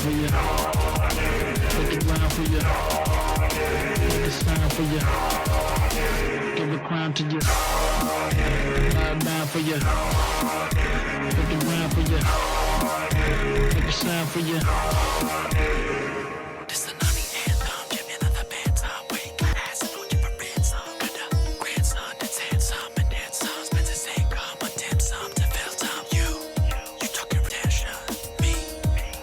for you. Hit the ground for you. Hit the sound for you. Give the crown to you. Lie down for you. Hit the ground for you. Hit the sound for you. This the Nani anthem, champion of the bantam. Wait, got ass and OG for ransom. Got a grandson that's handsome and handsome. Spends his income on dim sum to fill time. You talking retention. Me,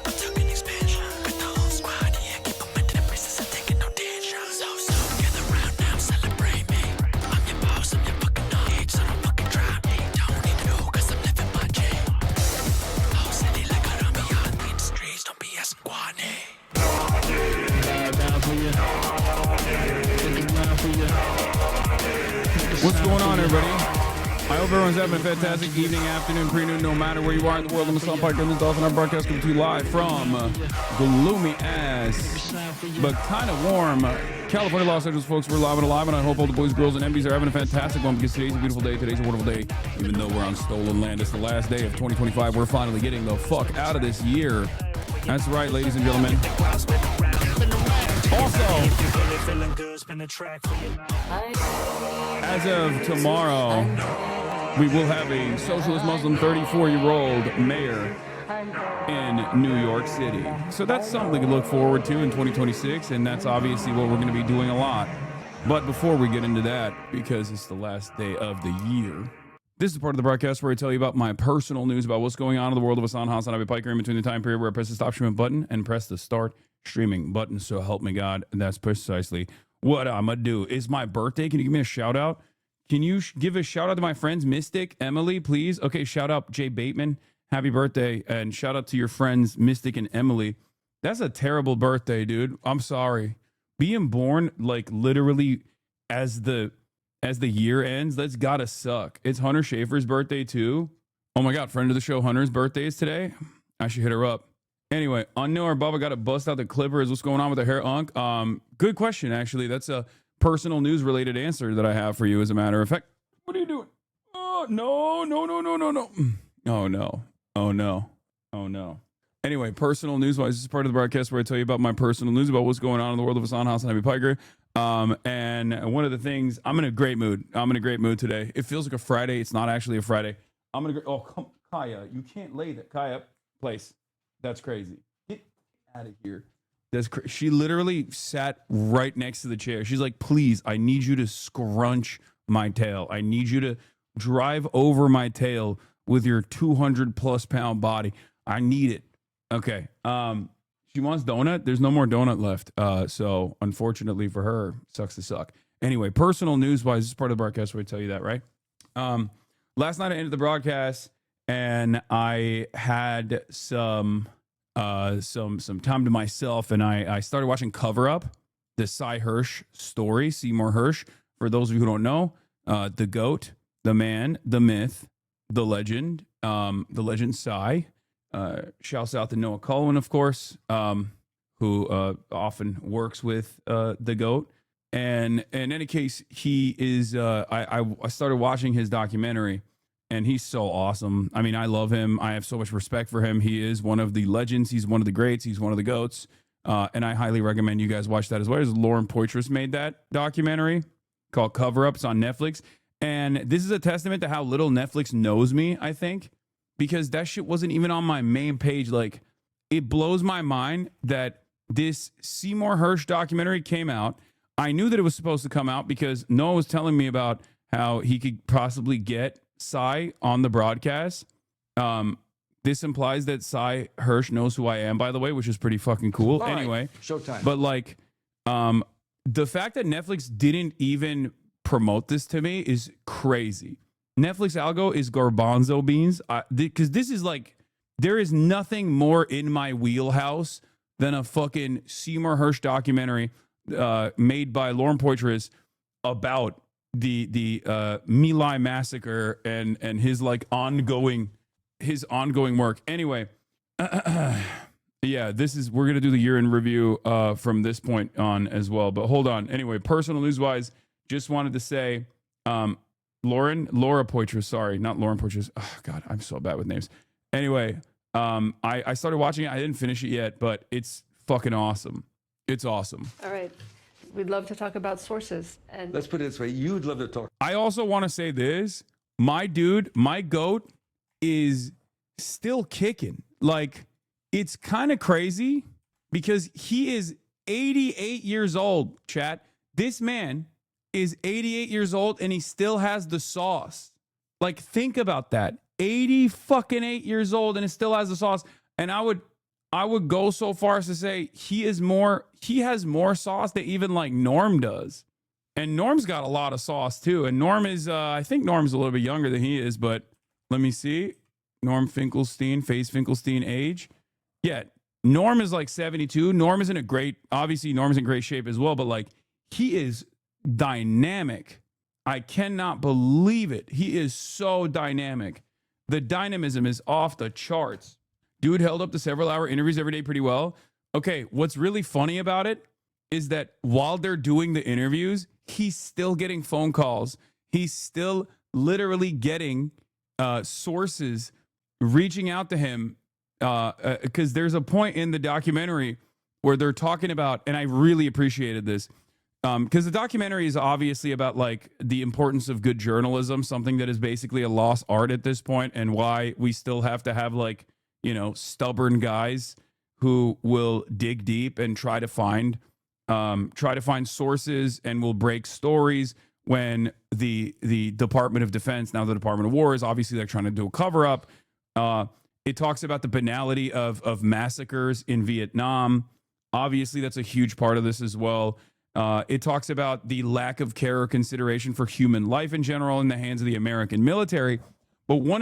I'm talking expansion. With the whole squad, yeah, keep them in the braces and taking no tension. So, gather round now, celebrate me. I'm your boss, I'm your fucking knowledge, so don't fucking try me. Don't need to know, cause I'm living my dream. Whole city like a rummy on the streets, don't be asking Guane. What's going on, everybody? I hope everyone's having a fantastic evening, afternoon, pre-noon, no matter where you are in the world. I'm Hassan Parker in the Dolphin. Our broadcast coming to you live from gloomy ass, but kind of warm California, Los Angeles, folks. We're live and alive, and I hope all the boys, girls, and MBs are having a fantastic one because today's a beautiful day. Today's a wonderful day. Even though we're on stolen land, it's the last day of 2025. We're finally getting the fuck out of this year. That's right, ladies and gentlemen. Also, as of tomorrow, we will have a socialist Muslim 34-year-old mayor in New York City. So that's something to look forward to in 2026, and that's obviously what we're going to be doing a lot. But before we get into that, because it's the last day of the year, this is part of the broadcast where I tell you about my personal news about what's going on in the world of HasanAbi Piker in between the time period where I press the stop streaming button and press the start streaming button. So help me God, and that's precisely what I'm gonna do. It's my birthday. Can you give me a shout out? Can you give a shout out to my friends Mystic, Emily, please? Okay, shout out Jay Bateman. Happy birthday, and shout out to your friends Mystic and Emily. That's a terrible birthday, dude. I'm sorry. Being born like literally as the year ends, that's gotta suck. It's Hunter Schaefer's birthday too. Oh my God, friend of the show Hunter's birthday is today. I should hit her up. Anyway, Unknown or Bubba got to bust out the clippers. What's going on with the hair, Unk? Good question, actually. That's a personal news related answer that I have for you, as a matter of fact. What are you doing? Oh, no. Oh, no. Oh, no. Oh, no. Anyway, personal news wise, this is part of the broadcast where I tell you about my personal news about what's going on in the world of HasanAbi Piker. And one of the things, I'm in a great mood. I'm in a great mood today. It feels like a Friday. It's not actually a Friday. Oh, come, Kaya, you can't lay that. Kaya, place. That's crazy. Get out of here. She literally sat right next to the chair. She's like, please, I need you to scrunch my tail. I need you to drive over my tail with your 200+ pound body. I need it. Okay. She wants donut. There's no more donut left. So unfortunately for her, sucks to suck. Anyway, personal news wise, this is part of the broadcast where I tell you that, right? Last night I ended the broadcast and I had some time to myself, and I started watching Cover Up, the Cy Hirsch story. Seymour Hirsch, for those of you who don't know, the GOAT, the man, the myth, the legend Cy. Shouts out to Noah Cullen, of course, who often works with the GOAT. And in any case, he is. I started watching his documentary. And he's so awesome. I mean, I love him. I have so much respect for him. He is one of the legends. He's one of the greats. He's one of the GOATs. And I highly recommend you guys watch that as well. As Lauren Poitras made that documentary called Cover Up. It's on Netflix. And this is a testament to how little Netflix knows me, I think, because that shit wasn't even on my main page. Like, it blows my mind that this Seymour Hirsch documentary came out. I knew that it was supposed to come out because Noah was telling me about how he could possibly get Cy on the broadcast. This implies that Cy Hirsch knows who I am, by the way, which is pretty fucking cool. All anyway, right. Showtime. But like, the fact that Netflix didn't even promote this to me is crazy. Netflix algo is garbanzo beans, because this is like, there is nothing more in my wheelhouse than a fucking Seymour Hirsch documentary made by Lauren Poitras about the My Lai massacre and his like ongoing work. Anyway, yeah, we're gonna do the year in review from this point on as well. But hold on. Anyway, personal news wise, just wanted to say, Laura Poitras, sorry, not Lauren Poitras. Oh God, I'm so bad with names. Anyway, I started watching it. I didn't finish it yet, but it's fucking awesome. It's awesome. All right. We'd love to talk about sources. And Let's put it this way. You'd love to talk. I also want to say this. My dude, my goat is still kicking. Like, it's kind of crazy because he is 88 years old, chat. This man is 88 years old and he still has the sauce. Like, think about that. 88 years old and it still has the sauce. And I would go so far as to say he has more sauce than even like Norm does. And Norm's got a lot of sauce too. And Norm is, I think Norm's a little bit younger than he is, but let me see. Norm Finkelstein, Faze Finkelstein age. Yeah, Norm is like 72. Norm is obviously Norm's in great shape as well, but like he is dynamic. I cannot believe it. He is so dynamic. The dynamism is off the charts. Dude held up to several hour interviews every day pretty well. Okay, what's really funny about it is that while they're doing the interviews, he's still getting phone calls. He's still literally getting sources reaching out to him because there's a point in the documentary where they're talking about, and I really appreciated this, because the documentary is obviously about like the importance of good journalism, something that is basically a lost art at this point, and why we still have to have like, you know, stubborn guys who will dig deep and try to find sources and will break stories when the Department of Defense, now the Department of War, is obviously like trying to do a cover up. It talks about the banality of massacres in Vietnam. Obviously, that's a huge part of this as well. It talks about the lack of care or consideration for human life in general in the hands of the American military. But one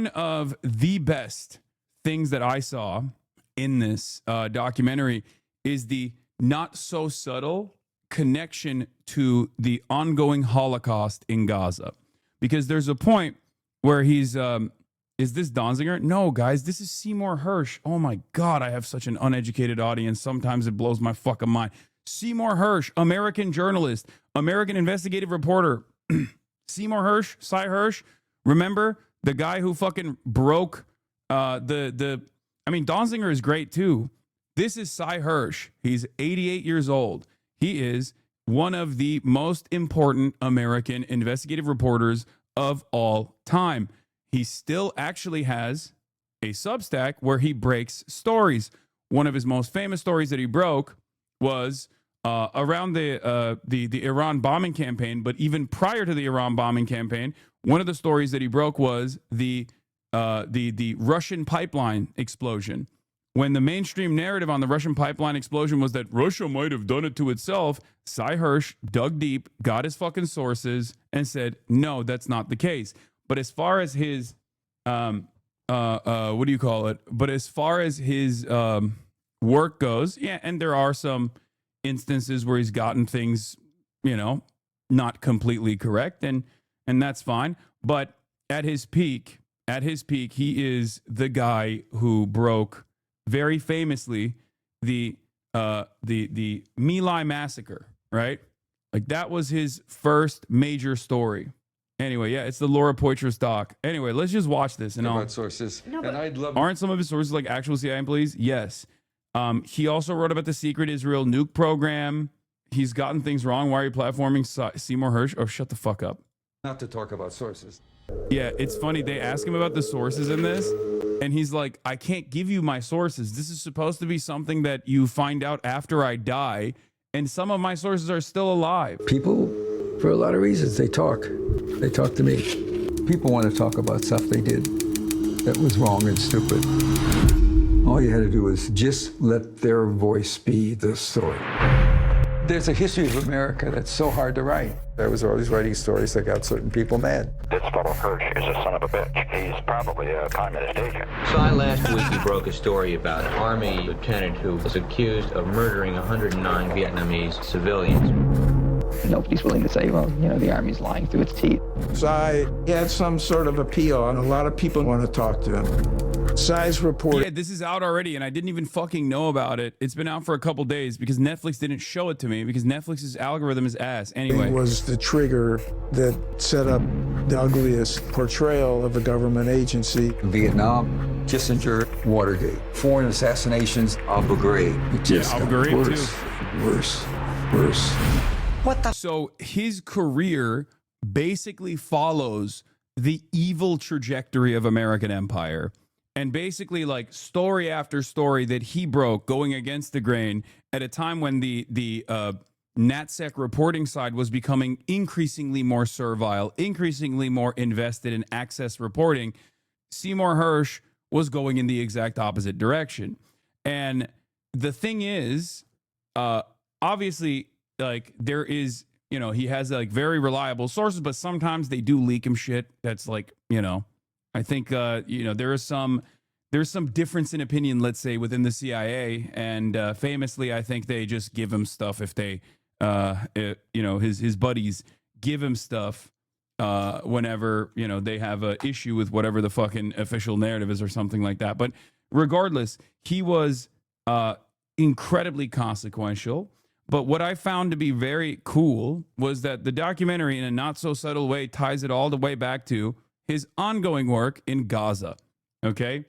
of the best things that I saw in this documentary is the not so subtle connection to the ongoing Holocaust in Gaza. Because there's a point where he's, is this Donziger? No, guys, this is Seymour Hersh. Oh my God, I have such an uneducated audience. Sometimes it blows my fucking mind. Seymour Hersh, American journalist, American investigative reporter. Seymour Hersh, Cy Hersh, remember the guy who fucking broke I mean, Donziger is great too. This is Cy Hersh. He's 88 years old. He is one of the most important American investigative reporters of all time. He still actually has a Substack where he breaks stories. One of his most famous stories that he broke was around the Iran bombing campaign. But even prior to the Iran bombing campaign, one of the stories that he broke was the Russian pipeline explosion. When the mainstream narrative on the Russian pipeline explosion was that Russia might have done it to itself, Cy Hersh dug deep, got his fucking sources, and said, no, that's not the case. But as far as his, what do you call it? But as far as his work goes, yeah, and there are some instances where he's gotten things, you know, not completely correct, and that's fine. But at his peak, he is the guy who broke very famously the My Lai massacre, right? Like that was his first major story. Anyway, yeah, it's the Laura Poitras doc. Anyway, let's just watch this and About sources. No, and I'd love. aren't some of his sources like actual CIA employees? Yes. He also wrote about the secret Israel nuke program. He's gotten things wrong. Why are you platforming Seymour Hersh? Oh, shut the fuck up. Not to talk about sources. Yeah, it's funny. They ask him about the sources in this, and he's like, I can't give you my sources. This is supposed to be something that you find out after I die, and some of my sources are still alive. People, for a lot of reasons, they talk. They talk to me. People want to talk about stuff they did that was wrong and stupid. All you had to do was just let their voice be the story. There's a history of America that's so hard to write. I was always writing stories that got certain people mad. This fellow Hersh is a son of a bitch. He's probably a communist agent. So last week he broke a story about an Army lieutenant who was accused of murdering 109 Vietnamese civilians. Nobody's willing to say, well, you know, the Army's lying through its teeth. Cy had some sort of appeal, and a lot of people want to talk to him. Cy's report. Yeah, this is out already, and I didn't even fucking know about it. It's been out for a couple days because Netflix didn't show it to me because Netflix's algorithm is ass. Anyway. Was the trigger that set up the ugliest portrayal of a government agency. In Vietnam, Kissinger, Watergate, foreign assassinations, Abu Ghraib. It just Abu got Ghraib worse. So his career basically follows the evil trajectory of American empire. And basically, like, story after story that he broke going against the grain at a time when the NatSec reporting side was becoming increasingly more servile, increasingly more invested in access reporting, Seymour Hersh was going in the exact opposite direction. And the thing is, obviously, like, there is, you know, he has like very reliable sources, but sometimes they do leak him shit. That's like, you know, I think, you know, there's some difference in opinion, let's say, within the CIA. And famously, I think they just give him stuff if they, you know, his buddies give him stuff whenever, you know, they have an issue with whatever the fucking official narrative is or something like that. But regardless, he was incredibly consequential. But what I found to be very cool was that the documentary, in a not so subtle way, ties it all the way back to his ongoing work in Gaza. Okay?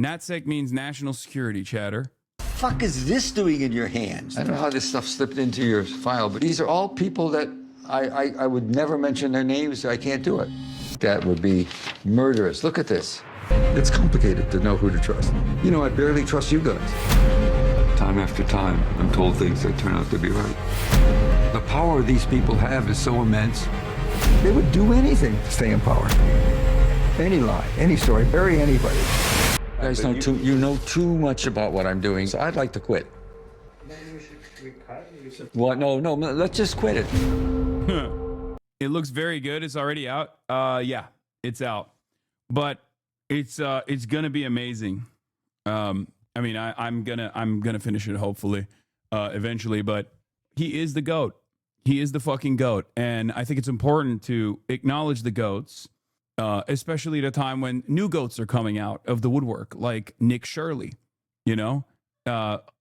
NatSec means national security, chatter. Fuck is this doing in your hands? I don't know how this stuff slipped into your file, but these are all people that I would never mention their names. I can't do it. That would be murderous. Look at this. It's complicated to know who to trust. You know, I barely trust you guys. Time after time, I'm told things that turn out to be right. The power these people have is so immense. They would do anything to stay in power. Any lie, any story, bury anybody. You guys know you know too much about what I'm doing, so I'd like to quit. What? No, let's just quit it. It looks very good. It's already out. Yeah, it's out. But it's gonna be amazing. I mean, I'm gonna finish it hopefully, eventually. But he is the GOAT. He is the fucking GOAT, and I think it's important to acknowledge the GOATs, especially at a time when new GOATs are coming out of the woodwork, like Nick Shirley. You know,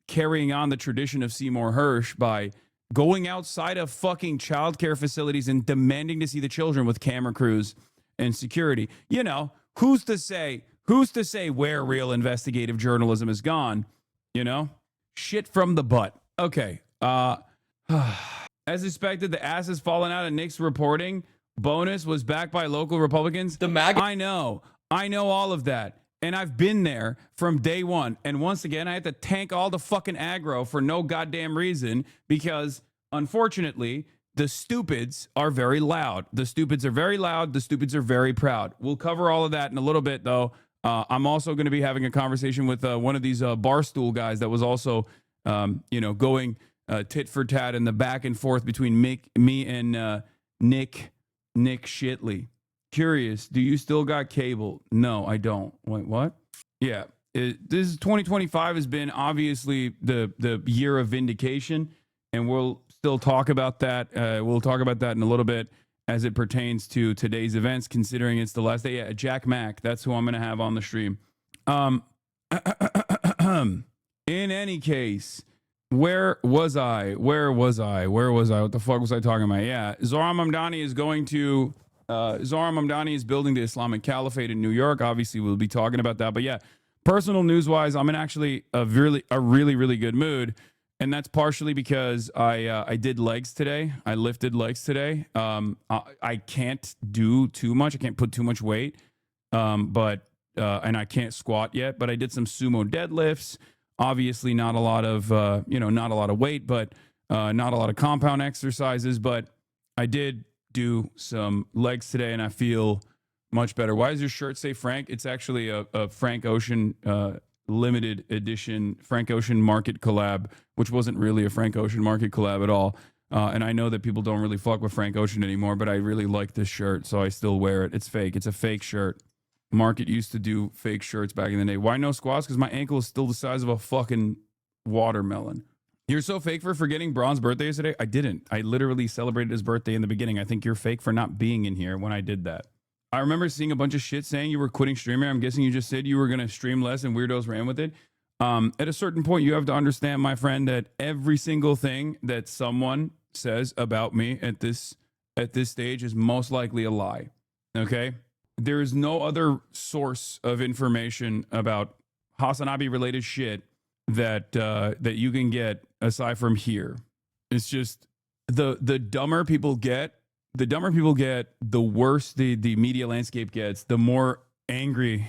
carrying on the tradition of Seymour Hersh by going outside of fucking childcare facilities and demanding to see the children with camera crews and security. You know, who's to say where real investigative journalism has gone? You know, shit from the butt. Okay. As expected, the ass has fallen out of Nick's reporting. Bonus was backed by local Republicans. I know all of that. And I've been there from day one. And once again, I had to tank all the fucking aggro for no goddamn reason because, unfortunately, the stupids are very loud. The stupids are very loud. The stupids are very proud. We'll cover all of that in a little bit, though. I'm also going to be having a conversation with one of these Barstool guys that was also, going tit for tat in the back and forth between me and Nick Shitley. Curious, do you still got cable? No, I don't. Wait, what? Yeah, this is 2025 has been obviously the year of vindication, and we'll still talk about that. We'll talk about that in a little bit as it pertains to today's events, considering it's the last day. Yeah, Jack Mack, that's who I'm going to have on the stream. In any case, where was I? What the fuck was I talking about? Yeah, Zohran Mamdani is going to... Zohran Mamdani is building the Islamic Caliphate in New York. Obviously, we'll be talking about that. But yeah, personal news-wise, I'm in actually a really good mood. And that's partially because I did legs today. I lifted legs today. I can't do too much. I can't put too much weight. And I can't squat yet. But I did some sumo deadlifts. Obviously, not a lot of not a lot of weight, but not a lot of compound exercises. But I did do some legs today, and I feel much better. Why does your shirt say Frank? It's actually a Frank Ocean limited edition Frank Ocean Market collab, which wasn't really a Frank Ocean Market collab at all. And I know that people don't really fuck with Frank Ocean anymore, but I really like this shirt, so I still wear it. It's fake. It's a fake shirt. Market used to do fake shirts back in the day. Why no squats? Because my ankle is still the size of a fucking watermelon. You're so fake for forgetting Braun's birthday is today? I didn't. I literally celebrated his birthday in the beginning. I think you're fake for not being in here when I did that. I remember seeing a bunch of shit saying you were quitting streaming. I'm guessing you just said you were going to stream less and weirdos ran with it. At a certain point, you have to understand, my friend, that every single thing that someone says about me at this stage is most likely a lie. Okay? there is no other source of information about HasanAbi related shit that that you can get aside from here. It's just the dumber people get, the worse the media landscape gets, the more angry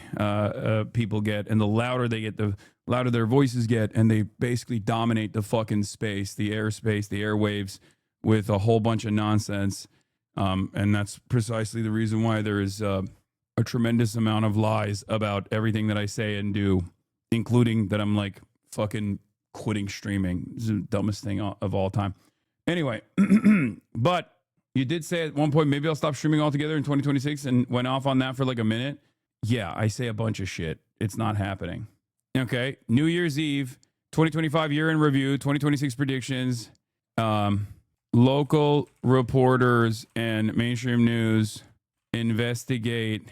people get, and the louder they get, the louder their voices get, and they basically dominate the fucking space, the airspace, the airwaves with a whole bunch of nonsense. And that's precisely the reason why there is a tremendous amount of lies about everything that I say and do, including that I'm like fucking quitting streaming. It's the dumbest thing of all time. Anyway, but you did say at one point, maybe I'll stop streaming altogether in 2026, and went off on that for like a minute. Yeah, I say a bunch of shit. It's not happening. Okay. New Year's Eve, 2025 year in review, 2026 predictions, local reporters and mainstream news investigate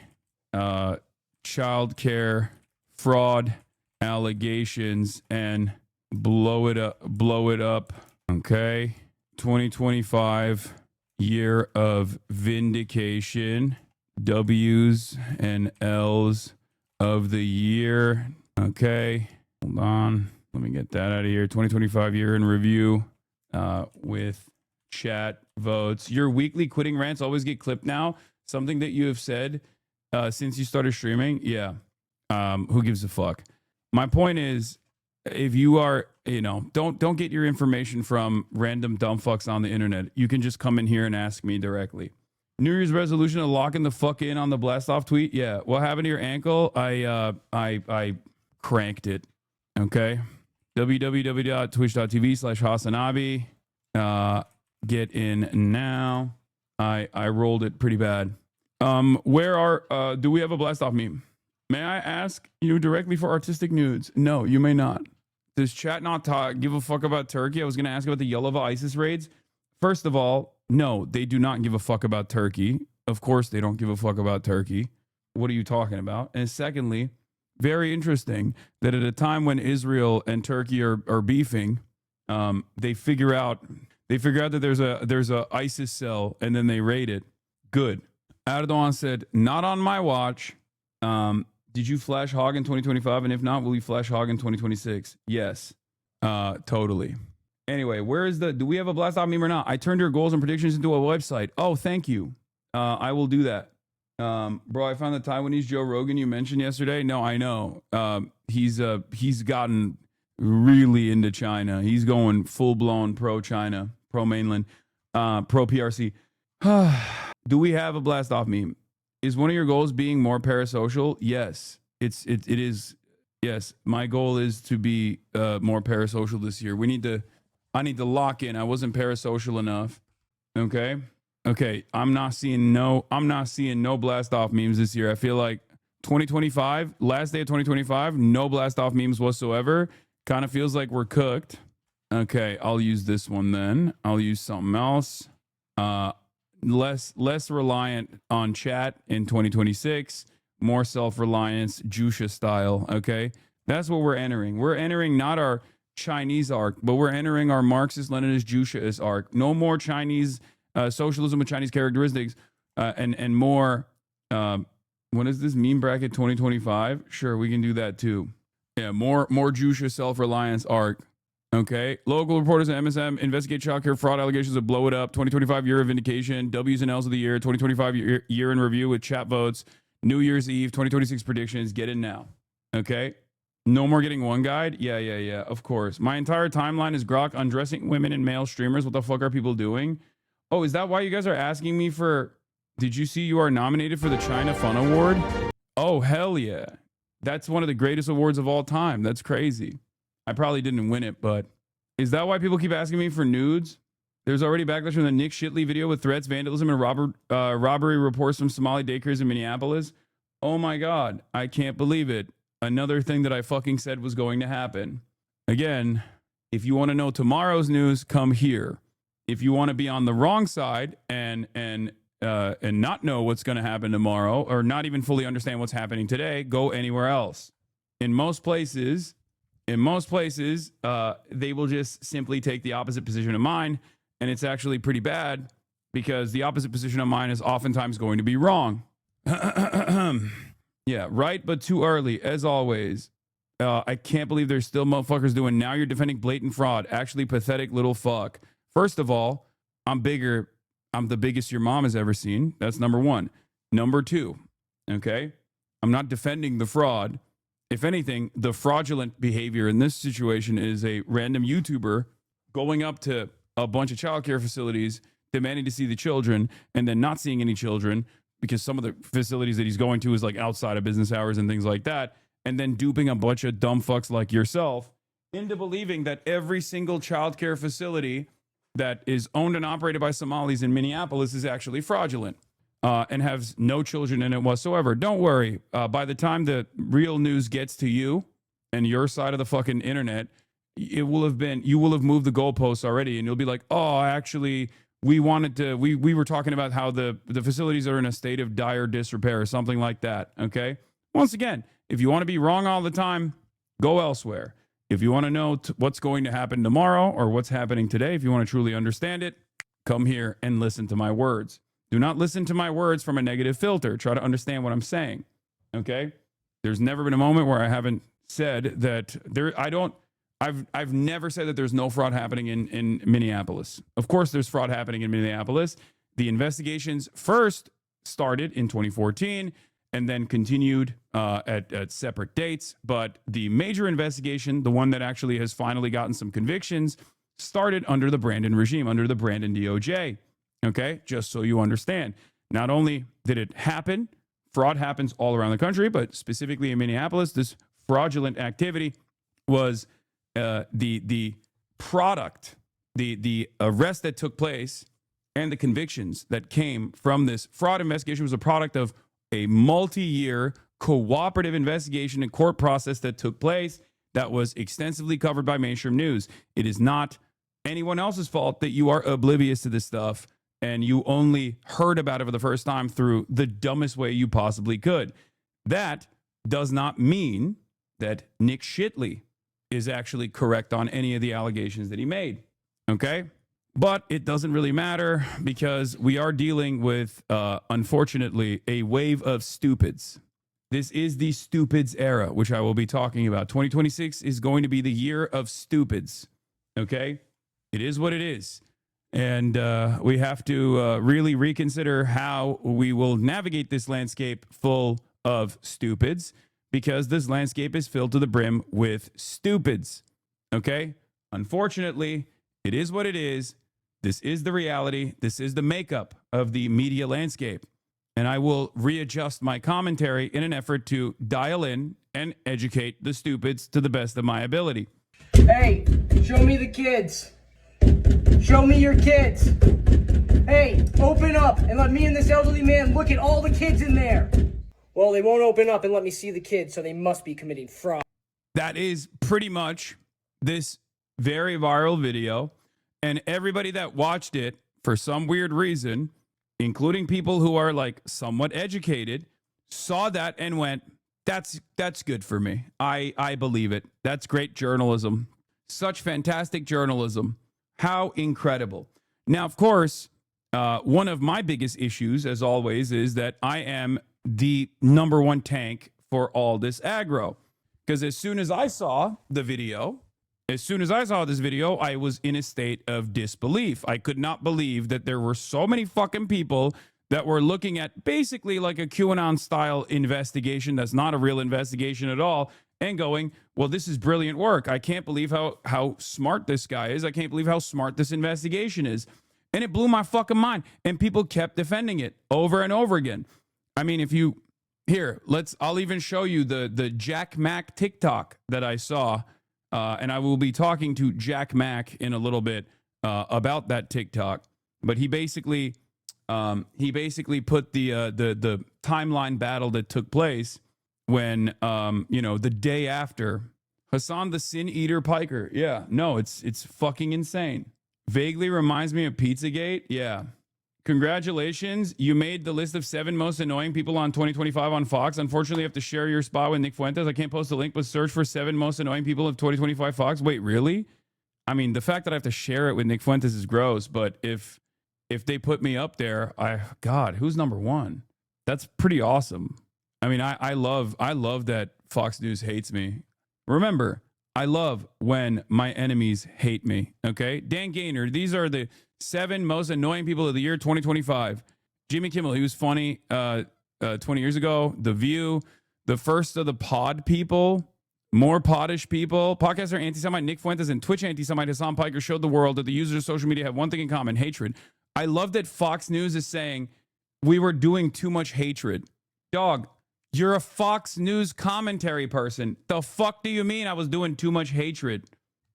child care fraud allegations and blow it up. Okay. 2025 year of vindication, W's and L's of the year. Okay. Hold on. Let me get that out of here. 2025 year in review with chat votes. Your weekly quitting rants always get clipped now. Something that you have said since you started streaming. Yeah. Who gives a fuck? My point is, if you are, don't get your information from random dumb fucks on the internet. You can just come in here and ask me directly. New Year's resolution of locking the fuck in on the blast off tweet. Yeah. What happened to your ankle? I cranked it. Okay. www.twitch.tv/HasanAbi. Get in now. I rolled it pretty bad. Do we have a blast off meme? May I ask you directly for artistic nudes? No, you may not. Does chat not give a fuck about Turkey? I was going to ask about the Yalova ISIS raids. First of all, no, they do not give a fuck about Turkey. Of course they don't give a fuck about Turkey. What are you talking about? And secondly, very interesting that at a time when Israel and Turkey are beefing, they figure out that there's a ISIS cell, and then they raid it. Good. Erdogan said, not on my watch. Did you flash hog in 2025? And if not, will you flash hog in 2026? Yes. Totally. Anyway, do we have a blast off meme or not? I turned your goals and predictions into a website. Oh, thank you. I will do that. Bro, I found the Taiwanese Joe Rogan you mentioned yesterday. No, I know. He's gotten really into China. He's going full blown pro China, pro mainland, pro PRC. Do we have a blast off meme? Is one of your goals being more parasocial? Yes, it is. Yes, my goal is to be more parasocial this year. I need to lock in. I wasn't parasocial enough. Okay. I'm not seeing no blast off memes this year. I feel like 2025, last day of 2025, no blast off memes whatsoever. Kind of feels like we're cooked. Okay, I'll use this one then. I'll use something else. Less reliant on chat in 2026, more self-reliance, Jusha style. Okay, that's what we're entering. We're entering not our Chinese arc, but we're entering our Marxist-Leninist Jushaist arc. No more Chinese socialism with Chinese characteristics, and more. What is this meme bracket 2025? Sure, we can do that too. Yeah, more Jusha self-reliance arc. Okay. Local reporters at MSM investigate child care fraud allegations of blow it up. 2025 year of vindication. W's and L's of the year. 2025 year in review with chat votes. New Year's Eve. 2026 predictions. Get in now. Okay. No more getting one guide. Yeah. Of course. My entire timeline is Grok undressing women and male streamers. What the fuck are people doing? Oh, is that why you guys are asking me for? Did you see you are nominated for the China Fun Award? Oh, hell yeah. That's one of the greatest awards of all time. That's crazy. I probably didn't win it, but is that why people keep asking me for nudes? There's already backlash from the Nick Shitley video with threats, vandalism, and robbery reports from Somali daycares in Minneapolis. Oh my God, I can't believe it. Another thing that I fucking said was going to happen. Again, if you want to know tomorrow's news, come here. If you want to be on the wrong side and not know what's going to happen tomorrow, or not even fully understand what's happening today, go anywhere else. In most places, they will just simply take the opposite position of mine, and it's actually pretty bad because the opposite position of mine is oftentimes going to be wrong. Yeah, right, but too early, as always. I can't believe there's still motherfuckers doing now you're defending blatant fraud. Actually, pathetic little fuck. First of all, I'm bigger. I'm the biggest your mom has ever seen. That's number one. Number two, okay? I'm not defending the fraud. If anything, the fraudulent behavior in this situation is a random YouTuber going up to a bunch of childcare facilities, demanding to see the children, and then not seeing any children because some of the facilities that he's going to is like outside of business hours and things like that, and then duping a bunch of dumb fucks like yourself into believing that every single childcare facility that is owned and operated by Somalis in Minneapolis is actually fraudulent and has no children in it whatsoever. Don't worry. By the time the real news gets to you and your side of the fucking internet, you will have moved the goalposts already, and you'll be like, oh, actually, we were talking about how the facilities are in a state of dire disrepair or something like that. Okay. Once again, if you want to be wrong all the time, go elsewhere. If you want to know what's going to happen tomorrow or what's happening today, if you want to truly understand it, come here and listen to my words. Do not listen to my words from a negative filter. Try to understand what I'm saying. Okay? There's never been a moment where I haven't said that I've never said that there's no fraud happening in Minneapolis. Of course there's fraud happening in Minneapolis. The investigations first started in 2014 and then continued at separate dates. But the major investigation, the one that actually has finally gotten some convictions, started under the Brandon regime, under the Brandon DOJ. Okay, just so you understand. Not only did it happen, fraud happens all around the country, but specifically in Minneapolis, this fraudulent activity was the product, the arrest that took place and the convictions that came from this fraud investigation was a product of a multi-year cooperative investigation and court process that took place that was extensively covered by mainstream news. It is not anyone else's fault that you are oblivious to this stuff and you only heard about it for the first time through the dumbest way you possibly could. That does not mean that Nick Shitley is actually correct on any of the allegations that he made. Okay? But it doesn't really matter because we are dealing with, unfortunately, a wave of stupids. This is the stupids era, which I will be talking about. 2026 is going to be the year of stupids. Okay? It is what it is. And we have to really reconsider how we will navigate this landscape full of stupids because this landscape is filled to the brim with stupids. Okay? Unfortunately, it is what it is. This is the reality. This is the makeup of the media landscape. And I will readjust my commentary in an effort to dial in and educate the stupids to the best of my ability. Hey, show me the kids. Show me your kids. Hey, open up and let me and this elderly man look at all the kids in there. Well, they won't open up and let me see the kids, so they must be committing fraud. That is pretty much this very viral video. And everybody that watched it, for some weird reason, including people who are like somewhat educated, saw that and went, that's good for me. I believe it. That's great journalism. Such fantastic journalism. How incredible. Now, of course, one of my biggest issues, as always, is that I am the number one tank for all this aggro. Because as soon as I saw this video, I was in a state of disbelief. I could not believe that there were so many fucking people that were looking at basically like a QAnon-style investigation that's not a real investigation at all and going, well, this is brilliant work. I can't believe how smart this guy is. I can't believe how smart this investigation is. And it blew my fucking mind. And people kept defending it over and over again. I mean, I'll even show you the Jack Mack TikTok that I saw. And I will be talking to Jack Mack in a little bit about that TikTok. But he basically put the timeline battle that took place when the day after Hassan the Sin Eater Piker. Yeah, no, it's fucking insane. Vaguely reminds me of Pizzagate. Yeah. Congratulations. You made the list of 7 most annoying people on 2025 on Fox. Unfortunately, you have to share your spot with Nick Fuentes. I can't post a link, but search for 7 most annoying people of 2025 Fox. Wait, really? I mean, the fact that I have to share it with Nick Fuentes is gross, but if they put me up there, God, who's number 1? That's pretty awesome. I mean, I love that Fox News hates me. Remember, I love when my enemies hate me. Okay, Dan Gaynor. These are the 7 most annoying people of the year 2025. Jimmy Kimmel, he was funny 20 years ago. The View, the first of the pod people, more poddish people. Podcaster anti-Semite Nick Fuentes and Twitch anti-Semite Hassan Piker showed the world that the users of social media have one thing in common: hatred. I love that Fox News is saying we were doing too much hatred. Dog, you're a Fox News commentary person. The fuck do you mean I was doing too much hatred?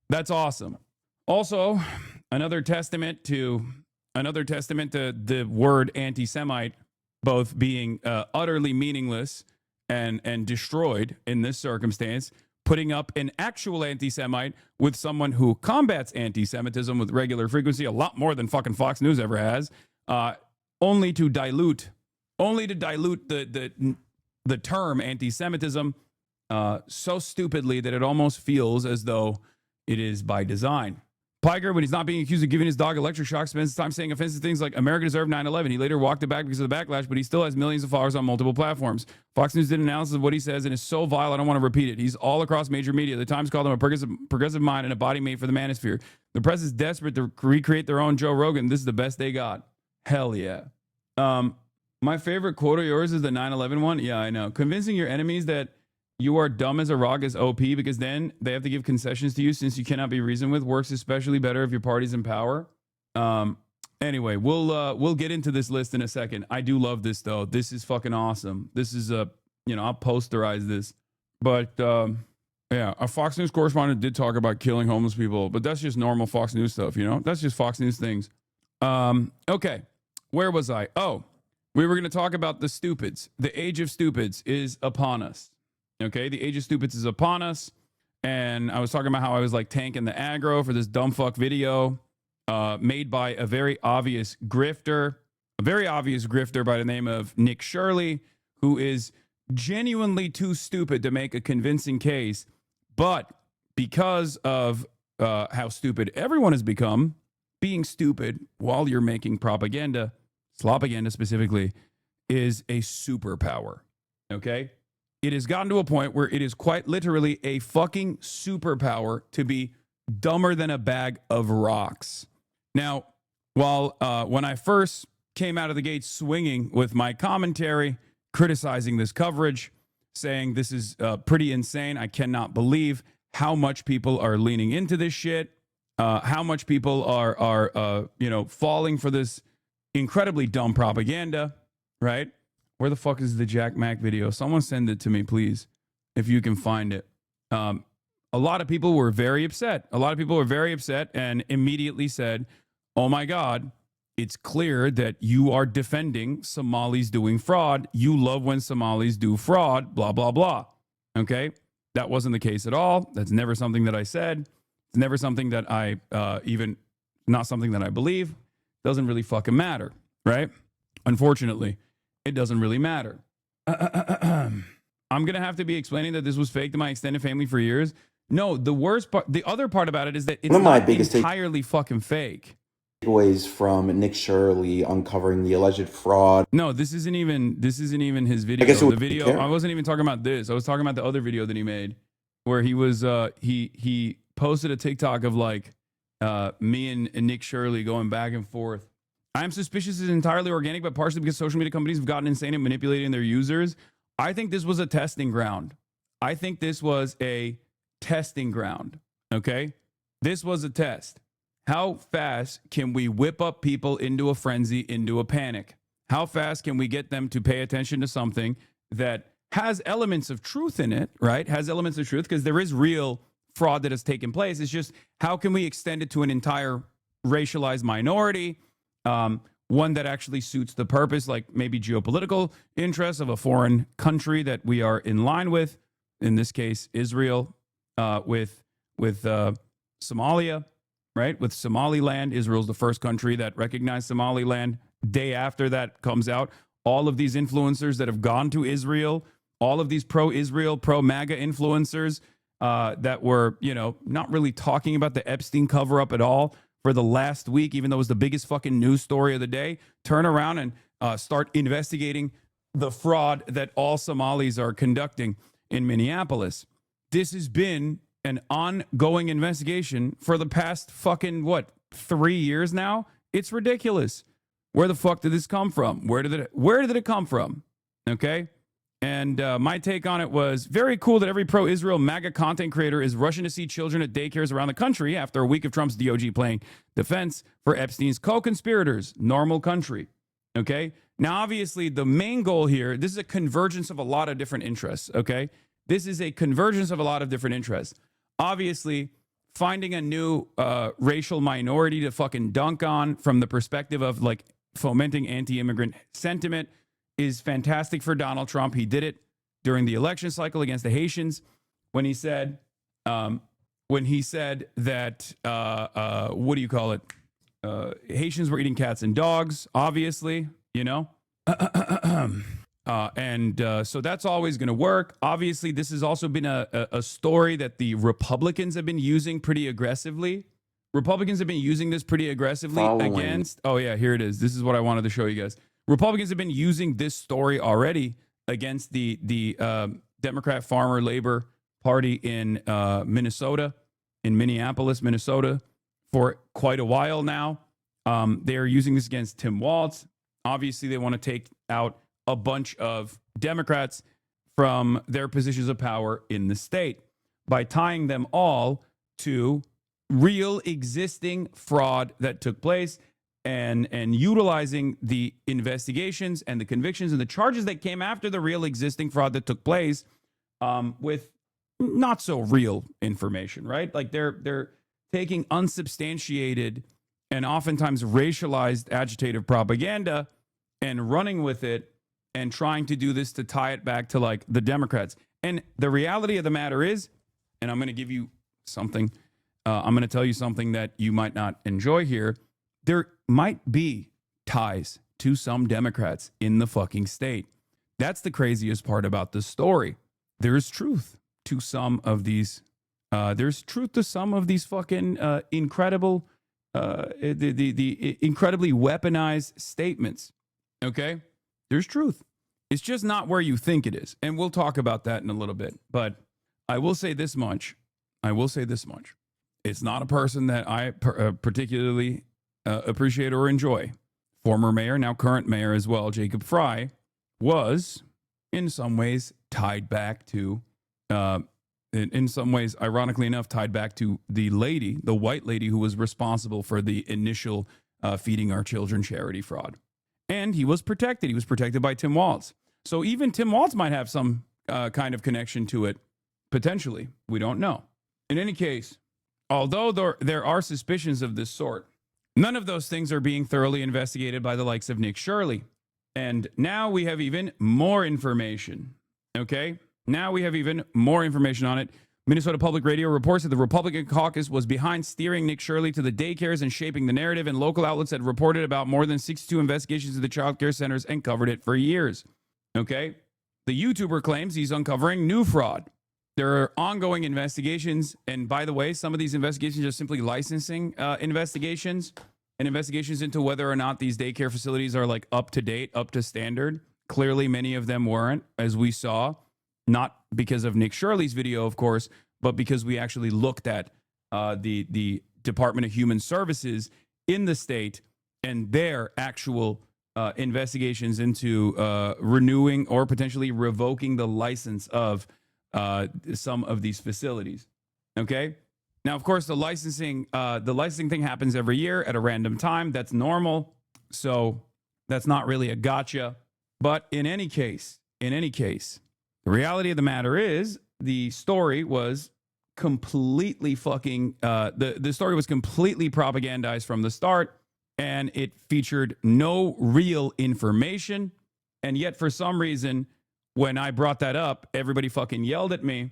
That's awesome. Also, another testament to the word anti-Semite both being utterly meaningless and destroyed in this circumstance, putting up an actual anti-Semite with someone who combats anti-Semitism with regular frequency, a lot more than fucking Fox News ever has, only to dilute the term anti-Semitism so stupidly that it almost feels as though it is by design. Piker, when he's not being accused of giving his dog electric shock, spends his time saying offensive things like America deserved 9/11. He later walked it back because of the backlash, but he still has millions of followers on multiple platforms. Fox News did an analysis of what he says and is so vile I don't want to repeat it. He's all across major media. The Times called him a progressive mind and a body made for the manosphere. The press is desperate to recreate their own Joe Rogan. This is the best they got. Hell yeah. My favorite quote of yours is the 9/11 one. Yeah, I know. Convincing your enemies that you are dumb as a rock is OP because then they have to give concessions to you since you cannot be reasoned with. Works especially better if your party's in power. Anyway, we'll get into this list in a second. I do love this though. This is fucking awesome. This is I'll posterize this. But yeah, a Fox News correspondent did talk about killing homeless people, but that's just normal Fox News stuff, That's just Fox News things. Okay. Where was I? Oh, we were going to talk about the stupids. The age of stupids is upon us. Okay, the age of stupids is upon us. And I was talking about how I was like tanking the aggro for this dumb fuck video made by a very obvious grifter by the name of Nick Shirley, who is genuinely too stupid to make a convincing case. But because of how stupid everyone has become, being stupid while you're making propaganda, slopaganda specifically, is a superpower. Okay? It has gotten to a point where it is quite literally a fucking superpower to be dumber than a bag of rocks. Now, while when I first came out of the gate swinging with my commentary, criticizing this coverage, saying this is pretty insane, I cannot believe how much people are leaning into this shit, how much people are falling for this incredibly dumb propaganda, right? Where the fuck is the Jack Mack video? Someone send it to me, please, if you can find it. A lot of people were very upset. And immediately said, oh my God, it's clear that you are defending Somalis doing fraud. You love when Somalis do fraud, blah, blah, blah. Okay? That wasn't the case at all. That's never something that I said. It's never something that I not something that I believe. Doesn't really fucking matter, right? Unfortunately. It doesn't really matter. I'm going to have to be explaining that this was fake to my extended family for years. No, the worst part, the other part about it is that it's not entirely fucking fake. Takeaways from Nick Shirley uncovering the alleged fraud. No, this isn't even his video. The video, I wasn't even talking about this. I was talking about the other video that he made where he was, he posted a TikTok of like me and Nick Shirley going back and forth. I'm suspicious it's entirely organic, but partially because social media companies have gotten insane at manipulating their users. I think this was a testing ground. Okay? This was a test. How fast can we whip up people into a frenzy, into a panic? How fast can we get them to pay attention to something that has elements of truth in it, right? Has elements of truth because there is real fraud that has taken place. It's just how can we extend it to an entire racialized minority? One that actually suits the purpose, like maybe geopolitical interests of a foreign country that we are in line with, in this case, Israel, with Somalia, right? With Somaliland. Israel's the first country that recognized Somaliland. Day after that comes out, all of these influencers that have gone to Israel, all of these pro-Israel, pro-MAGA influencers that were, not really talking about the Epstein cover-up at all, for the last week, even though it was the biggest fucking news story of the day, turn around and start investigating the fraud that all Somalis are conducting in Minneapolis. This has been an ongoing investigation for the past fucking, 3 years now? It's ridiculous. Where the fuck did this come from? Where did it come from? Okay? And my take on it was very cool that every pro-Israel MAGA content creator is rushing to see children at daycares around the country after a week of Trump's DOJ playing defense for Epstein's co-conspirators. Normal country. Okay? Now, obviously, the main goal here, this is a convergence of a lot of different interests. Okay? This is a convergence of a lot of different interests. Obviously, finding a new racial minority to fucking dunk on from the perspective of like fomenting anti-immigrant sentiment is fantastic for Donald Trump. He did it during the election cycle against the Haitians when he said that what do you call it? Haitians were eating cats and dogs, obviously, you know. So that's always going to work. Obviously, this has also been a story that the Republicans have been using pretty aggressively. Republicans have been using this pretty aggressively against. Oh, yeah, here it is. This is what I wanted to show you guys. Republicans have been using this story already against the Democrat Farmer Labor Party in Minnesota, in Minneapolis, Minnesota, for quite a while now. They are using this against Tim Walz. Obviously, they want to take out a bunch of Democrats from their positions of power in the state by tying them all to real existing fraud that took place and utilizing the investigations and the convictions and the charges that came after the real existing fraud that took place with not so real information, right? Like they're taking unsubstantiated and oftentimes racialized agitative propaganda and running with it and trying to do this to tie it back to like the Democrats. And the reality of the matter is, and I'm going to give you something, I'm going to tell you something that you might not enjoy here. There might be ties to some Democrats in the fucking state. That's the craziest part about this story. There's truth to some of these. There's truth to some of these fucking incredible, the incredibly weaponized statements. Okay? There's truth. It's just not where you think it is. And we'll talk about that in a little bit. But I will say this much. It's not a person that I particularly appreciate or enjoy. Former mayor, now current mayor as well, Jacob Fry, was in some ways tied back to, in some ways, ironically enough, tied back to the lady, the white lady who was responsible for the initial Feeding Our Children charity fraud. And he was protected. He was protected by Tim Walz. So even Tim Walz might have some kind of connection to it, potentially. We don't know. In any case, although there are suspicions of this sort, none of those things are being thoroughly investigated by the likes of Nick Shirley. And now we have even more information. Okay? Now we have even more information on it. Minnesota Public Radio reports that the Republican caucus was behind steering Nick Shirley to the daycares and shaping the narrative, and local outlets had reported about more than 62 investigations of the child care centers and covered it for years. Okay? The YouTuber claims he's uncovering new fraud. There are ongoing investigations, and by the way, some of these investigations are simply licensing investigations and investigations into whether or not these daycare facilities are like up to date, up to standard. Clearly, many of them weren't, as we saw. Not because of Nick Shirley's video, of course, but because we actually looked at the Department of Human Services in the state and their actual investigations into renewing or potentially revoking the license of some of these facilities. Okay. Now, of course, the licensing thing happens every year at a random time. That's normal. So that's not really a gotcha. But in any case, the reality of the matter is the story was completely the story was completely propagandized from the start, and it featured no real information. And yet, for some reason, when I brought that up, everybody fucking yelled at me,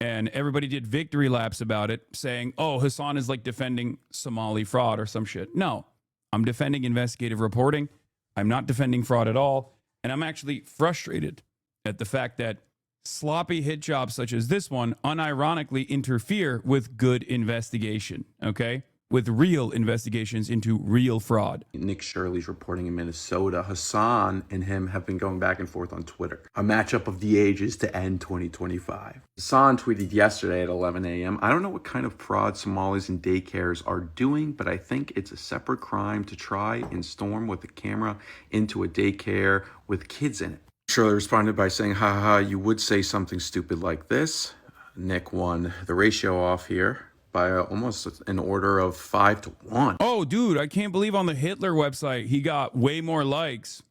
and everybody did victory laps about it, saying, oh, Hasan is like defending Somali fraud or some shit. No, I'm defending investigative reporting. I'm not defending fraud at all. And I'm actually frustrated at the fact that sloppy hit jobs such as this one unironically interfere with good investigation, okay? with real investigations into real fraud. Nick Shirley's reporting in Minnesota. Hassan and him have been going back and forth on Twitter. A matchup of the ages to end 2025. Hassan tweeted yesterday at 11 a.m. I don't know what kind of fraud Somalis in daycares are doing, but I think it's a separate crime to try and storm with a camera into a daycare with kids in it. Shirley responded by saying, ha ha, you would say something stupid like this. Nick won the ratio off here by almost an order of 5-1. Oh, dude, I can't believe on the Hitler website he got way more likes.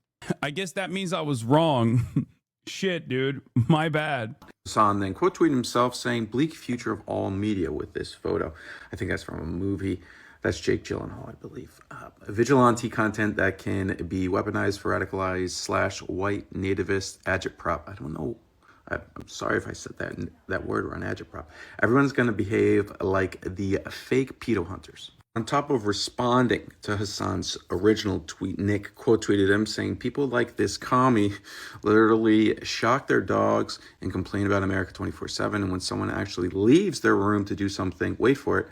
I guess that means I was wrong. Shit, dude, my bad. Hassan then quote tweeted himself saying, bleak future of all media with this photo. I think that's from a movie. That's Jake Gyllenhaal, I believe. Vigilante content that can be weaponized for radicalized / white nativist agitprop. I don't know. I'm sorry if I said that word wrong, agitprop. Everyone's going to behave like the fake pedo hunters. On top of responding to Hassan's original tweet, Nick quote tweeted him saying, people like this commie literally shock their dogs and complain about America 24/7. And when someone actually leaves their room to do something, wait for it,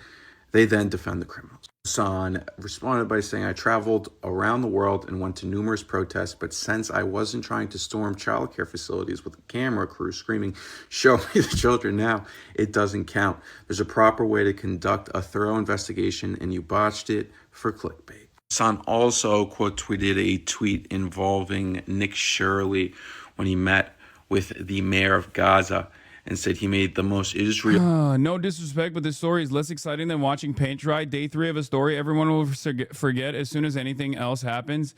they then defend the criminals. Hassan responded by saying, I traveled around the world and went to numerous protests, but since I wasn't trying to storm childcare facilities with a camera crew screaming, show me the children now, it doesn't count. There's a proper way to conduct a thorough investigation, and you botched it for clickbait. Hassan also quote tweeted a tweet involving Nick Shirley when he met with the mayor of Gaza and said he made the most Israel. No disrespect, but this story is less exciting than watching paint dry. Day 3 of a story everyone will forget as soon as anything else happens.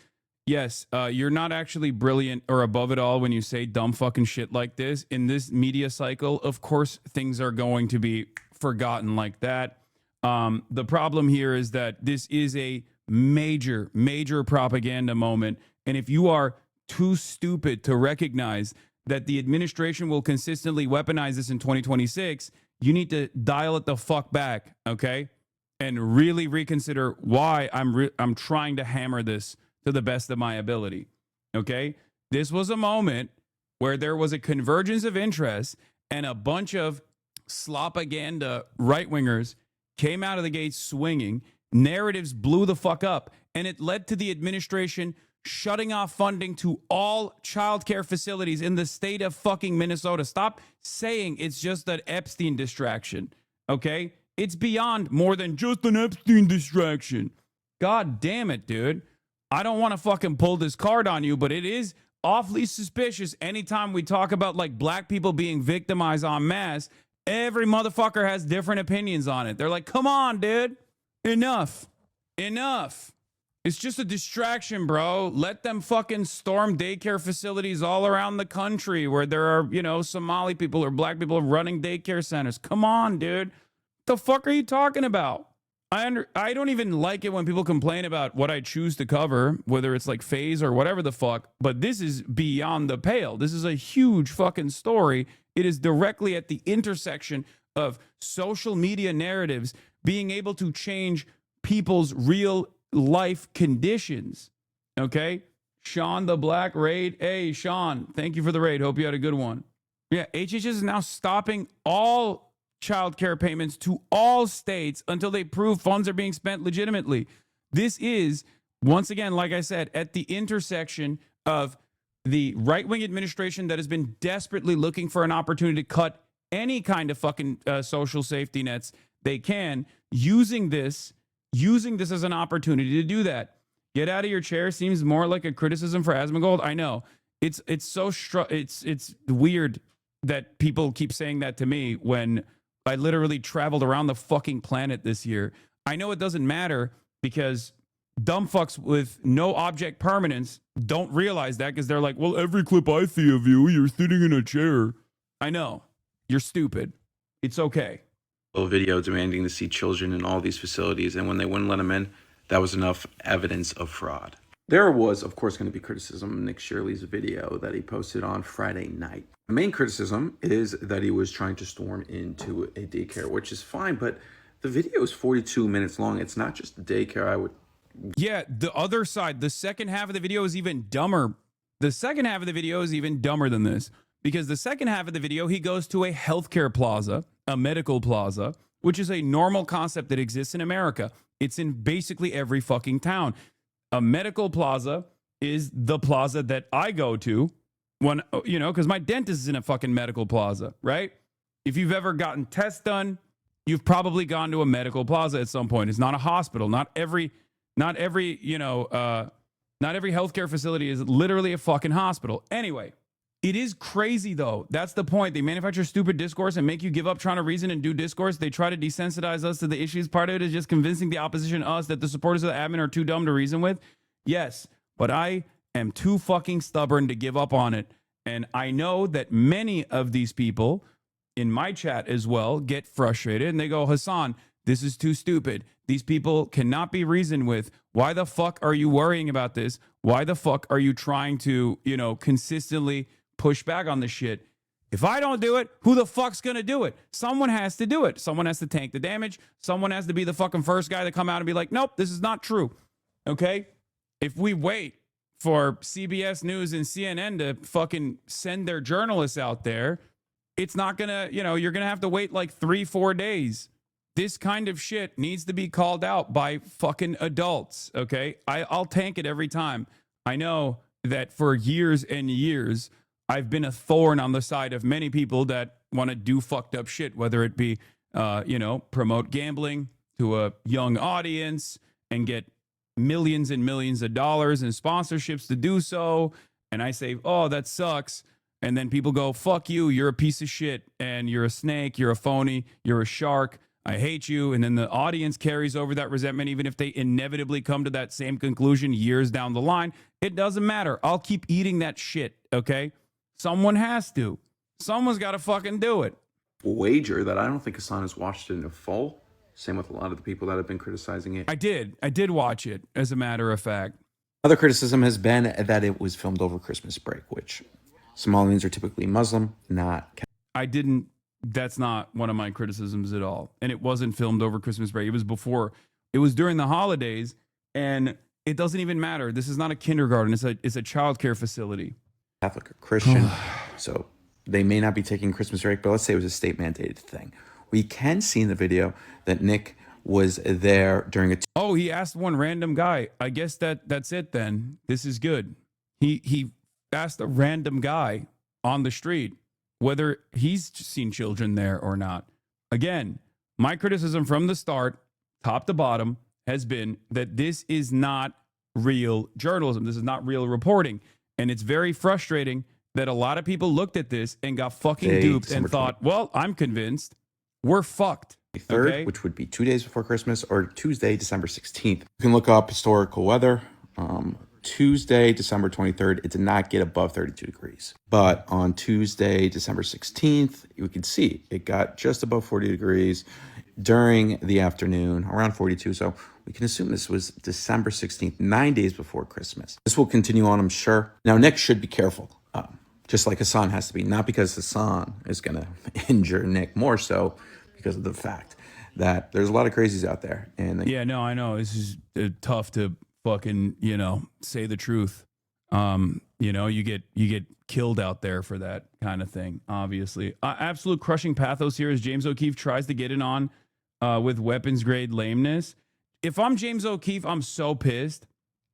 Yes, you're not actually brilliant or above it all when you say dumb fucking shit like this. In this media cycle, of course, things are going to be forgotten like that. The problem here is that this is a major, major propaganda moment. And if you are too stupid to recognize that the administration will consistently weaponize this in 2026, you need to dial it the fuck back, okay? And really reconsider why I'm trying to hammer this to the best of my ability, okay? This was a moment where there was a convergence of interest and a bunch of slopaganda right-wingers came out of the gate swinging. Narratives blew the fuck up, and it led to the administration shutting off funding to all childcare facilities in the state of fucking Minnesota. Stop saying it's just an Epstein distraction, okay? It's beyond more than just an Epstein distraction. God damn it, dude. I don't want to fucking pull this card on you, but it is awfully suspicious anytime we talk about like black people being victimized en masse. Every motherfucker has different opinions on it. They're like, come on, dude. Enough. It's just a distraction, bro. Let them fucking storm daycare facilities all around the country where there are, Somali people or black people running daycare centers. Come on, dude. What the fuck are you talking about? I don't even like it when people complain about what I choose to cover, whether it's like phase or whatever the fuck, but this is beyond the pale. This is a huge fucking story. It is directly at the intersection of social media narratives being able to change people's real life conditions. Okay? Sean the Black Raid. Hey, Sean, thank you for the raid. Hope you had a good one. Yeah, HHS is now stopping all child care payments to all states until they prove funds are being spent legitimately. This is, once again, like I said, at the intersection of the right-wing administration that has been desperately looking for an opportunity to cut any kind of fucking social safety nets they can, using this as an opportunity to do that. Get out of your chair seems more like a criticism for Asmongold. I know. It's weird that people keep saying that to me when I literally traveled around the fucking planet this year. I know it doesn't matter because dumb fucks with no object permanence don't realize that because they're like, well, every clip I see of you, you're sitting in a chair. I know. You're stupid. It's okay. Video demanding to see children in all these facilities, and when they wouldn't let them in, that was enough evidence of fraud. There was, of course, going to be criticism of Nick Shirley's video that he posted on Friday night. The main criticism is that he was trying to storm into a daycare, which is fine, but the video is 42 minutes long. It's not just the daycare. Yeah, the other side, the second half of the video is even dumber. The second half of the video is even dumber than this. Because the second half of the video, he goes to a healthcare plaza, a medical plaza, which is a normal concept that exists in America. It's in basically every fucking town. A medical plaza is the plaza that I go to when, you know, because my dentist is in a fucking medical plaza, right? If you've ever gotten tests done, you've probably gone to a medical plaza at some point. It's not a hospital. Not every healthcare facility is literally a fucking hospital. Anyway, it is crazy though. That's the point. They manufacture stupid discourse and make you give up trying to reason and do discourse. They try to desensitize us to the issues. Part of it is just convincing the opposition, us, that the supporters of the admin are too dumb to reason with. Yes, but I am too fucking stubborn to give up on it. And I know that many of these people in my chat as well get frustrated and they go, Hasan, this is too stupid. These people cannot be reasoned with. Why the fuck are you worrying about this? Why the fuck are you trying to, you know, consistently push back on this shit? If I don't do it, who the fuck's gonna do it? Someone has to do it. Someone has to tank the damage. Someone has to be the fucking first guy to come out and be like, nope, this is not true. Okay? If we wait for CBS News and CNN to fucking send their journalists out there, it's not gonna, you know, you're gonna have to wait like 3-4 days. This kind of shit needs to be called out by fucking adults, okay? I'll tank it every time. I know that for years and years, I've been a thorn on the side of many people that want to do fucked up shit, whether it be, you know, promote gambling to a young audience and get millions and millions of dollars in sponsorships to do so. And I say, oh, that sucks. And then people go, fuck you, you're a piece of shit, and you're a snake, you're a phony, you're a shark, I hate you. And then the audience carries over that resentment, even if they inevitably come to that same conclusion years down the line. It doesn't matter. I'll keep eating that shit, okay? Someone has to. Someone's got to fucking do it. Wager that I don't think Hasan has watched it in full. Same with a lot of the people that have been criticizing it. I did watch it, as a matter of fact. Other criticism has been that it was filmed over Christmas break, which Somalians are typically Muslim, not... That's not one of my criticisms at all. And it wasn't filmed over Christmas break. It was before. It was during the holidays, and it doesn't even matter. This is not a kindergarten. It's a child care facility. Catholic or Christian, so they may not be taking Christmas break, but let's say it was a state-mandated thing. We can see in the video that Nick was there during a... Oh, he asked one random guy. I guess that's it then. This is good. He asked a random guy on the street whether he's seen children there or not. Again, my criticism from the start, top to bottom, has been that this is not real journalism. This is not real reporting. And it's very frustrating that a lot of people looked at this and got fucking duped and thought, well, I'm convinced. We're fucked. 3rd, okay? Which would be 2 days before Christmas, or Tuesday, December 16th. You can look up historical weather. Tuesday, December 23rd, it did not get above 32 degrees. But on Tuesday, December 16th, you can see it got just above 40 degrees during the afternoon, around 42. So we can assume this was December 16th, 9 days before Christmas. This will continue on, I'm sure. Now, Nick should be careful, just like Hasan has to be. Not because Hasan is going to injure Nick, more so because of the fact that there's a lot of crazies out there. And yeah, no, I know. This is tough to fucking, you know, say the truth. You know, you get killed out there for that kind of thing, obviously. Absolute crushing pathos here as James O'Keefe tries to get it on with weapons grade lameness. If I'm James O'Keefe, I'm so pissed.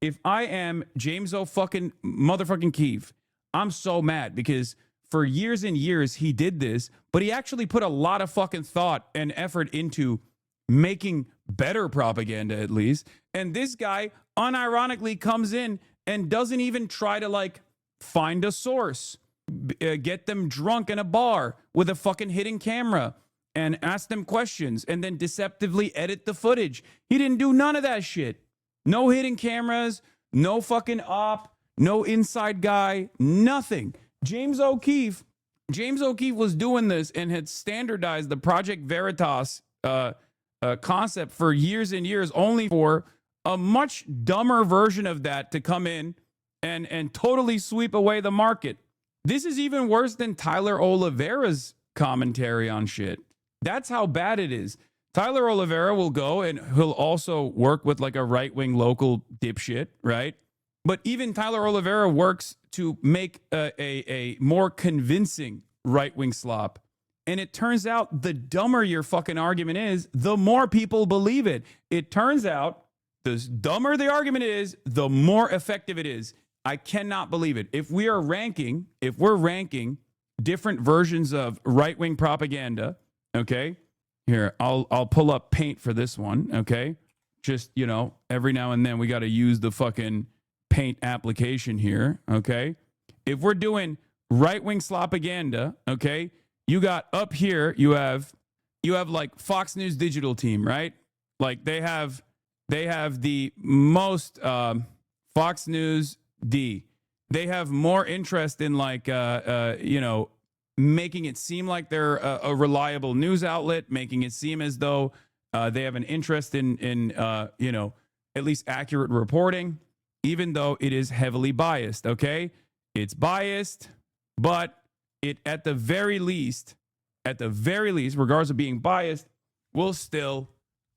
If I am James fucking motherfucking Keefe, I'm so mad because for years and years he did this, but he actually put a lot of fucking thought and effort into making better propaganda, at least. And this guy unironically comes in and doesn't even try to like find a source, get them drunk in a bar with a fucking hidden camera and ask them questions and then deceptively edit the footage. He didn't do none of that shit. No hidden cameras, no fucking op, no inside guy, nothing. James O'Keefe was doing this and had standardized the Project Veritas concept for years and years, only for a much dumber version of that to come in and totally sweep away the market. This is even worse than Tyler Oliveira's commentary on shit. That's how bad it is. Tyler Oliveira will go and he'll also work with like a right-wing local dipshit, right? But even Tyler Oliveira works to make a more convincing right-wing slop. And it turns out the dumber your fucking argument is, the more people believe it. It turns out the dumber the argument is, the more effective it is. I cannot believe it. If we're ranking different versions of right-wing propaganda, okay? Here, I'll pull up Paint for this one, okay? Just, you know, every now and then we got to use the fucking Paint application here, okay? If we're doing right-wing slopaganda, okay? You got up here, you have like Fox News digital team, right? Like they have the most Fox News D. They have more interest in like you know, making it seem like they're a reliable news outlet, making it seem as though they have an interest in you know, at least accurate reporting, even though it is heavily biased. Okay, it's biased, but it at the very least, regardless of being biased, will still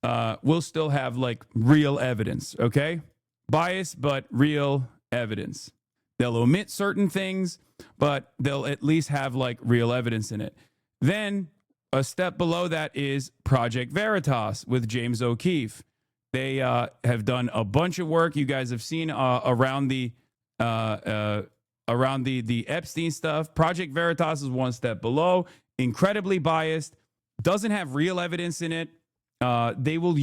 have like real evidence. Okay, biased but real evidence. They'll omit certain things, but they'll at least have like real evidence in it. Then a step below that is Project Veritas with James O'Keefe. They have done a bunch of work. You guys have seen around the Epstein stuff. Project Veritas is one step below. Incredibly biased. Doesn't have real evidence in it. They will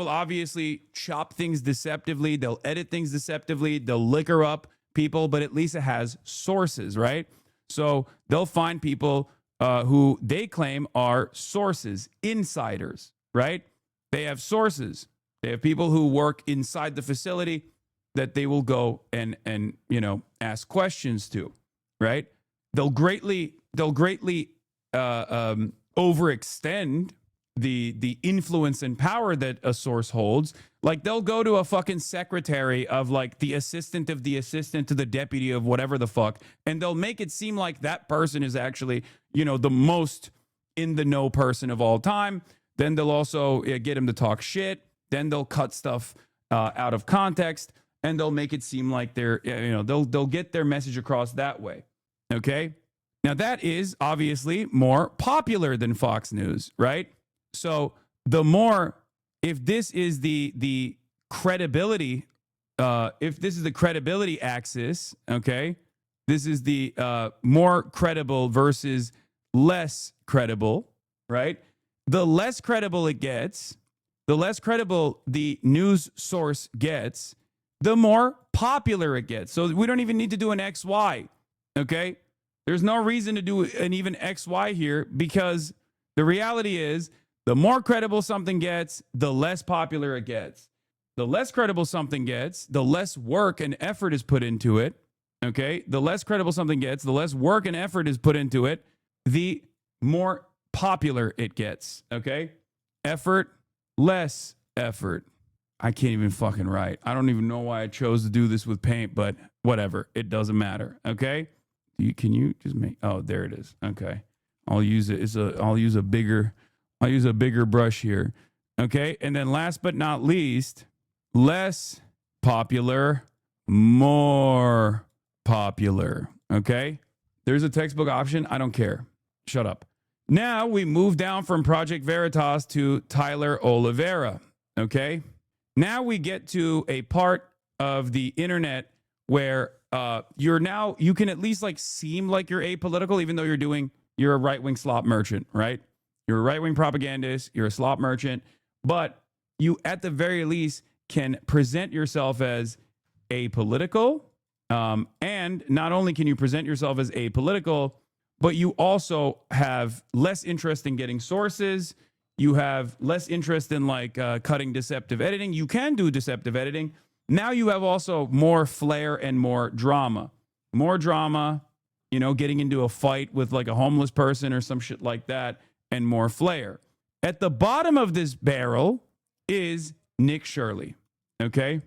obviously chop things deceptively. They'll edit things deceptively. They'll liquor up people, but at least it has sources, right? So they'll find people who they claim are sources, insiders, right? They have sources. They have people who work inside the facility that they will go and you know, ask questions to, right? They'll greatly overextend the influence and power that a source holds. Like they'll go to a fucking secretary of like the assistant to the deputy of whatever the fuck, and they'll make it seem like that person is actually, you know, the most in the know person of all time. Then they'll also get him to talk shit. Then they'll cut stuff out of context, and they'll make it seem like they're, you know, they'll get their message across that way. Okay, now that is obviously more popular than Fox News, right? So the more, if this is the credibility, if this is the credibility axis, okay, this is the more credible versus less credible, right? The less credible it gets, the less credible the news source gets, the more popular it gets. So we don't even need to do an XY, okay? There's no reason to do an even XY here, because the reality is, the more credible something gets, the less popular it gets. The less credible something gets, the less work and effort is put into it. Okay? The less credible something gets, the less work and effort is put into it, the more popular it gets. Okay? Effort, less effort. I can't even fucking write. I don't even know why I chose to do this with Paint, but whatever. It doesn't matter. Okay? Can you just make, oh, there it is. Okay. I'll use a bigger brush here. Okay. And then last but not least, less popular, more popular. Okay. There's a textbook option. I don't care. Shut up. Now we move down from Project Veritas to Tyler Oliveira. Okay. Now we get to a part of the internet where you can at least like seem like you're apolitical, even though you're a right-wing slop merchant, right? You're a right-wing propagandist, you're a slop merchant, but you at the very least can present yourself as apolitical. And not only can you present yourself as apolitical, but you also have less interest in getting sources. You have less interest in like cutting deceptive editing. You can do deceptive editing. Now you have also more flair and more drama. More drama, you know, getting into a fight with like a homeless person or some shit like that, and more flair. At the bottom of this barrel is Nick Shirley, okay?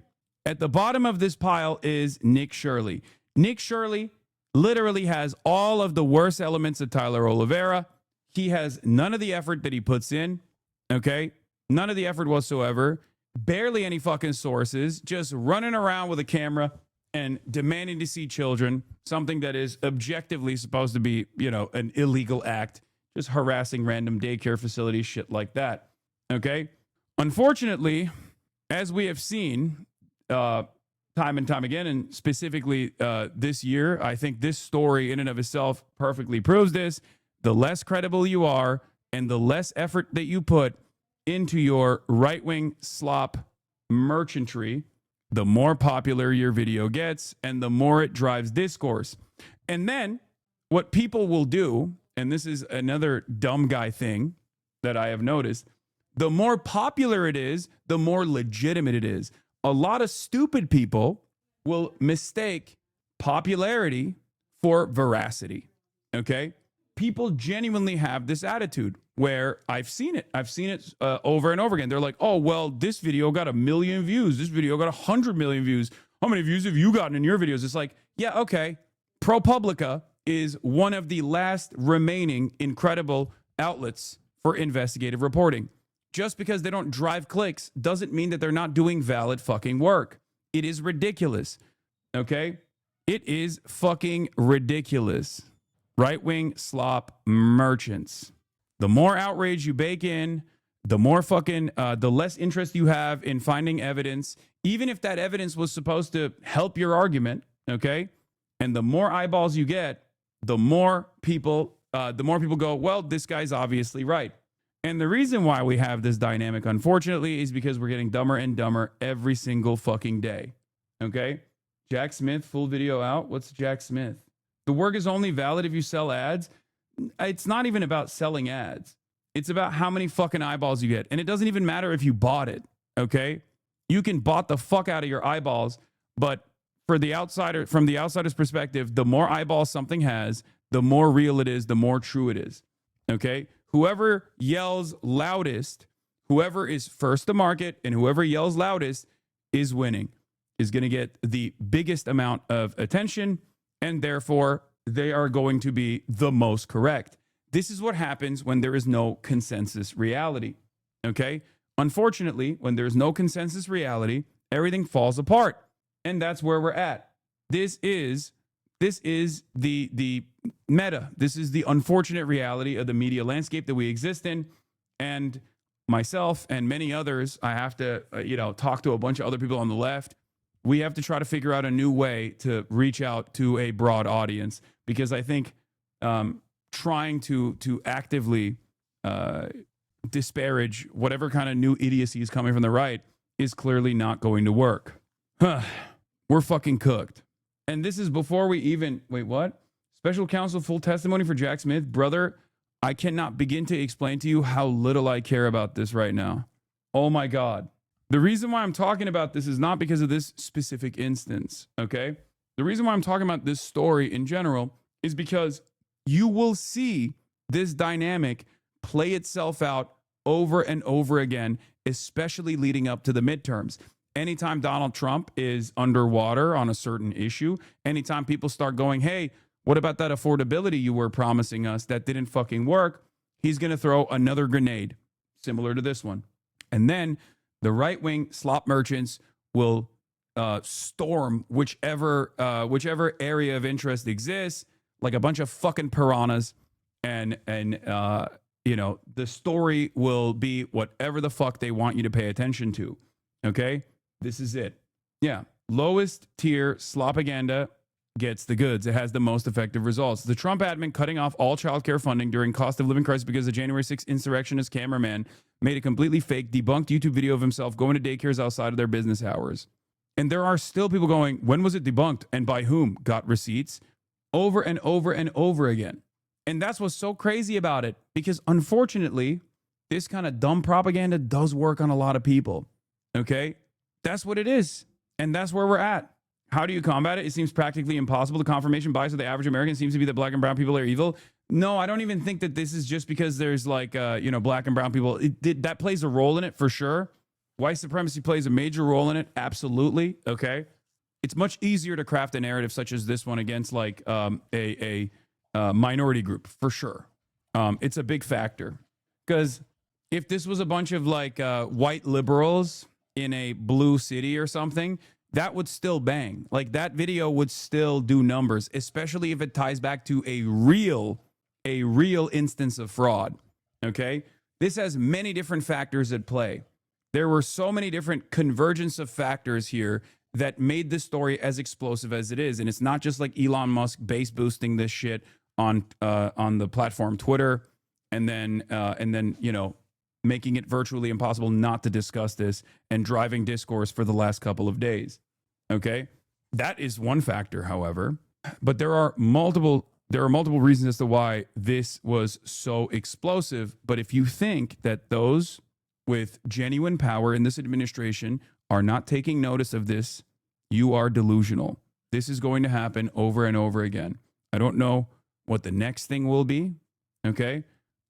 At the bottom of this pile is Nick Shirley. Nick Shirley literally has all of the worst elements of Tyler Oliveira. He has none of the effort that he puts in, okay? None of the effort whatsoever. Barely any fucking sources. Just running around with a camera and demanding to see children, something that is objectively supposed to be, you know, an illegal act, just harassing random daycare facilities, shit like that. Okay? Unfortunately, as we have seen time and time again, and specifically this year, I think this story in and of itself perfectly proves this. The less credible you are and the less effort that you put into your right-wing slop merchantry, the more popular your video gets and the more it drives discourse. And then what people will do, and this is another dumb guy thing that I have noticed, the more popular it is, the more legitimate it is. A lot of stupid people will mistake popularity for veracity. Okay? People genuinely have this attitude where I've seen it over and over again. They're like, oh, well, this video got 1 million views. This video got 100 million views. How many views have you gotten in your videos? It's like, yeah, okay. ProPublica is one of the last remaining incredible outlets for investigative reporting. Just because they don't drive clicks doesn't mean that they're not doing valid fucking work. It is ridiculous. Okay? It is fucking ridiculous. Right-wing slop merchants. The more outrage you bake in, the more fucking, the less interest you have in finding evidence, even if that evidence was supposed to help your argument, okay? And the more eyeballs you get, the more people go, well, this guy's obviously right. And the reason why we have this dynamic, unfortunately, is because we're getting dumber and dumber every single fucking day, okay? Jack Smith, full video out. What's Jack Smith? The work is only valid if you sell ads. It's not even about selling ads. It's about how many fucking eyeballs you get. And it doesn't even matter if you bought it, okay? You can bot the fuck out of your eyeballs, but for the outsider, from the outsider's perspective, the more eyeballs something has, the more real it is, the more true it is, okay? Whoever yells loudest, whoever is first to market, and whoever yells loudest is winning, is going to get the biggest amount of attention, and therefore they are going to be the most correct. This is what happens when there is no consensus reality, okay? Unfortunately, when there's no consensus reality, everything falls apart, and that's where we're at. This is the meta. This is the unfortunate reality of the media landscape that we exist in, and myself and many others, I have to, talk to a bunch of other people on the left. We have to try to figure out a new way to reach out to a broad audience, because I think trying to actively disparage whatever kind of new idiocy is coming from the right is clearly not going to work. We're fucking cooked. And this is before we even, wait, what? Special counsel full testimony for Jack Smith. Brother, I cannot begin to explain to you how little I care about this right now. Oh my God. The reason why I'm talking about this is not because of this specific instance, okay? The reason why I'm talking about this story in general is because you will see this dynamic play itself out over and over again, especially leading up to the midterms. Anytime Donald Trump is underwater on a certain issue, anytime people start going, hey, what about that affordability you were promising us that didn't fucking work? He's going to throw another grenade similar to this one. And then the right-wing slop merchants will storm whichever area of interest exists, like a bunch of fucking piranhas, and the story will be whatever the fuck they want you to pay attention to. Okay, this is it. Yeah, lowest tier slopaganda gets the goods. It has the most effective results. The Trump admin cutting off all childcare funding during cost of living crisis because the January 6th insurrectionist cameraman made a completely fake, debunked YouTube video of himself going to daycares outside of their business hours. And there are still people going, when was it debunked and by whom? Got receipts over and over and over again. And that's what's so crazy about it, because unfortunately, this kind of dumb propaganda does work on a lot of people. Okay? That's what it is. And that's where we're at. How do you combat it? It seems practically impossible. The confirmation bias of the average American seems to be that black and brown people are evil. No, I don't even think that this is just because there's like, black and brown people. That plays a role in it for sure. White supremacy plays a major role in it. Absolutely. Okay. It's much easier to craft a narrative such as this one against like a minority group for sure. It's a big factor, because if this was a bunch of like white liberals in a blue city or something, that would still bang. Like that video would still do numbers, especially if it ties back to a real instance of fraud. Okay? This has many different factors at play. There were so many different convergence of factors here that made this story as explosive as it is. And it's not just like Elon Musk base boosting this shit on the platform Twitter and then you know, making it virtually impossible not to discuss this and driving discourse for the last couple of days. Okay? That is one factor, however. But there are multiple reasons as to why this was so explosive. But if you think that those with genuine power in this administration are not taking notice of this, you are delusional. This is going to happen over and over again. I don't know what the next thing will be. Okay?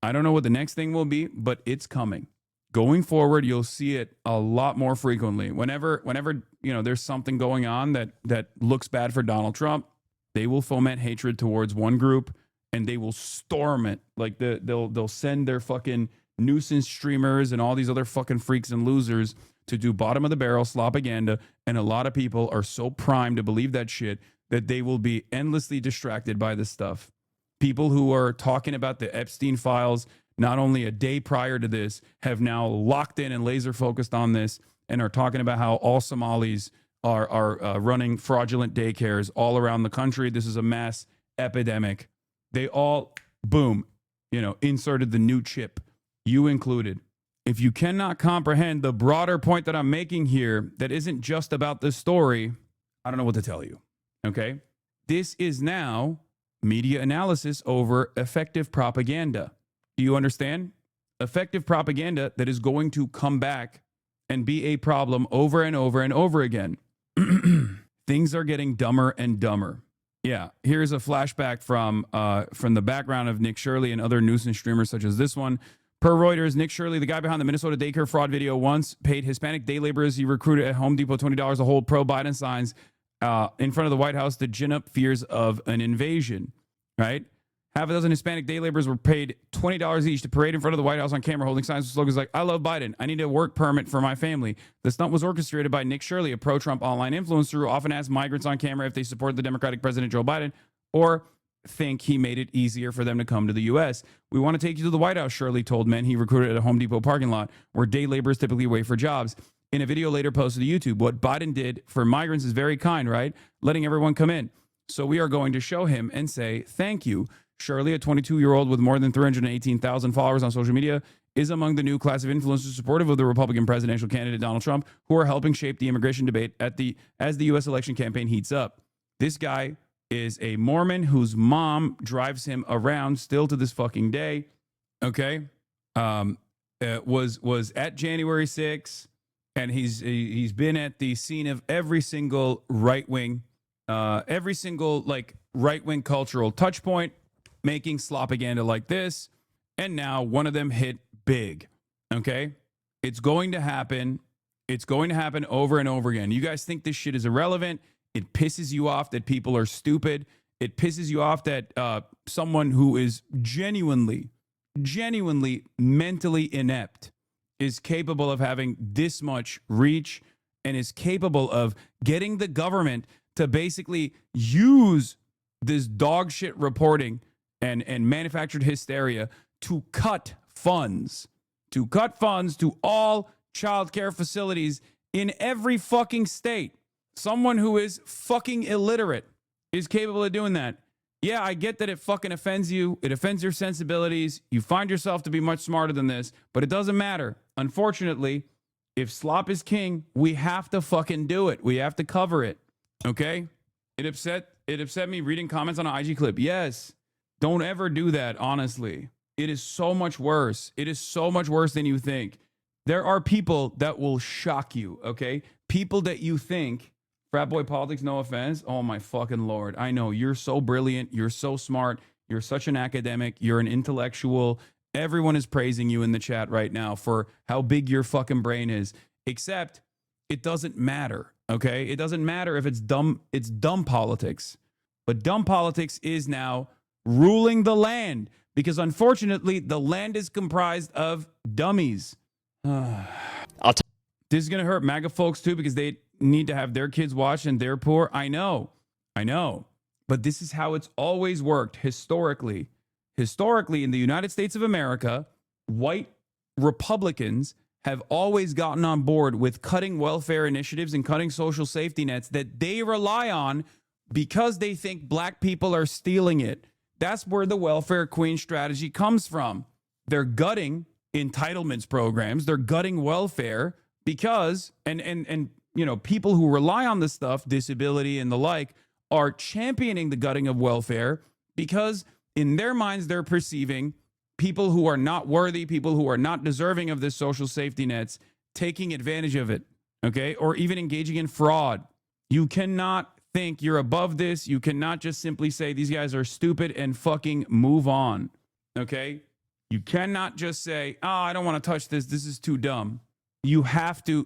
I don't know what the next thing will be, but it's coming. Going forward, you'll see it a lot more frequently. Whenever you know there's something going on that looks bad for Donald Trump, they will foment hatred towards one group and they will storm it. Like they'll send their fucking nuisance streamers and all these other fucking freaks and losers to do bottom of the barrel slopaganda. And a lot of people are so primed to believe that shit that they will be endlessly distracted by this stuff. People who are talking about the Epstein files not only a day prior to this have now locked in and laser focused on this and are talking about how all Somalis are running fraudulent daycares all around the country. This is a mass epidemic. They all, boom, you know, inserted the new chip, you included. If you cannot comprehend the broader point that I'm making here, that isn't just about this story, I don't know what to tell you. Okay? This is now media analysis over effective propaganda. Do you understand? Effective propaganda that is going to come back and be a problem over and over and over again. Things are getting dumber and dumber. Yeah, here's a flashback from the background of Nick Shirley and other nuisance streamers such as this one. Per Reuters, Nick Shirley, the guy behind the Minnesota daycare fraud video, once paid Hispanic day laborers he recruited at Home Depot $20 to hold pro-Biden signs in front of the White House to gin up fears of an invasion, right? Half a dozen Hispanic day laborers were paid $20 each to parade in front of the White House on camera holding signs with slogans like, "I love Biden. I need a work permit for my family." The stunt was orchestrated by Nick Shirley, a pro-Trump online influencer who often asks migrants on camera if they support the Democratic President Joe Biden or think he made it easier for them to come to the U.S. "We want to take you to the White House," Shirley told men he recruited at a Home Depot parking lot where day laborers typically wait for jobs. In a video later posted to YouTube, "What Biden did for migrants is very kind, right? Letting everyone come in. So we are going to show him and say thank you." Shirley, a 22-year-old with more than 318,000 followers on social media, is among the new class of influencers supportive of the Republican presidential candidate Donald Trump, who are helping shape the immigration debate as the U.S. election campaign heats up. This guy is a Mormon whose mom drives him around still to this fucking day. Okay, was at January 6th, and he's been at the scene of every single right wing cultural touch point, making slopaganda like this, and now one of them hit big. Okay, it's going to happen. It's going to happen over and over again. You guys think this shit is irrelevant. It pisses you off that people are stupid. It pisses you off that someone who is genuinely mentally inept is capable of having this much reach and is capable of getting the government to basically use this dog shit reporting and manufactured hysteria to cut funds to all child care facilities in every fucking state. Someone who is fucking illiterate is capable of doing that. Yeah, I get that it fucking offends you. It offends your sensibilities. You find yourself to be much smarter than this, but it doesn't matter. Unfortunately, if slop is king, we have to fucking do it. We have to cover it. Okay? It upset me reading comments on an IG clip. Yes. Don't ever do that, honestly. It is so much worse. It is so much worse than you think. There are people that will shock you, okay? People that you think, frat boy politics, no offense. Oh my fucking Lord. I know, you're so brilliant. You're so smart. You're such an academic. You're an intellectual. Everyone is praising you in the chat right now for how big your fucking brain is. Except it doesn't matter, okay? It doesn't matter if it's dumb politics. But dumb politics is now ruling the land because unfortunately the land is comprised of dummies. This is going to hurt MAGA folks too because they need to have their kids watched and they're poor. I know. But this is how it's always worked historically. Historically, in the United States of America, white Republicans have always gotten on board with cutting welfare initiatives and cutting social safety nets that they rely on because they think black people are stealing it. That's where the welfare queen strategy comes from. They're gutting entitlements programs. They're gutting welfare because, and you know, people who rely on this stuff, disability and the like, are championing the gutting of welfare because in their minds, they're perceiving people who are not worthy, people who are not deserving of this social safety nets, taking advantage of it, okay? Or even engaging in fraud. You cannot think you're above this. You cannot just simply say these guys are stupid and fucking move on, okay? You cannot just say, oh, I don't want to touch this. This is too dumb. You have to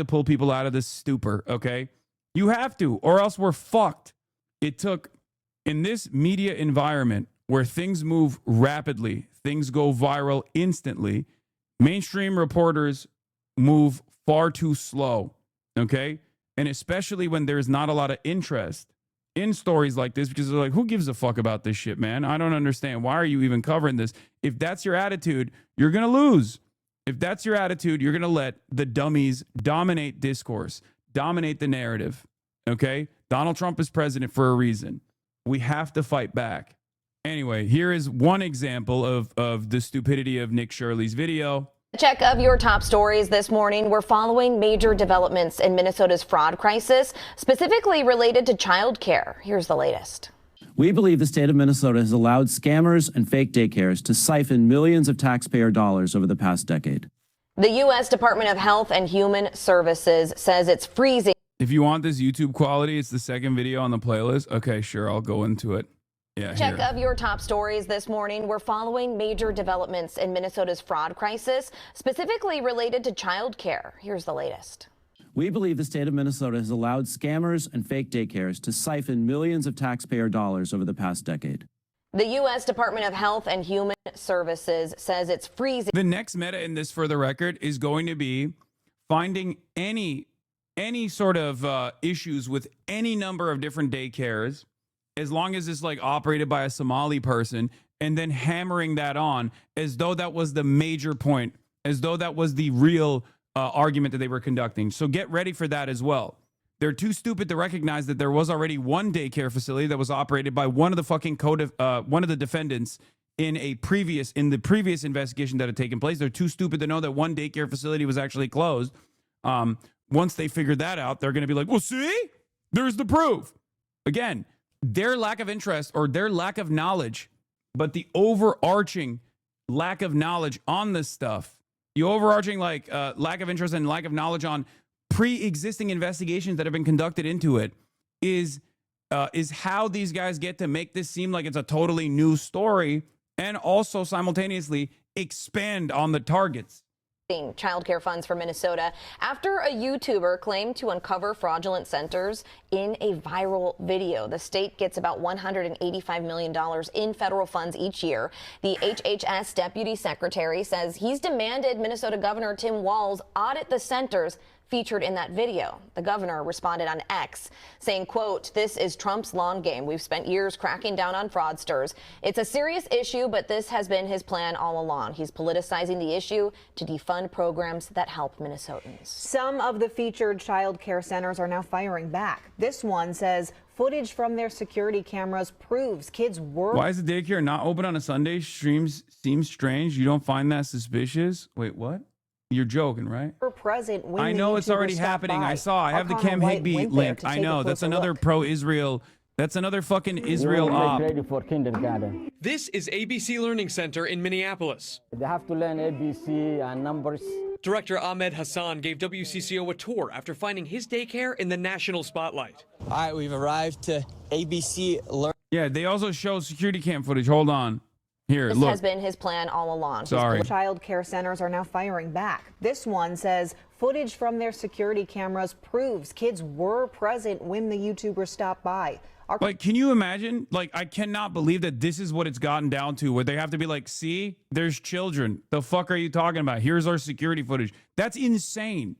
pull people out of this stupor, okay? You have to, or else we're fucked. It took, in this media environment where things move rapidly, things go viral instantly, mainstream reporters move far too slow, okay? And especially when there's not a lot of interest in stories like this, because they're like, who gives a fuck about this shit, man? I don't understand. Why are you even covering this? If that's your attitude, you're going to lose. If that's your attitude, you're going to let the dummies dominate discourse, dominate the narrative, okay? Donald Trump is president for a reason. We have to fight back. Anyway, here is one example of the stupidity of Nick Shirley's video. Check of your top stories this morning. We're following major developments in Minnesota's fraud crisis, specifically related to childcare. Here's the latest. We believe the state of Minnesota has allowed scammers and fake daycares to siphon millions of taxpayer dollars over the past decade. The U.S. Department of Health and Human Services says it's freezing. If you want this YouTube quality, it's the second video on the playlist. Okay, sure, I'll go into it. Yeah, Check here. of your top stories this morning. We're following major developments in Minnesota's fraud crisis, specifically related to childcare. Here's the latest. We believe the state of Minnesota has allowed scammers and fake daycares to siphon millions of taxpayer dollars over the past decade. The U.S. Department of Health and Human Services says it's freezing. The next meta in this, for the record, is going to be finding any sort of issues with any number of different daycares, as long as it's like operated by a Somali person, and then hammering that on as though that was the major point, as though that was the real argument that they were conducting. So get ready for that as well. They're too stupid to recognize that there was already one daycare facility that was operated by one of the fucking one of the defendants in the previous investigation that had taken place. They're too stupid to know that one daycare facility was actually closed. Once they figure that out, they're going to be like, well, see, there's the proof. Again, their lack of interest or their lack of knowledge, but the overarching lack of knowledge on this stuff, the overarching lack of interest and lack of knowledge on pre-existing investigations that have been conducted into it is how these guys get to make this seem like it's a totally new story and also simultaneously expand on the targets. Childcare funds for Minnesota after a YouTuber claimed to uncover fraudulent centers in a viral video. The state gets about $185 million in federal funds each year. The HHS deputy secretary says he's demanded Minnesota Governor Tim Walz audit the centers featured in that video. The governor responded on X saying, quote, "This is Trump's long game. We've spent years cracking down on fraudsters. It's a serious issue, but this has been his plan all along. He's politicizing the issue to defund programs that help Minnesotans." Some of the featured child care centers are now firing back. This one says footage from their security cameras proves kids were... Why is the daycare not open on a Sunday? Streams seem strange. You don't find that suspicious? Wait, what? You're joking, right? Present when I know it's already happening. I saw. I have the Cam Higby link. I know. That's another pro-Israel. That's another fucking Israel op. Ready for kindergarten. This is ABC Learning Center in Minneapolis. They have to learn ABC and numbers. Director Ahmed Hassan gave WCCO a tour after finding his daycare in the national spotlight. All right, we've arrived to ABC Learning. Yeah, they also show security cam footage. Hold on. Here, this look. has been his plan all along. Sorry. Child care centers are now firing back. This one says footage from their security cameras proves kids were present when the YouTuber stopped by. Like, can you imagine? Like, I cannot believe that this is what it's gotten down to, where they have to be like, see, there's children. The fuck are you talking about? Here's our security footage. That's insane.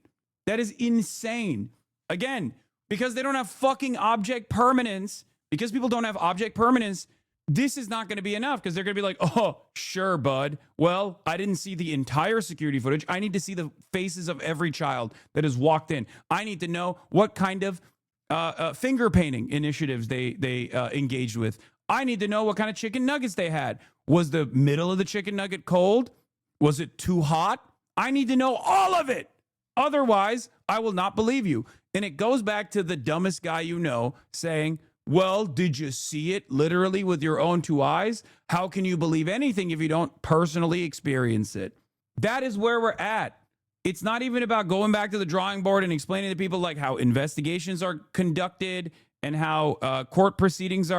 That is insane. Again, because they don't have fucking object permanence, because people don't have object permanence, this is not going to be enough because they're going to be like, oh, sure, bud. Well, I didn't see the entire security footage. I need to see the faces of every child that has walked in. I need to know what kind of finger painting initiatives they engaged with. I need to know what kind of chicken nuggets they had. Was the middle of the chicken nugget cold? Was it too hot? I need to know all of it. Otherwise, I will not believe you. And it goes back to the dumbest guy you know saying, well, did you see it literally with your own two eyes? How can you believe anything if you don't personally experience it? That is where we're at. It's not even about going back to the drawing board and explaining to people like how investigations are conducted and how court proceedings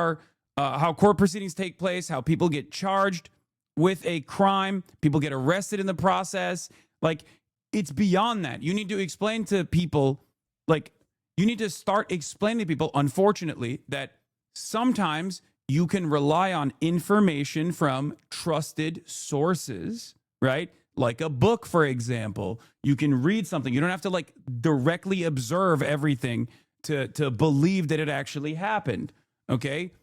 take place, how people get charged with a crime, people get arrested in the process. Like, it's beyond that. You need to explain to people, like, you need to start explaining to people, unfortunately, that sometimes you can rely on information from trusted sources, right? Like a book, for example. You can read something. You don't have to like directly observe everything to believe that it actually happened, okay?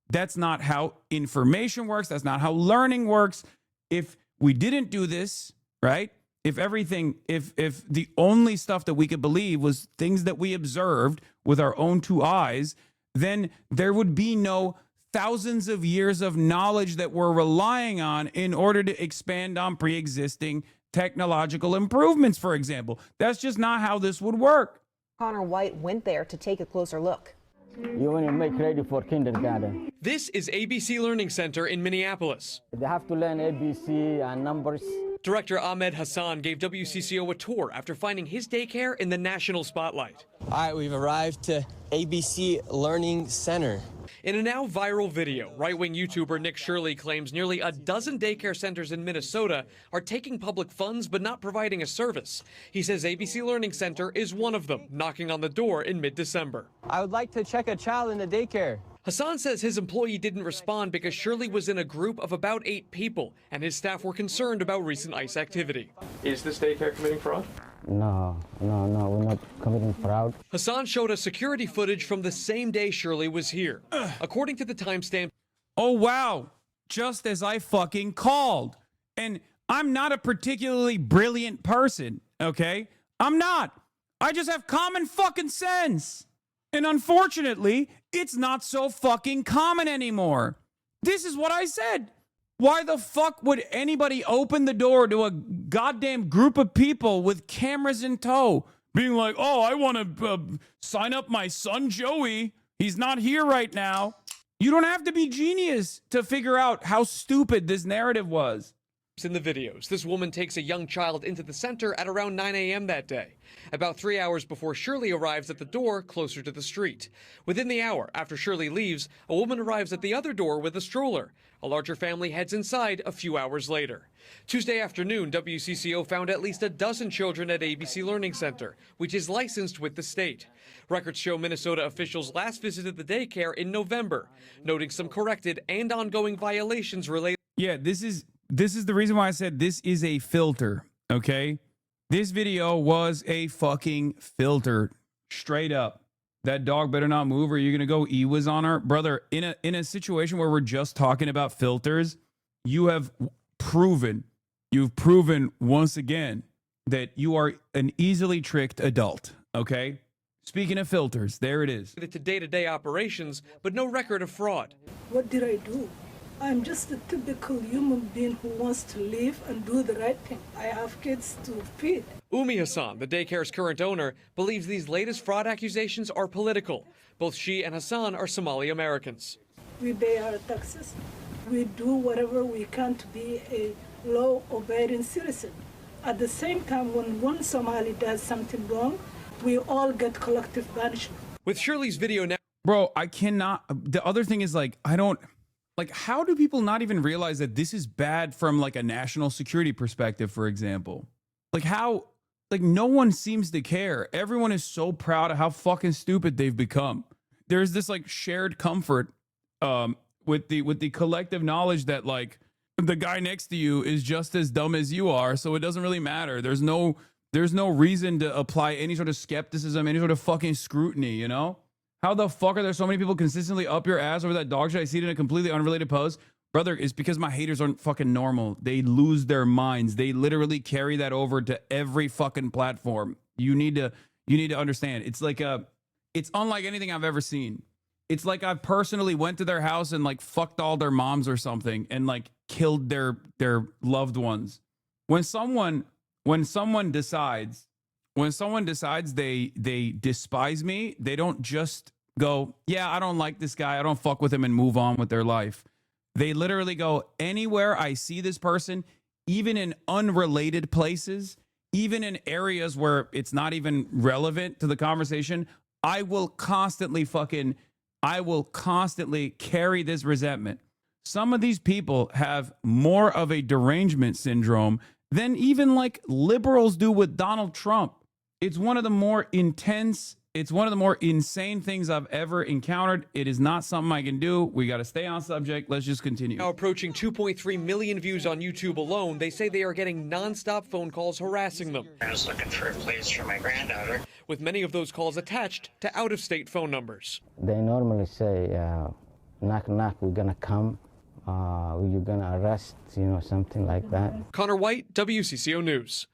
That's not how information works. That's not how learning works. If we didn't do this, right? If the only stuff that we could believe was things that we observed with our own two eyes, then there would be no thousands of years of knowledge that we're relying on in order to expand on pre-existing technological improvements, for example. That's just not how this would work. Connor White went there to take a closer look. You want to make ready for kindergarten. This is ABC Learning Center in Minneapolis. They have to learn ABC and numbers. Director Ahmed Hassan gave WCCO a tour after finding his daycare in the national spotlight. All right, we've arrived to ABC Learning Center. In a now viral video, right-wing YouTuber Nick Shirley claims nearly a dozen daycare centers in Minnesota are taking public funds but not providing a service. He says ABC Learning Center is one of them, knocking on the door in mid-December. I would like to check a child in the daycare. Hassan says his employee didn't respond because Shirley was in a group of about 8 people, and his staff were concerned about recent ICE activity. Is this daycare committing fraud? No, we're not committing fraud. Hassan showed us security footage from the same day Shirley was here. According to the timestamp, oh, wow. Just as I fucking called. And I'm not a particularly brilliant person, okay? I'm not. I just have common fucking sense. And unfortunately, it's not so fucking common anymore. This is what I said. Why the fuck would anybody open the door to a goddamn group of people with cameras in tow, being like, oh, I want to sign up my son Joey. He's not here right now. You don't have to be genius to figure out how stupid this narrative was. In the videos, this woman takes a young child into the center at around 9 a.m. that day, about 3 hours before Shirley arrives at the door closer to the street. Within the hour after Shirley leaves, a woman arrives at the other door with a stroller. A larger family heads inside a few hours later. Tuesday afternoon, WCCO found at least a dozen children at ABC Learning Center, which is licensed with the state. Records show Minnesota officials last visited the daycare in November, noting some corrected and ongoing violations related. Yeah, this is the reason why I said this is a filter, okay? This video was a fucking filter, straight up. That dog better not move or you're going to go Ewas on her. Brother, in a situation where we're just talking about filters, you've proven once again that you are an easily tricked adult, okay? Speaking of filters, there it is. To day-to-day operations, but no record of fraud. What did I do? I'm just a typical human being who wants to live and do the right thing. I have kids to feed. Umi Hassan, the daycare's current owner, believes these latest fraud accusations are political. Both she and Hassan are Somali Americans. We pay our taxes. We do whatever we can to be a law-abiding citizen. At the same time, when one Somali does something wrong, we all get collective punishment. With Shirley's video now... Bro, I cannot... The other thing is, like, I don't... Like, how do people not even realize that this is bad from, like, a national security perspective, for example? Like, how... Like, no one seems to care. Everyone is so proud of how fucking stupid they've become. There's this, like, shared comfort with the collective knowledge that, like, the guy next to you is just as dumb as you are, so it doesn't really matter. There's no There's no reason to apply any sort of skepticism, any sort of fucking scrutiny, you know? How the fuck are there so many people consistently up your ass over that dog shit? I see it in a completely unrelated post. Brother, it's because my haters aren't fucking normal. They lose their minds. They literally carry that over to every fucking platform. You need to understand. It's like it's unlike anything I've ever seen. It's like I personally went to their house and like fucked all their moms or something and like killed their loved ones. When someone decides they despise me, they don't just go, yeah, I don't like this guy, I don't fuck with him, and move on with their life. They literally go, anywhere I see this person, even in unrelated places, even in areas where it's not even relevant to the conversation, I will constantly carry this resentment. Some of these people have more of a derangement syndrome than even like liberals do with Donald Trump. It's one of the more intense, it's one of the more insane things I've ever encountered. It is not something I can do. We got to stay on subject. Let's just continue. Now approaching 2.3 million views on YouTube alone, they say they are getting nonstop phone calls harassing them. I was looking for a place for my granddaughter. With many of those calls attached to out-of-state phone numbers. They normally say, knock, knock, we're going to come. You're going to arrest, something like that. Connor White, WCCO News.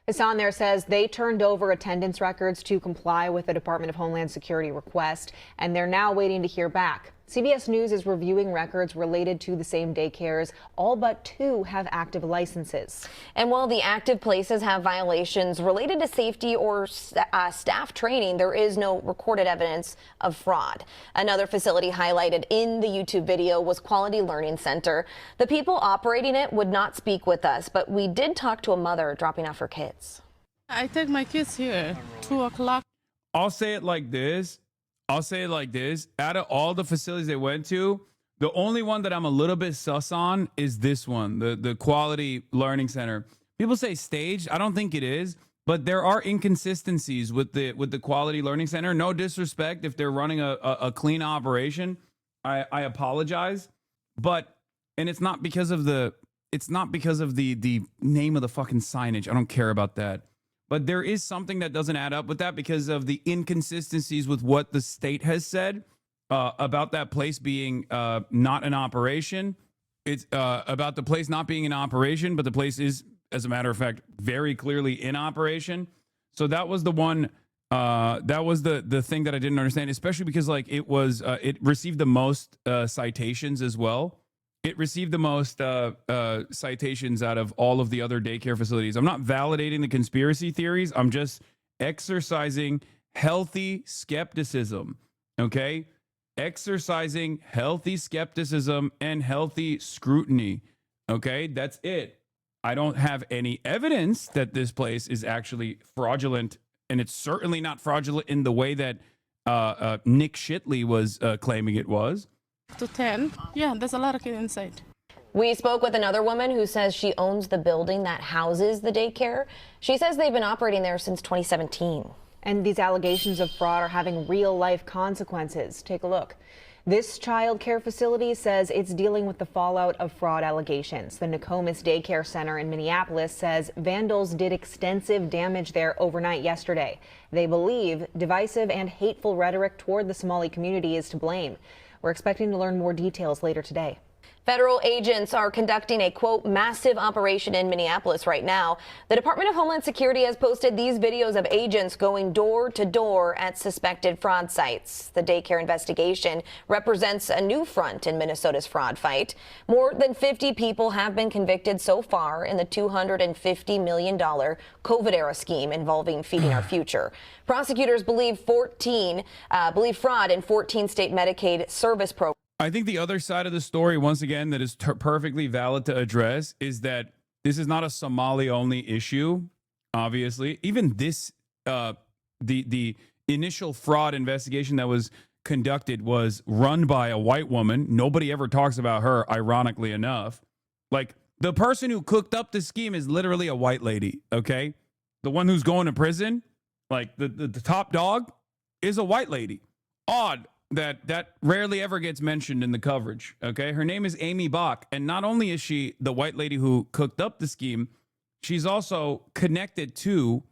Hasan there says they turned over attendance records to comply with the Department of Homeland Security request, and they're now waiting to hear back. CBS News is reviewing records related to the same daycares. All but 2 have active licenses. And while the active places have violations related to safety or staff training, there is no recorded evidence of fraud. Another facility highlighted in the YouTube video was Quality Learning Center. The people operating it would not speak with us, but we did talk to a mother dropping off her kids. I take my kids here, 2 o'clock. I'll say it like this. Out of all the facilities they went to, the only one that I'm a little bit sus on is this one, the Quality Learning Center. People say staged. I don't think it is, but there are inconsistencies with the Quality Learning Center. No disrespect if they're running a clean operation. I apologize, and it's not because of the name of the fucking signage. I don't care about that. But there is something that doesn't add up with that because of the inconsistencies with what the state has said about that place being not an operation. It's about the place not being in operation, but the place is, as a matter of fact, very clearly in operation. So that was the one. That was the thing that I didn't understand, especially because like it received the most citations as well. It received the most citations out of all of the other daycare facilities. I'm not validating the conspiracy theories. I'm just exercising healthy skepticism, okay? Exercising healthy skepticism and healthy scrutiny, okay? That's it. I don't have any evidence that this place is actually fraudulent, and it's certainly not fraudulent in the way that Nick Shitley was claiming it was. To 10. Yeah, there's a lot of kids inside. We spoke with another woman who says she owns the building that houses the daycare. She says they've been operating there since 2017. And these allegations of fraud are having real-life consequences. Take a look. This child care facility says it's dealing with the fallout of fraud allegations. The Nokomis Daycare Center in Minneapolis says vandals did extensive damage there overnight yesterday. They believe divisive and hateful rhetoric toward the Somali community is to blame. We're expecting to learn more details later today. Federal agents are conducting a, quote, massive operation in Minneapolis right now. The Department of Homeland Security has posted these videos of agents going door to door at suspected fraud sites. The daycare investigation represents a new front in Minnesota's fraud fight. More than 50 people have been convicted so far in the $250 million COVID-era scheme involving Feeding Our Future. Prosecutors believe fraud in 14 state Medicaid service programs. I think the other side of the story, once again, that is perfectly valid to address is that this is not a Somali-only issue, obviously. Even this, the initial fraud investigation that was conducted was run by a white woman. Nobody ever talks about her, ironically enough. Like, the person who cooked up the scheme is literally a white lady, okay? The one who's going to prison, like the top dog, is a white lady. Odd. That rarely ever gets mentioned in the coverage, okay? Her name is Amy Bach, and not only is she the white lady who cooked up the scheme, she's also connected to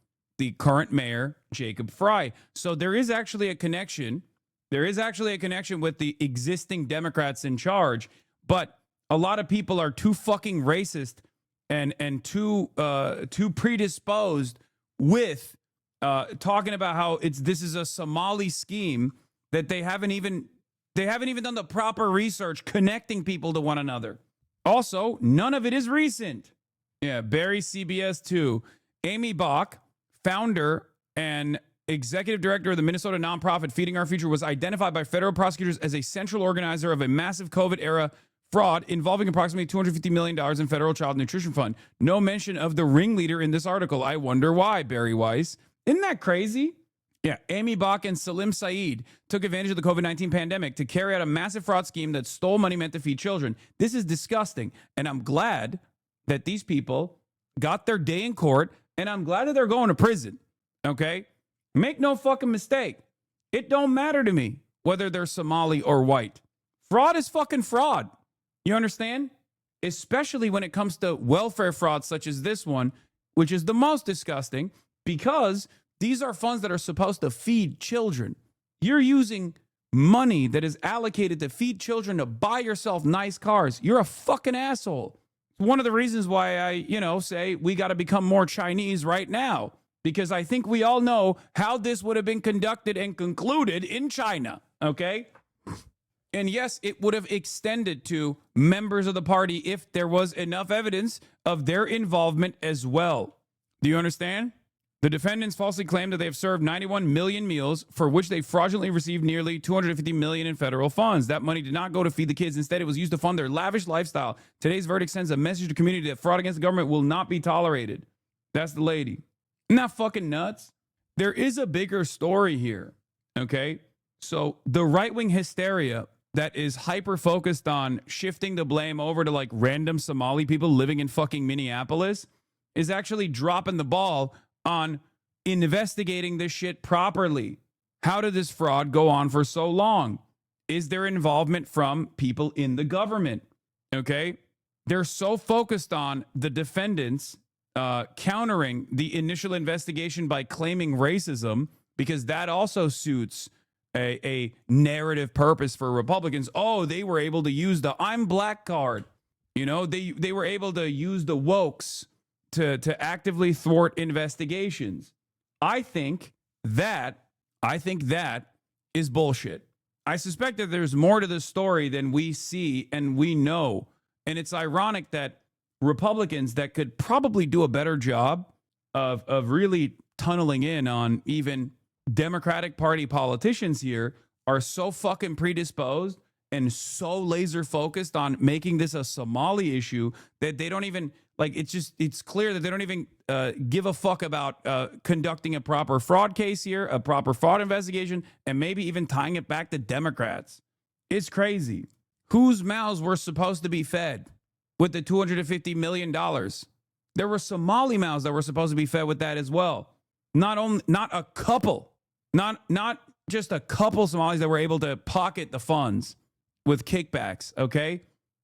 the current mayor, Jacob Fry. So there is actually a connection. There is actually a connection with the existing Democrats in charge, but a lot of people are too fucking racist and too predisposed with talking about how this is a Somali scheme that they haven't even done the proper research connecting people to one another. Also, none of it is recent. Yeah, Barry CBS 2. Amy Bach, founder and executive director of the Minnesota nonprofit Feeding Our Future, was identified by federal prosecutors as a central organizer of a massive COVID-era fraud involving approximately $250 million in federal child nutrition fund. No mention of the ringleader in this article. I wonder why, Barry Weiss. Isn't that crazy? Yeah, Amy Bach and Salim Saeed took advantage of the COVID-19 pandemic to carry out a massive fraud scheme that stole money meant to feed children. This is disgusting, and I'm glad that these people got their day in court, and I'm glad that they're going to prison, okay? Make no fucking mistake. It don't matter to me whether they're Somali or white. Fraud is fucking fraud. You understand? Especially when it comes to welfare fraud such as this one, which is the most disgusting because these are funds that are supposed to feed children. You're using money that is allocated to feed children to buy yourself nice cars. You're a fucking asshole. One of the reasons why I, say we got to become more Chinese right now, because I think we all know how this would have been conducted and concluded in China, okay? And yes, it would have extended to members of the party if there was enough evidence of their involvement as well. Do you understand? The defendants falsely claim that they have served 91 million meals for which they fraudulently received nearly $250 million in federal funds. That money did not go to feed the kids. Instead, it was used to fund their lavish lifestyle. Today's verdict sends a message to the community that fraud against the government will not be tolerated. That's the lady. Isn't that fucking nuts? There is a bigger story here, okay? So the right-wing hysteria that is hyper-focused on shifting the blame over to like random Somali people living in fucking Minneapolis is actually dropping the ball on investigating this shit properly. How did this fraud go on for so long? Is there involvement from people in the government? Okay? They're so focused on the defendants countering the initial investigation by claiming racism, because that also suits a narrative purpose for Republicans. Oh, they were able to use the I'm black card. They were able to use the wokes to actively thwart investigations. I think that is bullshit. I suspect that there's more to this story than we see and we know. And it's ironic that Republicans that could probably do a better job of really tunneling in on even Democratic Party politicians here are so fucking predisposed and so laser focused on making this a Somali issue that they don't even it's clear that they don't even give a fuck about conducting a proper fraud case here, a proper fraud investigation, and maybe even tying it back to Democrats. It's crazy. Whose mouths were supposed to be fed with the $250 million? There were Somali mouths that were supposed to be fed with that as well. Not a couple, not just a couple Somalis that were able to pocket the funds with kickbacks, okay?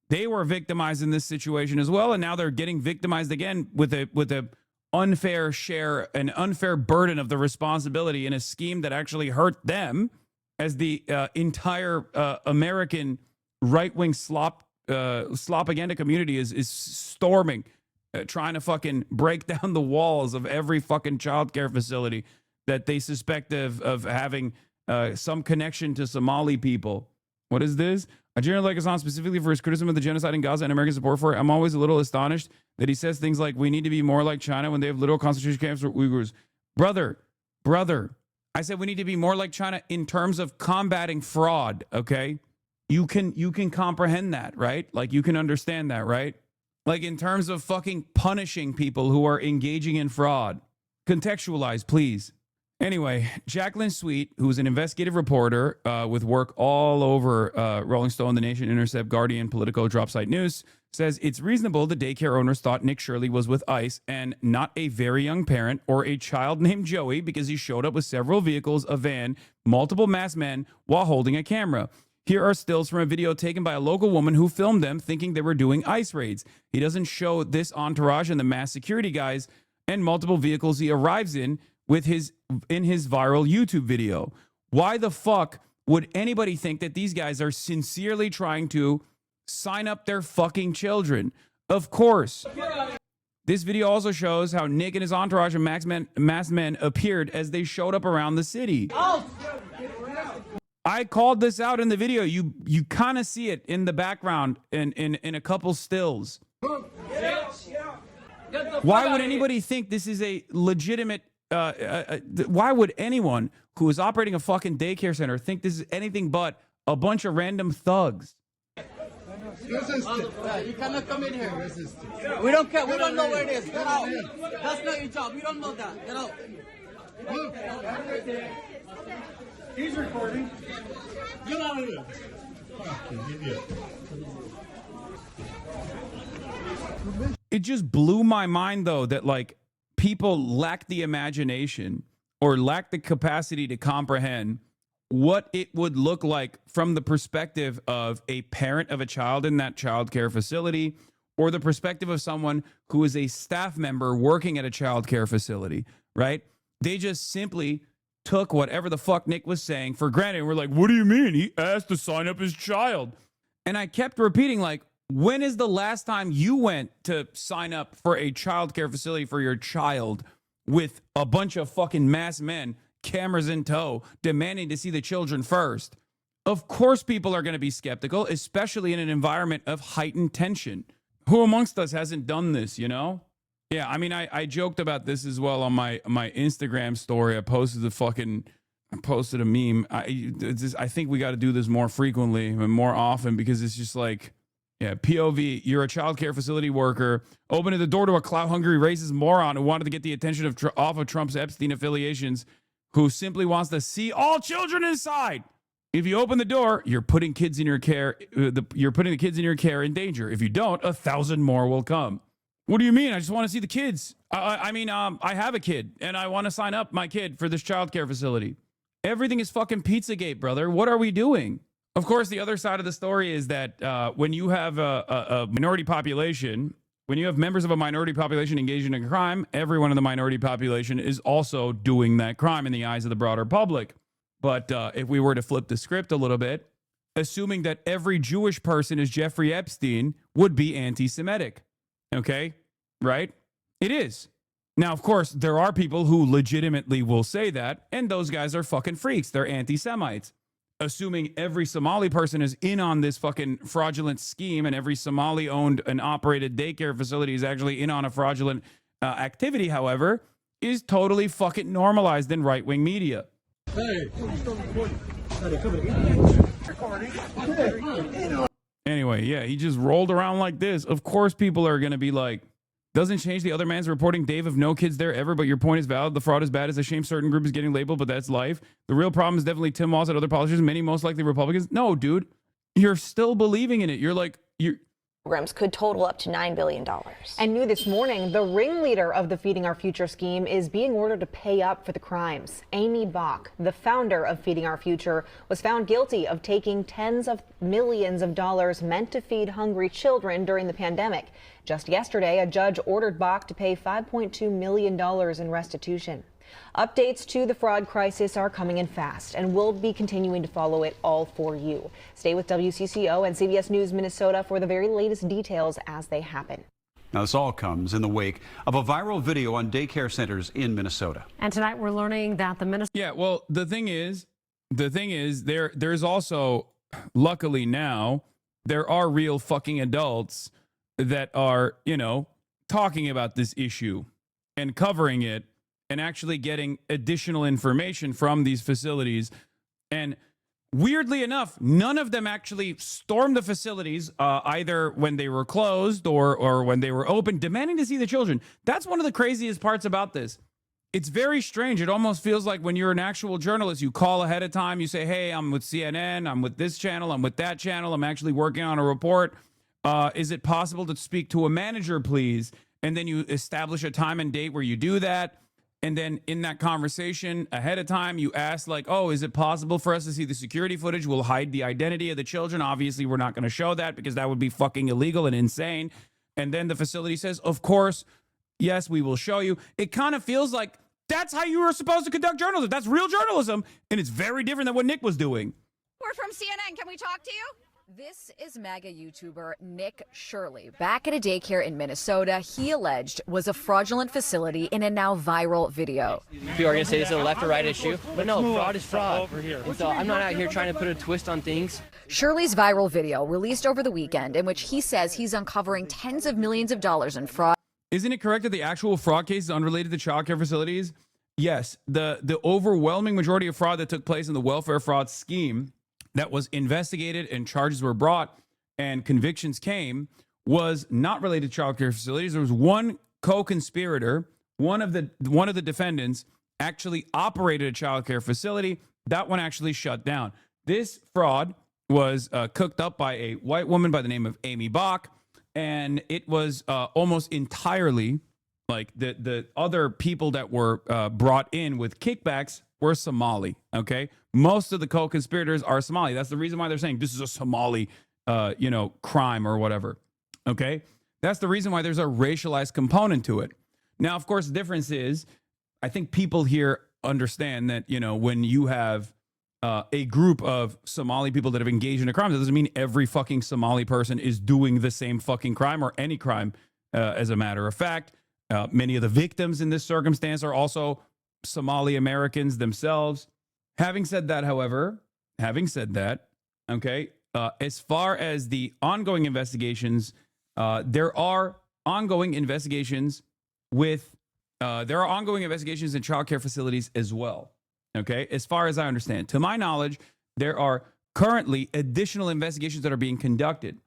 They were victimized in this situation as well, and now they're getting victimized again with a unfair share, an unfair burden of the responsibility in a scheme that actually hurt them, as the entire American right-wing slopaganda community is storming, trying to fucking break down the walls of every fucking childcare facility that they suspect of having some connection to Somali people. What is this? I generally like Hassan specifically for his criticism of the genocide in Gaza and American support for it. I'm always a little astonished that he says things like, we need to be more like China when they have literal concentration camps for Uyghurs. Brother, I said we need to be more like China in terms of combating fraud, okay? You can comprehend that, right? Like, you can understand that, right? Like, in terms of fucking punishing people who are engaging in fraud. Contextualize, please. Anyway, Jacqueline Sweet, who's an investigative reporter with work all over Rolling Stone, The Nation, Intercept, Guardian, Politico, Dropsite News, says it's reasonable the daycare owners thought Nick Shirley was with ICE and not a very young parent or a child named Joey, because he showed up with several vehicles, a van, multiple masked men while holding a camera. Here are stills from a video taken by a local woman who filmed them thinking they were doing ICE raids. He doesn't show this entourage and the masked security guys and multiple vehicles he arrives in with in his viral YouTube video. Why the fuck would anybody think that these guys are sincerely trying to sign up their fucking children? Of course. This video also shows how Nick and his entourage of masked men appeared as they showed up around the city. I called this out in the video. You kind of see it in the background in a couple stills. Why would anybody think this is a legitimate... why would anyone who is operating a fucking daycare center think this is anything but a bunch of random thugs? You cannot come in here. We don't care. We don't know where it is. Get out. That's not your job. We don't know that. Get out. He's recording. Get out of here. It just blew my mind, though, that like people lack the imagination or lack the capacity to comprehend what it would look like from the perspective of a parent of a child in that child care facility, or the perspective of someone who is a staff member working at a child care facility, right? They just simply took whatever the fuck Nick was saying for granted. We're like, what do you mean? He asked to sign up his child. And I kept repeating, like, when is the last time you went to sign up for a child care facility for your child with a bunch of fucking masked men, cameras in tow, demanding to see the children first? Of course people are going to be skeptical, especially in an environment of heightened tension. Who amongst us hasn't done this, you know? Yeah, I mean, I joked about this as well on my Instagram story. I posted a meme. I think we got to do this more frequently and more often, because it's just like, yeah, POV, you're a child care facility worker, opening the door to a clout-hungry racist moron who wanted to get the attention off of Trump's Epstein affiliations, who simply wants to see all children inside. If you open the door, you're putting kids in your care. You're putting the kids in your care in danger. If you don't, 1,000 more will come. What do you mean? I just want to see the kids. I have a kid, and I want to sign up my kid for this child care facility. Everything is fucking Pizzagate, brother. What are we doing? Of course, the other side of the story is that when you have a minority population, when you have members of a minority population engaged in a crime, everyone in the minority population is also doing that crime in the eyes of the broader public. But if we were to flip the script a little bit, assuming that every Jewish person is Jeffrey Epstein would be anti-Semitic. Okay? Right? It is. Now, of course, there are people who legitimately will say that, and those guys are fucking freaks. They're anti-Semites. Assuming every Somali person is in on this fucking fraudulent scheme, and every Somali-owned and operated daycare facility is actually in on a fraudulent activity, however, is totally fucking normalized in right-wing media. Anyway, yeah, he just rolled around like this. Of course, people are going to be like, doesn't change the other man's reporting, Dave, of no kids there ever, but your point is valid. The fraud is bad. It's a shame certain group is getting labeled, but that's life. The real problem is definitely Tim Walz and other politicians, many most likely Republicans. No, dude, you're still believing in it. Programs could total up to $9 billion. And new this morning, the ringleader of the Feeding Our Future scheme is being ordered to pay up for the crimes. Amy Bach, the founder of Feeding Our Future, was found guilty of taking tens of millions of dollars meant to feed hungry children during the pandemic. Just yesterday, a judge ordered Bach to pay $5.2 million in restitution. Updates to the fraud crisis are coming in fast, and we'll be continuing to follow it all for you. Stay with WCCO and CBS News Minnesota for the very latest details as they happen. Now, this all comes in the wake of a viral video on daycare centers in Minnesota. And tonight we're learning that the Minnesota... Yeah, well, the thing is, there's also, luckily now, there are real fucking adults that are, talking about this issue and covering it, and actually getting additional information from these facilities. And weirdly enough, none of them actually stormed the facilities, either when they were closed or when they were open, demanding to see the children. That's one of the craziest parts about this. It's very strange. It almost feels like when you're an actual journalist, you call ahead of time, you say, hey, I'm with CNN, I'm with this channel, I'm with that channel, I'm actually working on a report. Is it possible to speak to a manager, please? And then you establish a time and date where you do that. And then in that conversation ahead of time, you ask like, oh, is it possible for us to see the security footage? We'll hide the identity of the children. Obviously, we're not going to show that because that would be fucking illegal and insane. And then the facility says, of course, yes, we will show you. It kind of feels like That's how you were supposed to conduct journalism. That's real journalism, and it's very different than what Nick was doing. We're from CNN. Can we talk to you? This is MAGA YouTuber Nick Shirley. Back at a daycare in Minnesota, he alleged was a fraudulent facility in a now viral video. People are going to say this is a left or right issue, but no, fraud is fraud. And so I'm not out here trying to put a twist on things. Shirley's viral video, released over the weekend, in which he says he's uncovering tens of millions of dollars in fraud. Isn't it correct that the actual fraud case is unrelated to child care facilities? Yes, the overwhelming majority of fraud that took place in the welfare fraud scheme that was investigated and charges were brought and convictions came was not related to child care facilities. There was one co-conspirator, one of the defendants actually operated a child care facility. That one actually shut down. This fraud was cooked up by a white woman by the name of Amy Bach, and it was almost entirely like the other people that were brought in with kickbacks were Somali, okay? Most of the co-conspirators are Somali. That's the reason why they're saying this is a Somali, crime or whatever, okay? That's the reason why there's a racialized component to it. Now, of course, the difference is, I think people here understand that, when you have a group of Somali people that have engaged in a crime, that doesn't mean every fucking Somali person is doing the same fucking crime or any crime. As a matter of fact, many of the victims in this circumstance are also Somali Americans themselves. Having said that, however, okay, as far as the ongoing investigations, there are ongoing investigations in child care facilities as well. Okay, as far as I understand, to my knowledge, there are currently additional investigations that are being conducted.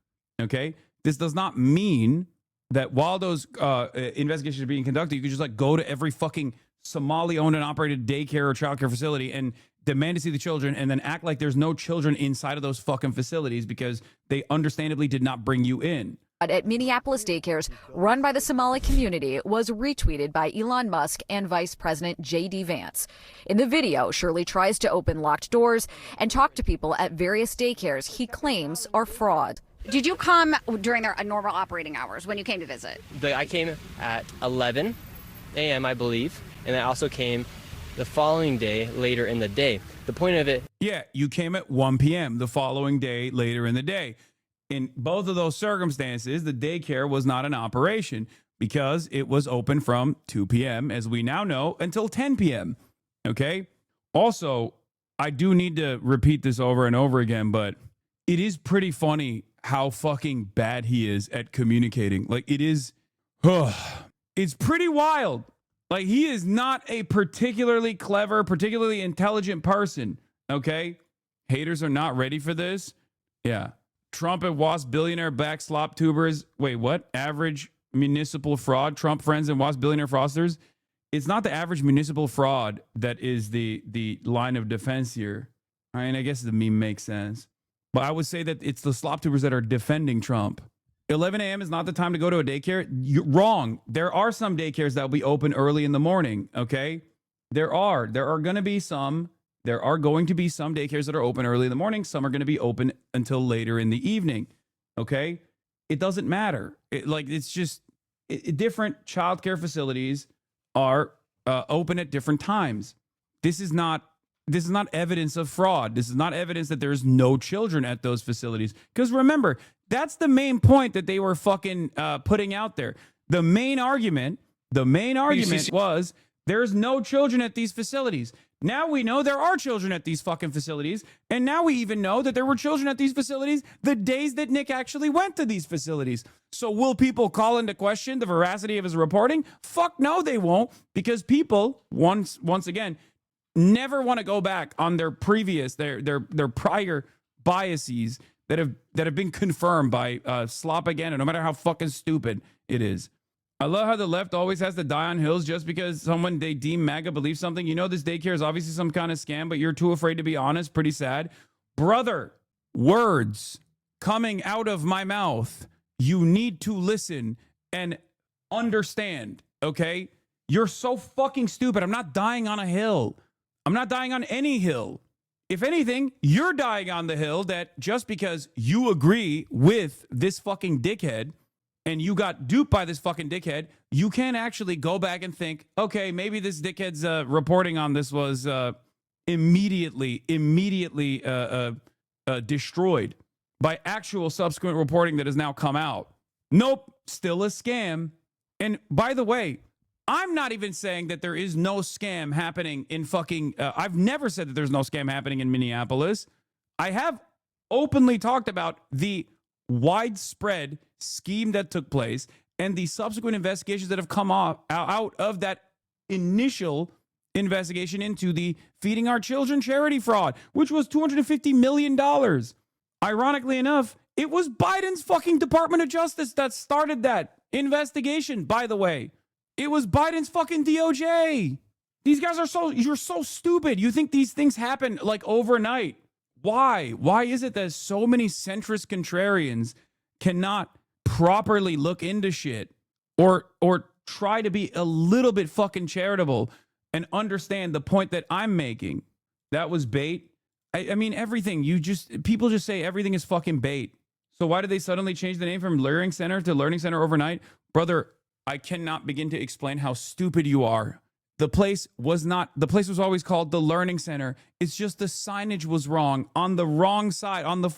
Okay, this does not mean that while those investigations are being conducted, you can just go to every fucking Somali-owned and operated daycare or child care facility and demand to see the children and then act like there's no children inside of those fucking facilities because they understandably did not bring you in. At Minneapolis daycares run by the Somali community was retweeted by Elon Musk and Vice President J.D. Vance. In the video, Shirley tries to open locked doors and talk to people at various daycares he claims are fraud. Did you come during their normal operating hours when you came to visit? I came at 11 a.m., I believe, and I also came the following day later in the day. The point of it... Yeah, you came at 1 p.m. the following day later in the day. In both of those circumstances, the daycare was not in operation because it was open from 2 p.m., as we now know, until 10 p.m., okay? Also, I do need to repeat this over and over again, but it is pretty funny how fucking bad he is at communicating. It's pretty wild. He is not a particularly clever, particularly intelligent person, okay? Haters are not ready for this. Yeah. Trump and WASP billionaire back slop tubers. Wait, what? Average municipal fraud. Trump friends and WASP billionaire fraudsters. It's not the average municipal fraud that is the line of defense here. I mean, I guess the meme makes sense. But I would say that it's the slop tubers that are defending Trump. 11 a.m. is not the time to go to a daycare. You're wrong. There are some daycares that will be open early in the morning, okay? There are going to be some daycares that are open early in the morning. Some are going to be open until later in the evening, okay? It doesn't matter. Different childcare facilities are open at different times. This is not evidence of fraud. This is not evidence that there's no children at those facilities. Because remember, that's the main point that they were fucking putting out there. The main argument was there's no children at these facilities. Now we know there are children at these fucking facilities. And now we even know that there were children at these facilities the days that Nick actually went to these facilities. So will people call into question the veracity of his reporting? Fuck no, they won't. Because people, once again, never want to go back on their previous, their prior biases that have been confirmed by slop again, and no matter how fucking stupid it is. I love how the left always has to die on hills just because someone they deem MAGA believes something. You know this daycare is obviously some kind of scam, but you're too afraid to be honest. Pretty sad. Brother, words coming out of my mouth, you need to listen and understand, okay? You're so fucking stupid. I'm not dying on a hill. I'm not dying on any hill. If anything, you're dying on the hill that just because you agree with this fucking dickhead, and you got duped by this fucking dickhead, you can actually go back and think, okay, maybe this dickhead's reporting on this was immediately destroyed by actual subsequent reporting that has now come out. Nope, still a scam. And by the way, I'm not even saying that there is no scam happening in fucking... I've never said that there's no scam happening in Minneapolis. I have openly talked about the widespread scheme that took place and the subsequent investigations that have come out of that initial investigation into the Feeding Our Children charity fraud, which was $250 million. Ironically enough, it was Biden's fucking Department of Justice that started that investigation, by the way. It was Biden's fucking DOJ. These guys are you're so stupid. You think these things happen like overnight. Why? Why is it that so many centrist contrarians cannot properly look into shit or try to be a little bit fucking charitable and understand the point that I'm making? That was bait. I mean, everything. People just say everything is fucking bait. So why did they suddenly change the name from Learning Center to Learning Center overnight? Brother, I cannot begin to explain how stupid you are. The place was always called the Learning Center. It's just the signage was wrong on the wrong side, on the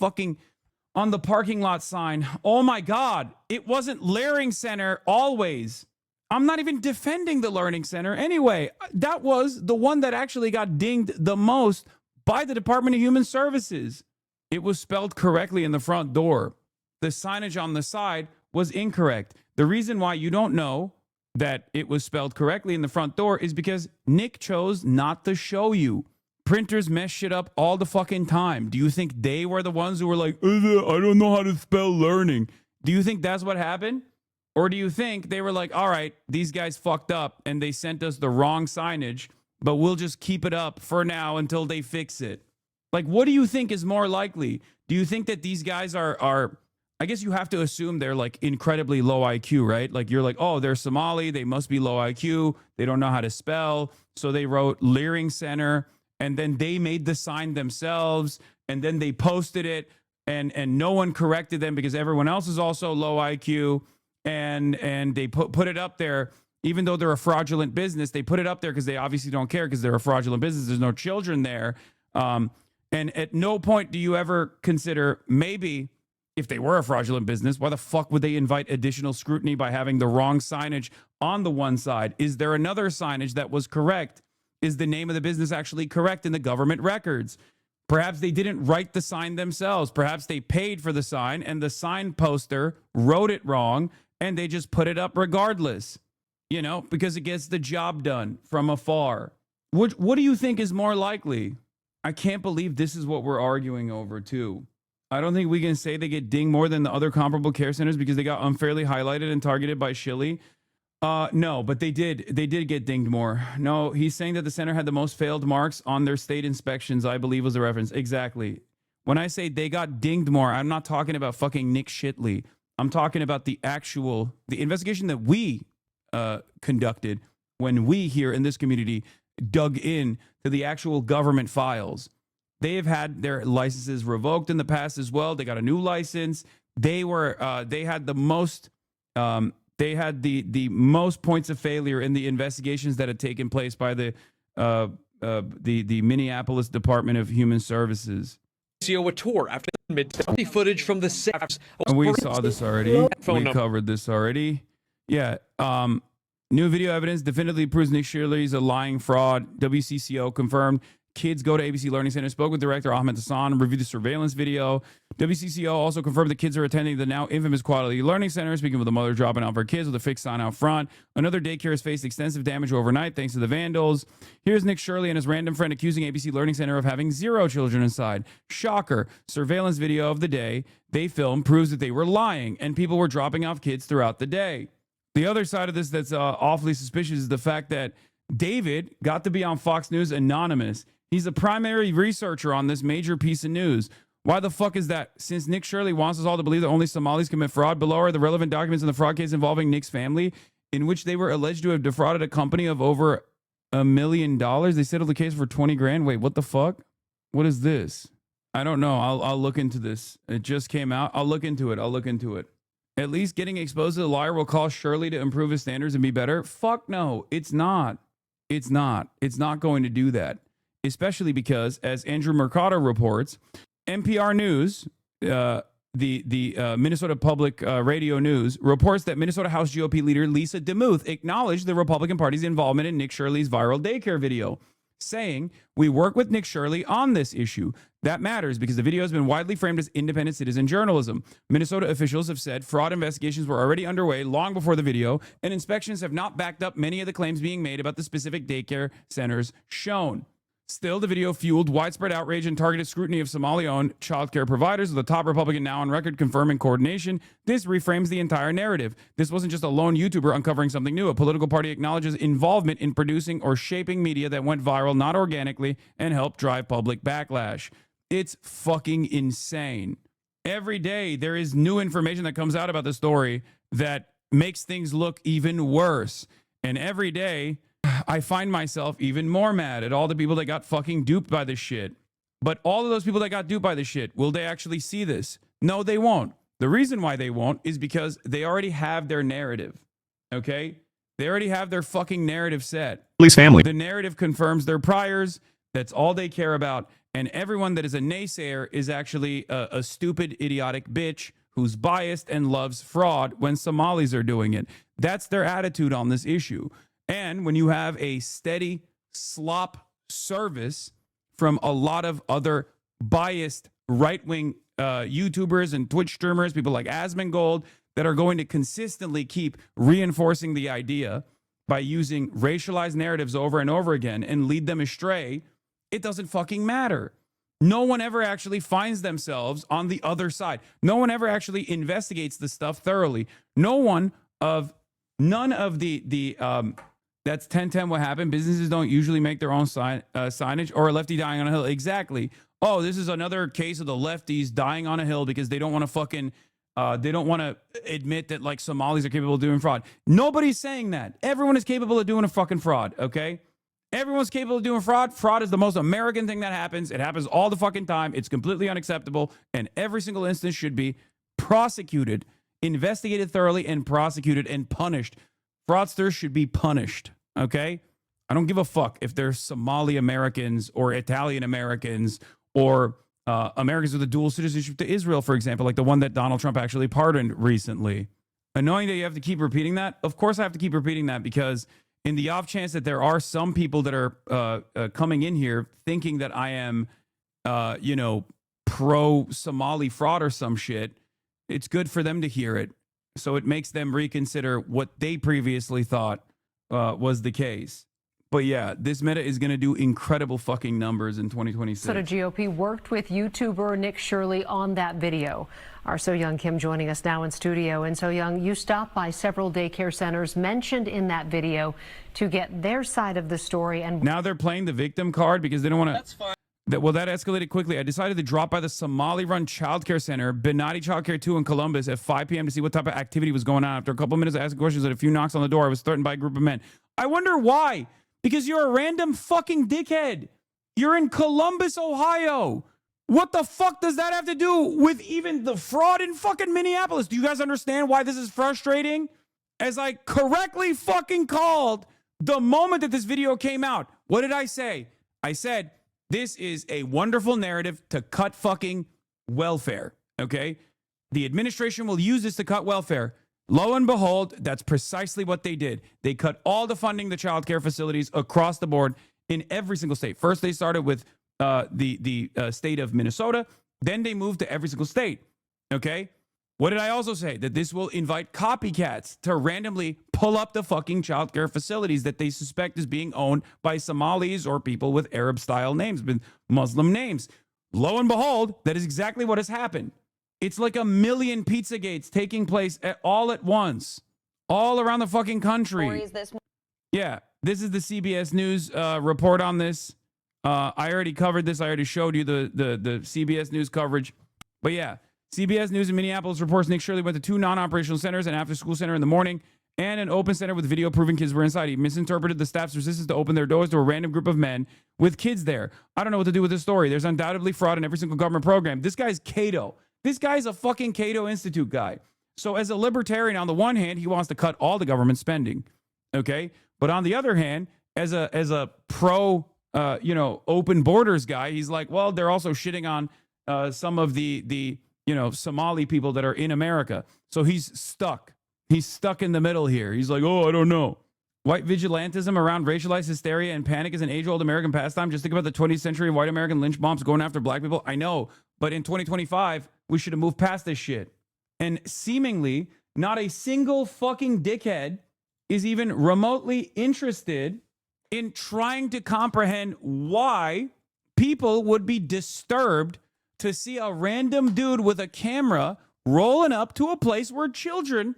parking lot sign. Oh my God. It wasn't Learning Center always. I'm not even defending the Learning Center. Anyway, that was the one that actually got dinged the most by the Department of Human Services. It was spelled correctly in the front door. The signage on the side was incorrect. The reason why you don't know that it was spelled correctly in the front door is because Nick chose not to show you. Printers mess shit up all the fucking time. Do you think they were the ones who were like, I don't know how to spell learning? Do you think that's what happened? Or do you think they were like, all right, these guys fucked up and they sent us the wrong signage, but we'll just keep it up for now until they fix it? Like, what do you think is more likely? Do you think that these guys are I guess you have to assume they're like incredibly low IQ, right? Like you're like, oh, they're Somali. They must be low IQ. They don't know how to spell. So they wrote Learning Center and then they made the sign themselves and then they posted it and no one corrected them because everyone else is also low IQ. And they put it up there, even though they're a fraudulent business, they put it up there because they obviously don't care because they're a fraudulent business. There's no children there. And at no point do you ever consider maybe if they were a fraudulent business, why the fuck would they invite additional scrutiny by having the wrong signage on the one side? Is there another signage that was correct? Is the name of the business actually correct in the government records? Perhaps they didn't write the sign themselves. Perhaps they paid for the sign and the sign poster wrote it wrong and they just put it up regardless, you know, because it gets the job done from afar. What do you think is more likely? I can't believe this is what we're arguing over too. I don't think we can say they get dinged more than the other comparable care centers because they got unfairly highlighted and targeted by Shilley. No, but they did get dinged more. No, he's saying that the center had the most failed marks on their state inspections, I believe was the reference. Exactly. When I say they got dinged more, I'm not talking about fucking Nick Shitley. I'm talking about the investigation that we conducted when we here in this community dug in to the actual government files. They have had their licenses revoked in the past as well. They got a new license. They had the most points of failure in the investigations that had taken place by the Minneapolis Department of Human Services. A tour after the footage from the SAFs. We saw this already. We covered this already. Yeah. New video evidence definitively proves Nick Shirley is a lying fraud. WCCO confirmed. Kids go to ABC Learning Center. Spoke with director Ahmed Hassan. Reviewed the surveillance video. WCCO also confirmed the kids are attending the now infamous Quality Learning Center. Speaking with a mother dropping off her kids with a fixed sign out front. Another daycare has faced extensive damage overnight thanks to the vandals. Here's Nick Shirley and his random friend accusing ABC Learning Center of having 0 children inside. Shocker. Surveillance video of the day they filmed proves that they were lying and people were dropping off kids throughout the day. The other side of this that's awfully suspicious is the fact that David got to be on Fox News anonymous. He's a primary researcher on this major piece of news. Why the fuck is that? Since Nick Shirley wants us all to believe that only Somalis commit fraud, below are the relevant documents in the fraud case involving Nick's family, in which they were alleged to have defrauded a company of over $1 million. They settled the case for 20 grand. Wait, what the fuck? What is this? I don't know. I'll look into this. It just came out. I'll look into it. At least getting exposed to the liar will cause Shirley to improve his standards and be better? Fuck no, it's not. It's not. It's not going to do that. Especially because, as Andrew Mercado reports, NPR News, the Minnesota Public Radio News, reports that Minnesota House GOP leader Lisa DeMuth acknowledged the Republican Party's involvement in Nick Shirley's viral daycare video, saying, "We work with Nick Shirley on this issue. That matters because the video has been widely framed as independent citizen journalism." Minnesota officials have said fraud investigations were already underway long before the video, and inspections have not backed up many of the claims being made about the specific daycare centers shown. Still, the video fueled widespread outrage and targeted scrutiny of Somali-owned childcare providers, with the top Republican now on record confirming coordination. This reframes the entire narrative. This wasn't just a lone YouTuber uncovering something new. A political party acknowledges involvement in producing or shaping media that went viral, not organically, and helped drive public backlash. It's fucking insane. Every day, there is new information that comes out about the story that makes things look even worse. And every day, I find myself even more mad at all the people that got fucking duped by this shit. But all of those people that got duped by this shit, will they actually see this? No, they won't. The reason why they won't is because they already have their narrative. Okay? They already have their fucking narrative set. Please, family. The narrative confirms their priors. That's all they care about. And everyone that is a naysayer is actually a stupid, idiotic bitch who's biased and loves fraud when Somalis are doing it. That's their attitude on this issue. And when you have a steady slop service from a lot of other biased right-wing YouTubers and Twitch streamers, people like Asmongold, that are going to consistently keep reinforcing the idea by using racialized narratives over and over again and lead them astray, it doesn't fucking matter. No one ever actually finds themselves on the other side. No one ever actually investigates the stuff thoroughly. None of the that's 1010 what happened. Businesses don't usually make their own signage, or a lefty dying on a hill. Exactly. Oh, this is another case of the lefties dying on a hill because they don't want to fucking, they don't want to admit that like Somalis are capable of doing fraud. Nobody's saying that. Everyone is capable of doing a fucking fraud, okay? Everyone's capable of doing fraud. Fraud is the most American thing that happens. It happens all the fucking time. It's completely unacceptable. And every single instance should be prosecuted, investigated thoroughly, and prosecuted and punished. Fraudsters should be punished, okay? I don't give a fuck if they're Somali Americans or Italian Americans or Americans with a dual citizenship to Israel, for example, like the one that Donald Trump actually pardoned recently. Annoying that you have to keep repeating that? Of course I have to keep repeating that, because in the off chance that there are some people that are coming in here thinking that I am, pro-Somali fraud or some shit, it's good for them to hear it. So it makes them reconsider what they previously thought was the case. But yeah, this meta is going to do incredible fucking numbers in 2026. Minnesota GOP worked with YouTuber Nick Shirley on that video. Our So Young Kim joining us now in studio. And So Young, you stopped by several daycare centers mentioned in that video to get their side of the story. And now they're playing the victim card because they don't want to. That's fine. That escalated quickly. I decided to drop by the Somali-run childcare center, Benati Childcare 2 in Columbus, at 5 p.m. to see what type of activity was going on. After a couple minutes of asking questions and a few knocks on the door, I was threatened by a group of men. I wonder why. Because you're a random fucking dickhead. You're in Columbus, Ohio. What the fuck does that have to do with even the fraud in fucking Minneapolis? Do you guys understand why this is frustrating? As I correctly fucking called the moment that this video came out, what did I say? I said, this is a wonderful narrative to cut fucking welfare, okay? The administration will use this to cut welfare. Lo and behold, that's precisely what they did. They cut all the funding to child care facilities across the board in every single state. First, they started with the state of Minnesota. Then they moved to every single state, okay? What did I also say? That this will invite copycats to randomly pull up the fucking childcare facilities that they suspect is being owned by Somalis or people with Arab-style names, with Muslim names. Lo and behold, that is exactly what has happened. It's like 1 million Pizzagates taking place all at once, all around the fucking country. Yeah, this is the CBS News report on this. I already covered this. I already showed you the CBS News coverage. But yeah, CBS News in Minneapolis reports Nick Shirley went to 2 non-operational centers, an after-school center in the morning, and an open center with video proving kids were inside. He misinterpreted the staff's resistance to open their doors to a random group of men with kids there. I don't know what to do with this story. There's undoubtedly fraud in every single government program. This guy's Cato. This guy's a fucking Cato Institute guy. So as a libertarian, on the one hand, he wants to cut all the government spending, okay? But on the other hand, as a pro, open borders guy, he's like, well, they're also shitting on some of the Somali people that are in America. So he's stuck. He's stuck in the middle here. He's like, oh, I don't know. White vigilantism around racialized hysteria and panic is an age-old American pastime. Just think about the 20th century white American lynch mobs going after black people. I know, but in 2025, we should have moved past this shit. And seemingly, not a single fucking dickhead is even remotely interested in trying to comprehend why people would be disturbed to see a random dude with a camera rolling up to a place where children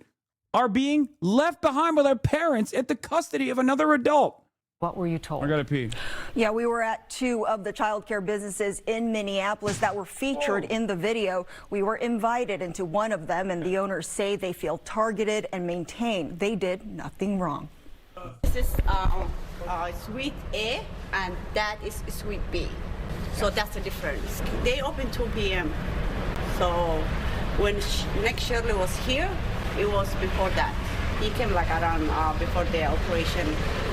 are being left behind by their parents at the custody of another adult. What were you told? I gotta pee. Yeah, we were at 2 of the childcare businesses in Minneapolis that were featured in the video. We were invited into one of them, and the owners say they feel targeted and maintain they did nothing wrong. This is suite A, and that is suite B. So that's the difference. They open 2 p.m. So when Nick Shirley was here, it was before that. He came like around before the operation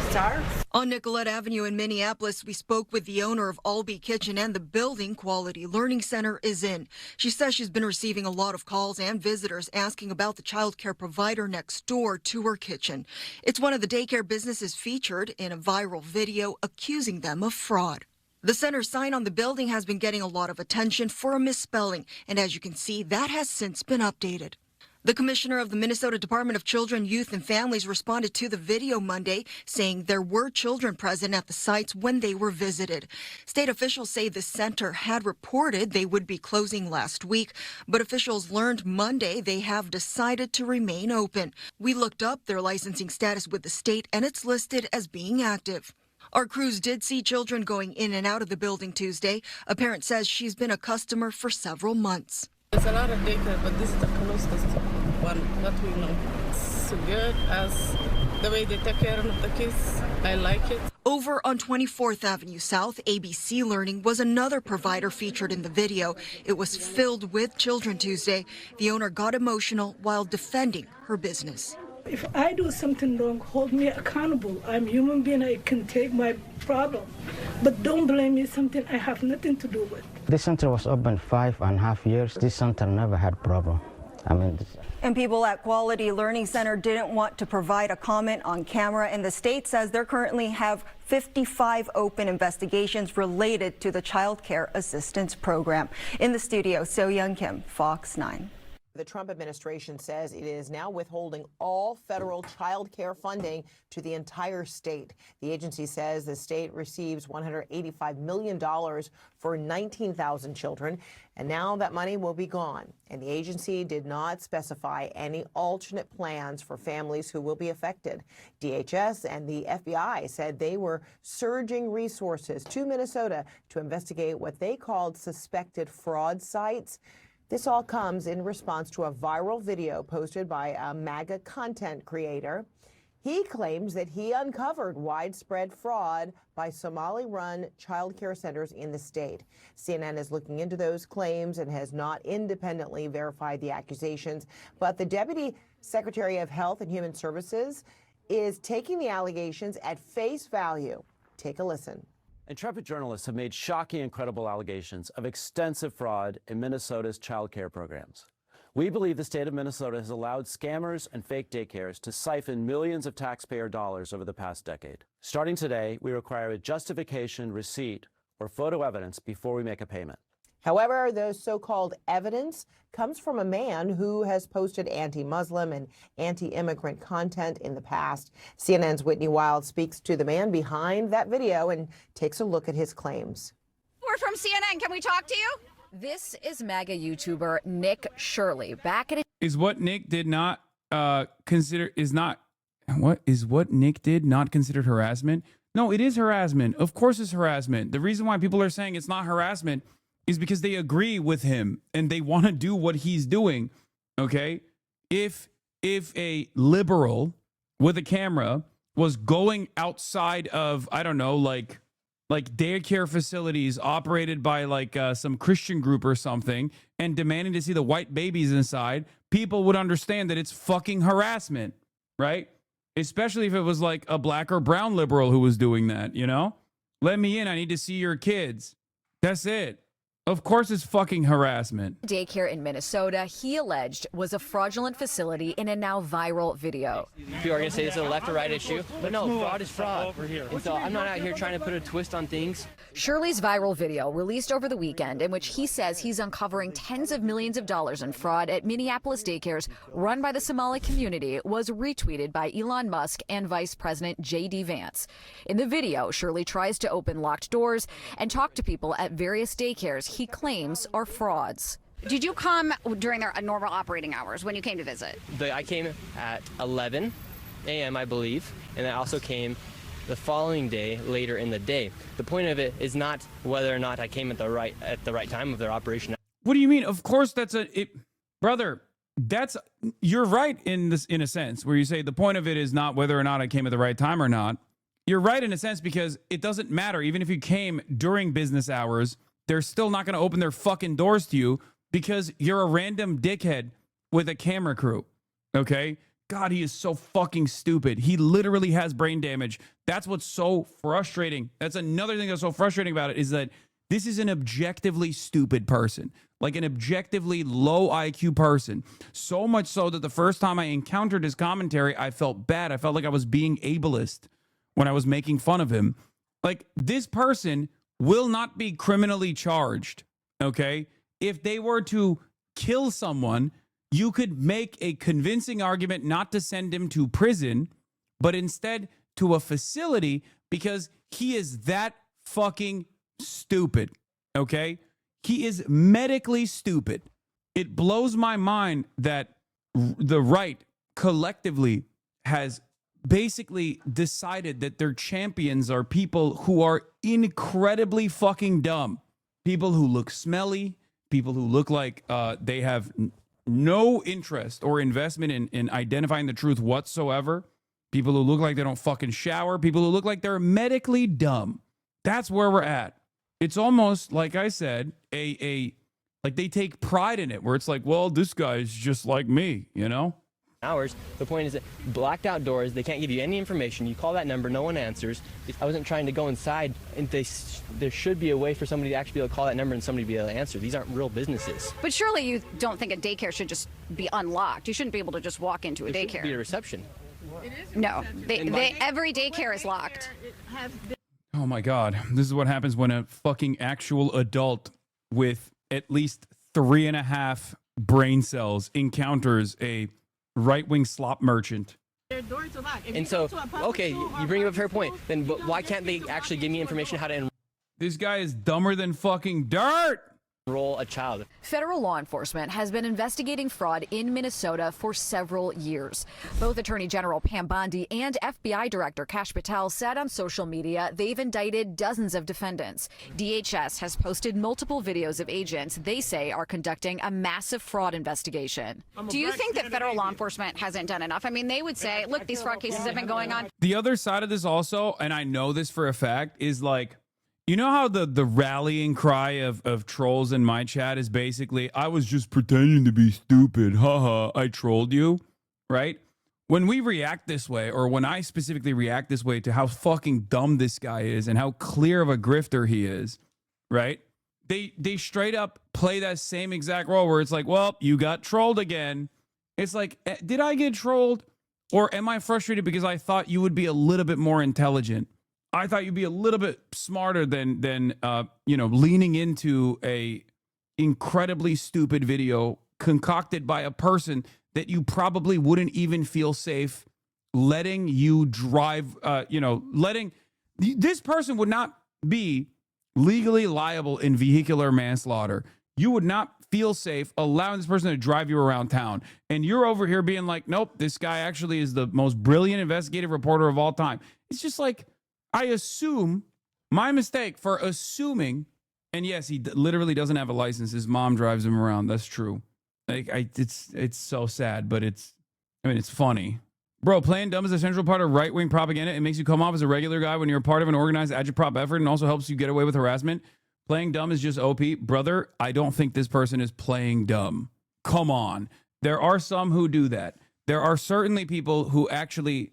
starts. On Nicollet Avenue in Minneapolis, we spoke with the owner of Albee Kitchen and the building Quality Learning Center is in. She says she's been receiving a lot of calls and visitors asking about the child care provider next door to her kitchen. It's one of the daycare businesses featured in a viral video accusing them of fraud. The center's sign on the building has been getting a lot of attention for a misspelling, and as you can see, that has since been updated. The commissioner of the Minnesota Department of Children, Youth and Families responded to the video Monday, saying there were children present at the sites when they were visited. State officials say the center had reported they would be closing last week, but officials learned Monday they have decided to remain open. We looked up their licensing status with the state, and it's listed as being active. Our crews did see children going in and out of the building Tuesday. A parent says she's been a customer for several months. There's a lot of daycare, but this is the closest one that we know. It's good as the way they take care of the kids. I like it. Over on 24th Avenue South, ABC Learning was another provider featured in the video. It was filled with children Tuesday. The owner got emotional while defending her business. If I do something wrong, hold me accountable. I'm a human being, I can take my problem. But don't blame me something I have nothing to do with. This center was open 5.5 years. This center never had problem. And people at Quality Learning Center didn't want to provide a comment on camera, and the state says they currently have 55 open investigations related to the Child Care Assistance Program. In the studio, So Young Kim, Fox 9. The Trump administration says it is now withholding all federal child care funding to the entire state. The agency says the state receives $185 million for 19,000 children, and now that money will be gone. And the agency did not specify any alternate plans for families who will be affected. DHS and the FBI said they were surging resources to Minnesota to investigate what they called suspected fraud sites. This all comes in response to a viral video posted by a MAGA content creator. He claims that he uncovered widespread fraud by Somali-run child care centers in the state. CNN is looking into those claims and has not independently verified the accusations. But the Deputy Secretary of Health and Human Services is taking the allegations at face value. Take a listen. Intrepid journalists have made shocking and credible allegations of extensive fraud in Minnesota's child care programs. We believe the state of Minnesota has allowed scammers and fake daycares to siphon millions of taxpayer dollars over the past decade. Starting today, we require a justification, receipt, or photo evidence before we make a payment. However, the so-called evidence comes from a man who has posted anti-Muslim and anti-immigrant content in the past. CNN's Whitney Wild speaks to the man behind that video and takes a look at his claims. We're from CNN. Can we talk to you? This is MAGA YouTuber Nick Shirley back at Is what Nick did not consider what Nick did not considered harassment? No, it is harassment. Of course it's harassment. The reason why people are saying it's not harassment is because they agree with him and they want to do what he's doing. Okay? If a liberal with a camera was going outside of, I don't know, like daycare facilities operated by some Christian group or something and demanding to see the white babies inside, people would understand that it's fucking harassment, right? Especially if it was like a black or brown liberal who was doing that, you know? Let me in. I need to see your kids. That's it. Of course it's fucking harassment. Daycare in Minnesota, he alleged, was a fraudulent facility in a now viral video. People are going to say this is a left or right issue, but no, fraud is fraud. And so I'm not out here trying to put a twist on things. Shirley's viral video, released over the weekend, in which he says he's uncovering tens of millions of dollars in fraud at Minneapolis daycares run by the Somali community, was retweeted by Elon Musk and Vice President J.D. Vance. In the video, Shirley tries to open locked doors and talk to people at various daycares he claims are frauds. Did you come during their normal operating hours when you came to visit? I came at 11 a.m., I believe, and I also came the following day, later in the day. The point of it is not whether or not I came at the right time of their operation. What do you mean? Of course brother, you're right in a sense where you say the point of it is not whether or not I came at the right time or not. You're right in a sense because it doesn't matter. Even if you came during business hours, they're still not going to open their fucking doors to you because you're a random dickhead with a camera crew. Okay? God, he is so fucking stupid. He literally has brain damage. That's what's so frustrating. That's another thing that's so frustrating about it is that this is an objectively stupid person, like an objectively low IQ person. So much so that the first time I encountered his commentary, I felt bad. I felt like I was being ableist when I was making fun of him. Like, this person will not be criminally charged, okay? If they were to kill someone, you could make a convincing argument not to send him to prison, but instead to a facility because he is that fucking stupid, okay? He is medically stupid. It blows my mind that the right collectively has basically decided that their champions are people who are incredibly fucking dumb. People who look smelly, people who look like they have no interest or investment in identifying the truth whatsoever. People who look like they don't fucking shower. People who look like they're medically dumb. That's where we're at. It's almost, like I said, like they take pride in it, where it's like, well, this guy's just like me, you know? Hours. The point is that blacked out doors, they can't give you any information. You call that number, no one answers. I wasn't trying to go inside, and there should be a way for somebody to actually be able to call that number and somebody be able to answer. These aren't real businesses. But surely you don't think a daycare should just be unlocked. You shouldn't be able to just walk into a There daycare. should be a reception. No, every daycare is locked. Oh my God. This is what happens when a fucking actual adult with at least 3.5 brain cells encounters a right-wing slop merchant. And so, okay, you bring up a fair point. Then why can't they actually give me information how to This guy is dumber than fucking dirt. Enroll a child? Federal law enforcement has been investigating fraud in Minnesota for several years. Both Attorney General Pam Bondi and FBI Director Kash Patel said on social media they've indicted dozens of defendants. DHS has posted multiple videos of agents they say are conducting a massive fraud investigation. Do you think that federal law enforcement hasn't done enough? I mean, they would say, look, these fraud cases have been going on. The other side of this also, and I know this for a fact, is like, you know how the rallying cry of trolls in my chat is basically, I was just pretending to be stupid. Haha, I trolled you, right? When we react this way, or when I specifically react this way to how fucking dumb this guy is and how clear of a grifter he is, right? They straight up play that same exact role where it's like, well, you got trolled again. It's like, did I get trolled? Or am I frustrated because I thought you would be a little bit more intelligent? I thought you'd be a little bit smarter than leaning into a incredibly stupid video concocted by a person that you probably wouldn't even feel safe letting you drive, this person would not be legally liable in vehicular manslaughter. You would not feel safe allowing this person to drive you around town. And you're over here being like, nope, this guy actually is the most brilliant investigative reporter of all time. It's just like, I assume, my mistake for assuming, and yes, he literally doesn't have a license. His mom drives him around. That's true. Like, it's so sad, but it's funny. Bro, playing dumb is a central part of right-wing propaganda. It makes you come off as a regular guy when you're a part of an organized agitprop effort and also helps you get away with harassment. Playing dumb is just OP. Brother, I don't think this person is playing dumb. Come on. There are some who do that. There are certainly people who actually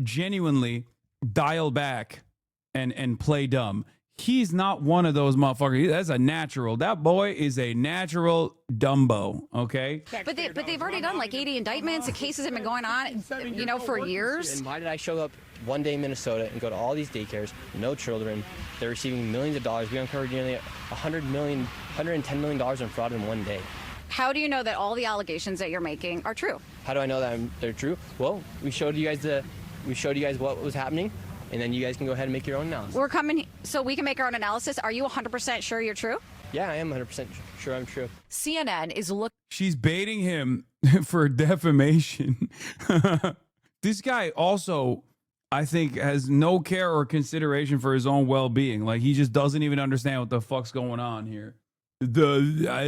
genuinely dial back and play dumb. He's not one of those motherfuckers. That's a natural. That boy is a natural Dumbo, okay? But they've already done like 80 indictments. The cases have been going on, for years. And why did I show up one day in Minnesota and go to all these daycares, no children? They're receiving millions of dollars. We uncovered nearly $110 million in fraud in one day. How do you know that all the allegations that you're making are true? How do I know that they're true? Well, we showed you guys what was happening, and then you guys can go ahead and make your own analysis. We're coming so we can make our own analysis. Are you 100% sure you're true? Yeah, I am 100% sure I'm true. CNN is looking. She's baiting him for defamation. This guy also, I think, has no care or consideration for his own well-being. Like, he just doesn't even understand what the fuck's going on here. I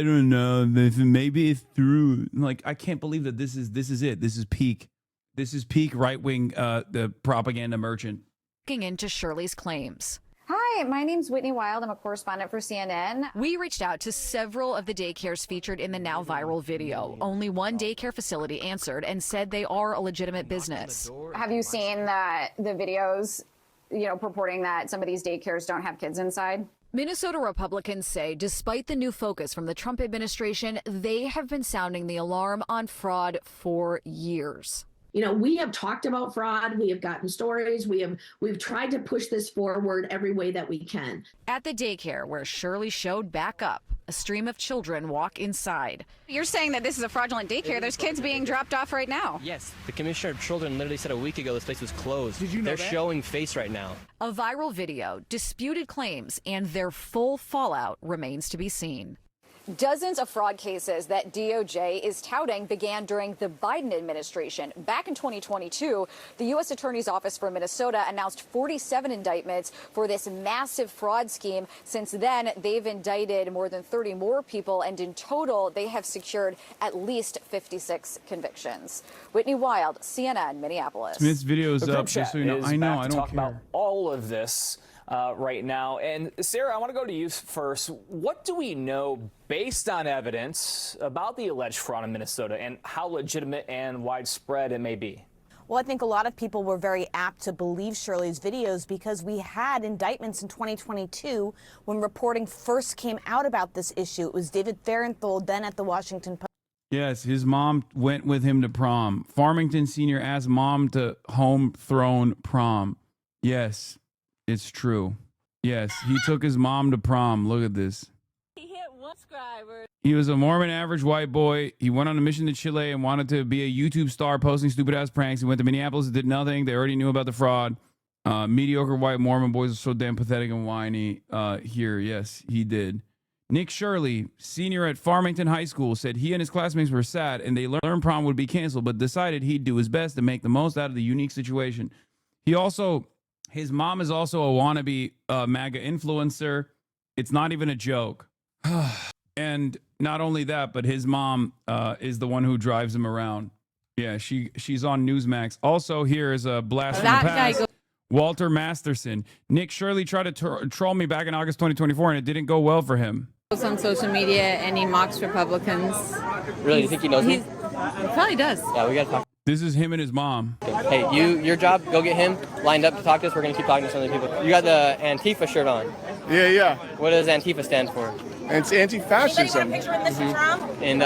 don't know. Maybe it's through. Like, I can't believe that this is it. This is peak. This is peak right-wing the propaganda merchant. Looking into Shirley's claims. Hi, my name's Whitney Wild. I'm a correspondent for CNN. We reached out to several of the daycares featured in the now viral video. Only one daycare facility answered and said they are a legitimate business. Have you seen the videos, purporting that some of these daycares don't have kids inside? Minnesota Republicans say despite the new focus from the Trump administration, they have been sounding the alarm on fraud for years. We have talked about fraud. We have gotten stories. We've tried to push this forward every way that we can. At the daycare where Shirley showed back up, a stream of children walk inside. You're saying that this is a fraudulent daycare. There's kids being dropped off right now. Yes, the Commissioner of Children literally said a week ago this place was closed. Did you know They're showing face right now. A viral video, disputed claims, and their full fallout remains to be seen. Dozens of fraud cases that DOJ is touting began during the Biden administration. Back in 2022, the U.S. Attorney's Office for Minnesota announced 47 indictments for this massive fraud scheme. Since then, they've indicted more than 30 more people, and in total, they have secured at least 56 convictions. Whitney Wild, CNN, Minneapolis. This video is up, Group just so you know. is I know, back I to don't talk care. about all of this right now. And Sarah, I want to go to you first. What do we know based on evidence about the alleged fraud in Minnesota and how legitimate and widespread it may be? Well, I think a lot of people were very apt to believe Shirley's videos because we had indictments in 2022 when reporting first came out about this issue. It was David Farenthold, then at the Washington Post. Yes, his mom went with him to prom. Farmington Sr. asked mom to home throne prom. Yes, it's true. Yes, he took his mom to prom. Look at this. He hit one subscriber. He was a Mormon average white boy. He went on a mission to Chile and wanted to be a YouTube star posting stupid ass pranks. He went to Minneapolis and did nothing. They already knew about the fraud. Mediocre white Mormon boys are so damn pathetic and whiny. Here, yes, he did. Nick Shirley, senior at Farmington High School, said he and his classmates were sad and they learned prom would be canceled, but decided he'd do his best to make the most out of the unique situation. His mom is also a wannabe MAGA influencer. It's not even a joke. And not only that, but his mom is the one who drives him around. Yeah, she's on Newsmax. Also, here is a blast from the past. Walter Masterson. Nick Shirley tried to troll me back in August 2024, and it didn't go well for him. On social media, and he mocks Republicans. Really, you think he knows me? He probably does. Yeah, we got to talk. This is him and his mom. Hey, your job, go get him lined up to talk to us. We're going to keep talking to some of the people. You got the Antifa shirt on. Yeah. What does Antifa stand for? It's anti-fascism. And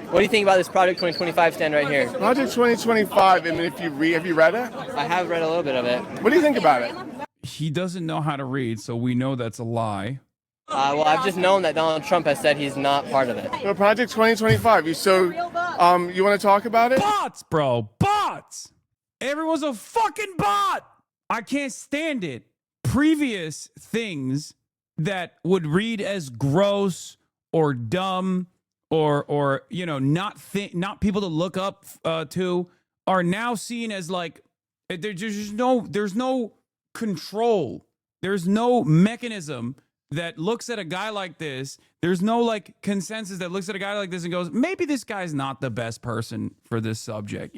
what do you think about this Project 2025 stand right here? Project 2025, I mean, have you read it? I have read a little bit of it. What do you think about it? He doesn't know how to read, so we know that's a lie. Well, I've just known that Donald Trump has said he's not part of it. Well, Project 2025, you want to talk about it? Bots, bro, bots! Everyone's a fucking bot! I can't stand it. Previous things that would read as gross or dumb or not people to look up to are now seen as like there's no control. There's no mechanism that looks at a guy like this. There's no like consensus that looks at a guy like this and goes, maybe this guy's not the best person for this subject.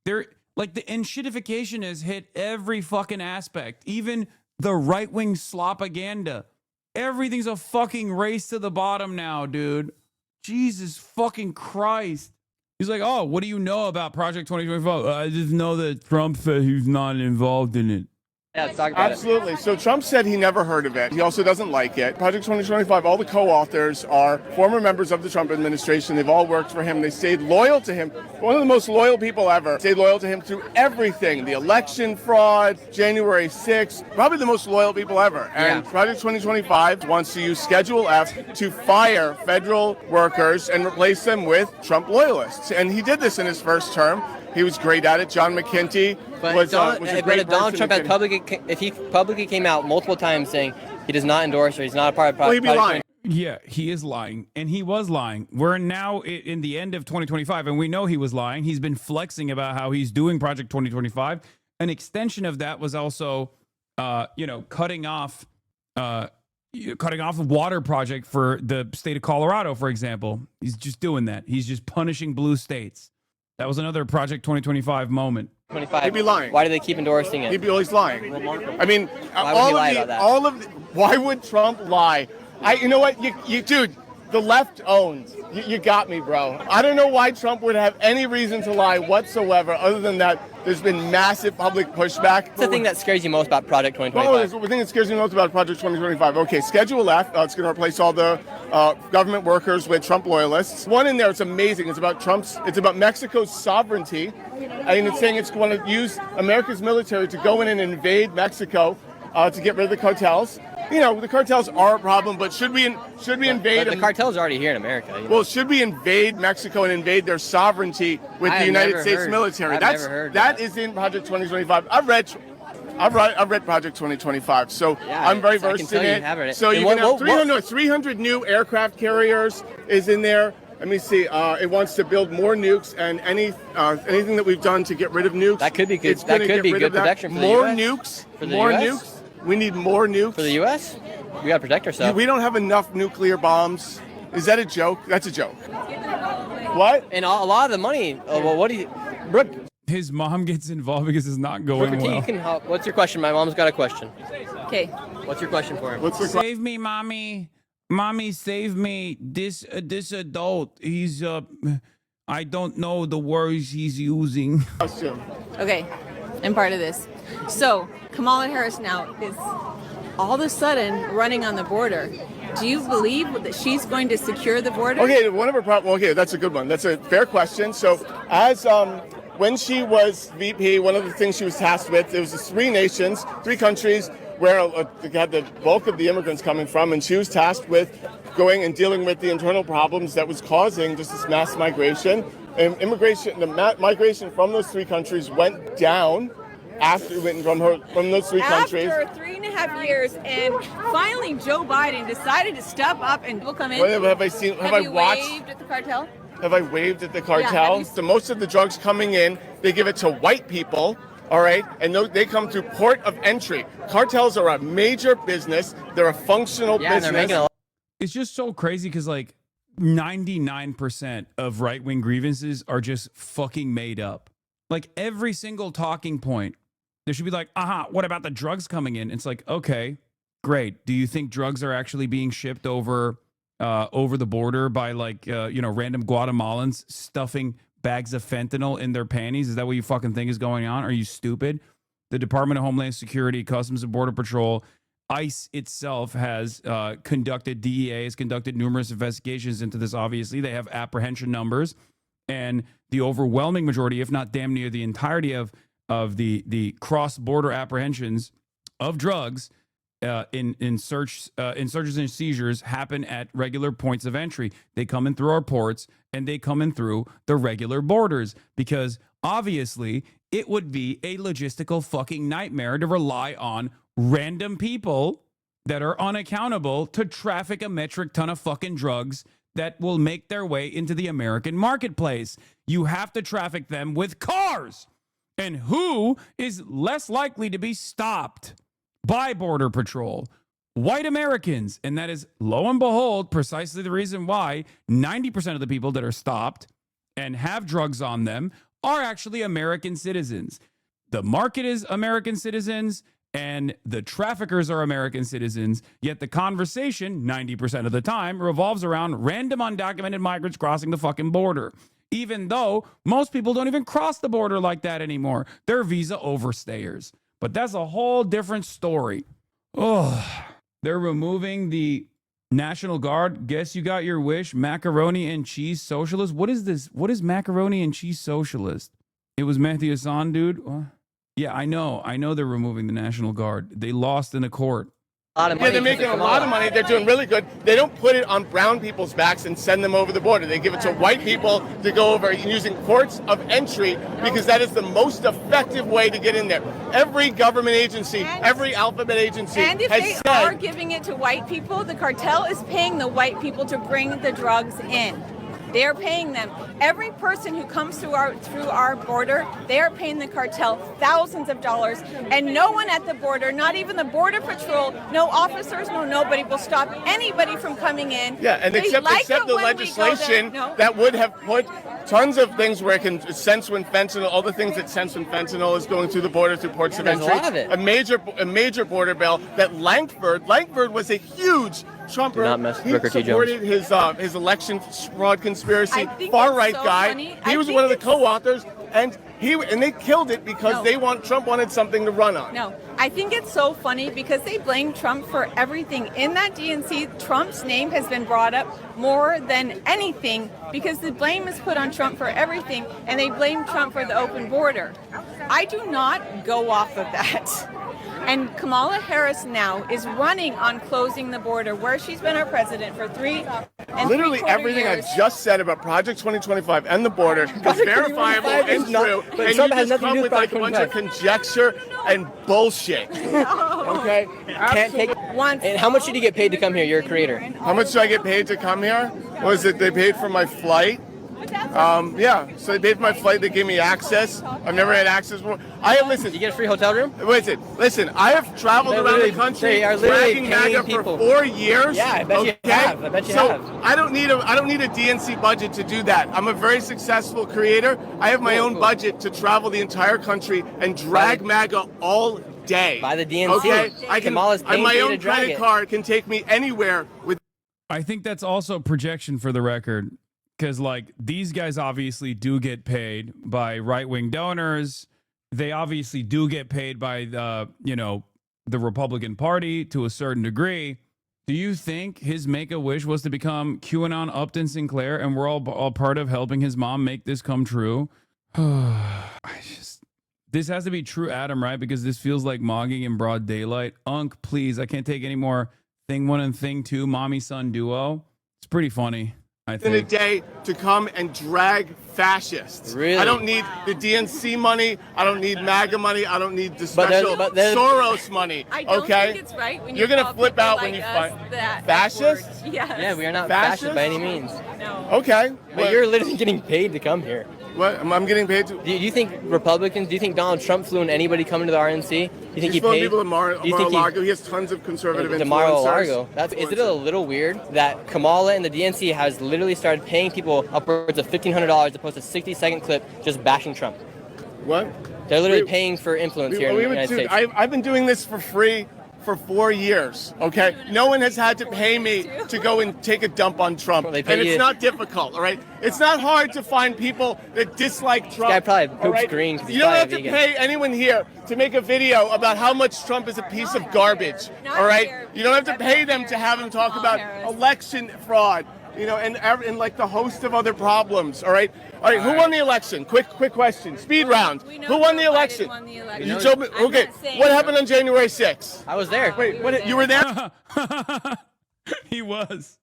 There like the enshittification has hit every fucking aspect, even the right-wing slopaganda. Everything's a fucking race to the bottom now, dude. Jesus fucking Christ. He's like, oh, what do you know about Project 2025? I just know that Trump said he's not involved in it. Yeah, let's talk about Absolutely. So Trump said he never heard of it. He also doesn't like it. Project 2025, all the co-authors are former members of the Trump administration. They've all worked for him. They stayed loyal to him. One of the most loyal people ever. Stayed loyal to him through everything. The election fraud, January 6th, probably the most loyal people ever. And Project 2025 wants to use Schedule F to fire federal workers and replace them with Trump loyalists. And he did this in his first term. He was great at it. John McKinney was a great if Donald person. Trump if he publicly came out multiple times saying he does not endorse or he's not a part of Well, he'd be lying. Yeah, he is lying, and he was lying. We're now in the end of 2025, and we know he was lying. He's been flexing about how he's doing Project 2025. An extension of that was also, cutting off a water project for the state of Colorado, for example. He's just doing that. He's just punishing blue states. That was another Project 2025 moment. 25. He'd be lying. Why do they keep endorsing it? He'd be always lying. I mean, Why would why would Trump lie? You know what, you dude, the left owns. You got me, bro. I don't know why Trump would have any reason to lie whatsoever, other than that there's been massive public pushback. What's the thing that scares you most about Project 2025? The thing that scares me most about Project 2025. Okay, Schedule F. It's going to replace all the government workers with Trump loyalists. One in there, it's amazing. It's about Mexico's sovereignty. And it's saying it's going to use America's military to go in and invade Mexico to get rid of the cartels. You know, the cartels are a problem, but should we invade? But the cartels are already here in America. Well, should we invade Mexico and invade their sovereignty with the United States military? That is in Project 2025. I've read Project 2025, so I'm very versed in it. So you can have 300 new aircraft carriers is in there. Let me see. It wants to build more nukes, and anything that we've done to get rid of nukes. That could be good. That could be good protection for the more US. Nukes. For the more US? nukes. We need more nukes. For the U.S.? We got to protect ourselves. We don't have enough nuclear bombs. Is that a joke? That's a joke. What? And a lot of the money. Well, what do you... Brooke. His mom gets involved because it's not going Brooke, well. you can help. What's your question? My mom's got a question. Okay. What's your question for him? Save me, mommy. Mommy, save me. This adult, he's I don't know the words he's using. Okay, I'm part of this. So Kamala Harris now is all of a sudden running on the border. Do you believe that she's going to secure the border? Okay, one of her problems. Okay, that's a good one. That's a fair question. So, as when she was VP, one of the things she was tasked with, there was 3 nations, 3 countries where they had the bulk of the immigrants coming from, and she was tasked with going and dealing with the internal problems that was causing just this mass migration. And migration from those 3 countries went down after from those 3 countries. After 3.5 years, and finally Joe Biden decided to step up and will come in. Have I watched? Waved at the cartel? Have I waved at the cartel? Yeah, So most of the drugs coming in, they give it to white people, all right? And they come through port of entry. Cartels are a major business. They're a functional business. It's just so crazy because, like, 99% of right-wing grievances are just fucking made up. Like, every single talking point, there should be like, what about the drugs coming in? It's like, okay, great. Do you think drugs are actually being shipped over the border by random Guatemalans stuffing bags of fentanyl in their panties? Is that what you fucking think is going on? Are you stupid? The Department of Homeland Security, Customs and Border Patrol, ICE itself has DEA has conducted numerous investigations into this. Obviously, they have apprehension numbers, and the overwhelming majority, if not damn near the entirety of the cross-border apprehensions of drugs in searches and seizures happen at regular points of entry. They come in through our ports, and they come in through the regular borders, because obviously it would be a logistical fucking nightmare to rely on random people that are unaccountable to traffic a metric ton of fucking drugs that will make their way into the American marketplace. You have to traffic them with cars. And who is less likely to be stopped by Border Patrol? White Americans. And that is, lo and behold, precisely the reason why 90% of the people that are stopped and have drugs on them are actually American citizens. The market is American citizens, and the traffickers are American citizens, yet the conversation, 90% of the time, revolves around random undocumented migrants crossing the fucking border. even though most people don't even cross the border like that anymore. They're visa overstayers. But that's a whole different story. Oh, they're removing the National Guard. Guess you got your wish. Macaroni and cheese socialist. What is this? What is macaroni and cheese socialist? It was Mehdi Hassan, dude. Yeah, I know. I know they're removing the National Guard. They lost in a court. Yeah, they're making a lot of money. They're doing really good. They don't put it on brown people's backs and send them over the border. They give it to white people to go over using ports of entry because that is the most effective way to get in there. Every government agency, every alphabet agency And if has they said, are giving it to white people, the cartel is paying the white people to bring the drugs in. They are paying them. Every person who comes through our border, they are paying the cartel thousands of dollars, and no one at the border, not even the border patrol, no officers, no nobody will stop anybody from coming in. yeah, and They except like it the when we go there. legislation No. that would have put tons of things where it can sense when fentanyl, all the things that sense when fentanyl is going through the border through ports of there's a entry. lot of it. A major border bill that Langford was a huge Trumper. Do not mess with He Booker T. supported his election fraud conspiracy. I think Far it's right so guy. funny. He I was think one of the it's- co-authors, and they killed it because Trump wanted something to run on. No, I think it's so funny because they blame Trump for everything. In that DNC, Trump's name has been brought up more than anything because the blame is put on Trump for everything, and they blame Trump for the open border. I do not go off of that. And Kamala Harris now is running on closing the border, where she's been our president for Literally everything years. I just said about Project 2025 and the border is verifiable and true, but and Trump you has just nothing to come do with with like a bunch of Project conjecture and bullshit. Okay? Can't take. And how much did you get paid to come here? You're a creator. How much do I get paid to come here? Was it they paid for my flight? Yeah, so they paid for my flight. They gave me access. I've never had access before. Listen. You get a free hotel room? Listen. I have traveled around the country They are literally dragging paying MAGA people. for 4 years. Yeah, I bet you have. I bet you so have. I don't need a DNC budget to do that. I'm a very successful creator. I have my own budget to travel the entire country and drag MAGA all day. By the DNC. Okay, I can. Kamala's paying My for you own to drag credit it. card can take me anywhere with. I think that's also projection for the record, because like these guys obviously do get paid by right-wing donors. They obviously do get paid by the Republican Party to a certain degree. Do you think his make-a-wish was to become QAnon Upton Sinclair, and we're all part of helping his mom make this come true? This has to be true, Adam, right? Because this feels like mogging in broad daylight. Unc, please, I can't take any more Thing 1 and Thing 2 mommy-son duo. It's pretty funny, I In a think. day to come and drag fascists. Really? I don't need the DNC money. I don't need MAGA money. I don't need the But there's- special but there's- Soros money. I don't okay? think it's right when You're you gonna call flip people out like when you us find that fascists. F-word. Yes. Yeah, we are not Fascists? fascist by any means. No. Okay. But you're literally getting paid to come here. What? I'm getting paid to. Do you think Republicans? Do you think Donald Trump flew in anybody coming to the RNC? Do you think He's he flying paid? people to do you think Mar-a-Lago. He has tons of conservative to influencers. Mar-a-Lago. Is it a little weird that Kamala and the DNC has literally started paying people upwards of $1,500 to post a 60-second clip just bashing Trump? What? They're literally paying for influence here in the United States. I've been doing this for free for 4 years, okay? No one has had to pay me to go and take a dump on Trump. they And pay it's you- not difficult, all right? It's not hard to find people that dislike Trump. guy probably all poops right? green 'cause he's You don't have probably to a vegan. pay anyone here to make a video about how much Trump is a piece of garbage, all right? You don't have to pay them to have him talk about election fraud, and like the host of other problems, all right? All right, who won the election? Quick question. Speed round. Who won the election? You told me. Okay, what happened on January 6th? I was there. Wait, what? You were there? He was.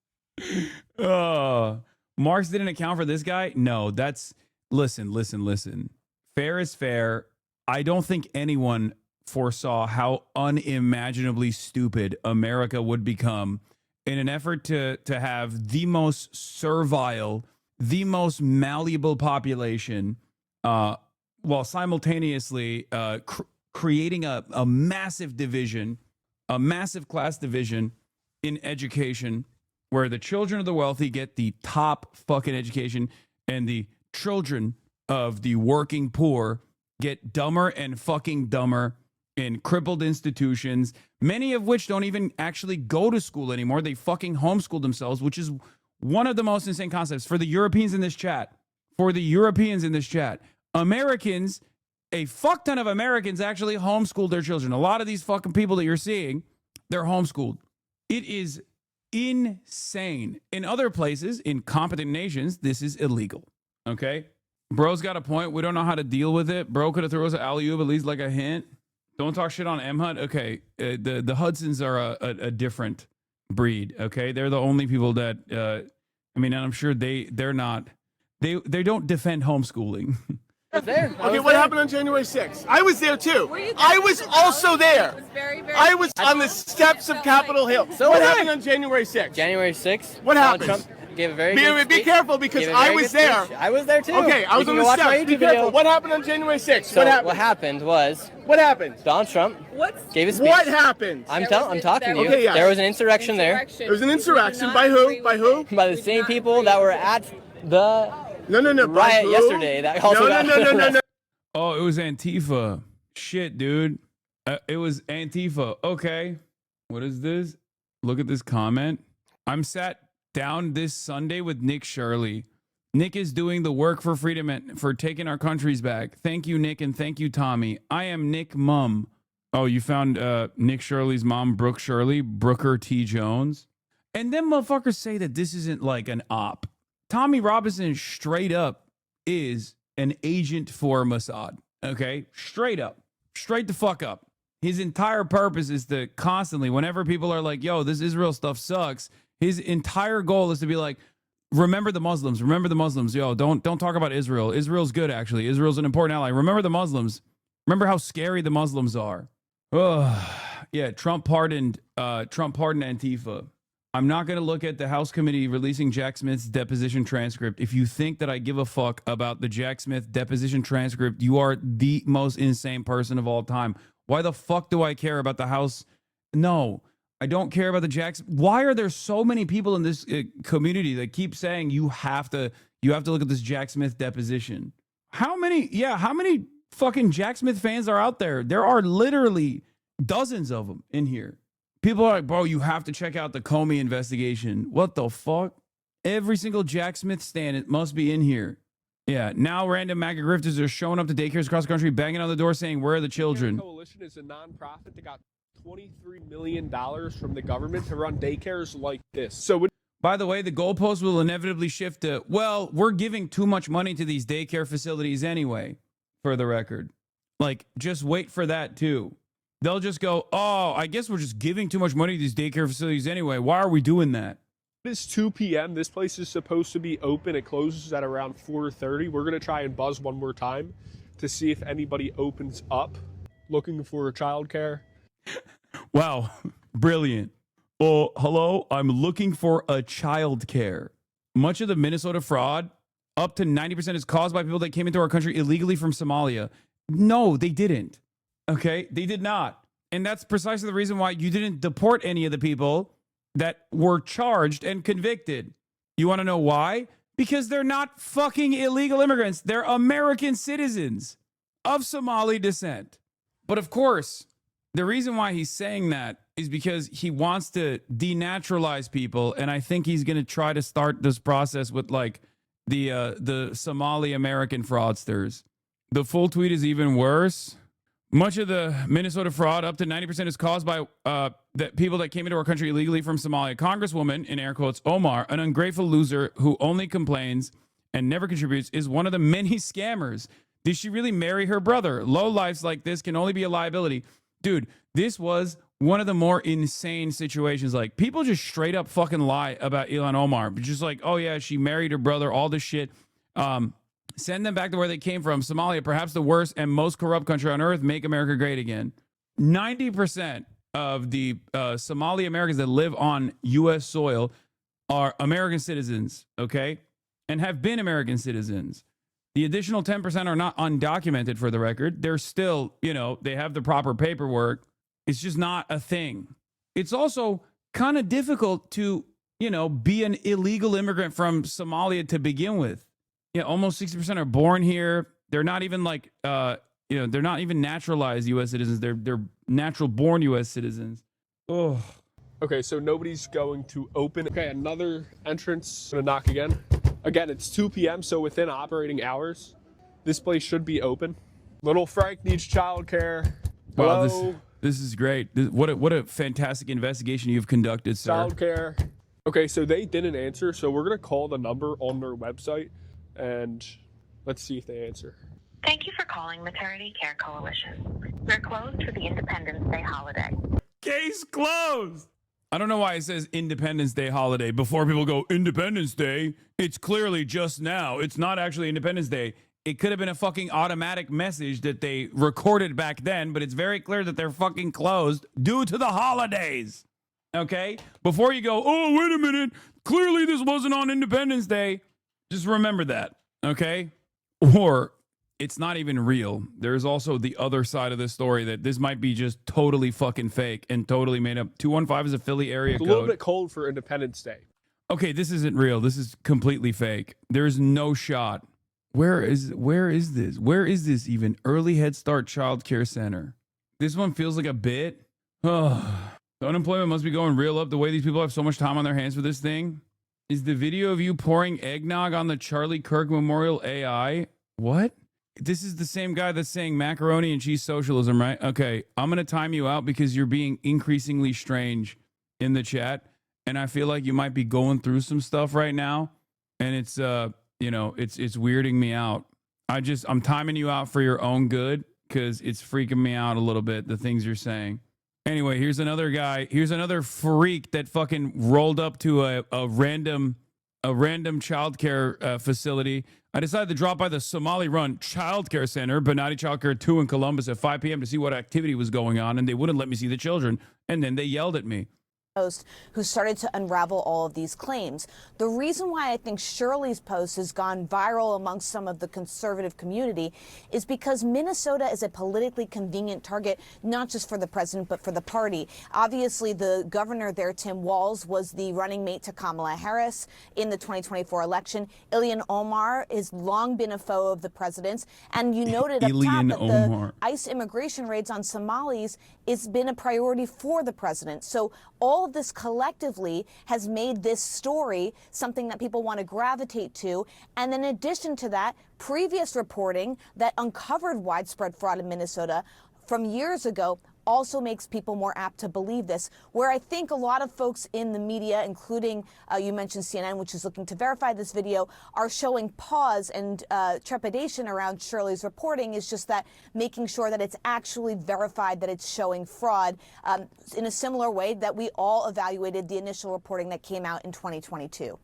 Marx didn't account for this guy? No, that's... Listen. Fair is fair. I don't think anyone foresaw how unimaginably stupid America would become in an effort to have the most servile, the most malleable population, while simultaneously creating a massive division, a massive class division in education, where the children of the wealthy get the top fucking education and the children of the working poor get dumber and fucking dumber in crippled institutions, many of which don't even actually go to school anymore. They fucking homeschool themselves, which is one of the most insane concepts. For the Europeans in this chat, for the Europeans in this chat. Americans, a fuck ton of Americans actually homeschooled their children. A lot of these fucking people that you're seeing, they're homeschooled. It is insane. In other places, in competent nations, this is illegal. Okay? Bro's got a point. We don't know how to deal with it. Bro could have thrown us an alley-oop, at least like a hint. Don't talk shit on M-Hud. Okay, the Hudsons are a different breed. Okay, they're the only people that I mean, and I'm sure they're not. They don't defend homeschooling. Okay, what happened on January 6th? I was there too. I was also there. I was on the steps of Capitol Hill. So what was I. happened on January 6th? January 6th. What Donald happened? Trump gave a very good Be speech. careful because I was there. I was there too. Okay, I was You on can the watch my steps. Be YouTube video. careful. What happened on January 6th? So what happened? What happened was. What happened? Donald Trump gave a speech. What happened? I'm talking to you. Okay, yes. There was an insurrection there. There was an insurrection by who? By who? By the same people that were at the No. riot yesterday. That also got No. Oh, it was Antifa. Shit, dude. It was Antifa. Okay. What is this? Look at this comment. I'm sat down this Sunday with Nick Shirley. Nick is doing the work for freedom and for taking our countries back. Thank you, Nick, and thank you, Tommy. I am Nick Mum. Oh, you found Nick Shirley's mom, Brooke Shirley, Brooker T. Jones. And then motherfuckers say that this isn't like an op. Tommy Robinson straight up is an agent for Mossad. Okay? Straight up. Straight the fuck up. His entire purpose is to constantly, whenever people are like, yo, this Israel stuff sucks, his entire goal is to be like, remember the Muslims. Remember the Muslims. Yo, don't talk about Israel. Israel's good, actually. Israel's an important ally. Remember the Muslims. Remember how scary the Muslims are. Oh, yeah, Trump pardoned Antifa. I'm not going to look at the House committee releasing Jack Smith's deposition transcript. If you think that I give a fuck about the Jack Smith deposition transcript, you are the most insane person of all time. Why the fuck do I care about the House? No, I don't care about the Jacks. Why are there so many people in this community that keep saying you have to look at this Jack Smith deposition? How many fucking Jack Smith fans are out there? There are literally dozens of them in here. People are like, bro, you have to check out the Comey investigation. What the fuck? Every single Jack Smith stand, it must be in here. Yeah, now random MAGA grifters are showing up to daycares across the country, banging on the door saying, where are the children? Coalition is a nonprofit that got $23 million from the government to run daycares like this. So, by the way, the goalpost will inevitably shift to, well, we're giving too much money to these daycare facilities anyway, for the record. Like, just wait for that too. They'll just go, oh, I guess we're just giving too much money to these daycare facilities anyway. Why are we doing that? It's 2 p.m. This place is supposed to be open. It closes at around 4:30. We're going to try and buzz one more time to see if anybody opens up looking for childcare. Wow, brilliant. Oh, hello, I'm looking for a childcare. Much of the Minnesota fraud, up to 90%, is caused by people that came into our country illegally from Somalia. No, they didn't. Okay, they did not. And that's precisely the reason why you didn't deport any of the people that were charged and convicted. You want to know why? Because they're not fucking illegal immigrants. They're American citizens of Somali descent. But of course, the reason why he's saying that is because he wants to denaturalize people. And I think he's going to try to start this process with like the Somali American fraudsters. The full tweet is even worse. Much of the Minnesota fraud, up to 90%, is caused by the people that came into our country illegally from Somalia. Congresswoman, in air quotes, Omar, an ungrateful loser who only complains and never contributes, is one of the many scammers. Did she really marry her brother? Lowlifes like this can only be a liability. Dude, this was one of the more insane situations. Like, people just straight up fucking lie about Ilhan Omar. Just like, oh yeah, she married her brother, all this shit. Send them back to where they came from. Somalia, perhaps the worst and most corrupt country on earth. Make America great again. 90% of the Somali Americans that live on U.S. soil are American citizens, okay? And have been American citizens. The additional 10% are not undocumented, for the record. They're still, they have the proper paperwork. It's just not a thing. It's also kind of difficult to, be an illegal immigrant from Somalia to begin with. Yeah, almost 60% are born here. They're not even like, they're not even naturalized U.S. citizens. They're natural born U.S. citizens. Oh. Okay, so nobody's going to open. Okay, another entrance. Gonna knock again. Again, it's 2 p.m., so within operating hours, this place should be open. Little Frank needs childcare. Wow, Hello? this is great. What a fantastic investigation you've conducted, sir. Childcare. Okay, so they didn't answer, so we're going to call the number on their website, and let's see if they answer. Thank you for calling Maternity Care Coalition. We're closed for the Independence Day holiday. Case closed. I don't know why it says Independence Day holiday before people go, Independence Day? It's clearly just now. It's not actually Independence Day. It could have been a fucking automatic message that they recorded back then, but it's very clear that they're fucking closed due to the holidays. Okay? Before you go, oh, wait a minute. Clearly this wasn't on Independence Day. Just remember that. Okay? Or it's not even real. There's also the other side of this story that this might be just totally fucking fake and totally made up. 215 is a Philly area code. It's a little bit cold for Independence Day. Okay, this isn't real. This is completely fake. There's no shot. Where is this? Where is this even? Early Head Start Child Care Center. This one feels like a bit. Oh, the unemployment must be going real up the way these people have so much time on their hands for this thing. Is the video of you pouring eggnog on the Charlie Kirk Memorial AI? What? This is the same guy that's saying macaroni and cheese socialism, right? Okay, I'm going to time you out because you're being increasingly strange in the chat. And I feel like you might be going through some stuff right now. And it's, it's weirding me out. I'm timing you out for your own good because it's freaking me out a little bit, the things you're saying. Anyway, here's another guy. Here's another freak that fucking rolled up to a random childcare facility. I decided to drop by the Somali-run childcare center, Banati Childcare 2 in Columbus at 5 p.m. to see what activity was going on, and they wouldn't let me see the children. And then they yelled at me. Post who started to unravel all of these claims. The reason why I think Shirley's post has gone viral amongst some of the conservative community is because Minnesota is a politically convenient target, not just for the president, but for the party. Obviously, the governor there, Tim Walz, was the running mate to Kamala Harris in the 2024 election. Ilhan Omar has long been a foe of the president's. And you noted up top that the ICE immigration raids on Somalis has been a priority for the president. So all of this collectively has made this story something that people want to gravitate to. And in addition to that, previous reporting that uncovered widespread fraud in Minnesota from years ago also makes people more apt to believe this, where I think a lot of folks in the media, including you mentioned CNN, which is looking to verify this video, are showing pause and trepidation around Shirley's reporting is just that making sure that it's actually verified that it's showing fraud in a similar way that we all evaluated the initial reporting that came out in 2022.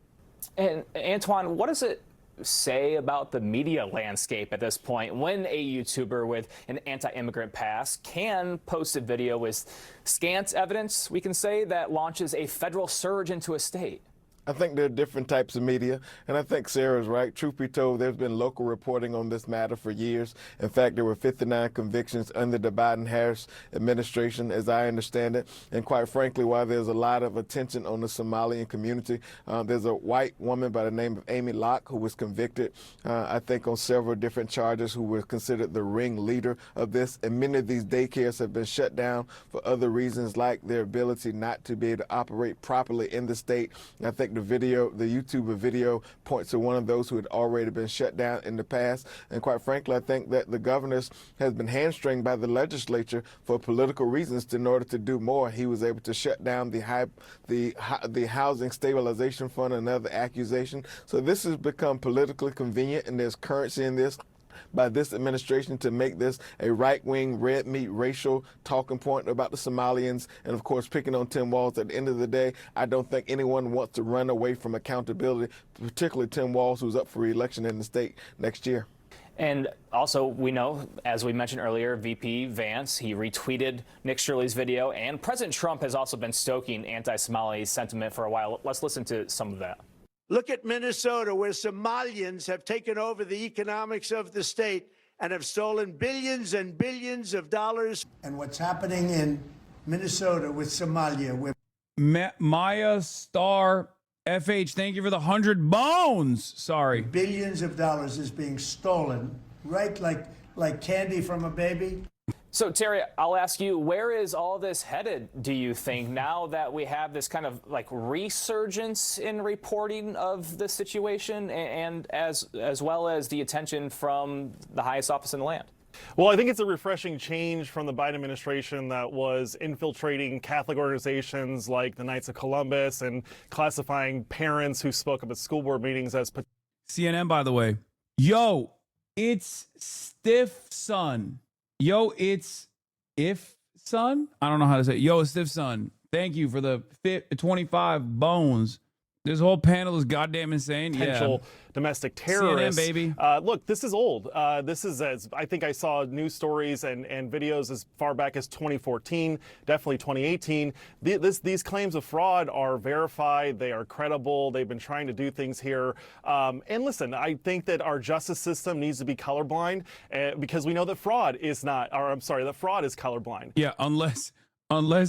And Antoine, what does it say about the media landscape at this point when a YouTuber with an anti-immigrant past can post a video with scant evidence, we can say, that launches a federal surge into a state? I think there are different types of media, and I think Sarah's right. Truth be told, there's been local reporting on this matter for years. In fact, there were 59 convictions under the Biden-Harris administration, as I understand it. And quite frankly, while there's a lot of attention on the Somalian community, there's a white woman by the name of Amy Locke who was convicted, I think, on several different charges, who was considered the ringleader of this. And many of these daycares have been shut down for other reasons, like their ability not to be able to operate properly in the state. And I think the YouTuber video points to one of those who had already been shut down in the past. And quite frankly, I think that the governor has been hamstringed by the legislature for political reasons in order to do more. He was able to shut down the Housing Stabilization Fund, another accusation. So this has become politically convenient, and there's currency in this by this administration to make this a right-wing, red meat, racial talking point about the Somalians, and of course picking on Tim Walz. At the end of the day, I don't think anyone wants to run away from accountability, particularly Tim Walz, who's up for re-election in the state next year. And also, we know, as we mentioned earlier, VP Vance, he retweeted Nick Shirley's video, and President Trump has also been stoking anti-Somali sentiment for a while. Let's listen to some of that. Look at Minnesota, where Somalians have taken over the economics of the state and have stolen billions and billions of dollars. And what's happening in Minnesota with Somalia, with Maya Star FH, thank you for the 100 bones. Sorry. Billions of dollars is being stolen, right? Like candy from a baby. So, Terry, I'll ask you, where is all this headed, do you think, now that we have this kind of like resurgence in reporting of the situation and as well as the attention from the highest office in the land? Well, I think it's a refreshing change from the Biden administration that was infiltrating Catholic organizations like the Knights of Columbus and classifying parents who spoke up at school board meetings as... CNN, by the way. Yo, it's Stiff Son. Yo, it's If Son. I don't know how to say it. Yo, it's Stiff Son. Thank you for the 25 bones. This whole panel is goddamn insane. Potential domestic terrorists. CNN, baby. Look, this is old. This is, as I think I saw news stories and videos as far back as 2014, definitely 2018. These claims of fraud are verified. They are credible. They've been trying to do things here. And listen, I think that our justice system needs to be colorblind because we know that fraud is not, or I'm sorry, that fraud is colorblind. Yeah, unless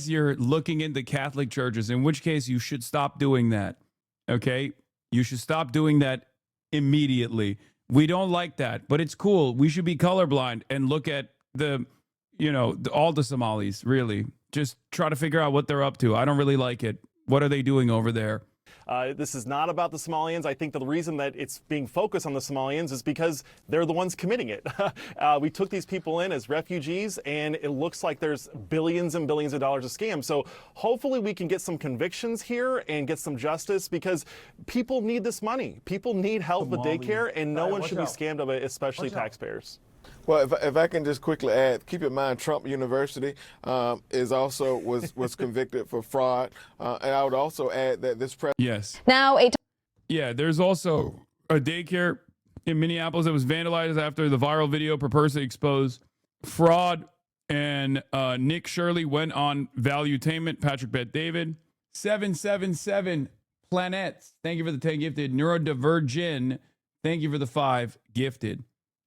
you're looking into Catholic churches, in which case you should stop doing that. Okay, you should stop doing that immediately. We don't like that, but it's cool. We should be colorblind and look at all the Somalis, really. Just try to figure out what they're up to. I don't really like it. What are they doing over there? This is not about the Somalians. I think the reason that it's being focused on the Somalians is because they're the ones committing it. We took these people in as refugees, and it looks like there's billions and billions of dollars of scams. So hopefully we can get some convictions here and get some justice because people need this money. People need help with daycare, and no one should be scammed of it, especially taxpayers. Well, if I can just quickly add, keep in mind Trump University was convicted for fraud, and I would also add that this yes. Now, there's also a daycare in Minneapolis that was vandalized after the viral video purposely exposed fraud, and Nick Shirley went on Valuetainment. Patrick Bet David 777 Planets. Thank you for the 10 gifted. Neurodivergent. Thank you for the 5 gifted.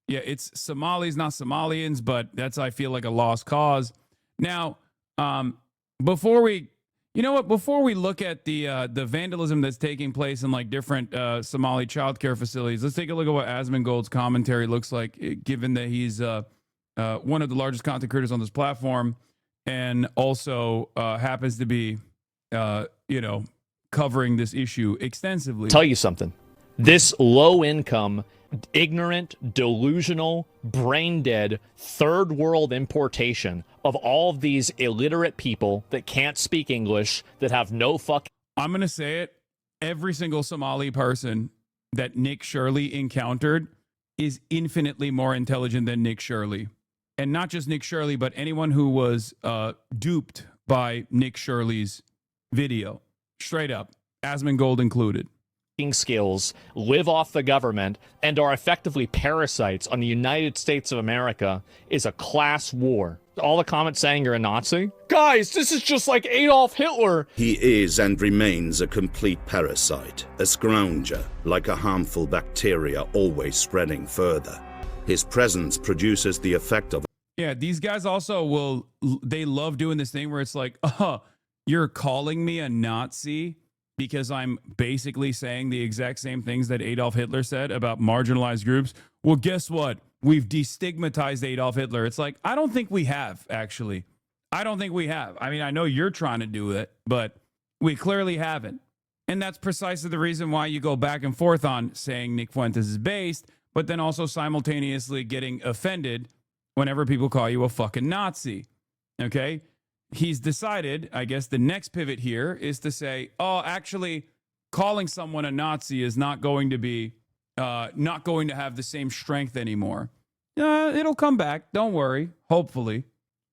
Yeah, it's Somalis, not Somalians, but that's, I feel like, a lost cause. Now, before we look at the vandalism that's taking place in like different Somali childcare facilities, let's take a look at what Asmongold's commentary looks like, given that he's one of the largest content creators on this platform and also happens to be, covering this issue extensively. Tell you something. This low income, ignorant, delusional, brain dead, third world importation of all of these illiterate people that can't speak English, that have no I'm going to say it. Every single Somali person that Nick Shirley encountered is infinitely more intelligent than Nick Shirley. And not just Nick Shirley, but anyone who was duped by Nick Shirley's video. Straight up. Asmongold included. skills, live off the government, and are effectively parasites on the United States of America is a class war. All the comments saying you're a Nazi? Guys, this is just like Adolf Hitler. He is and remains a complete parasite, a scrounger, like a harmful bacteria always spreading further. His presence produces the effect of... Yeah, these guys also they love doing this thing where it's like, you're calling me a Nazi because I'm basically saying the exact same things that Adolf Hitler said about marginalized groups. Well, guess what? We've destigmatized Adolf Hitler. It's like, I don't think we have, actually. I don't think we have. I mean, I know you're trying to do it, but we clearly haven't. And that's precisely the reason why you go back and forth on saying Nick Fuentes is based, but then also simultaneously getting offended whenever people call you a fucking Nazi. Okay? He's decided, I guess the next pivot here is to say, oh, actually, calling someone a Nazi is not going to be, not going to have the same strength anymore. It'll come back. Don't worry. Hopefully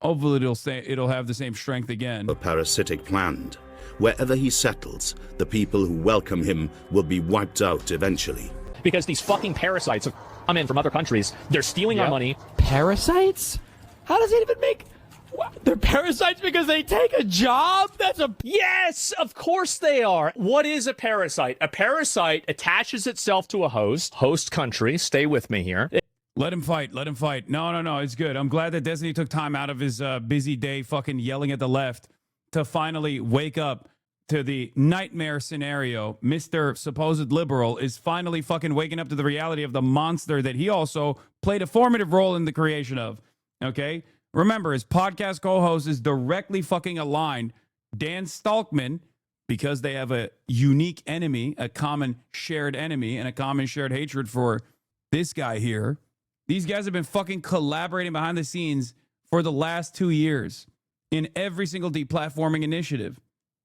it'll have the same strength again. A parasitic plant. Wherever he settles, the people who welcome him will be wiped out eventually. Because these fucking parasites have come in from other countries. They're stealing our money. Parasites? How does it even make... What? They're parasites because they take a job? Yes, of course they are. What is a parasite? A parasite attaches itself to a host country. Stay with me here. Let him fight. Let him fight. No, it's good. I'm glad that Destiny took time out of his busy day fucking yelling at the left to finally wake up to the nightmare scenario. Mr. Supposed Liberal is finally fucking waking up to the reality of the monster that he also played a formative role in the creation of. Okay? Remember, his podcast co-host is directly fucking aligned. Dan Stalkman, because they have a unique enemy, a common shared enemy, and a common shared hatred for this guy here. These guys have been fucking collaborating behind the scenes for the last 2 years in every single deplatforming initiative.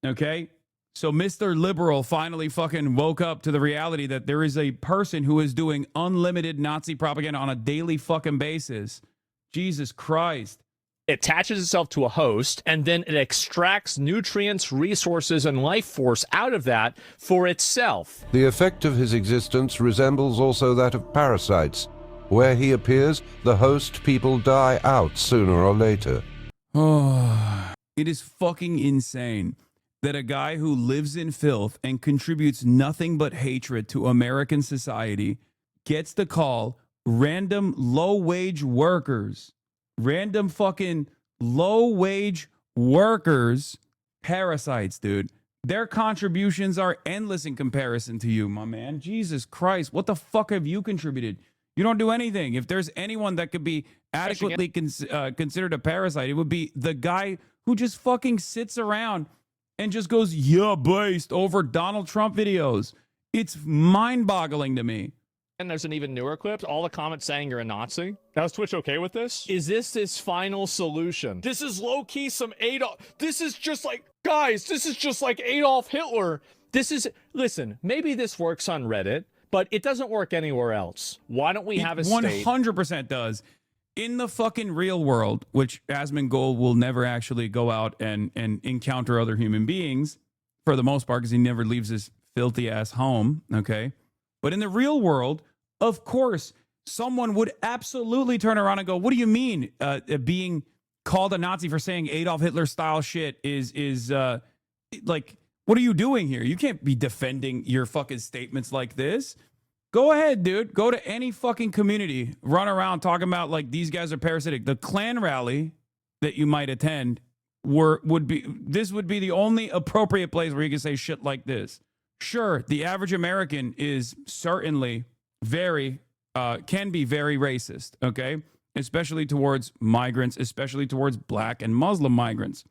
Okay? So Mr. Liberal finally fucking woke up to the reality that there is a person who is doing unlimited Nazi propaganda on a daily fucking basis. Jesus Christ. It attaches itself to a host, and then it extracts nutrients, resources, and life force out of that for itself. The effect of his existence resembles also that of parasites. Where he appears, the host people die out sooner or later. Oh, it is fucking insane that a guy who lives in filth and contributes nothing but hatred to American society gets to call random low-wage workers, random fucking low-wage workers, parasites, dude. Their contributions are endless in comparison to you, my man. Jesus Christ, what the fuck have you contributed? You don't do anything. If there's anyone that could be adequately considered a parasite, it would be the guy who just fucking sits around and just goes, yeah, based over Donald Trump videos. It's mind-boggling to me. And there's an even newer clip. All the comments saying you're a Nazi. Now, is Twitch okay with this? Is this his final solution? This is low-key some Adolf. This is just like, guys, this is just like Adolf Hitler. This is, listen, maybe this works on Reddit, but it doesn't work anywhere else. Why don't we have a state? 100% does. In the fucking real world, which Asmongold will never actually go out and encounter other human beings, for the most part, because he never leaves his filthy-ass home, okay? But in the real world, of course, someone would absolutely turn around and go, what do you mean being called a Nazi for saying Adolf Hitler-style shit is like, what are you doing here? You can't be defending your fucking statements like this. Go ahead, dude. Go to any fucking community. Run around talking about like these guys are parasitic. The Klan rally that you might attend would be the only appropriate place where you can say shit like this. Sure, the average American is certainly can be very racist, okay? Especially towards migrants, especially towards black and Muslim migrants.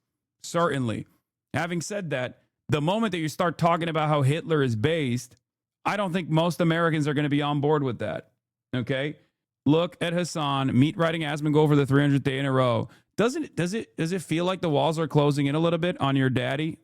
Certainly. Having said that, the moment that you start talking about how Hitler is based, I don't think most Americans are going to be on board with that, okay? Look at Hassan, meat riding Asmongold for the 300th day in a row. Does it feel like the walls are closing in a little bit on your daddy?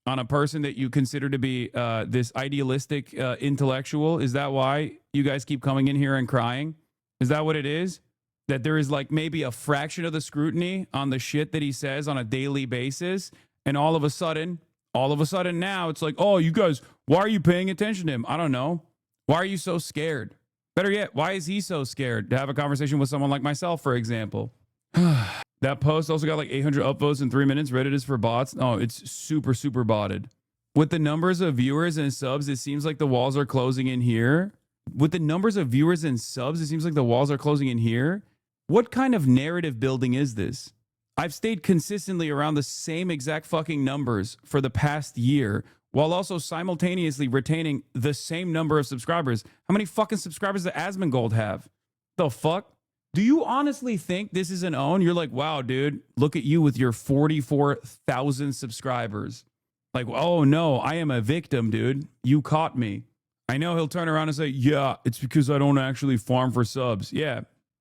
On a person that you consider to be this idealistic intellectual? Is that why you guys keep coming in here and crying? Is that what it is? That there is like maybe a fraction of the scrutiny on the shit that he says on a daily basis, and all of a sudden now it's like, oh, you guys, why are you paying attention to him? I don't know. Why are you so scared? Better yet, why is he so scared to have a conversation with someone like myself, for example? That post also got like 800 upvotes in 3 minutes. Reddit is for bots. Oh, it's super, super botted. With the numbers of viewers and subs, it seems like the walls are closing in here. With the numbers of viewers and subs, it seems like the walls are closing in here. What kind of narrative building is this? I've stayed consistently around the same exact fucking numbers for the past year, while also simultaneously retaining the same number of subscribers. How many fucking subscribers does Asmongold have? The fuck? Do you honestly think this is an own? You're like, wow, dude, look at you with your 44,000 subscribers. Like, oh no, I am a victim, dude. You caught me. I know he'll turn around and say, yeah, it's because I don't actually farm for subs. Yeah,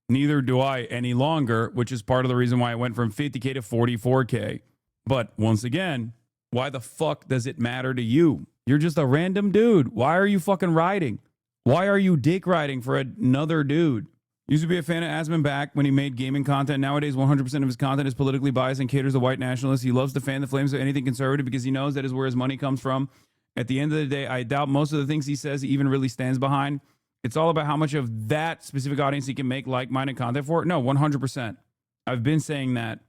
neither do I any longer, which is part of the reason why I went from 50K to 44K. But once again, why the fuck does it matter to you? You're just a random dude. Why are you fucking riding? Why are you dick riding for another dude? Used to be a fan of Asman back when he made gaming content. Nowadays, 100% of his content is politically biased and caters to white nationalists. He loves to fan the flames of anything conservative because he knows that is where his money comes from. At the end of the day, I doubt most of the things he says he even really stands behind. It's all about how much of that specific audience he can make like-minded content for. No, 100%. I've been saying that.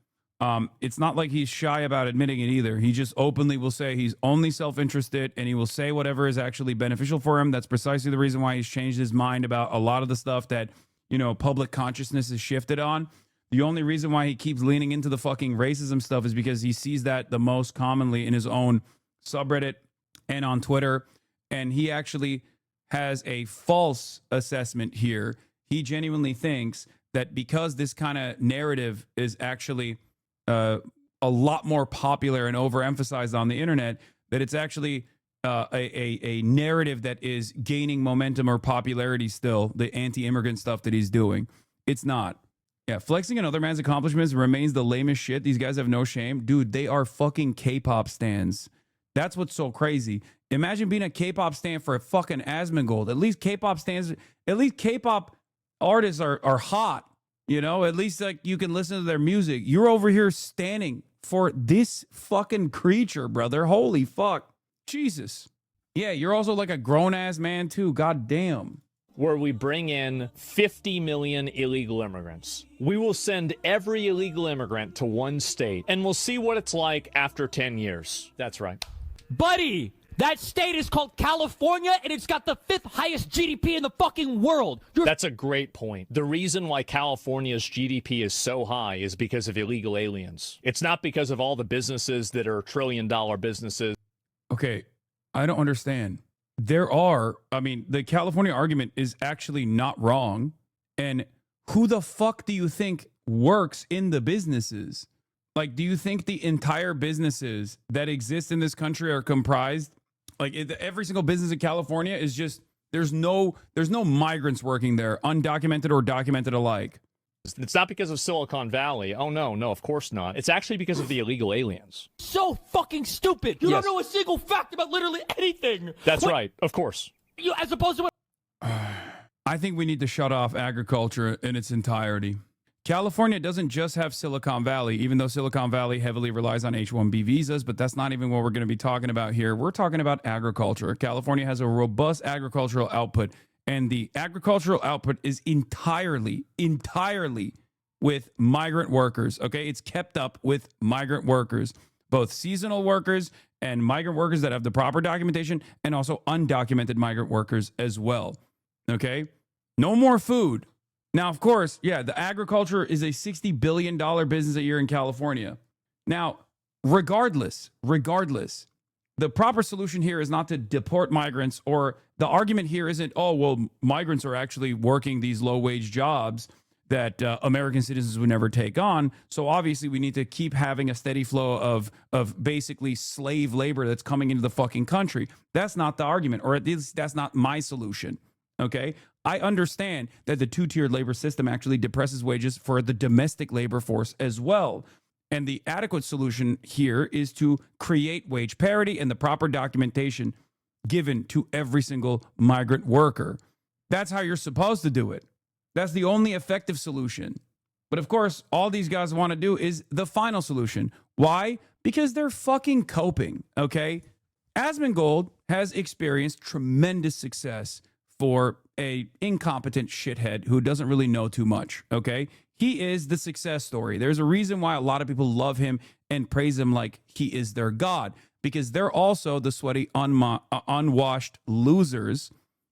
It's not like he's shy about admitting it either. He just openly will say he's only self-interested and he will say whatever is actually beneficial for him. That's precisely the reason why he's changed his mind about a lot of the stuff that, you know, public consciousness is shifted on. The only reason why he keeps leaning into the fucking racism stuff is because he sees that the most commonly in his own subreddit and on Twitter. And he actually has a false assessment here. He genuinely thinks that because this kind of narrative is actually a lot more popular and overemphasized on the internet, that it's actually a narrative that is gaining momentum or popularity still, the anti-immigrant stuff that he's doing. It's not. Yeah, flexing another man's accomplishments remains the lamest shit. These guys have no shame. Dude, they are fucking K-pop stans. That's what's so crazy. Imagine being a K-pop stan for a fucking Asmongold. At least K-pop artists are hot. You know, at least like you can listen to their music. You're over here standing for this fucking creature, brother. Holy fuck. Jesus. Yeah, you're also like a grown-ass man too. God damn. Where we bring in 50 million illegal immigrants. We will send every illegal immigrant to one state, and we'll see what it's like after 10 years. That's right. Buddy, that state is called California, and it's got the 5th highest GDP in the fucking world. That's a great point. The reason why California's GDP is so high is because of illegal aliens. It's not because of all the businesses that are trillion-dollar businesses. Okay, I don't understand. The California argument is actually not wrong. And who the fuck do you think works in the businesses? Like, do you think the entire businesses that exist in this country are comprised? Like, every single business in California is just, there's no migrants working there, undocumented or documented alike. It's not because of Silicon Valley. Oh, no, of course not. It's actually because of the illegal aliens. So fucking stupid. You don't know a single fact about literally anything. That's right. Of course. As opposed to... I think we need to shut off agriculture in its entirety. California doesn't just have Silicon Valley, even though Silicon Valley heavily relies on H-1B visas, but that's not even what we're going to be talking about here. We're talking about agriculture. California has a robust agricultural output. And the agricultural output is entirely with migrant workers, okay? It's kept up with migrant workers, both seasonal workers and migrant workers that have the proper documentation, and also undocumented migrant workers as well, okay? No more food. Now, of course, yeah, the agriculture is a $60 billion business a year in California. Now, regardless, the proper solution here is not to deport migrants, or the argument here isn't, oh, well, migrants are actually working these low-wage jobs that American citizens would never take on. So obviously we need to keep having a steady flow of basically slave labor that's coming into the fucking country. That's not the argument, or at least that's not my solution, okay? I understand that the two-tiered labor system actually depresses wages for the domestic labor force as well. And the adequate solution here is to create wage parity and the proper documentation given to every single migrant worker. That's how you're supposed to do it. That's the only effective solution. But of course, all these guys want to do is the final solution. Why? Because they're fucking coping, okay? Asmongold has experienced tremendous success for a incompetent shithead who doesn't really know too much, okay? He is the success story. There's a reason why a lot of people love him and praise him like he is their god, because they're also the sweaty, unwashed losers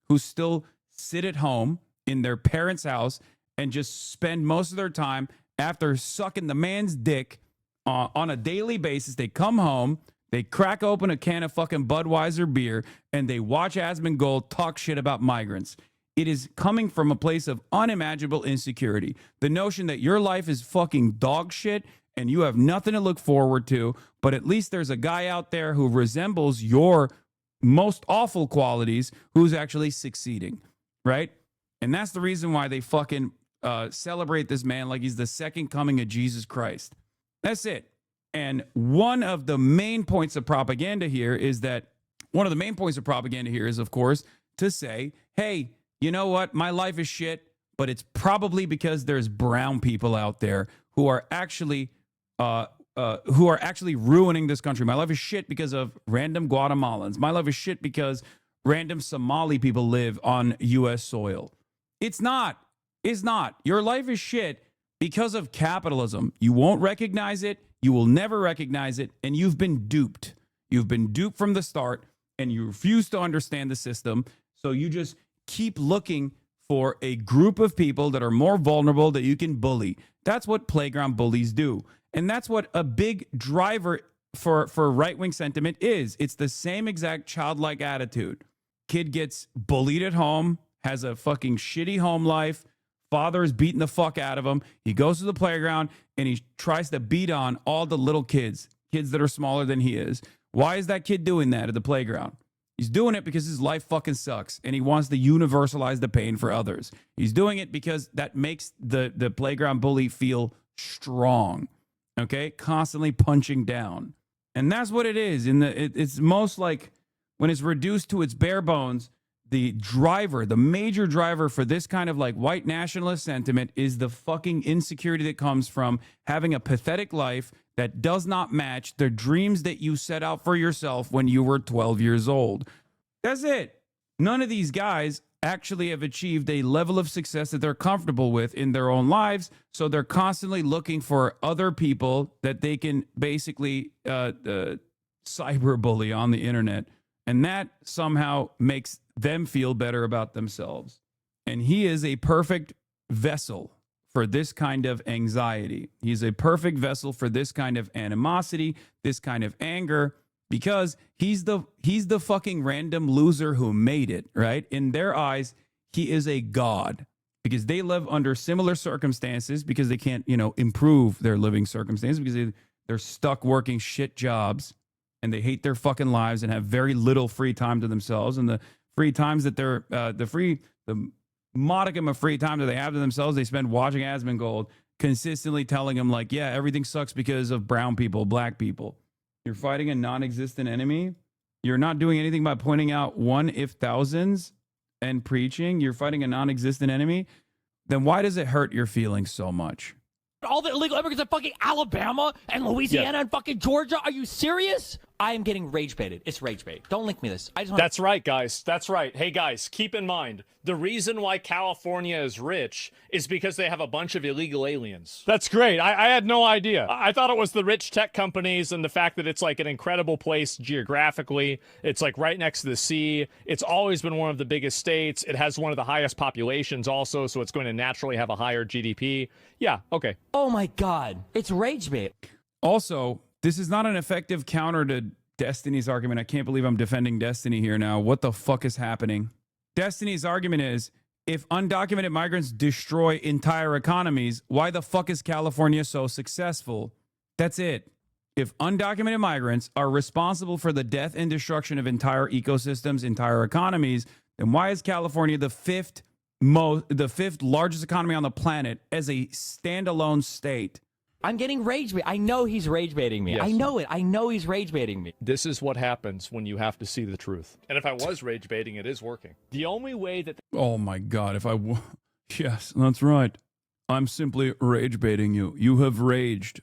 who still sit at home in their parents' house and just spend most of their time after sucking the man's dick on a daily basis. They come home, they crack open a can of fucking Budweiser beer, and they watch Asmongold talk shit about migrants. It is coming from a place of unimaginable insecurity. The notion that your life is fucking dog shit and you have nothing to look forward to, but at least there's a guy out there who resembles your most awful qualities who's actually succeeding, right? And that's the reason why they fucking celebrate this man like he's the second coming of Jesus Christ. That's it. And one of the main points of propaganda here is, of course, to say, hey, you know what? My life is shit, but it's probably because there's brown people out there who are actually ruining this country. My life is shit because of random Guatemalans. My life is shit because random Somali people live on U.S. soil. It's not. It's not. Your life is shit because of capitalism. You won't recognize it. You will never recognize it. And you've been duped. You've been duped from the start, and you refuse to understand the system. So you just keep looking for a group of people that are more vulnerable that you can bully. That's what playground bullies do. And that's what a big driver for right-wing sentiment is. It's the same exact childlike attitude. Kid gets bullied at home, has a fucking shitty home life, Father is beating the fuck out of him. He goes to the playground and he tries to beat on all the little kids that are smaller than he is. Why is that kid doing that at the playground? He's doing it because his life fucking sucks and he wants to universalize the pain for others. He's doing it because that makes the playground bully feel strong, okay? Constantly punching down. And that's what it is. It's most like when it's reduced to its bare bones, the major driver for this kind of like white nationalist sentiment is the fucking insecurity that comes from having a pathetic life that does not match the dreams that you set out for yourself when you were 12 years old. That's it. None of these guys actually have achieved a level of success that they're comfortable with in their own lives. So they're constantly looking for other people that they can basically cyberbully on the internet. And that somehow makes them feel better about themselves. And he is a perfect vessel for this kind of anxiety. He's a perfect vessel for this kind of animosity, this kind of anger, because he's the fucking random loser who made it, right? In their eyes, he is a god because they live under similar circumstances because they can't, improve their living circumstances because they're stuck working shit jobs and they hate their fucking lives and have very little free time to themselves. And the free times that they're, the modicum of free time that they have to themselves, they spend watching Asmongold, consistently telling them like, yeah, everything sucks because of brown people, black people. You're fighting a non-existent enemy. You're not doing anything by pointing out one if thousands and preaching. You're fighting a non-existent enemy. Then why does it hurt your feelings so much? All the illegal immigrants in fucking Alabama and Louisiana and fucking Georgia. Are you serious? I am getting rage baited. It's rage bait. Don't link me this. I just want That's right, guys. That's right. Hey, guys, keep in mind, the reason why California is rich is because they have a bunch of illegal aliens. That's great. I had no idea. I thought it was the rich tech companies and the fact that it's like an incredible place geographically. It's like right next to the sea. It's always been one of the biggest states. It has one of the highest populations also, so it's going to naturally have a higher GDP. Yeah, okay. Oh my God. It's rage bait. Also, this is not an effective counter to Destiny's argument. I can't believe I'm defending Destiny here now. What the fuck is happening? Destiny's argument is, if undocumented migrants destroy entire economies, why the fuck is California so successful? That's it. If undocumented migrants are responsible for the death and destruction of entire ecosystems, entire economies, then why is California the fifth largest economy on the planet as a standalone state? I'm getting rage bait. I know he's rage baiting me. Yes. I know it. I know he's rage baiting me. This is what happens when you have to see the truth. And if I was rage baiting, it is working. The only way that... Oh my God, yes, that's right. I'm simply rage baiting you. You have raged.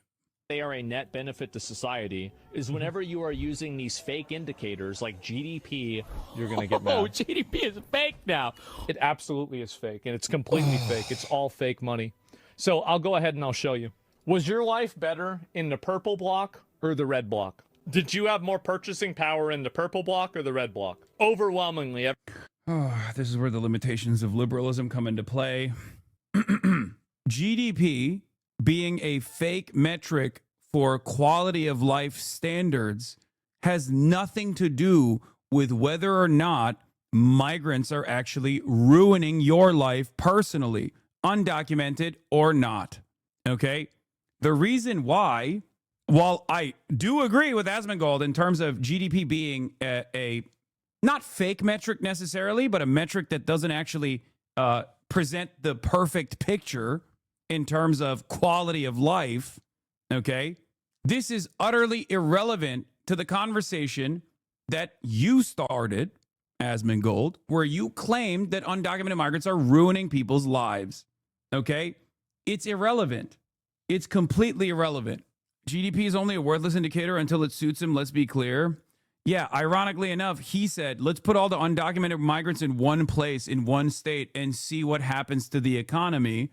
They are a net benefit to society is whenever you are using these fake indicators like GDP, you're going to get mad. Oh, GDP is fake now. It absolutely is fake, and it's completely fake. It's all fake money. So I'll go ahead and I'll show you. Was your life better in the purple block or the red block? Did you have more purchasing power in the purple block or the red block? Overwhelmingly. This is where the limitations of liberalism come into play. GDP being a fake metric for quality of life standards has nothing to do with whether or not migrants are actually ruining your life personally, undocumented or not. Okay? The reason why, while I do agree with Asmongold in terms of GDP being a not fake metric necessarily, but a metric that doesn't actually present the perfect picture in terms of quality of life, okay? This is utterly irrelevant to the conversation that you started, Asmongold, where you claimed that undocumented migrants are ruining people's lives, okay? It's irrelevant. It's completely irrelevant. GDP is only a worthless indicator until it suits him, let's be clear. Yeah, ironically enough, he said, let's put all the undocumented migrants in one place, in one state, and see what happens to the economy,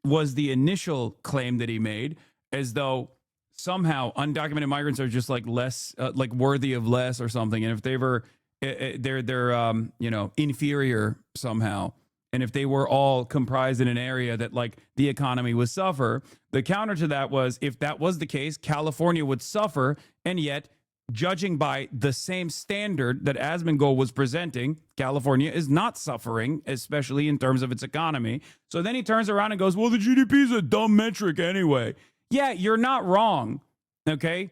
was the initial claim that he made, as though somehow undocumented migrants are just like less, like worthy of less or something. And if they were, they're inferior somehow. And if they were all comprised in an area that like the economy would suffer, the counter to that was, if that was the case, California would suffer. And yet judging by the same standard that Asmongold was presenting, California is not suffering, especially in terms of its economy. So then he turns around and goes, well, the GDP is a dumb metric anyway. Yeah, you're not wrong. Okay?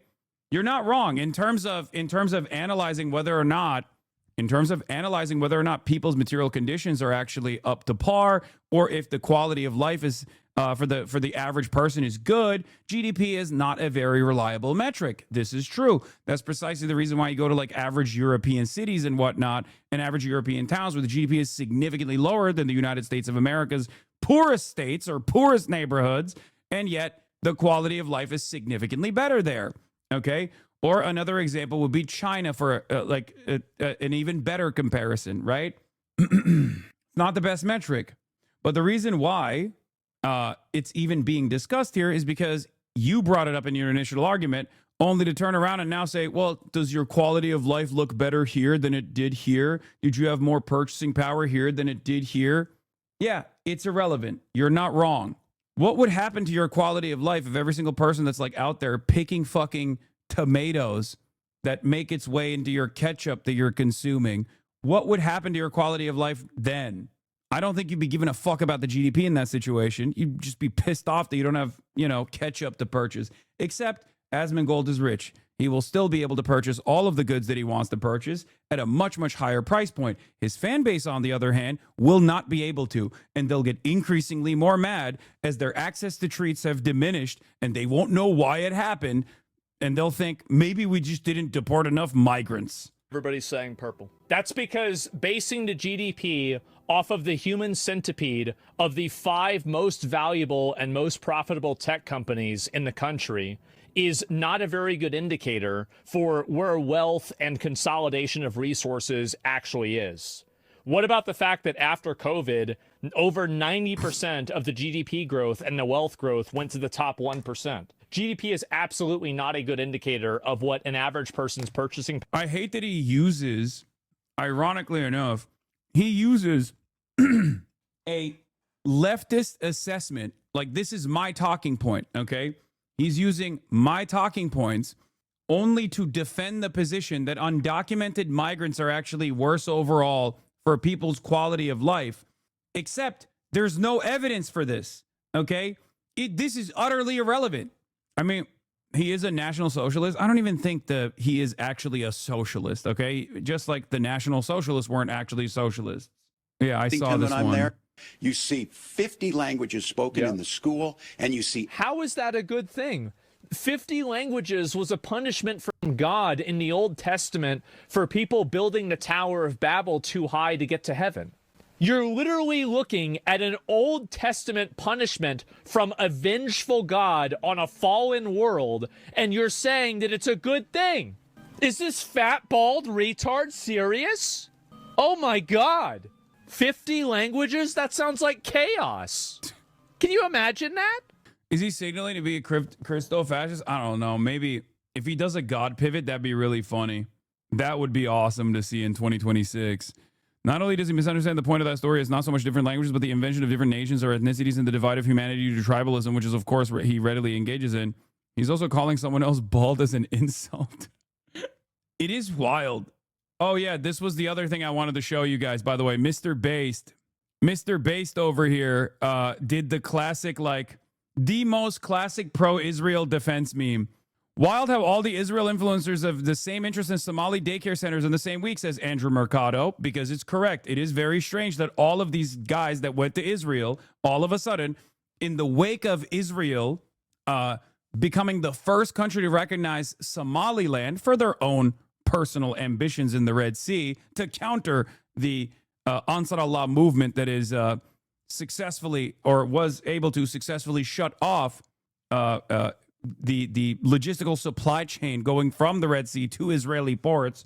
You're not wrong in terms of analyzing whether or not people's material conditions are actually up to par, or if the quality of life is for the average person is good. GDP is not a very reliable metric. This is true. That's precisely the reason why you go to like average European cities and whatnot, and average European towns where the GDP is significantly lower than the United States of America's poorest states or poorest neighborhoods, and yet the quality of life is significantly better there. Okay? Or another example would be China for an even better comparison, right? Not the best metric. But the reason why it's even being discussed here is because you brought it up in your initial argument, only to turn around and now say, well, does your quality of life look better here than it did here? Did you have more purchasing power here than it did here? Yeah, it's irrelevant. You're not wrong. What would happen to your quality of life if every single person that's like out there picking fucking tomatoes that make its way into your ketchup that you're consuming, what would happen to your quality of life then? I don't think you'd be giving a fuck about the GDP in that situation. You'd just be pissed off that you don't have, ketchup to purchase. Except Asmongold is rich. He will still be able to purchase all of the goods that he wants to purchase at a much, much higher price point. His fan base, on the other hand, will not be able to, and they'll get increasingly more mad as their access to treats have diminished, and they won't know why it happened, and they'll think, maybe we just didn't deport enough migrants. Everybody's saying purple. That's because basing the GDP off of the human centipede of the 5 most valuable and most profitable tech companies in the country is not a very good indicator for where wealth and consolidation of resources actually is. What about the fact that after COVID, over 90% of the GDP growth and the wealth growth went to the top 1%? GDP is absolutely not a good indicator of what an average person's purchasing. I hate that he uses, ironically enough, he uses a leftist assessment. Like, this is my talking point, okay? He's using my talking points only to defend the position that undocumented migrants are actually worse overall for people's quality of life. Except there's no evidence for this, okay? This is utterly irrelevant. I mean, he is a National Socialist. I don't even think that he is actually a socialist, okay? Just like the National Socialists weren't actually socialists. Yeah, I saw this one. There, you see 50 languages spoken in the school, and you see... How is that a good thing? 50 languages was a punishment from God in the Old Testament for people building the Tower of Babel too high to get to heaven. You're literally looking at an Old Testament punishment from a vengeful God on a fallen world, and you're saying that it's a good thing. Is this fat, bald retard serious? Oh my God. 50 languages? That sounds like chaos. Can you imagine that? Is he signaling to be a Christo-fascist? I don't know. Maybe if he does a God pivot, that'd be really funny. That would be awesome to see in 2026. Not only does he misunderstand the point of that story, it's not so much different languages, but the invention of different nations or ethnicities and the divide of humanity due to tribalism, which is, of course, what he readily engages in. He's also calling someone else bald as an insult. It is wild. Oh, yeah, this was the other thing I wanted to show you guys, by the way. Mr. Based over here did the classic, the most classic pro-Israel defense meme. Wild how all the Israel influencers have the same interest in Somali daycare centers in the same week, says Andrew Mercado, because it's correct. It is very strange that all of these guys that went to Israel, all of a sudden, in the wake of Israel becoming the first country to recognize Somaliland for their own personal ambitions in the Red Sea to counter the Ansar Allah movement that is successfully, or was able to successfully shut off the logistical supply chain going from the Red Sea to Israeli ports.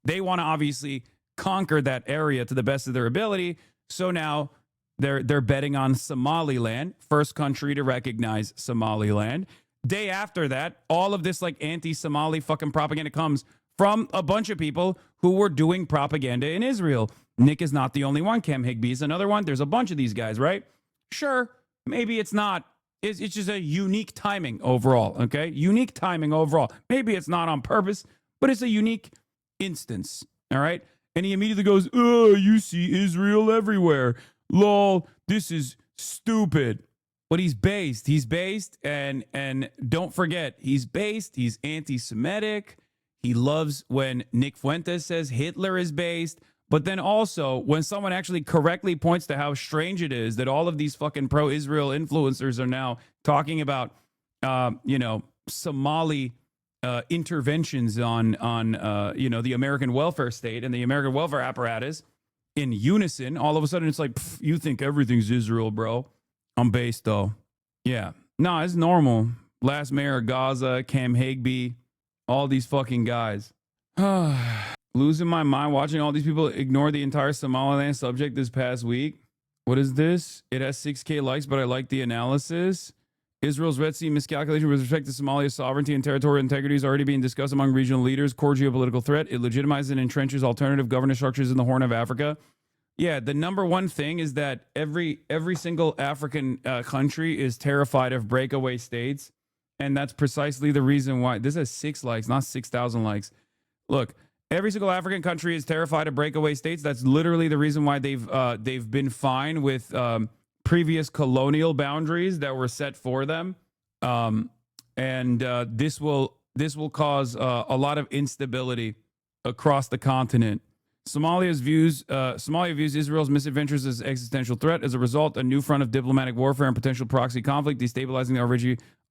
They want to obviously conquer that area to the best of their ability. So now they're betting on Somaliland, first country to recognize Somaliland. Day after that, all of this anti-Somali fucking propaganda comes from a bunch of people who were doing propaganda in Israel. Nick is not the only one. Cam Higbee is another one. There's a bunch of these guys, right? Sure, maybe it's not. It's just a unique timing overall, okay? Unique timing overall. Maybe it's not on purpose, but it's a unique instance. All right. And he immediately goes, oh, you see Israel everywhere. Lol, this is stupid. But he's based. And don't forget, he's based. He's anti-Semitic. He loves when Nick Fuentes says Hitler is based. But then also, when someone actually correctly points to how strange it is that all of these fucking pro-Israel influencers are now talking about, Somali interventions on the American welfare state and the American welfare apparatus in unison, all of a sudden it's like, you think everything's Israel, bro. I'm based, though. Yeah. No, it's normal. Last mayor of Gaza, Cam Hagby, all these fucking guys. Losing my mind watching all these people ignore the entire Somaliland subject this past week. What is this? It has 6K likes, but I like the analysis. Israel's Red Sea miscalculation with respect to Somalia's sovereignty and territorial integrity is already being discussed among regional leaders. Core geopolitical threat. It legitimizes and entrenches alternative governance structures in the Horn of Africa. Yeah, the number one thing is that every single African country is terrified of breakaway states. And that's precisely the reason why. This has 6 likes, not 6,000 likes. Look, every single African country is terrified of breakaway states. That's literally the reason why they've been fine with previous colonial boundaries that were set for them. This will cause a lot of instability across the continent. Somalia views Israel's misadventures as existential threat. As a result, a new front of diplomatic warfare and potential proxy conflict, destabilizing the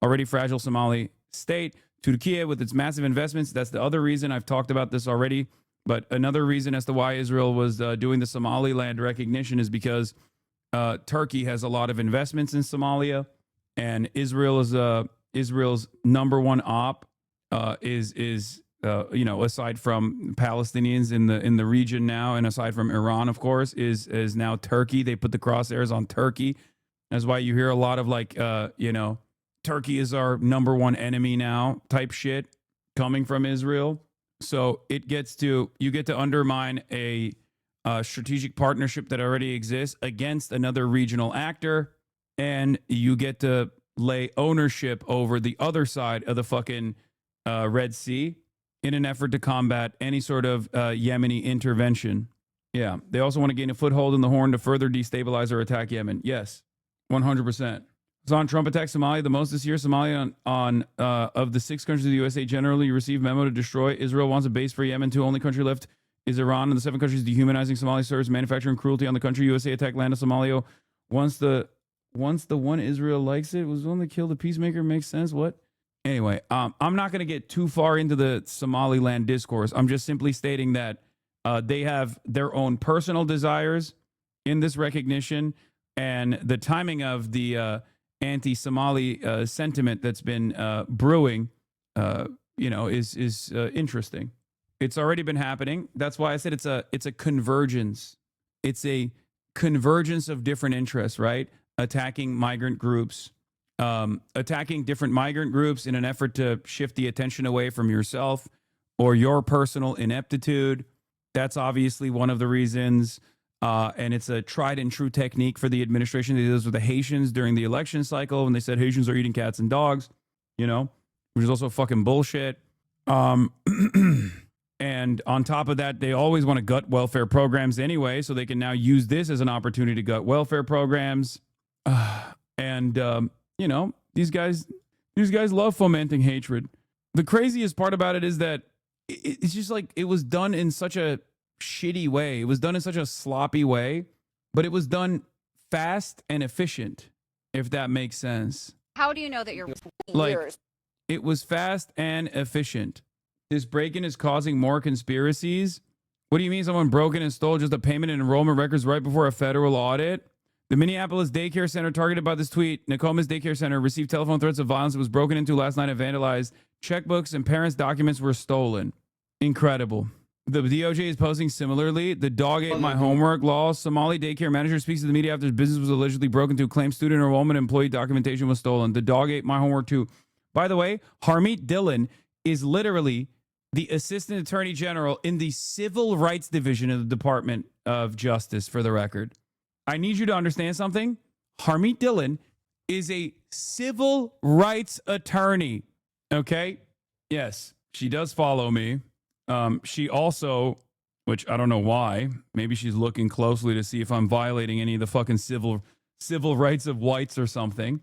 already fragile Somali state. Turkey, with its massive investments, that's the other reason. I've talked about this already, but another reason as to why Israel was doing the Somaliland recognition is because Turkey has a lot of investments in Somalia, and Israel's number one op is aside from Palestinians in the region now, and aside from Iran, of course, is now Turkey. They put the crosshairs on Turkey. That's why you hear a lot of Turkey is our number one enemy now type shit coming from Israel. So you get to undermine a strategic partnership that already exists against another regional actor, and you get to lay ownership over the other side of the fucking Red Sea in an effort to combat any sort of Yemeni intervention. Yeah, they also want to gain a foothold in the Horn to further destabilize or attack Yemen. Yes, 100%. Hasan, Trump attacked Somalia the most this year. Somalia on of the 6 countries of the USA generally received memo to destroy. Israel wants a base for Yemen. 2 only country left is Iran, and the 7 countries dehumanizing Somali serves manufacturing cruelty on the country. USA attacked land of Somalia. Once the one Israel likes it was one that killed the peacemaker. Makes sense. What? Anyway, I'm not going to get too far into the Somaliland discourse. I'm just simply stating that they have their own personal desires in this recognition, and the timing of the anti-Somali sentiment that's been brewing, is interesting. It's already been happening. That's why I said it's a convergence. It's a convergence of different interests, right? Attacking migrant groups, attacking different migrant groups in an effort to shift the attention away from yourself or your personal ineptitude. That's obviously one of the reasons. And it's a tried and true technique for the administration. They did this with the Haitians during the election cycle when they said Haitians are eating cats and dogs, which is also fucking bullshit. And on top of that, they always want to gut welfare programs anyway, so they can now use this as an opportunity to gut welfare programs. These guys love fomenting hatred. The craziest part about it is that it's just like it was done in such a shitty way. It was done in such a sloppy way, but it was done fast and efficient, if that makes sense. How do you know that you're Like, it was fast and efficient. This break-in is causing more conspiracies. What do you mean someone broke in and stole just the payment and enrollment records right before a federal audit? The Minneapolis daycare center targeted by this tweet, Nokomis Daycare Center, received telephone threats of violence. It was broken into last night and vandalized. Checkbooks and parents' documents were stolen. Incredible. The DOJ is posting similarly. The dog ate my homework law. Somali daycare manager speaks to the media after his business was allegedly broken into. Claims student enrollment and employee documentation was stolen. The dog ate my homework too. By the way, Harmeet Dillon is literally the assistant attorney general in the civil rights division of the Department of Justice, for the record. I need you to understand something. Harmeet Dillon is a civil rights attorney. Okay? Yes, she does follow me. She also, which I don't know why, maybe she's looking closely to see if I'm violating any of the fucking civil rights of whites or something.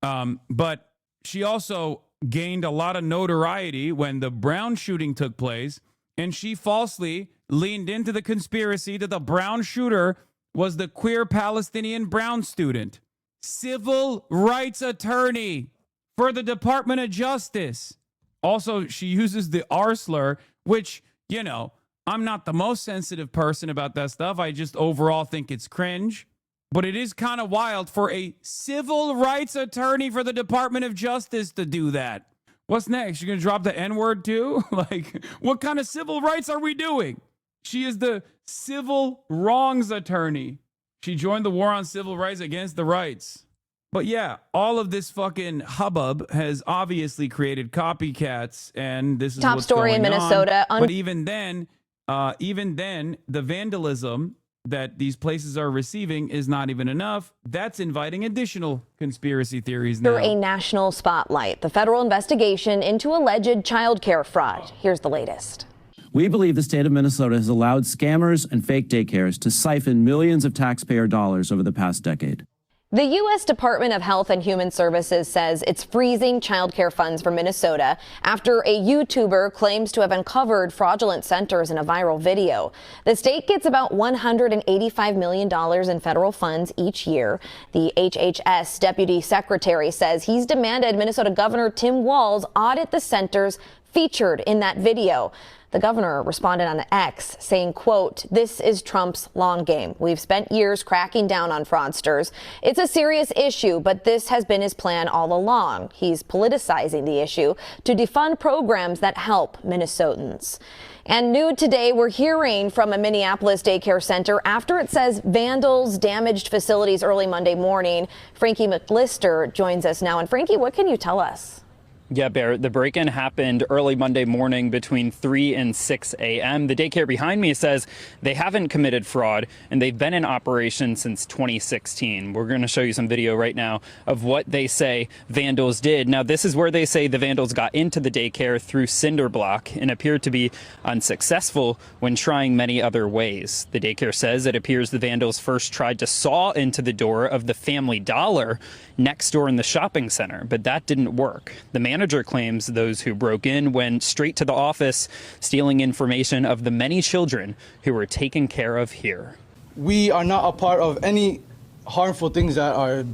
But she also gained a lot of notoriety when the Brown shooting took place, and she falsely leaned into the conspiracy that the Brown shooter was the queer Palestinian Brown student. Civil rights attorney for the Department of Justice. Also, she uses the R slur, which, you know, I'm not the most sensitive person about that stuff. I just overall think it's cringe. But it is kind of wild for a civil rights attorney for the Department of Justice to do that. What's next? You're going to drop the N-word too? Like, what kind of civil rights are we doing? She is the civil wrongs attorney. She joined the war on civil rights against the rights. But yeah, all of this fucking hubbub has obviously created copycats, and this is Top what's story going in Minnesota. on. But even then, the vandalism that these places are receiving is not even enough. That's inviting additional conspiracy theories now. Under a national spotlight, the federal investigation into alleged child care fraud. Here's the latest. We believe the state of Minnesota has allowed scammers and fake daycares to siphon millions of taxpayer dollars over the past decade. The U.S. Department of Health and Human Services says it's freezing child care funds for Minnesota after a YouTuber claims to have uncovered fraudulent centers in a viral video. The state gets about $185 million in federal funds each year. The HHS deputy secretary says he's demanded Minnesota Governor Tim Walz audit the centers featured in that video. The governor responded on X saying, quote, "This is Trump's long game. We've spent years cracking down on fraudsters. It's a serious issue, but this has been his plan all along. He's politicizing the issue to defund programs that help Minnesotans." And new today, we're hearing from a Minneapolis daycare center after it says vandals damaged facilities early Monday morning. Frankie McLister joins us now. And Frankie, what can you tell us? Yeah, Barrett, the break-in happened early Monday morning between 3 and 6 a.m. The daycare behind me says they haven't committed fraud, and they've been in operation since 2016. We're going to show you some video right now of what they say vandals did. Now, this is where they say the vandals got into the daycare through cinder block and appeared to be unsuccessful when trying many other ways. The daycare says it appears the vandals first tried to saw into the door of the Family Dollar next door in the shopping center, but that didn't work. The manager claims those who broke in went straight to the office, stealing information of the many children who were taken care of here. We are not a part of any harmful things that are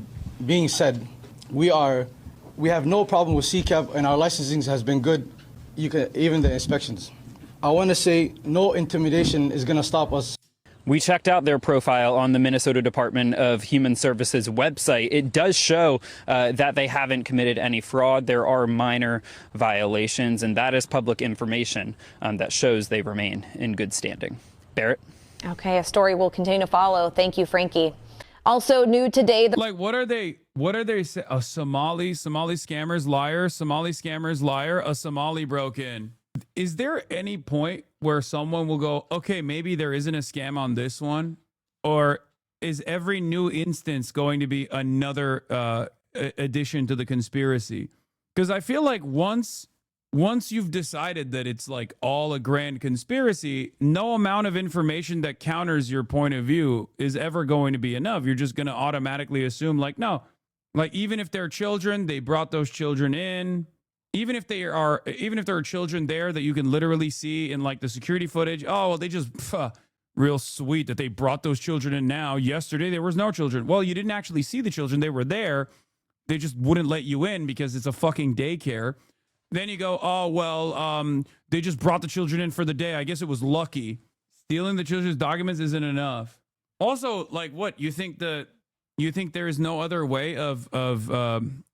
being said. We have no problem with CCAP, and our licensing has been good, even the inspections. I want to say no intimidation is going to stop us. We checked out their profile on the Minnesota Department of Human Services website. It does show that they haven't committed any fraud. There are minor violations, and that is public information that shows they remain in good standing. Barrett? Okay, a story will continue to follow. Thank you, Frankie. Also new today. Like, what are they? A Somali scammers liar, Somali scammers liar, a Somali broke in. Is there any point where someone will go, okay, maybe there isn't a scam on this one? Or is every new instance going to be another addition to the conspiracy? Because I feel like once you've decided that it's like all a grand conspiracy, no amount of information that counters your point of view is ever going to be enough. You're just going to automatically assume, like, no, like, even if they're children, they brought those children in. Even if there are children there that you can literally see in like the security footage, oh, well, they just real sweet that they brought those children in now. Yesterday there was no children. Well, you didn't actually see the children. They were there. They just wouldn't let you in because it's a fucking daycare. Then you go, oh, well, they just brought the children in for the day. I guess it was lucky. Stealing the children's documents isn't enough. Also, like, what you think there is no other way of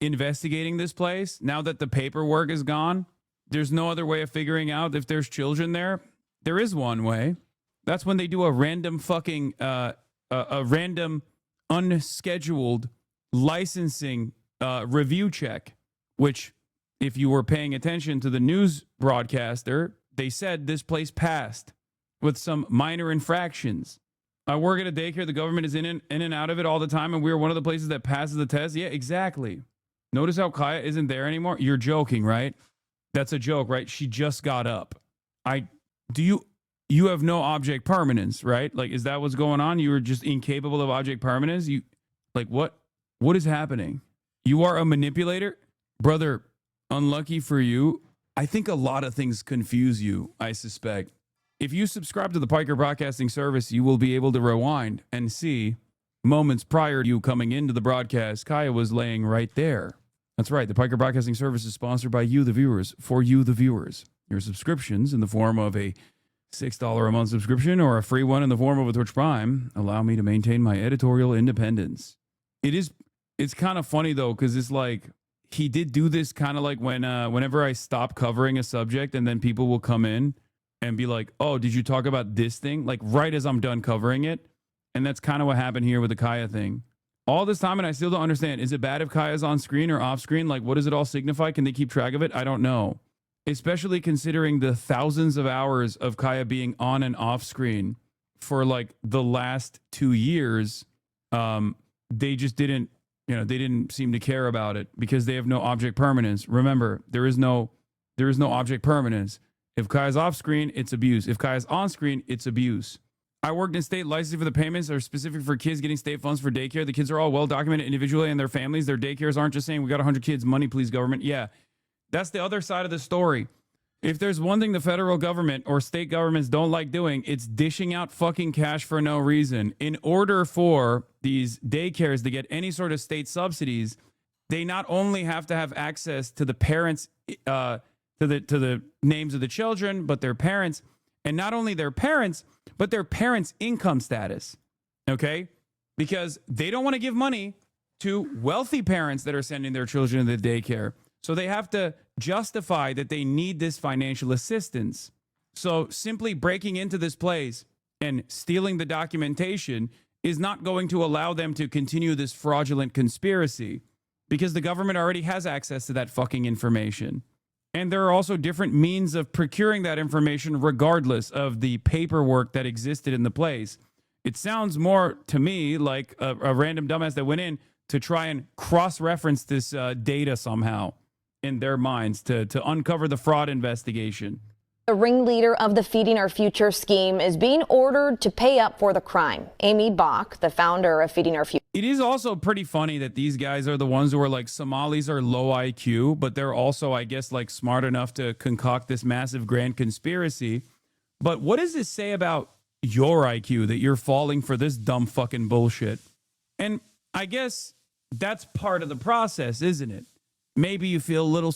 investigating this place now that the paperwork is gone? There's no other way of figuring out if there's children there? There is one way. That's when they do a random fucking a random unscheduled licensing review check, which, if you were paying attention to the news broadcaster, they said this place passed with some minor infractions. I work at a daycare. The government is in and out of it all the time, and we're one of the places that passes the test. Yeah, exactly. Notice how Kaya isn't there anymore? You're joking, right? That's a joke, right? She just got up. you have no object permanence, right? Like, is that what's going on? You are just incapable of object permanence? What is happening? You are a manipulator? Brother, unlucky for you. I think a lot of things confuse you, I suspect. If you subscribe to the Piker Broadcasting Service, you will be able to rewind and see moments prior to you coming into the broadcast, Kaya was laying right there. That's right. The Piker Broadcasting Service is sponsored by you, the viewers, for you, the viewers. Your subscriptions in the form of a $6 a month subscription or a free one in the form of a Twitch Prime allow me to maintain my editorial independence. It's kind of funny, though, because it's like he did do this kind of like whenever I stop covering a subject and then people will come in and be like, oh, did you talk about this thing? Like right as I'm done covering it. And that's kind of what happened here with the Kaya thing. All this time, and I still don't understand. Is it bad if Kaya's on screen or off screen? Like, what does it all signify? Can they keep track of it? I don't know. Especially considering the thousands of hours of Kaya being on and off screen for like the last 2 years. They just didn't, they didn't seem to care about it because they have no object permanence. Remember, there is no object permanence. If Kaya's off screen, it's abuse. If Kaya's on screen, it's abuse. I worked in state licensing for the payments are specific for kids getting state funds for daycare. The kids are all well documented individually and their families. Their daycares aren't just saying, we got 100 kids, money please government. Yeah, that's the other side of the story. If there's one thing the federal government or state governments don't like doing, it's dishing out fucking cash for no reason. In order for these daycares to get any sort of state subsidies, they not only have to have access to the parents, to the names of the children, but their parents, and not only their parents, but their parents' income status, okay? Because they don't want to give money to wealthy parents that are sending their children to the daycare. So they have to justify that they need this financial assistance. So simply breaking into this place and stealing the documentation is not going to allow them to continue this fraudulent conspiracy because the government already has access to that fucking information. And there are also different means of procuring that information regardless of the paperwork that existed in the place. It sounds more to me like a random dumbass that went in to try and cross-reference this data somehow in their minds to uncover the fraud investigation. The ringleader of the Feeding Our Future scheme is being ordered to pay up for the crime. Amy Bach, the founder of Feeding Our Future. It is also pretty funny that these guys are the ones who are like Somalis are low IQ, but they're also, I guess, like smart enough to concoct this massive grand conspiracy. But what does this say about your IQ that you're falling for this dumb fucking bullshit? And I guess that's part of the process, isn't it? Maybe you feel a little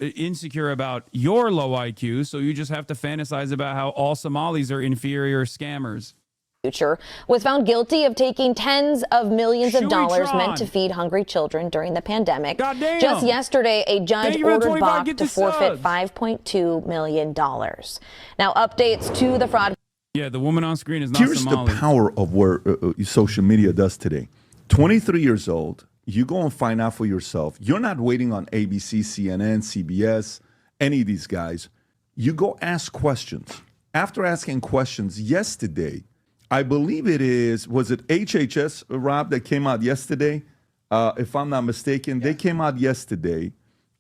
insecure about your low IQ, so you just have to fantasize about how all Somalis are inferior scammers. Future was found guilty of taking tens of millions of dollars meant to feed hungry children during the pandemic. Goddamn. Just yesterday, a judge ordered Bach to forfeit $5.2 million. Now, updates to the fraud. Yeah, the woman on screen is not Here's Somali. the power of what social media does today. 23 years old, you go and find out for yourself. You're not waiting on ABC, CNN, CBS, any of these guys. You go ask questions. After asking questions yesterday, I believe was it HHS, Rob, that came out yesterday? If I'm not mistaken, they came out yesterday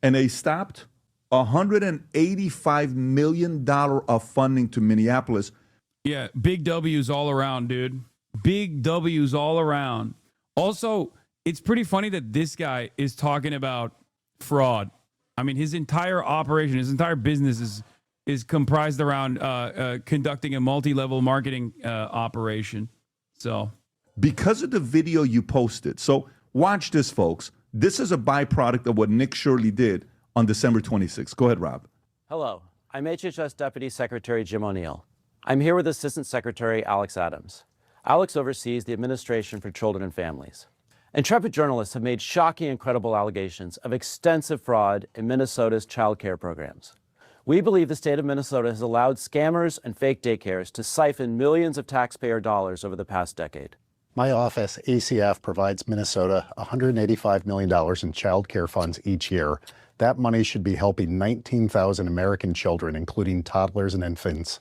and they stopped $185 million of funding to Minneapolis. Yeah, big W's all around, dude. Big W's all around. Also, it's pretty funny that this guy is talking about fraud. I mean, his entire operation, his entire business is comprised around conducting a multi-level marketing operation. So, because of the video you posted. So watch this, folks. This is a byproduct of what Nick Shirley did on December 26th. Go ahead, Rob. Hello, I'm HHS Deputy Secretary Jim O'Neill. I'm here with Assistant Secretary Alex Adams. Alex oversees the Administration for Children and Families. Intrepid journalists have made shocking and credible allegations of extensive fraud in Minnesota's child care programs. We believe the state of Minnesota has allowed scammers and fake daycares to siphon millions of taxpayer dollars over the past decade. My office, ACF, provides Minnesota $185 million in child care funds each year. That money should be helping 19,000 American children, including toddlers and infants.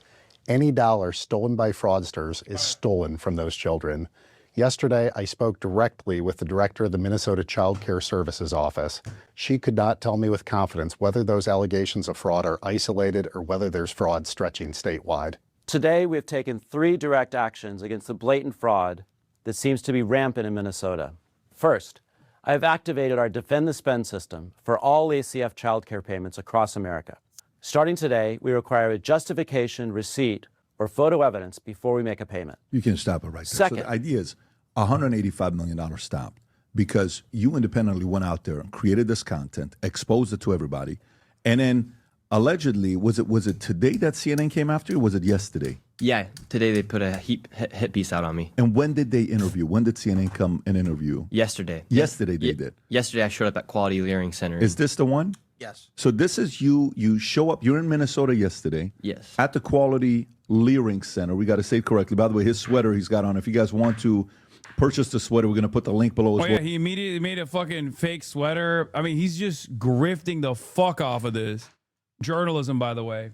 Any dollar stolen by fraudsters is stolen from those children. Yesterday, I spoke directly with the director of the Minnesota Child Care Services Office. She could not tell me with confidence whether those allegations of fraud are isolated or whether there's fraud stretching statewide. Today, we have taken 3 direct actions against the blatant fraud that seems to be rampant in Minnesota. First, I have activated our Defend the Spend system for all ACF child care payments across America. Starting today, we require a justification, receipt, or photo evidence before we make a payment. You can stop it right there. Second. So the idea is $185 million stopped because you independently went out there and created this content, exposed it to everybody, and then allegedly, was it today that CNN came after you, or was it yesterday? Yeah, today they put a hit piece out on me. And when did they interview? When did CNN come and interview? Yesterday. Yesterday they did. Yesterday I showed up at Quality Leering Center. Is this the one? Yes. So this is you. You show up. You're in Minnesota yesterday. Yes. At the Quality Leering Center. We got to say it correctly. By the way, his sweater he's got on. If you guys want to purchase the sweater, we're going to put the link below as well. Yeah, he immediately made a fucking fake sweater. I mean, he's just grifting the fuck off of this. Journalism, by the way.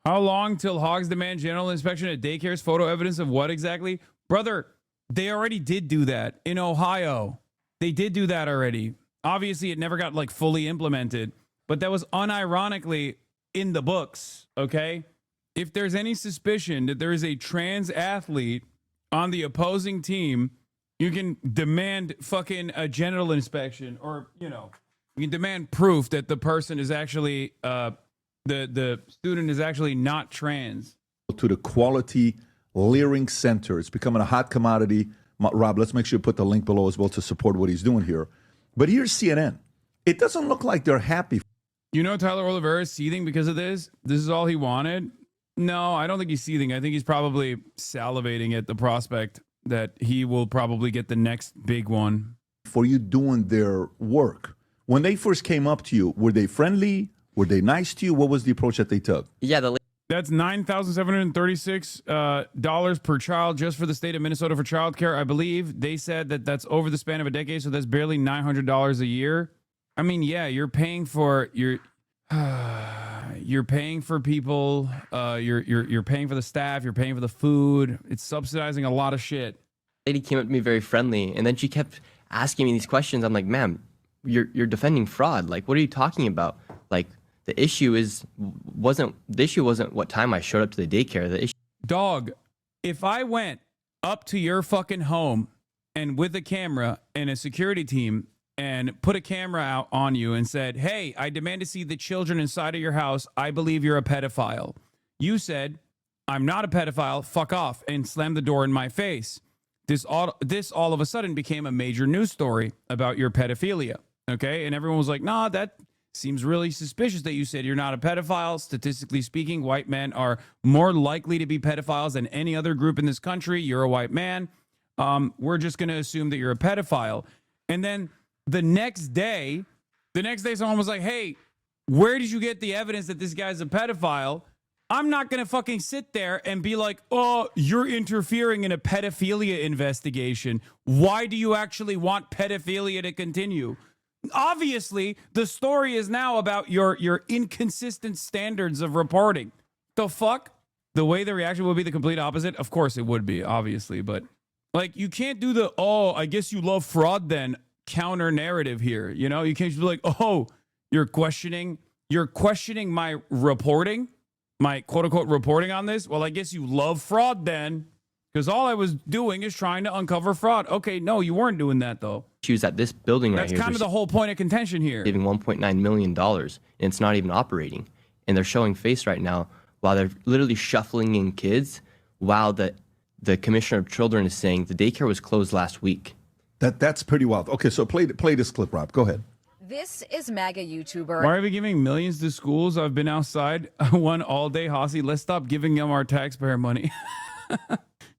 How long till hogs demand general inspection at daycares? Photo evidence of what exactly? Brother, they already did do that in Ohio. They did do that already. Obviously, it never got like fully implemented, but that was unironically in the books, okay? If there's any suspicion that there is a trans athlete on the opposing team, you can demand fucking a genital inspection, or, you know, you can demand proof that the person is actually, the student is actually not trans. To the Quality Leering Center. It's becoming a hot commodity. Rob, let's make sure you put the link below as well to support what he's doing here. But here's CNN. It doesn't look like they're happy. You know Tyler Oliveira is seething because of this? This is all he wanted? No, I don't think he's seething. I think he's probably salivating at the prospect that he will probably get the next big one. For you doing their work. When they first came up to you, were they friendly? Were they nice to you? What was the approach that they took? Yeah, that's $9,736 per child just for the state of Minnesota for childcare. I believe they said that that's over the span of a decade, so that's barely $900 a year. I mean, yeah, you're paying for you're paying for people. You're paying for the staff. You're paying for the food. It's subsidizing a lot of shit. Lady came up to me very friendly, and then she kept asking me these questions. I'm like, ma'am, you're defending fraud. Like, what are you talking about? Like, the issue wasn't what time I showed up to the daycare. The issue. Dog, if I went up to your fucking home and with a camera and a security team and put a camera out on you and said, hey, I demand to see the children inside of your house. I believe you're a pedophile. You said, I'm not a pedophile. Fuck off, and slammed the door in my face. This all of a sudden became a major news story about your pedophilia. Okay. And everyone was like, nah, that seems really suspicious that you said you're not a pedophile. Statistically speaking, white men are more likely to be pedophiles than any other group in this country. You're a white man. We're just going to assume that you're a pedophile. And then the next day, someone was like, hey, where did you get the evidence that this guy's a pedophile? I'm not going to fucking sit there and be like, oh, you're interfering in a pedophilia investigation. Why do you actually want pedophilia to continue? Obviously, the story is now about your inconsistent standards of reporting. The fuck? The way the reaction would be the complete opposite? Of course it would be, obviously. But, like, you can't do the, oh, I guess you love fraud then, counter narrative here. You know, you can't just be like, oh, you're questioning my reporting, my quote-unquote reporting on this? Well, I guess you love fraud then. Because all I was doing is trying to uncover fraud. Okay, no, you weren't doing that, though. She was at this building right here. That's kind of the whole point of contention here. Saving $1.9 million, and it's not even operating. And they're showing face right now while they're literally shuffling in kids, while the Commissioner of Children is saying the daycare was closed last week. That's pretty wild. Okay, so play this clip, Rob. Go ahead. This is MAGA YouTuber. Why are we giving millions to schools? I've been outside one all day, Hassy. Let's stop giving them our taxpayer money.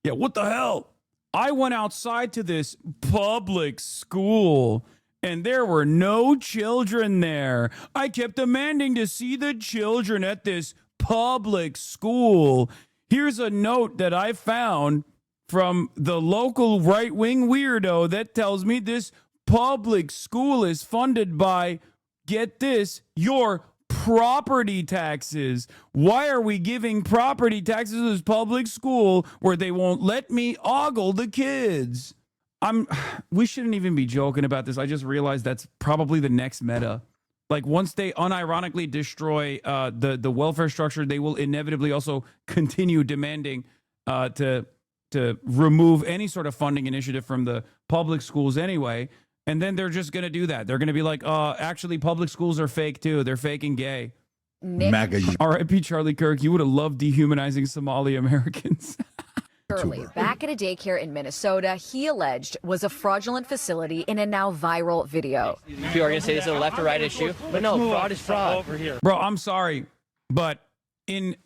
Yeah, what the hell? I went outside to this public school, and there were no children there. I kept demanding to see the children at this public school. Here's a note that I found from the local right-wing weirdo that tells me this public school is funded by, get this, your property taxes. Why are we giving property taxes to this public school where they won't let me ogle the kids? We shouldn't even be joking about this. I just realized that's probably the next meta. Like once they unironically destroy the welfare structure, they will inevitably also continue demanding to remove any sort of funding initiative from the public schools anyway. And then they're just going to do that. They're going to be like, actually, public schools are fake too. They're fake and gay. R.I.P. Charlie Kirk. You would have loved dehumanizing Somali Americans. Early, back at a daycare in Minnesota, he alleged was a fraudulent facility in a now viral video. People are going to say this is a left or right issue, but no, fraud is fraud. Over here. Bro, I'm sorry, but in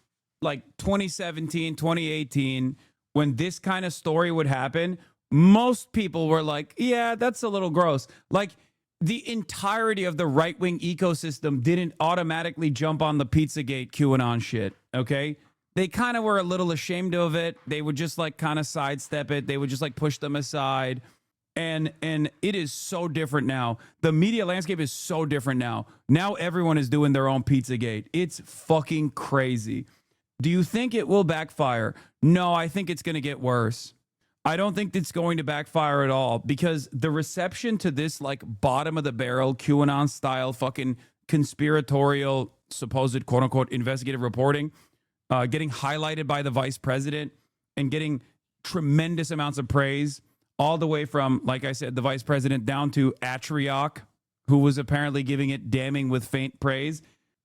like 2017, 2018, when this kind of story would happen, most people were like, yeah, that's a little gross. Like the entirety of the right-wing ecosystem didn't automatically jump on the Pizzagate QAnon shit, okay? They kind of were a little ashamed of it. They would just like kind of sidestep it. They would just like push them aside. And it is so different now. The media landscape is so different now. Now everyone is doing their own Pizzagate. It's fucking crazy. Do you think it will backfire? No, I think it's going to get worse. I don't think it's going to backfire at all because the reception to this like bottom of the barrel QAnon style fucking conspiratorial supposed quote unquote investigative reporting getting highlighted by the vice president and getting tremendous amounts of praise all the way from, like I said, the vice president down to Atriok, who was apparently giving it damning with faint praise,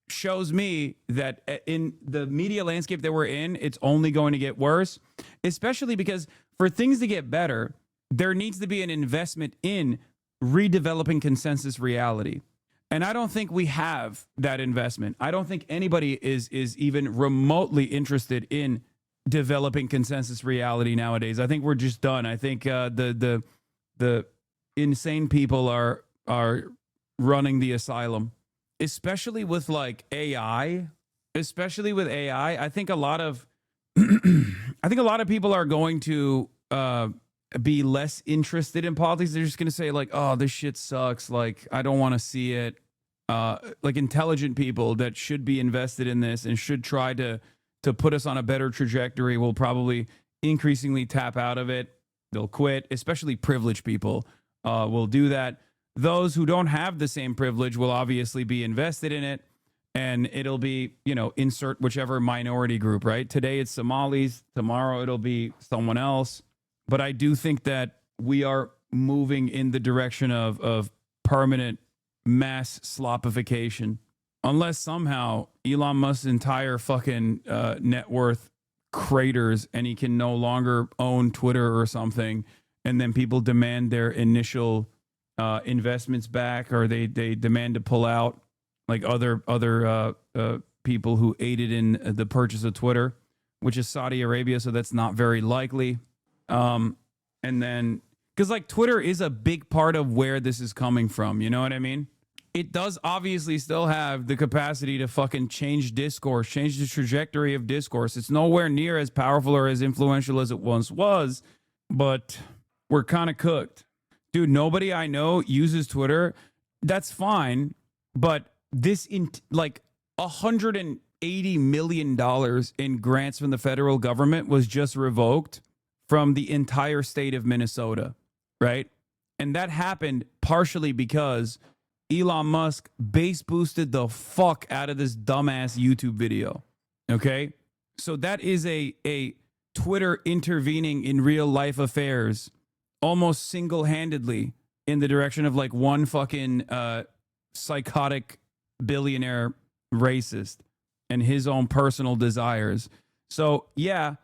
shows me that in the media landscape that we're in, it's only going to get worse, especially because for things to get better, there needs to be an investment in redeveloping consensus reality. And I don't think we have that investment. I don't think anybody is even remotely interested in developing consensus reality nowadays. I think we're just done. I think the insane people are running the asylum, especially with like AI. Especially with AI, I think a lot of people are going to be less interested in politics. They're just going to say like, oh, this shit sucks. Like, I don't want to see it. Like intelligent people that should be invested in this and should try to put us on a better trajectory will probably increasingly tap out of it. They'll quit, especially privileged people will do that. Those who don't have the same privilege will obviously be invested in it. And it'll be, insert whichever minority group, right? Today it's Somalis. Tomorrow it'll be someone else. But I do think that we are moving in the direction of permanent mass slopification. Unless somehow Elon Musk's entire fucking net worth craters and he can no longer own Twitter or something. And then people demand their initial investments back, or they demand to pull out, like other people who aided in the purchase of Twitter, which is Saudi Arabia. So that's not very likely. And then, because like Twitter is a big part of where this is coming from. You know what I mean? It does obviously still have the capacity to fucking change discourse, change the trajectory of discourse. It's nowhere near as powerful or as influential as it once was, but we're kind of cooked. Dude, nobody I know uses Twitter. That's fine. But this, like $180 million in grants from the federal government was just revoked from the entire state of Minnesota, right? And that happened partially because Elon Musk base boosted the fuck out of this dumbass YouTube video, okay? So that is a Twitter intervening in real life affairs almost single-handedly in the direction of like one fucking psychotic billionaire racist and his own personal desires. So yeah,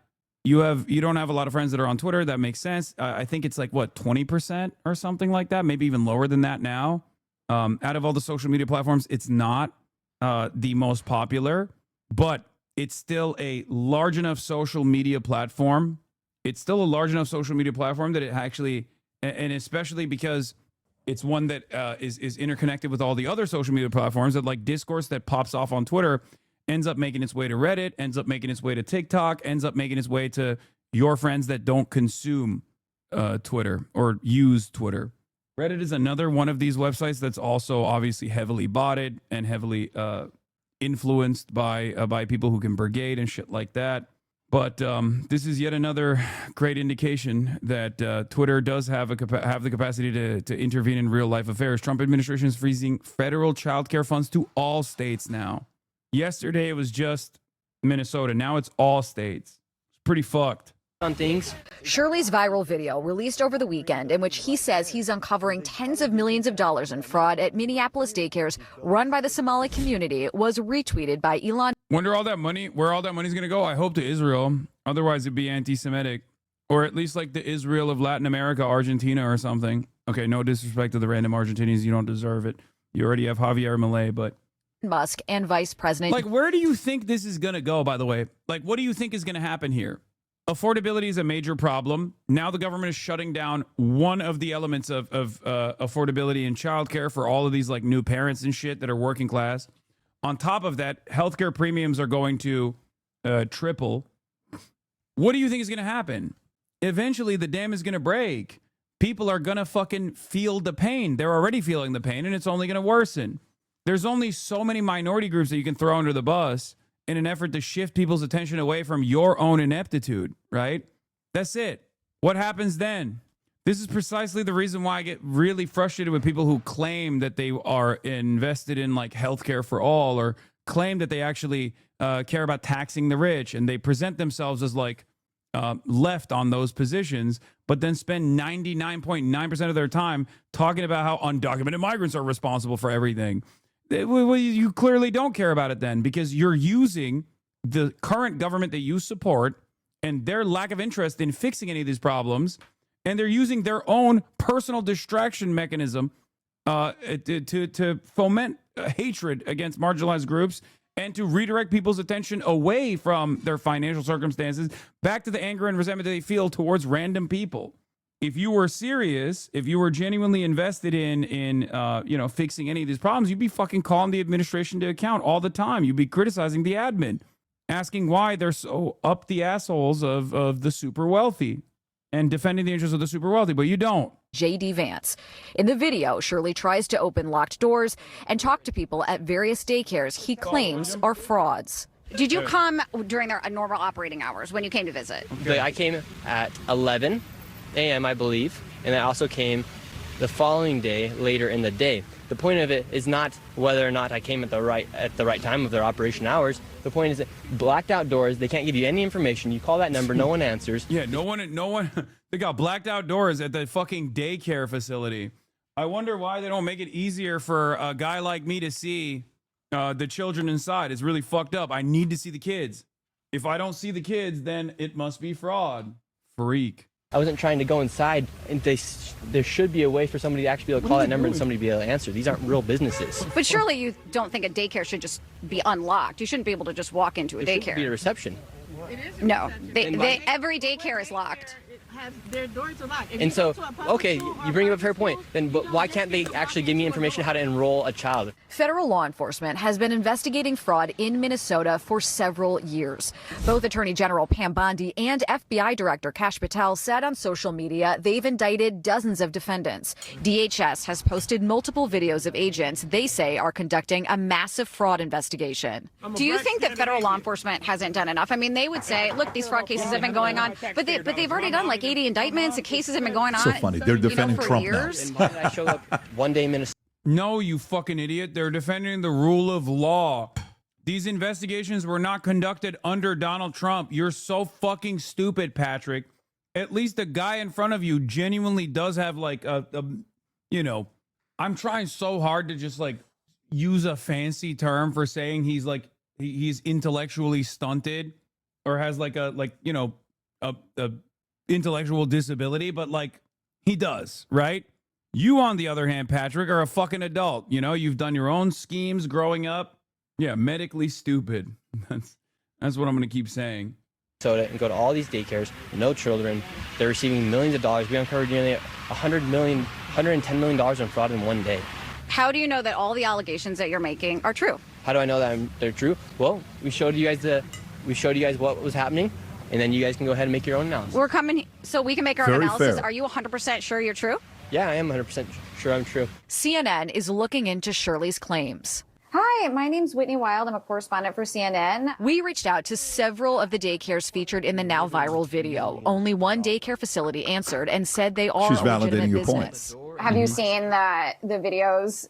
you don't have a lot of friends that are on Twitter. That makes sense. I think it's like what, 20% or something like that, maybe even lower than that now. Out of all the social media platforms, it's not the most popular, but it's still a large enough social media platform. It's still a large enough social media platform that it actually, and especially because it's one that is interconnected with all the other social media platforms, that like discourse that pops off on Twitter ends up making its way to Reddit, ends up making its way to TikTok, ends up making its way to your friends that don't consume Twitter or use Twitter. Reddit is another one of these websites that's also obviously heavily botted and heavily influenced by people who can brigade and shit like that. But this is yet another great indication that Twitter does have the capacity to intervene in real life affairs. Trump administration is freezing federal child care funds to all states now. Yesterday it was just Minnesota. Now it's all states. It's pretty fucked. On things. Shirley's viral video, released over the weekend, in which he says he's uncovering tens of millions of dollars in fraud at Minneapolis daycares run by the Somali community, was retweeted by Elon. Wonder where all that money's going to go? I hope to Israel. Otherwise, it'd be anti-Semitic. Or at least like the Israel of Latin America, Argentina or something. Okay, no disrespect to the random Argentinians. You don't deserve it. You already have Javier Milei, but... Musk and Vice President... Like, where do you think this is going to go, by the way? Like, what do you think is going to happen here? Affordability is a major problem. Now the government is shutting down one of the elements of affordability in childcare for all of these like new parents and shit that are working class. On top of that, healthcare premiums are going to triple. What do you think is going to happen? Eventually, the dam is going to break. People are going to fucking feel the pain. They're already feeling the pain, and it's only going to worsen. There's only so many minority groups that you can throw under the bus in an effort to shift people's attention away from your own ineptitude, right? That's it. What happens then? This is precisely the reason why I get really frustrated with people who claim that they are invested in like healthcare for all, or claim that they actually care about taxing the rich, and they present themselves as like left on those positions, but then spend 99.9% of their time talking about how undocumented migrants are responsible for everything. Well, you clearly don't care about it then, because you're using the current government that you support and their lack of interest in fixing any of these problems, and they're using their own personal distraction mechanism to foment hatred against marginalized groups and to redirect people's attention away from their financial circumstances back to the anger and resentment that they feel towards random people. If you were serious, if you were genuinely invested in fixing any of these problems, you'd be fucking calling the administration to account all the time. You'd be criticizing the admin, asking why they're so up the assholes of the super wealthy and defending the interests of the super wealthy, but you don't. J.D. Vance. In the video, Shirley tries to open locked doors and talk to people at various daycares he claims are frauds. Did you come during their normal operating hours when you came to visit? I came at 11 a.m., I believe, and I also came the following day later in the day. The point of it is not whether or not I came at the right time of their operation hours. The point is that blacked out doors, they can't give you any information. You call that number, no one answers. Yeah, no one. They got blacked out doors at the fucking daycare facility. I wonder why they don't make it easier for a guy like me to see the children inside. It's really fucked up. I need to see the kids. If I don't see the kids, then it must be fraud. Freak. I wasn't trying to go inside, and there should be a way for somebody to actually be able to call that number and somebody to be able to answer. These aren't real businesses. But surely you don't think a daycare should just be unlocked. You shouldn't be able to just walk into a There daycare. should be a reception. No, every daycare is locked. Their doors are locked. And so, okay, you bring up a fair point. Then but why can't they actually give me information how to enroll a child? Federal law enforcement has been investigating fraud in Minnesota for several years. Both Attorney General Pam Bondi and FBI Director Kash Patel said on social media they've indicted dozens of defendants. DHS has posted multiple videos of agents they say are conducting a massive fraud investigation. Do you think that federal law enforcement hasn't done enough? I mean, they would say, look, these fraud cases have been going on, but they've already done like 80 indictments. The cases have been going on. So funny. They're defending for Trump years. now. Why did I show up one day in Minnesota? No, you fucking idiot. They're defending the rule of law. These investigations were not conducted under Donald Trump. You're so fucking stupid, Patrick. At least the guy in front of you genuinely does have like I'm trying so hard to just like use a fancy term for saying he's like he's intellectually stunted or has like a intellectual disability, but like he does, right? You, on the other hand, Patrick, are a fucking adult. You know, you've done your own schemes growing up. Yeah, medically stupid. That's what I'm going to keep saying. And go to all these daycares, no children. They're receiving millions of dollars. We uncovered nearly $110 million in fraud in one day. How do you know that all the allegations that you're making are true? How do I know that they're true? Well, we showed you guys what was happening, and then you guys can go ahead and make your own analysis. We're coming so we can make our own Very analysis. fair. Are you 100% sure you're true? Yeah, I am 100% sure I'm true. CNN is looking into Shirley's claims. Hi, Hi, my name's Whitney Wild. I'm a correspondent for CNN. We reached out to several of the daycares featured in the now viral video. Only one daycare facility answered and said they are She's a validating legitimate your business. Have you seen the videos,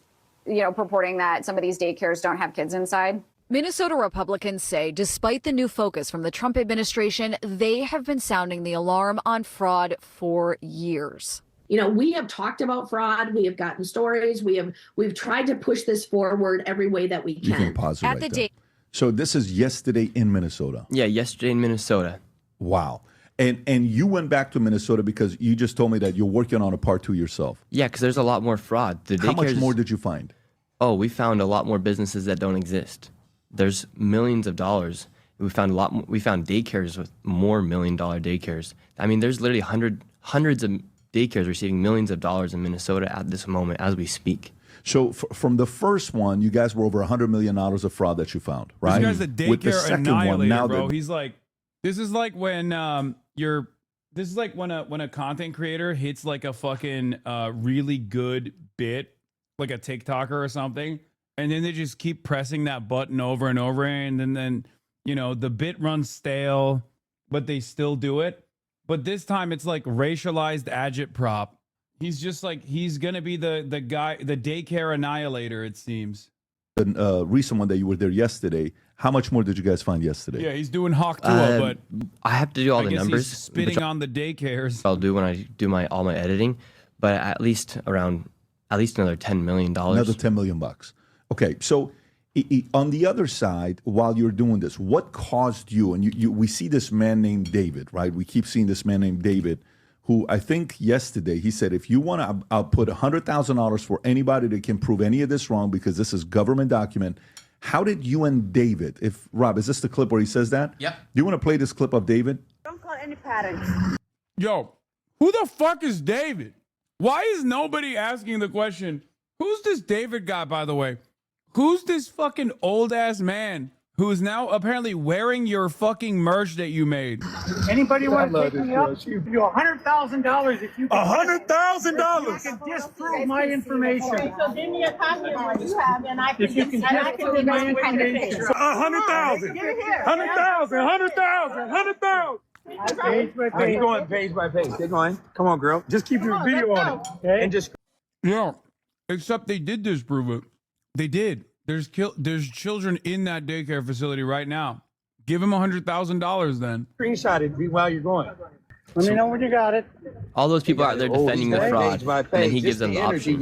purporting that some of these daycares don't have kids inside? Minnesota Republicans say despite the new focus from the Trump administration, they have been sounding the alarm on fraud for years. We have talked about fraud. We have gotten stories. We've tried to push this forward every way that we can. You can pause it right there. So this is yesterday in Minnesota. Yeah, yesterday in Minnesota. Wow. And you went back to Minnesota because you just told me that you're working on a part 2 yourself. Yeah, because there's a lot more fraud. How much more did you find? Oh, we found a lot more businesses that don't exist. There's millions of dollars. We found a lot more, we found daycares with more $1 million daycares. I mean, there's literally hundreds of daycares receiving millions of dollars in Minnesota at this moment as we speak. So from the first one, you guys were over $100 million of fraud that you found, right? This guy's a daycare With the second annihilator, one, now bro. He's like, this is like when when a content creator hits like a fucking really good bit, like a TikToker or something, and then they just keep pressing that button over and over, and then the bit runs stale, but they still do it. But this time it's like racialized agitprop. He's just like, he's gonna be the guy, the daycare annihilator, it seems. The recent one that you were there yesterday, how much more did you guys find yesterday? Yeah, he's doing Hawk Tua, but I have to do all I the guess numbers. he's spitting on the daycares. I'll do when I do all my editing, but at least another $10 million. Another $10 million. Okay, so on the other side, while you're doing this, what caused you? And we see this man named David, right? We keep seeing this man named David, who I think yesterday he said, if you want to, I'll put $100,000 for anybody that can prove any of this wrong because this is government document. How did you and David? Rob, is this the clip where he says that? Yep. Do you want to play this clip of David? Don't call any parents. Yo, who the fuck is David? Why is nobody asking the question, who's this David guy, by the way? Who's this fucking old-ass man who is now apparently wearing your fucking merch that you made? Anybody want to take me up? You $100,000 if you can. $100,000. If you can disprove my information. Okay, so give me a copy of what you have, and I can If you can disprove my information. 100,000. 100,000. Page by page. Keep going page by page. Keep going. Come on, girl. Just keep your video on it. Okay. And just. Yeah, except they did disprove it. They did. There's children in that daycare facility right now. Give him $100,000 then. Screenshot it while you're going. Let me know when you got it. All those people out there defending the fraud, and then he gives them the option.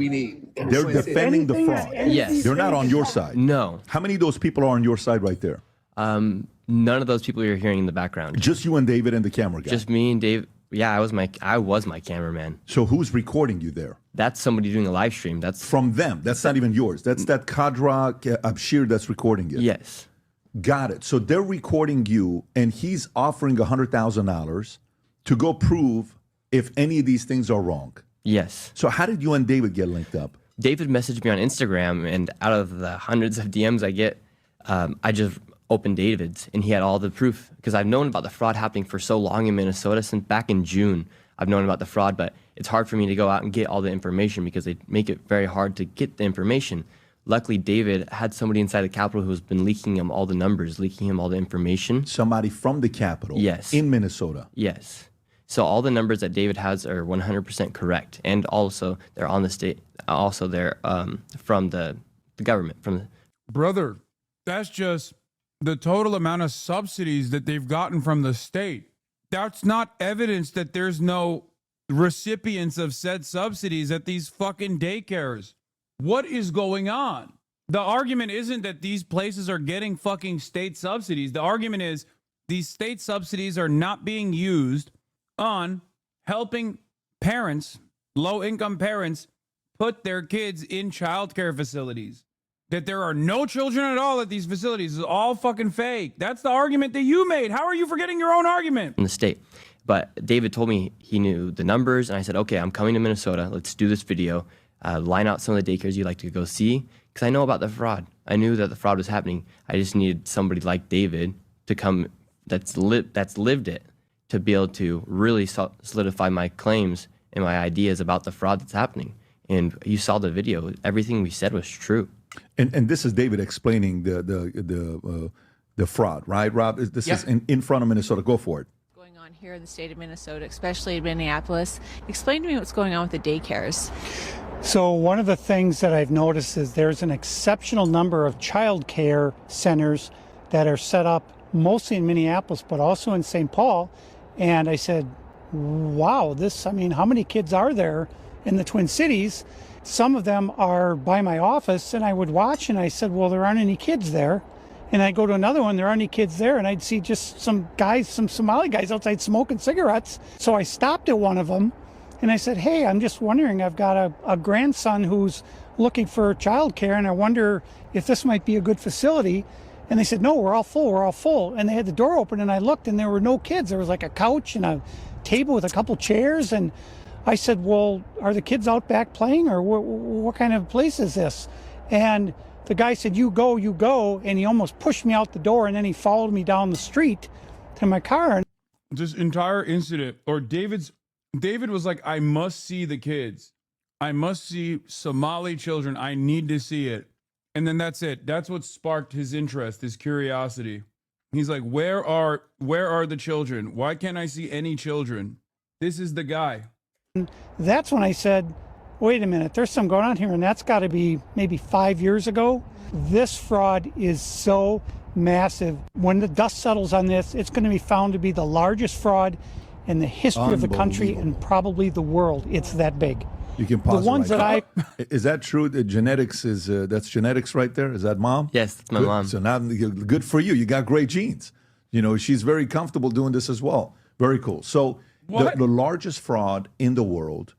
They're defending the fraud. Yes. They're not on your side. No. How many of those people are on your side right there? None of those people you're hearing in the background. Just you and David and the camera guy? Just me and Dave. Yeah, I was my cameraman. So who's recording you there? That's somebody doing a live stream. That's from them. That's not even yours. That's that Kadra Abshir that's recording you. Yes. Got it. So they're recording you, and he's offering $100,000 to go prove if any of these things are wrong. Yes. So how did you and David get linked up? David messaged me on Instagram, and out of the hundreds of DMs I get, I just opened David's, and he had all the proof because I've known about the fraud happening for so long in Minnesota since back in June. I've known about the fraud, but it's hard for me to go out and get all the information because they make it very hard to get the information. Luckily, David had somebody inside the Capitol who's been leaking him all the numbers, leaking him all the information. Somebody from the Capitol? Yes. In Minnesota? Yes. So all the numbers that David has are 100% correct, and also they're on the state. Also, they're from the government. Brother, that's just the total amount of subsidies that they've gotten from the state. That's not evidence that there's no recipients of said subsidies at these fucking daycares. What is going on? The argument isn't that these places are getting fucking state subsidies. The argument is these state subsidies are not being used on helping parents, low-income parents, put their kids in childcare facilities. That there are no children at all at these facilities is all fucking fake. That's the argument that you made. How are you forgetting your own argument? In the state. But David told me he knew the numbers, and I said, okay, I'm coming to Minnesota. Let's do this video. Line out some of the daycares you'd like to go see, because I know about the fraud. I knew that the fraud was happening. I just needed somebody like David to come that's lived it to be able to really solidify my claims and my ideas about the fraud that's happening. And you saw the video. Everything we said was true. And this is David explaining the fraud, right, Rob? This is in front of Minnesota. Go for it. Going on here in the state of Minnesota, especially in Minneapolis. Explain to me what's going on with the daycares. So one of the things that I've noticed is there's an exceptional number of child care centers that are set up mostly in Minneapolis, but also in St. Paul. And I said, wow, how many kids are there in the Twin Cities? Some of them are by my office, and I would watch, and I said, well, there aren't any kids there. And I go to another one, there aren't any kids there, and I'd see just some Somali guys outside smoking cigarettes. So I stopped at one of them, and I said, hey, I'm just wondering, I've got a grandson who's looking for childcare, and I wonder if this might be a good facility. And they said, no, we're all full. And they had the door open, and I looked, and there were no kids. There was like a couch and a table with a couple chairs, and I said, well, are the kids out back playing, or what kind of place is this? And the guy said, you go, and he almost pushed me out the door, and then he followed me down the street to my car. This entire incident, or David was like, I must see the kids. I must see Somali children. I need to see it. And then that's it. That's what sparked his interest, his curiosity. He's like, where are the children? Why can't I see any children? This is the guy. That's when I said, wait a minute, there's some going on here, and that's got to be maybe 5 years ago. This fraud is so massive. When the dust settles on this, it's going to be found to be the largest fraud in the history of the country and probably the world. It's that big. You can pause. The ones that is that true? The genetics is that's genetics right there. Is that mom? Yes, that's my good. mom. So now, good for you. You got great genes. You know, she's very comfortable doing this as well. Very cool. So the largest fraud in the world,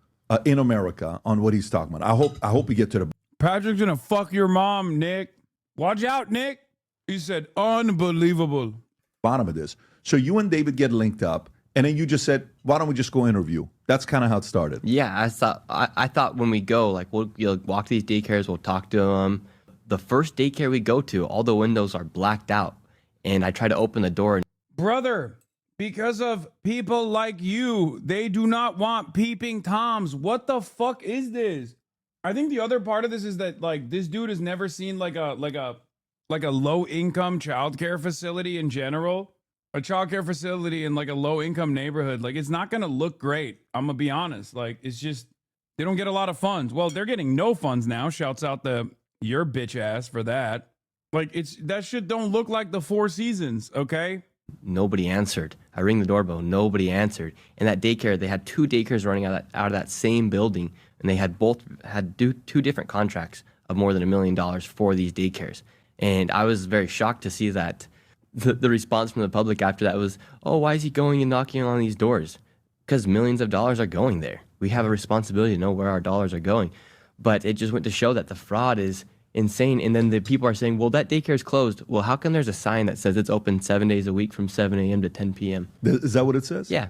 in America, on what he's talking about. I hope we get to the. Patrick's gonna fuck your mom, Nick. Watch out, Nick. He said, unbelievable. Bottom of this. So you and David get linked up, and then you just said, why don't we just go interview? That's kind of how it started. Yeah, I thought when we go, like, we'll walk these daycares, we'll talk to them. The first daycare we go to, all the windows are blacked out, and I try to open the door. Brother, because of people like you, they do not want peeping Toms. What the fuck is this? I think the other part of this is that, like, this dude has never seen like a low income childcare facility in general. A childcare facility in like a low income neighborhood, like, it's not gonna look great. I'm gonna be honest. Like, it's just, they don't get a lot of funds. Well, they're getting no funds now. Shouts out your bitch ass for that. Like, that shit don't look like the Four Seasons, okay? Nobody answered. I ring the doorbell. Nobody answered. And that daycare, they had two daycares running out of that same building, and they had two different contracts of more than $1 million for these daycares. And I was very shocked to see that. The response from the public after that was, oh, why is he going and knocking on these doors? Because millions of dollars are going there. We have a responsibility to know where our dollars are going. But it just went to show that the fraud is insane. And then the people are saying, well, that daycare is closed. Well, how come there's a sign that says it's open 7 days a week from 7 a.m. to 10 p.m.? Is that what it says? Yeah.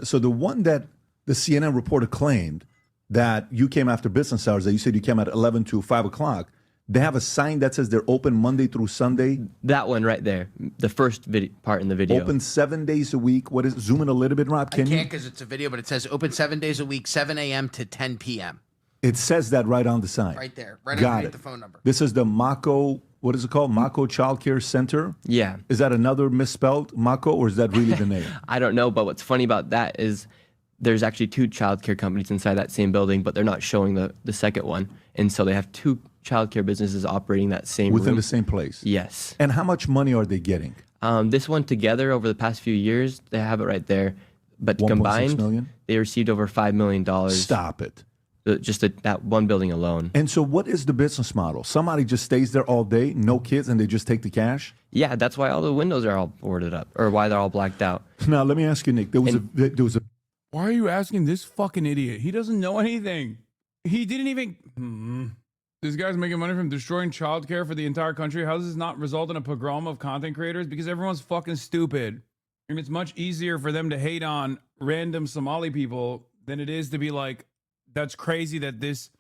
So the one that the CNN reporter claimed that you came after business hours, that you said you came at 11 to 5 o'clock, they have a sign that says they're open Monday through Sunday. That one right there, the first part in the video. Open 7 days a week. What is? Zoom in a little bit, Rob. I can't because it's a video, but it says open 7 days a week, 7 a.m. to 10 p.m. It says that right on the sign. Right there, right underneath the phone number. This is the Mako. What is it called? Mako Child Care Center. Yeah. Is that another misspelled Mako, or is that really the name? I don't know, but what's funny about that is there's actually two childcare companies inside that same building, but they're not showing the second one, and so they have two childcare businesses operating that same within room. The same place. Yes. And how much money are they getting? This one together over the past few years, they have it right there, but 1.6 combined, million? They received over $5 million. Stop it. Just that one building alone. And so what is the business model? Somebody just stays there all day, no kids, and they just take the cash? Yeah, that's why all the windows are all boarded up, or why they're all blacked out. Now, let me ask you, Nick, there was a Why are you asking this fucking idiot? He doesn't know anything. He didn't even... This guy's making money from destroying childcare for the entire country. How does this not result in a pogrom of content creators? Because everyone's fucking stupid. And it's much easier for them to hate on random Somali people than it is to be like, that's crazy that this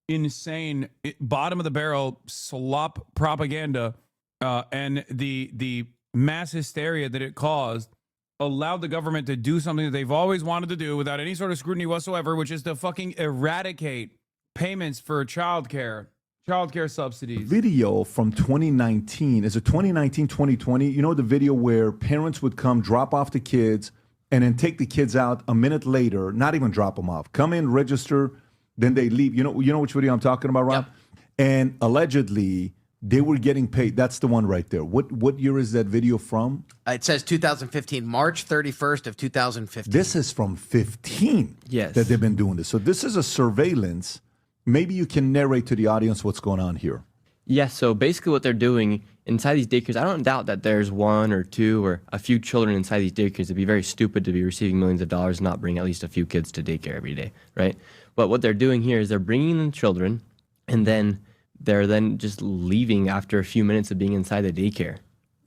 insane bottom of the barrel slop propaganda and the mass hysteria that it caused allowed the government to do something that they've always wanted to do without any sort of scrutiny whatsoever, which is to fucking eradicate payments for childcare Child care subsidies. Video from 2019. Is it 2019, 2020? You know the video where parents would come, drop off the kids, and then take the kids out a minute later, not even drop them off. Come in, register, then they leave. You know which video I'm talking about, Rob? Yep. And allegedly, they were getting paid. That's the one right there. What year is that video from? It says 2015, March 31st of 2015. This is from 15 yes. that they've been doing this. So this is a surveillance. Maybe you can narrate to the audience what's going on here. Yeah, so basically what they're doing inside these daycares, I don't doubt that there's one or two or a few children inside these daycares. It'd be very stupid to be receiving millions of dollars and not bring at least a few kids to daycare every day, right? But what they're doing here is they're bringing in children, and then they're then just leaving after a few minutes of being inside the daycare.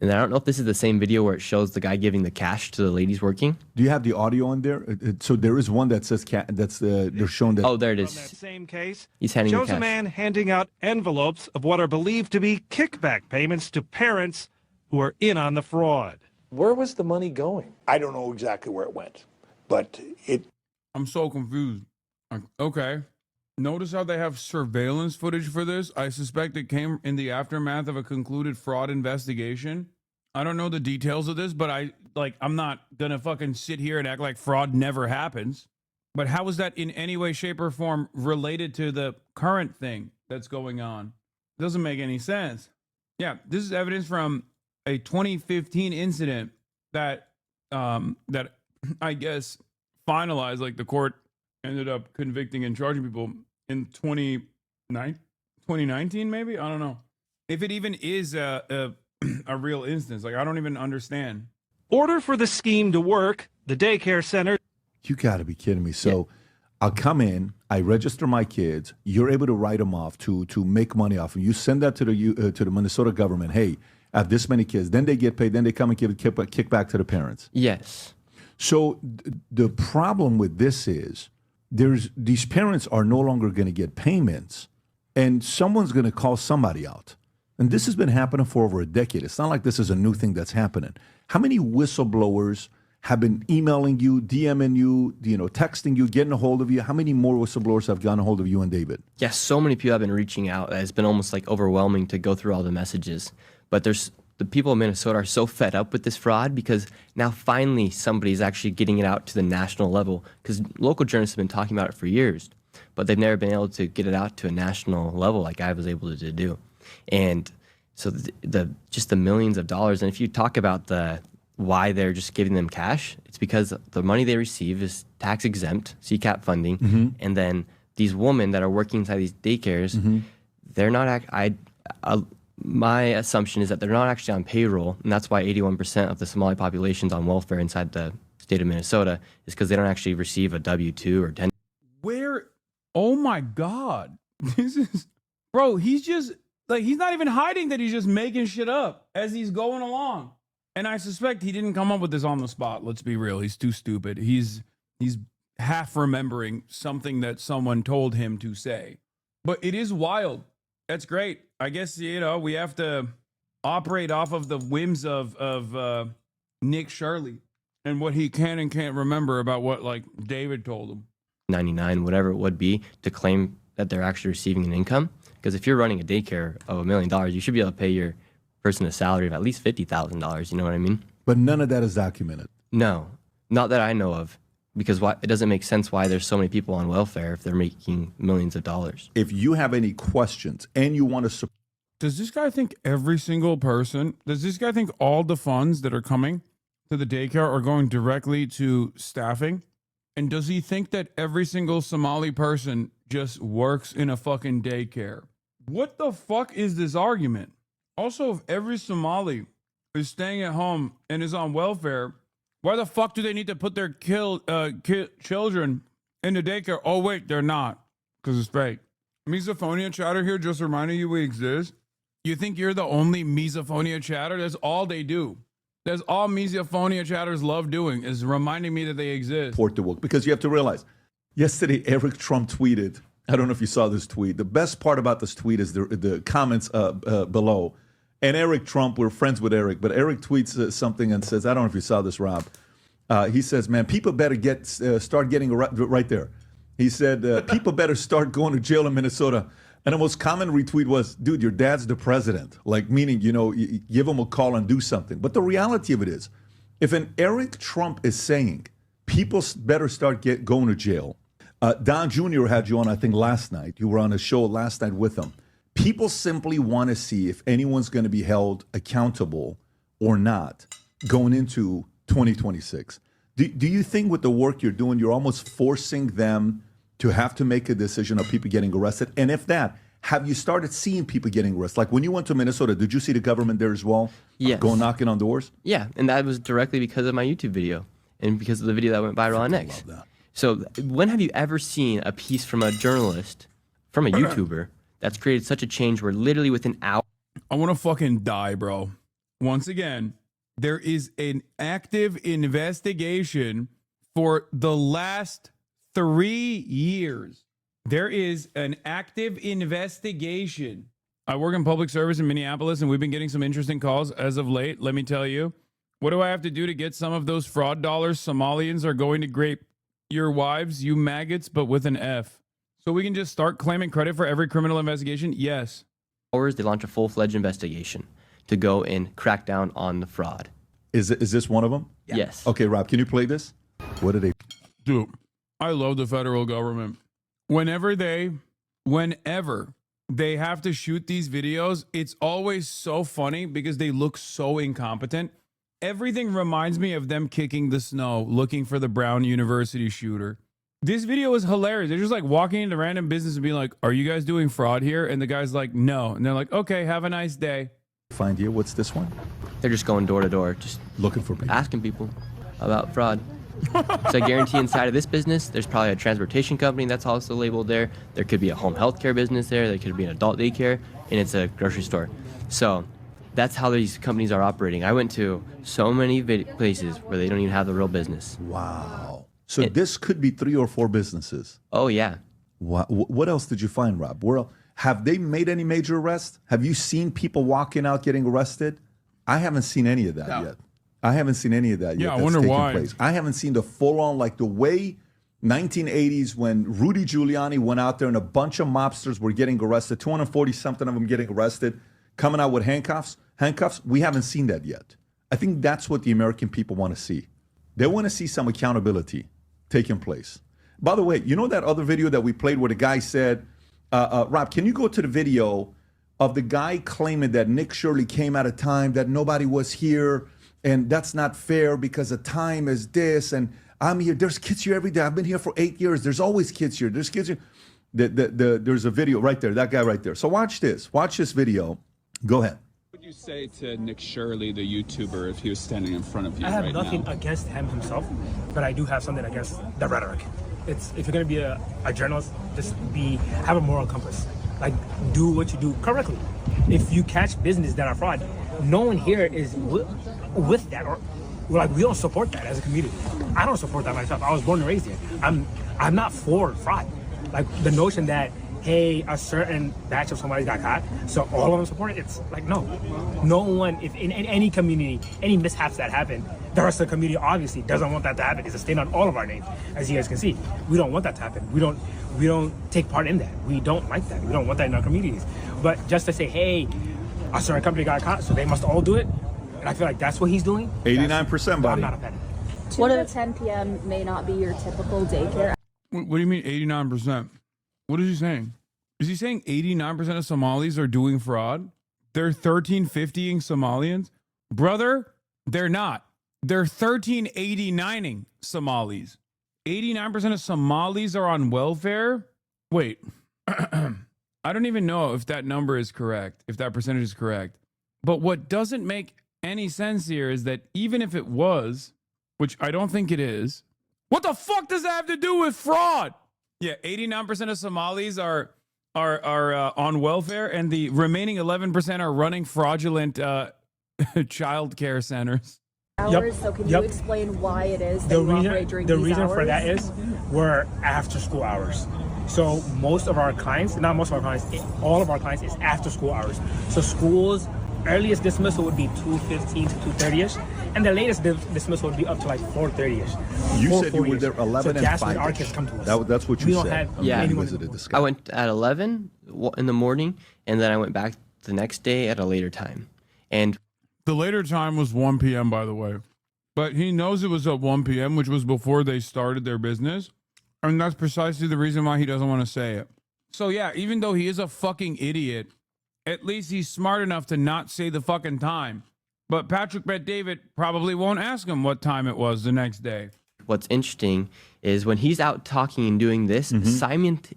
And I don't know if this is the same video where it shows the guy giving the cash to the ladies working. Do you have the audio on there? So there is one that says they're showing that. Oh, there it is. That same case, he's handing shows the cash. A man handing out envelopes of what are believed to be kickback payments to parents who are in on the fraud. Where was the money going? I don't know exactly where it went, but I'm so confused. Okay. Notice how they have surveillance footage for this? I suspect it came in the aftermath of a concluded fraud investigation. I don't know the details of this, but I'm not gonna fucking sit here and act like fraud never happens. But how is that in any way, shape, or form related to the current thing that's going on? It doesn't make any sense. Yeah, this is evidence from a 2015 incident that that I guess finalized, like the court ended up convicting and charging people in 2019, maybe? I don't know. If it even is a real instance. Like, I don't even understand. Order for the scheme to work, the daycare center. You got to be kidding me. So I'll come in, I register my kids, you're able to write them off to make money off them. You send that to the Minnesota government. Hey, I have this many kids. Then they get paid. Then they come and give a kickback to the parents. Yes. So the problem with this is these parents are no longer going to get payments, and someone's going to call somebody out. And this has been happening for over a decade. It's not like this is a new thing that's happening. How many whistleblowers have been emailing you, DMing you, texting you, getting a hold of you? How many more whistleblowers have gotten a hold of you and David? Yes, so many people have been reaching out. It's been almost like overwhelming to go through all the messages. But the people in Minnesota are so fed up with this fraud because now finally somebody's actually getting it out to the national level, because local journalists have been talking about it for years, but they've never been able to get it out to a national level like I was able to do. And so just the millions of dollars. And if you talk about why they're just giving them cash, it's because the money they receive is tax exempt, CCAP funding. Mm-hmm. And then these women that are working inside these daycares, Mm-hmm. they're not, my assumption is that they're not actually on payroll. And that's why 81% of the Somali population is on welfare inside the state of Minnesota, is because they don't actually receive a W-2 or 10. Where? Oh my God. This is, bro, he's just, like, he's not even hiding that he's just making shit up as he's going along. And I suspect he didn't come up with this on the spot. Let's be real. He's too stupid. He's half remembering something that someone told him to say. But it is wild. That's great. I guess, we have to operate off of the whims of Nick Shirley and what he can and can't remember about what, like, David told him. 99, whatever it would be, to claim that they're actually receiving an income. Because if you're running a daycare of $1 million, you should be able to pay your person a salary of at least $50,000. You know what I mean? But none of that is documented. No, not that I know of. Because it doesn't make sense why there's so many people on welfare if they're making millions of dollars. If you have any questions and you want to... Does this guy think every single person, does this guy think all the funds that are coming to the daycare are going directly to staffing? And does he think that every single Somali person just works in a fucking daycare? What the fuck is this argument? Also, if every Somali is staying at home and is on welfare, why the fuck do they need to put their children in the daycare? Oh, wait, they're not, because it's fake. Misophonia chatter here just reminding you we exist. You think you're the only misophonia chatter? That's all they do. That's all misophonia chatters love doing, is reminding me that they exist. Because you have to realize, yesterday Eric Trump tweeted, I don't know if you saw this tweet. The best part about this tweet is the comments below. And Eric Trump, we're friends with Eric, but Eric tweets something and says, I don't know if you saw this, Rob. He says, man, people better start getting right there. He said, people better start going to jail in Minnesota And the most common retweet was, dude, your dad's the president. Like, meaning, you give him a call and do something. But the reality of it is, if an Eric Trump is saying, people better start going to jail. Don Jr. had you on, I think, last night. You were on a show last night with him. People simply want to see if anyone's going to be held accountable or not going into 2026. Do you think with the work you're doing, you're almost forcing them to have to make a decision of people getting arrested? And if that, have you started seeing people getting arrested? Like when you went to Minnesota, did you see the government there as well? Yes. Going knocking on doors? Yeah, and that was directly because of my YouTube video and because of the video that went viral on X. So when have you ever seen a piece from a journalist, from a YouTuber, that's created such a change where literally within hours... I want to fucking die, bro. Once again, there is an active investigation for the last 3 years. There is an active investigation. I work in public service in Minneapolis, and we've been getting some interesting calls as of late. Let me tell you. What do I have to do to get some of those fraud dollars Somalians are going to grape your wives, you maggots, but with an F? So we can just start claiming credit for every criminal investigation? Yes. They launch a full-fledged investigation to go and crack down on the fraud. Is this one of them? Yeah. Yes. Okay, Rob, can you play this? What did they... Dude, I love the federal government. Whenever they have to shoot these videos, it's always so funny because they look so incompetent. Everything reminds me of them kicking the snow, looking for the Brown University shooter. This video is hilarious. They're just like walking into random business and being like, are you guys doing fraud here? And the guy's like, no. And they're like, okay, have a nice day. Find you. What's this one? They're just going door to door, just looking for people, asking people about fraud. So I guarantee inside of this business, there's probably a transportation company that's also labeled there. There could be a home health care business there. There could be an adult daycare, and it's a grocery store. So that's how these companies are operating. I went to so many places where they don't even have the real business. Wow. So this could be 3 or 4 businesses. Oh, yeah. What else did you find, Rob? Have they made any major arrests? Have you seen people walking out getting arrested? I haven't seen any of that yet. I haven't seen any of that yet. Yeah, I wonder why. Place. I haven't seen the full-on, like the way 1980s when Rudy Giuliani went out there and a bunch of mobsters were getting arrested, 240-something of them getting arrested, coming out with handcuffs. We haven't seen that yet. I think that's what the American people want to see. They want to see some accountability taking place. By the way, you know that other video that we played where the guy said, Rob, can you go to the video of the guy claiming that Nick Shirley came at a time that nobody was here, and that's not fair because the time is this, and I'm here. There's kids here every day. I've been here for 8 years. There's always kids here. There's kids here. There's a video right there, that guy right there. So watch this. Watch this video. Go ahead. What would you say to Nick Shirley, the YouTuber, if he was standing in front of you I have right nothing now? against him himself, but I do have something against the rhetoric. If you're going to be a journalist, just have a moral compass. Like, do what you do correctly. If you catch business that are fraud, no one here is with that, or we don't support that as a community. I don't support that myself. I was born and raised here. I'm not for fraud. Like the notion that, hey, a certain batch of somebody got caught, so all of them support it. It's like, no one. If in any community, any mishaps that happen, the rest of the community obviously doesn't want that to happen. It's a stain on all of our names, as you guys can see. We don't want that to happen. We don't take part in that. We don't like that. We don't want that in our communities. But just to say, hey, a certain company got caught, so they must all do it, and I feel like that's what he's doing. 89%, buddy. I'm not a fan. 2 to 10 p.m. may not be your typical daycare. What do you mean 89%? What is he saying? Is he saying 89% of Somalis are doing fraud? They're 1350ing Somalians? Brother, they're not. They're 1389ing Somalis. 89% of Somalis are on welfare? Wait. I don't even know if that number is correct, if that percentage is correct. But what doesn't make any sense here is that even if it was, which I don't think it is, what the fuck does that have to do with fraud? Yeah, 89% of Somalis are on welfare, and the remaining 11% are running fraudulent child care centers. Hours, so can you explain why it is that you operate during these hours? The reason for that is we're after school hours. So most of our clients, not most of our clients, all of our clients is after school hours. So schools earliest dismissal would be 2:15 to 2:30ish, and the latest dismissal would be up to like 4:30ish. You said you were there 11 so and that's 5. when our kids come to us. That's what you We don't said. have Yeah. anyone Visited this guy. I went at 11 in the morning, and then I went back the next day at a later time. And the later time was 1 p.m., by the way. But he knows it was at 1 p.m., which was before they started their business. And that's precisely the reason why he doesn't want to say it. So, yeah, even though he is a fucking idiot, at least he's smart enough to not say the fucking time. But Patrick Bet-David probably won't ask him what time it was the next day. what's interesting is when he's out talking and doing this,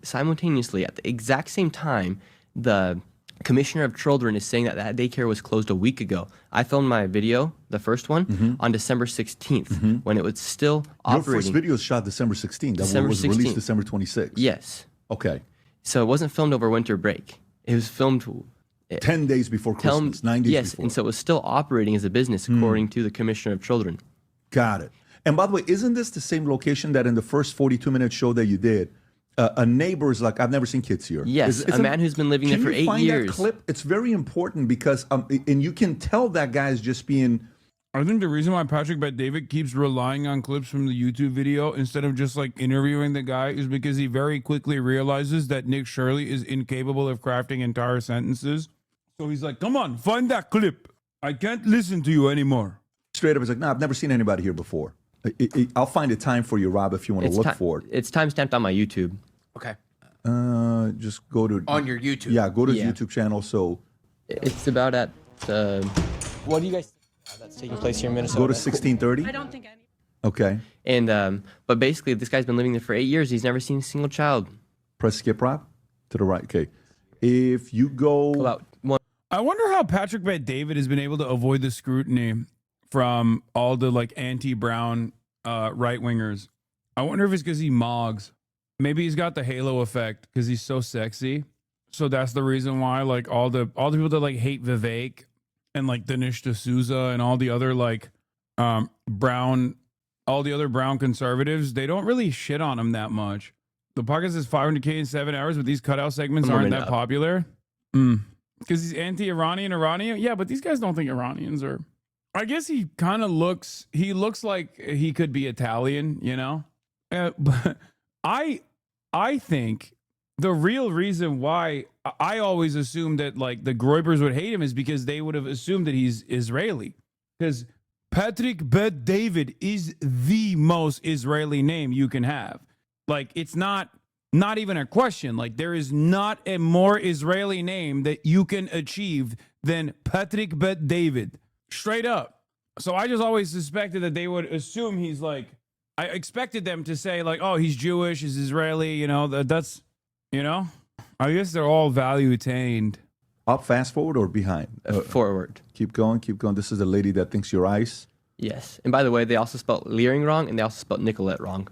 simultaneously at the exact same time, the Commissioner of Children is saying that that daycare was closed a week ago. I filmed my video, the first one, on December 16th, when it was still operating. Your first video was shot December 16th. That December was 16th. released December 26th. Yes. Okay. So it wasn't filmed over winter break. It was filmed 10 days before Christmas, 9 days yes, before. and so it was still operating as a business according to the Commissioner of Children. Got it. And by the way, isn't this the same location that in the first 42-minute show that you did, a neighbor is like, I've never seen kids here. Yes, a man who's been living there for 8 years. Can you find that clip? It's very important because, and you can tell that guy is just being... I think the reason why Patrick Bet-David keeps relying on clips from the YouTube video instead of just like interviewing the guy is because he very quickly realizes that Nick Shirley is incapable of crafting entire sentences. So he's like, come on, find that clip. I can't listen to you anymore. Straight up, he's like, no, I've never seen anybody here before. I'll find a time for you, Rob, if you want to look for it. It's timestamped on my YouTube. Okay. Just go to... On your YouTube. Yeah, go to his YouTube channel. So it's about at... what do you guys think that's taking place here in Minnesota? Go to 1630. I don't think any. Okay. And but basically, this guy's been living there for 8 years. He's never seen a single child. Press skip, Rob. To the right. Okay. If you go... I wonder how Patrick Bet-David has been able to avoid the scrutiny from all the like anti-Brown right-wingers. I wonder if it's because he mogs. Maybe he's got the halo effect because he's so sexy. So that's the reason why like all the people that like hate Vivek and like Dinesh D'Souza and all the other like brown conservatives, they don't really shit on him that much. The podcast is 500K in 7 hours, but these cutout segments aren't that popular. Because he's anti-Iranian. Yeah, but these guys don't think Iranians are... I guess he kind of looks... He looks like he could be Italian, you know? But I think the real reason why I always assumed that like the Groybers would hate him is because they would have assumed that he's Israeli. Because Patrick Bet-David is the most Israeli name you can have. Like, it's not even a question. Like, there is not a more Israeli name that you can achieve than Patrick Bet-David. Straight up. So I just always suspected that they would assume he's like, I expected them to say like, oh, he's Jewish, he's Israeli, you know, that's, you know, I guess they're all value attained. Up, fast forward, or behind? Forward. Keep going, keep going. This is the lady that thinks you're ice. Yes. And by the way, they also spelled Leering wrong, and they also spelled Nicolette wrong.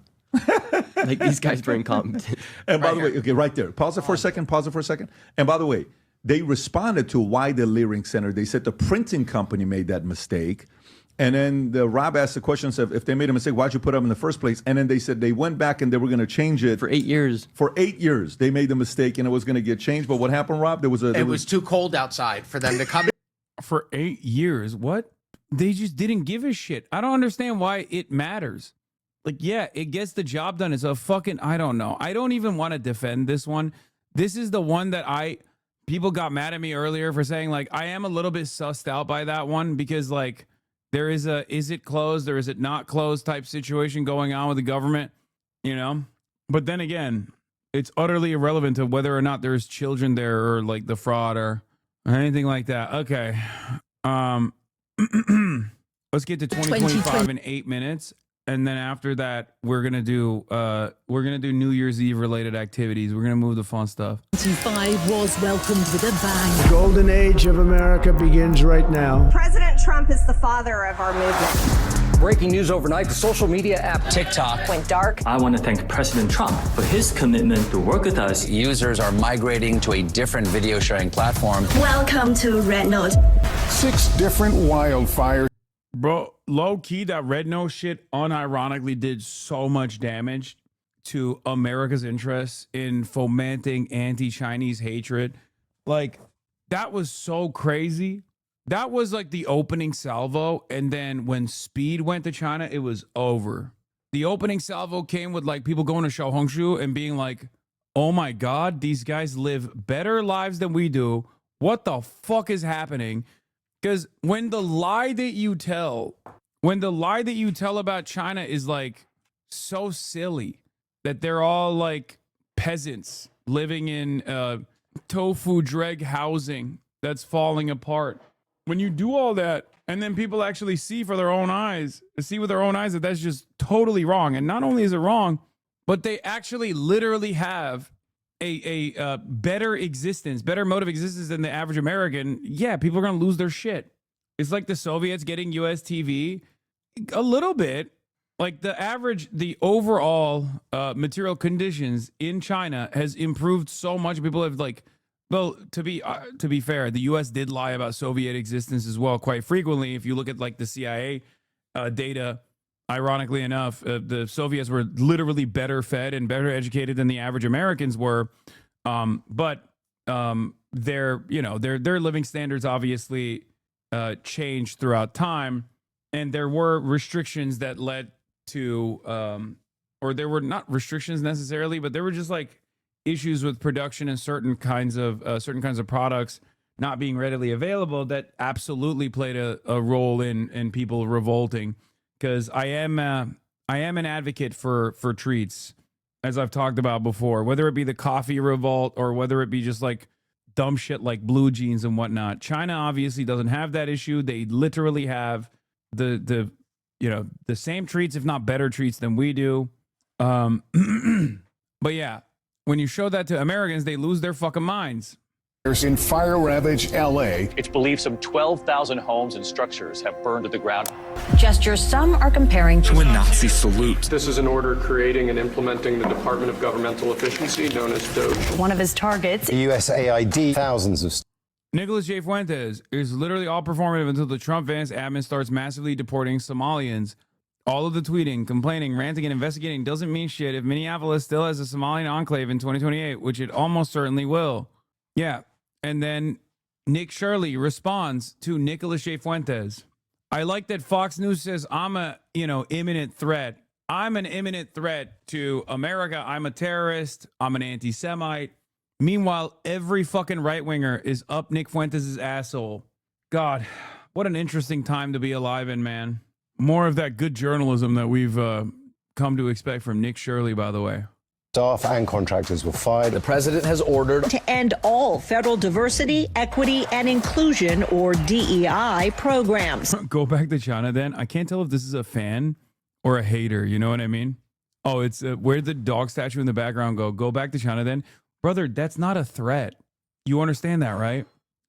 Like, these guys were incompetent. And by the way, okay, right there. Pause it for a second. And by the way, they responded to why the Leering Center. They said the printing company made that mistake. And then Rob asked the question, said, if they made a mistake, why'd you put them in the first place? And then they said they went back and they were going to change it. For 8 years. For 8 years, they made the mistake and it was going to get changed. But what happened, Rob? It was too cold outside for them to come. For 8 years? What? They just didn't give a shit. I don't understand why it matters. Like, yeah, it gets the job done. It's a fucking, I don't know. I don't even want to defend this one. This is the one that people got mad at me earlier for saying, like, I am a little bit sussed out by that one because, like, there is is it closed or is it not closed type situation going on with the government, you know? But then again, it's utterly irrelevant to whether or not there's children there or, like, the fraud or anything like that. Okay. Let's get to 2025 in 8 minutes. And then after that, we're gonna do New Year's Eve related activities. We're gonna move the fun stuff. 25 was welcomed with a bang. The golden age of America begins right now. President Trump is the father of our movement. Breaking news overnight, the social media app TikTok went dark. I want to thank President Trump for his commitment to work with us. Users are migrating to a different video sharing platform. Welcome to Red Note. 6 different wildfires. Bro, low key, that Red Nose shit unironically did so much damage to America's interests in fomenting anti-Chinese hatred. Like, that was so crazy. that was like the opening salvo. And then when speed went to China, it was over. The opening salvo came with like people going to Xiaohongshu and being like, oh my God, these guys live better lives than we do. What the fuck is happening? Because when the lie that you tell about China is like so silly that they're all like peasants living in tofu dreg housing that's falling apart. When you do all that, and then people actually see with their own eyes that that's just totally wrong. And not only is it wrong, but they actually literally have a better existence, better mode of existence than the average American. Yeah, people are going to lose their shit. It's like the Soviets getting US TV. A little bit. Like the overall material conditions in China has improved so much. People have like, well, to be fair, the U.S. did lie about Soviet existence as well quite frequently. If you look at like the CIA data, ironically enough, the Soviets were literally better fed and better educated than the average Americans were. But their living standards obviously changed throughout time, and there were restrictions that led to, or there were not restrictions necessarily, but there were just like issues with production and certain kinds of products not being readily available that absolutely played a role in people revolting. Because I am an advocate for treats, as I've talked about before, whether it be the coffee revolt or whether it be just like dumb shit like blue jeans and whatnot. China obviously doesn't have that issue. They literally have the same treats, if not better treats than we do. But yeah, when you show that to Americans, they lose their fucking minds. In fire-ravaged LA. It's believed some 12,000 homes and structures have burned to the ground. Gesture some are comparing to a Nazi salute. This is an order creating and implementing the Department of Governmental Efficiency, known as DOGE. One of his targets. USAID, thousands of... Nicholas J. Fuentes is literally all performative until the Trump-Vance admin starts massively deporting Somalians. All of the tweeting, complaining, ranting, and investigating doesn't mean shit if Minneapolis still has a Somalian enclave in 2028, which it almost certainly will. Yeah. And then Nick Shirley responds to Nicholas J. Fuentes. I like that Fox News says I'm a, imminent threat. I'm an imminent threat to America. I'm a terrorist. I'm an anti-Semite. Meanwhile, every fucking right-winger is up Nick Fuentes' asshole. God, what an interesting time to be alive in, man. More of that good journalism that we've come to expect from Nick Shirley, by the way. Staff and contractors were fired. The president has ordered to end all federal diversity, equity, and inclusion, or DEI, programs. Go back to China then. I can't tell if this is a fan or a hater. You know what I mean? Oh, it's where the dog statue in the background go. Go back to China then. Brother, that's not a threat. You understand that, right?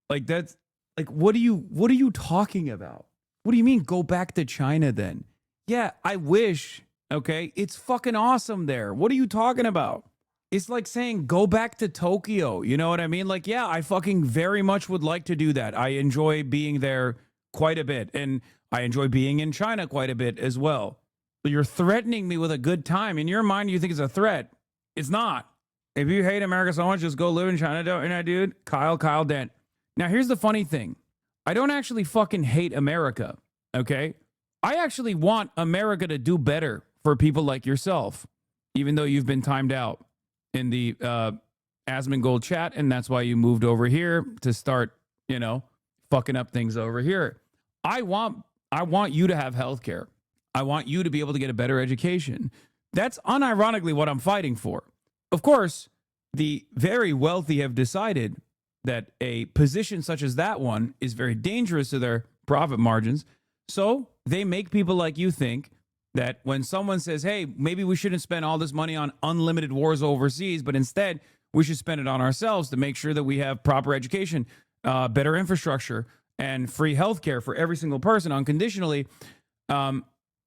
Like that's like what are you talking about? What do you mean go back to China then? Yeah, I wish. Okay, it's fucking awesome there. What are you talking about? It's like saying go back to Tokyo. You know what I mean? Like, yeah, I fucking very much would like to do that. I enjoy being there quite a bit. And I enjoy being in China quite a bit as well. But you're threatening me with a good time. In your mind, you think it's a threat. It's not. If you hate America so much, just go live in China, don't you, dude? Kyle Dent. Now, here's the funny thing. I don't actually fucking hate America, okay? I actually want America to do better for people like yourself, even though you've been timed out in the Asmongold chat, and that's why you moved over here to start, fucking up things over here. I want you to have health care. I want you to be able to get a better education. That's unironically what I'm fighting for. Of course, the very wealthy have decided that a position such as that one is very dangerous to their profit margins. So they make people like you think that when someone says, hey, maybe we shouldn't spend all this money on unlimited wars overseas, but instead we should spend it on ourselves to make sure that we have proper education, better infrastructure, and free healthcare for every single person unconditionally,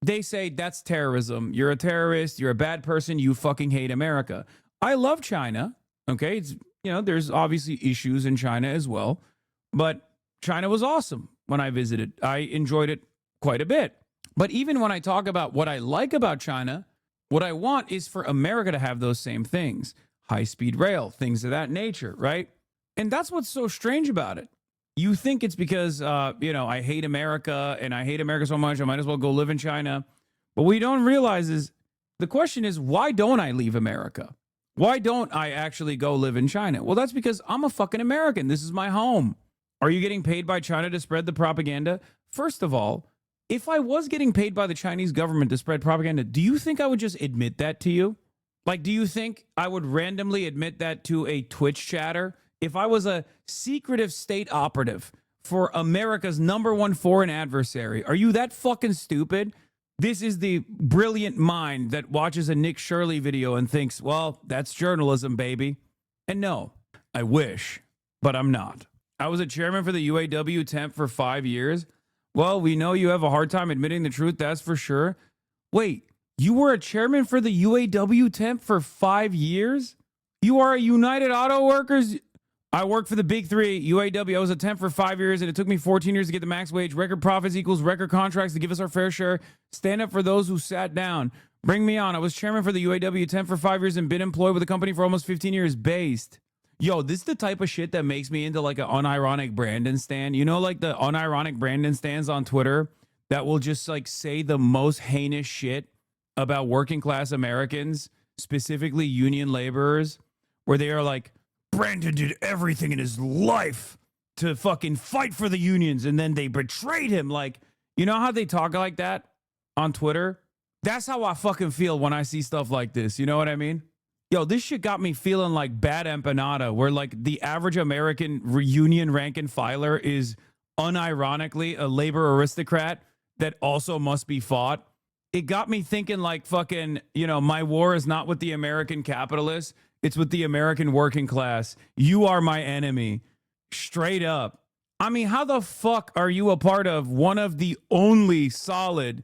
they say that's terrorism. You're a terrorist. You're a bad person. You fucking hate America. I love China. Okay. It's, there's obviously issues in China as well, but China was awesome when I visited. I enjoyed it quite a bit. But even when I talk about what I like about China, what I want is for America to have those same things. High-speed rail, things of that nature, right? And that's what's so strange about it. you think it's because, you know, I hate America and I hate America so much, I might as well go live in China. But what you don't realize is the question is, why don't I leave America? Why don't I actually go live in China? Well, that's because I'm a fucking American. This is my home. Are you getting paid by China to spread the propaganda? First of all, if I was getting paid by the Chinese government to spread propaganda, do you think I would just admit that to you? Like, do you think I would randomly admit that to a Twitch chatter? If I was a secretive state operative for America's #1 foreign adversary, are you that fucking stupid? This is the brilliant mind that watches a Nick Shirley video and thinks, well, that's journalism, baby. And no, I wish, but I'm not. I was a chairman for the UAW temp for 5 years. Well, we know you have a hard time admitting the truth, that's for sure. Wait, you were a chairman for the UAW temp for 5 years? You are a United Auto Workers? I worked for the big three, UAW. I was a temp for 5 years, and it took me 14 years to get the max wage. Record profits equals record contracts to give us our fair share. Stand up for those who sat down. Bring me on. I was chairman for the UAW temp for 5 years and been employed with the company for almost 15 years. Based. Yo, this is the type of shit that makes me into like an unironic Brandon stan. You know, like the unironic Brandon stans on Twitter that will just like say the most heinous shit about working class Americans, specifically union laborers, where they are like, Brandon did everything in his life to fucking fight for the unions, and then they betrayed him. Like, you know how they talk like that on Twitter? That's how I fucking feel when I see stuff like this. You know what I mean? Yo, this shit got me feeling like bad empanada, where like the average American union rank and filer is unironically a labor aristocrat that also must be fought. It got me thinking like fucking, you know, my war is not with the American capitalists. It's with the American working class. You are my enemy. Straight up. I mean, how the fuck are you a part of one of the only solid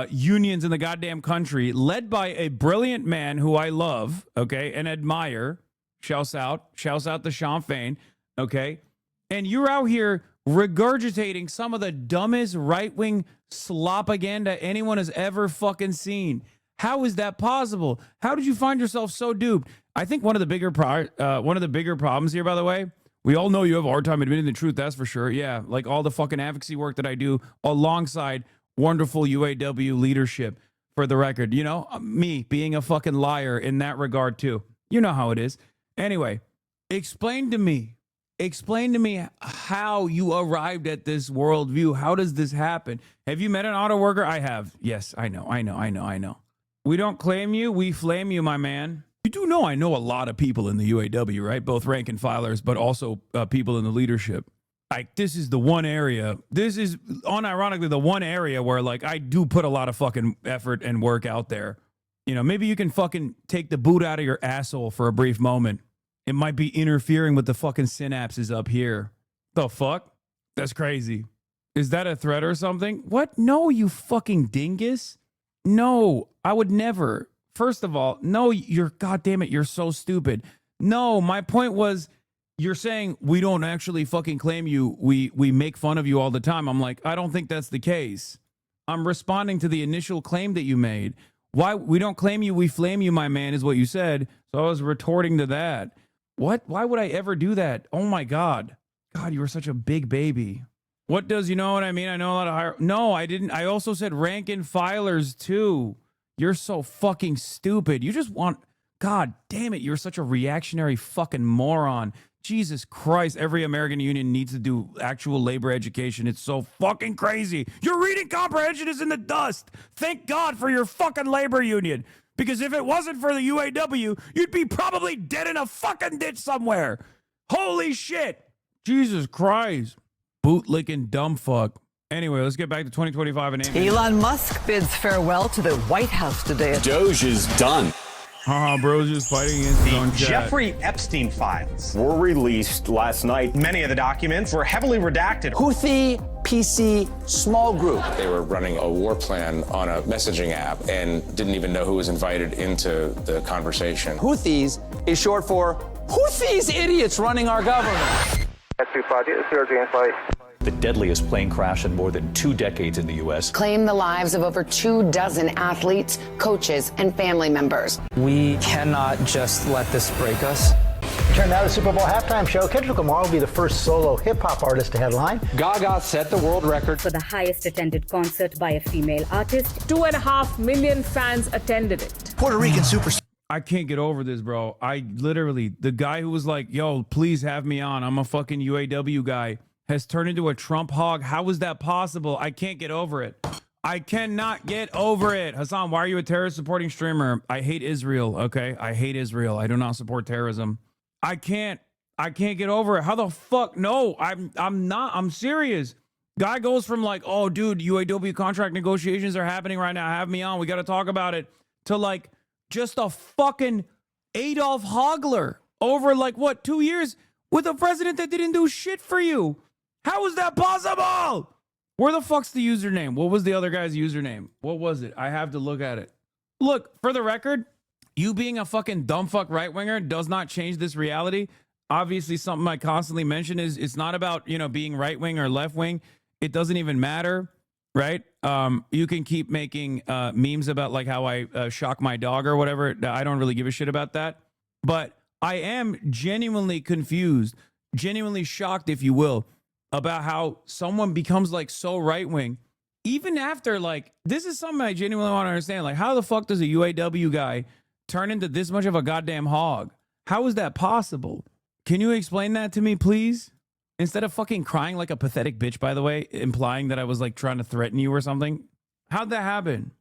unions in the goddamn country, led by a brilliant man who I love, okay, and admire? Shouts out to Sean Fain, okay? And you're out here regurgitating some of the dumbest right-wing slopaganda anyone has ever fucking seen. How is that possible? How did you find yourself so duped? I think one of the bigger problems here, by the way, we all know you have a hard time admitting the truth, that's for sure. Yeah, like all the fucking advocacy work that I do alongside wonderful UAW leadership, for the record. You know, me being a fucking liar in that regard too. You know how it is. Anyway, explain to me how you arrived at this worldview. How does this happen? Have you met an auto worker? I have. Yes, I know. We don't claim you, we flame you, my man. You do know I know a lot of people in the UAW, right? Both rank and filers, but also people in the leadership. Like, this is the one area, this is unironically the one area where, like, I do put a lot of fucking effort and work out there. You know, maybe you can fucking take the boot out of your asshole for a brief moment. It might be interfering with the fucking synapses up here. The fuck? That's crazy. Is that a threat or something? What? No, you fucking dingus. No, I would never. First of all, no, you're, goddamn it, you're so stupid. No, my point was, you're saying we don't actually fucking claim you. We make fun of you all the time. I'm like, I don't think that's the case. I'm responding to the initial claim that you made. Why we don't claim you, we flame you, my man, is what you said. So I was retorting to that. What? Why would I ever do that? Oh my God. God, you were such a big baby. What does, you know what I mean? I know a lot of higher. No, I didn't. I also said rank and filers too. You're so fucking stupid. You just want, God damn it. You're such a reactionary fucking moron. Jesus Christ. Every American union needs to do actual labor education. It's so fucking crazy. Your reading comprehension is in the dust. Thank God for your fucking labor union. Because if it wasn't for the UAW, you'd be probably dead in a fucking ditch somewhere. Holy shit. Jesus Christ. Bootlicking dumb fuck. Anyway, let's get back to 2025 and Elon Musk bids farewell to the White House today. Doge is done. Bro's just fighting against his own chat. Jeffrey Epstein files were released last night. Many of the documents were heavily redacted. Houthi PC small group. They were running a war plan on a messaging app and didn't even know who was invited into the conversation. Houthis is short for who's these idiots running our government? The deadliest plane crash in more than 2 decades in the U.S. Claimed the lives of over 24 athletes, coaches, and family members. We cannot just let this break us. turn now to the Super Bowl halftime show. Kendrick Lamar will be the first solo hip-hop artist to headline. Gaga set the world record For the highest attended concert by a female artist. 2.5 million fans attended it. Puerto Rican superstar. I can't get over this, bro. I literally, the guy who was like, yo, please have me on, I'm a fucking UAW guy, has turned into a Trump hog. How is that possible? I can't get over it. I cannot get over it. Hasan, why are you a terrorist supporting streamer? I hate Israel, okay? I hate Israel. I do not support terrorism. I can't get over it. How the fuck? No, I'm serious. Guy goes from like, oh, dude, UAW contract negotiations are happening right now. Have me on. We got to talk about it. To like just a fucking Adolf Hogler over like, what, 2 years with a president that didn't do shit for you. How is that possible? Where the fuck's the username? What was the other guy's username? What was it? I have to look at it. Look, for the record, you being a fucking dumb fuck right-winger does not change this reality. Obviously, something I constantly mention is it's not about, you know, being right-wing or left-wing. It doesn't even matter, right? You can keep making memes about like how I shock my dog or whatever. I don't really give a shit about that. But I am genuinely confused, genuinely shocked, if you will, about how someone becomes like so right-wing, even after like, this is something I genuinely want to understand. Like, how the fuck does a UAW guy turn into this much of a goddamn hog? How is that possible? Can you explain that to me, please? Instead of fucking crying like a pathetic bitch, by the way, implying that I was like trying to threaten you or something. How'd that happen?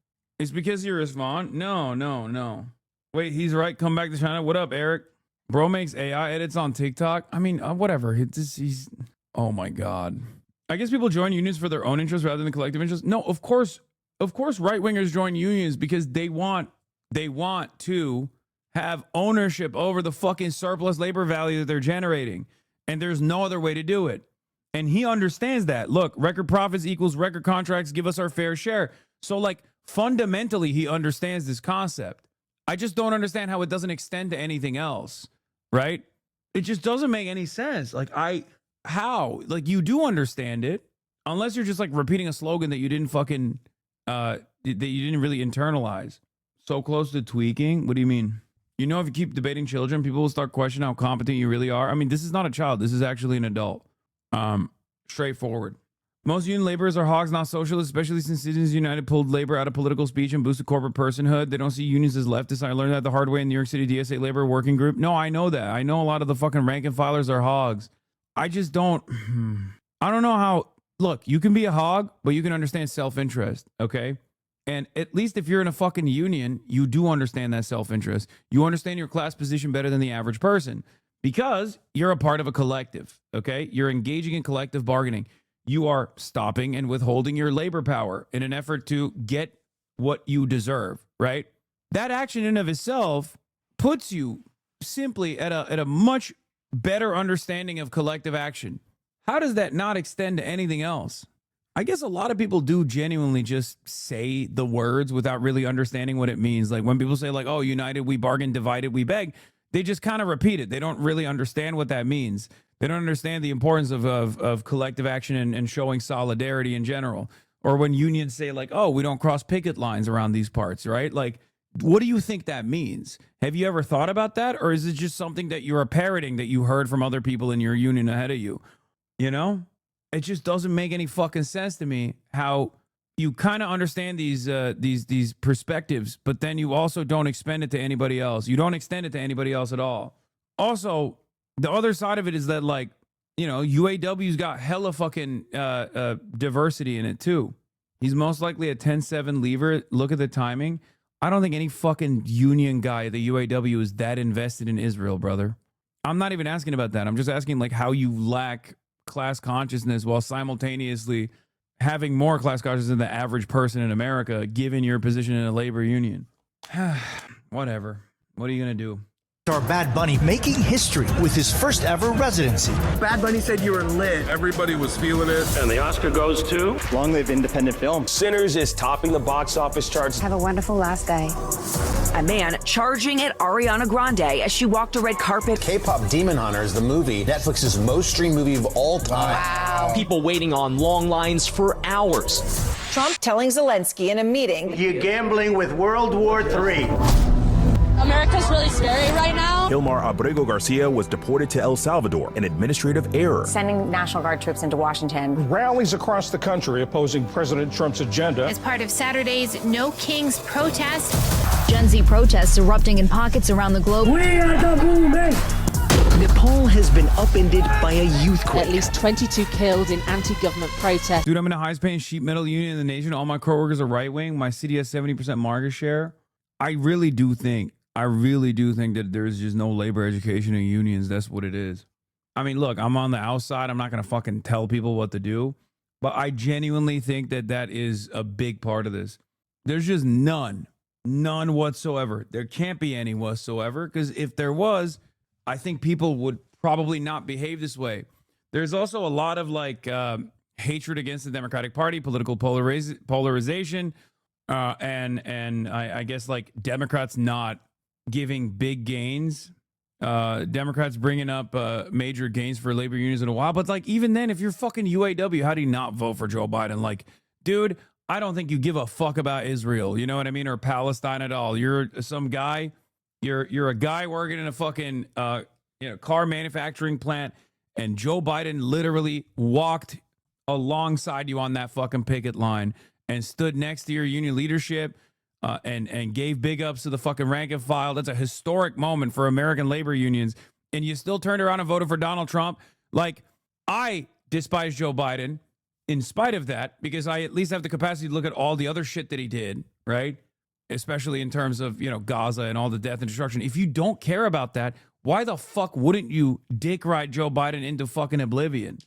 It's because you respond? No. Wait, he's right. Come back to China. What up, Eric? Bro makes AI edits on TikTok. I mean, whatever. He's... Oh my God. I guess people join unions for their own interests rather than collective interests. No, of course right-wingers join unions because they want to have ownership over the fucking surplus labor value that they're generating. And there's no other way to do it. And he understands that. Look, record profits equals record contracts, give us our fair share. So like fundamentally, he understands this concept. I just don't understand how it doesn't extend to anything else, right? It just doesn't make any sense. Like how? Like, you do understand it, unless you're just like repeating a slogan that you didn't fucking, that you didn't really internalize. So close to tweaking? What do you mean? You know, if you keep debating children, people will start questioning how competent you really are. I mean, this is not a child. This is actually an adult. Straightforward. Most union laborers are hogs, not socialists, especially since Citizens United pulled labor out of political speech and boosted corporate personhood. They don't see unions as leftists. I learned that the hard way in New York City DSA labor working group. No, I know that. I know a lot of the fucking rank and filers are hogs. I just don't, I don't know how, look, you can be a hog, but you can understand self-interest, okay? And at least if you're in a fucking union, you do understand that self-interest. You understand your class position better than the average person because you're a part of a collective, okay? You're engaging in collective bargaining. You are stopping and withholding your labor power in an effort to get what you deserve, right? That action in and of itself puts you simply at a much better understanding of collective action. How does that not extend to anything else? I guess a lot of people do genuinely just say the words without really understanding what it means. Like when people say like, oh, united we bargain, divided we beg, they just kind of repeat it. They don't really understand what that means. They don't understand the importance of collective action and showing solidarity in general. Or when unions say like, oh, we don't cross picket lines around these parts, right? Like, what do you think that means? Have you ever thought about that? Or is it just something that you're parroting that you heard from other people in your union ahead of you? You know? It just doesn't make any fucking sense to me how you kind of understand these perspectives, but then you also don't expend it to anybody else. You don't extend it to anybody else at all. Also, the other side of it is that, like, you know, UAW's got hella fucking diversity in it too. He's most likely a 10-7 leaver. Look at the timing. I don't think any fucking union guy at the UAW is that invested in Israel, brother. I'm not even asking about that. I'm just asking like how you lack class consciousness while simultaneously having more class consciousness than the average person in America, given your position in a labor union. Whatever. What are you going to do? Star Bad Bunny making history with his first ever residency. Bad Bunny said you were lit. Everybody was feeling it. And the Oscar goes to Long Live Independent Film. Sinners is topping the box office charts. Have a wonderful last day. A man charging at Ariana Grande as she walked a red carpet. K-pop Demon Hunters, the movie, Netflix's most streamed movie of all time. Wow. People waiting on long lines for hours. Trump telling Zelensky in a meeting, you're gambling with World War III. America's really scary right now. Hilmar Abrego Garcia was deported to El Salvador, an administrative error. Sending National Guard troops into Washington. Rallies across the country opposing President Trump's agenda. As part of Saturday's No Kings protest, Gen Z protests erupting in pockets around the globe. We are the movement. Nepal has been upended by a youth quake. At least 22 killed in anti-government protests. Dude, I'm in the highest paying sheet metal union in the nation. All my coworkers are right wing. My city has 70% market share. I really do think that there's just no labor education in unions. That's what it is. I mean, look, I'm on the outside. I'm not going to fucking tell people what to do. But I genuinely think that that is a big part of this. There's just none whatsoever. There can't be any whatsoever, because if there was, I think people would probably not behave this way. There's also a lot of like hatred against the Democratic Party, political polarization, and I guess like Democrats not giving big gains. Democrats bringing up major gains for labor unions in a while. But like, even then, if you're fucking UAW, how do you not vote for Joe Biden? Like, dude, I don't think you give a fuck about Israel. You know what I mean? Or Palestine at all. You're some guy. You're a guy working in a fucking car manufacturing plant, and Joe Biden literally walked alongside you on that fucking picket line and stood next to your union leadership and gave big ups to the fucking rank and file. That's a historic moment for American labor unions. And you still turned around and voted for Donald Trump. Like, I despise Joe Biden in spite of that, because I at least have the capacity to look at all the other shit that he did, right? Especially in terms of, Gaza and all the death and destruction. If you don't care about that, why the fuck wouldn't you dick ride Joe Biden into fucking oblivion?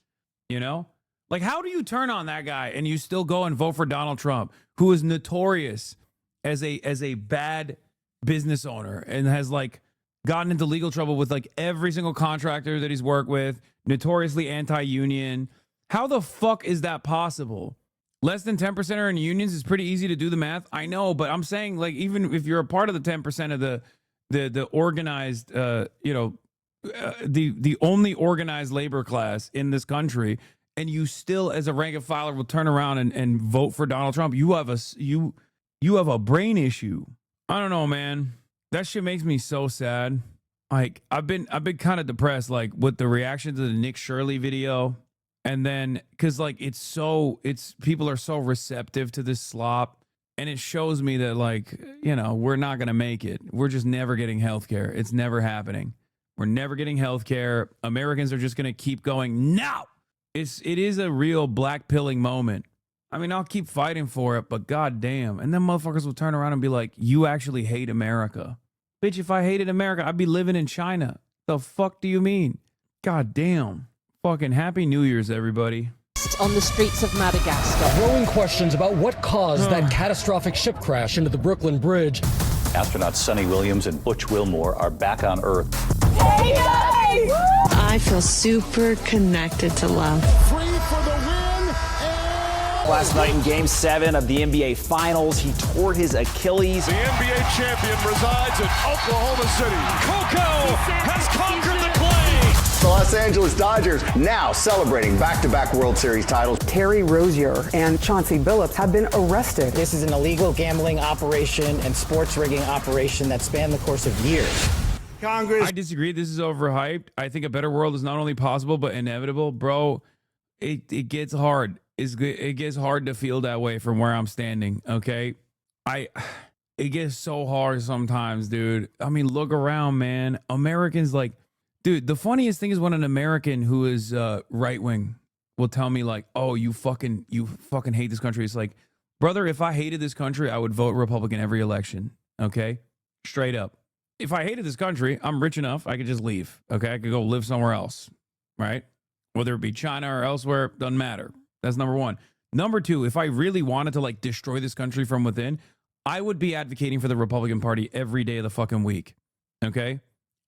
Like, how do you turn on that guy and you still go and vote for Donald Trump, who is notorious as a bad business owner and has like gotten into legal trouble with like every single contractor that he's worked with, notoriously anti-union? How the fuck is that possible? Less than 10% are in unions. Is pretty easy to do the math. I know, but I'm saying, like, even if you're a part of the 10% of the organized, the only organized labor class in this country, and you still, as a rank and filer, will turn around and vote for Donald Trump, you have a brain issue. I don't know, man. That shit makes me so sad. Like, I've been kind of depressed, like, with the reaction to the Nick Shirley video. And then, because like people are so receptive to this slop, and it shows me that, like, we're not going to make it. We're just never getting healthcare. It's never happening. We're never getting healthcare. Americans are just going to keep going, no! It is a real black pilling moment. I mean, I'll keep fighting for it, but goddamn. And then motherfuckers will turn around and be like, you actually hate America. Bitch, if I hated America, I'd be living in China. The fuck do you mean? Goddamn. Fucking Happy New Year's, everybody. On the streets of Madagascar. Growing questions about what caused that catastrophic ship crash into the Brooklyn Bridge. Astronauts Sonny Williams and Butch Wilmore are back on Earth. Hey guys! I feel super connected to love. Free for the win. Last night in Game 7 of the NBA Finals, he tore his Achilles. The NBA champion resides in Oklahoma City. Coco has conquered the clay. The Los Angeles Dodgers now celebrating back-to-back World Series titles. Terry Rozier and Chauncey Billups have been arrested. This is an illegal gambling operation and sports rigging operation that spanned the course of years. Congress. I disagree. This is overhyped. I think a better world is not only possible, but inevitable. Bro, it gets hard. It gets hard to feel that way from where I'm standing, okay? It gets so hard sometimes, dude. I mean, look around, man. Americans, like, dude, the funniest thing is when an American who is right-wing will tell me, like, oh, you fucking hate this country. It's like, brother, if I hated this country, I would vote Republican every election, okay? Straight up. If I hated this country, I'm rich enough, I could just leave, okay? I could go live somewhere else, right? Whether it be China or elsewhere, doesn't matter. That's number one. Number two, if I really wanted to, like, destroy this country from within, I would be advocating for the Republican Party every day of the fucking week, okay?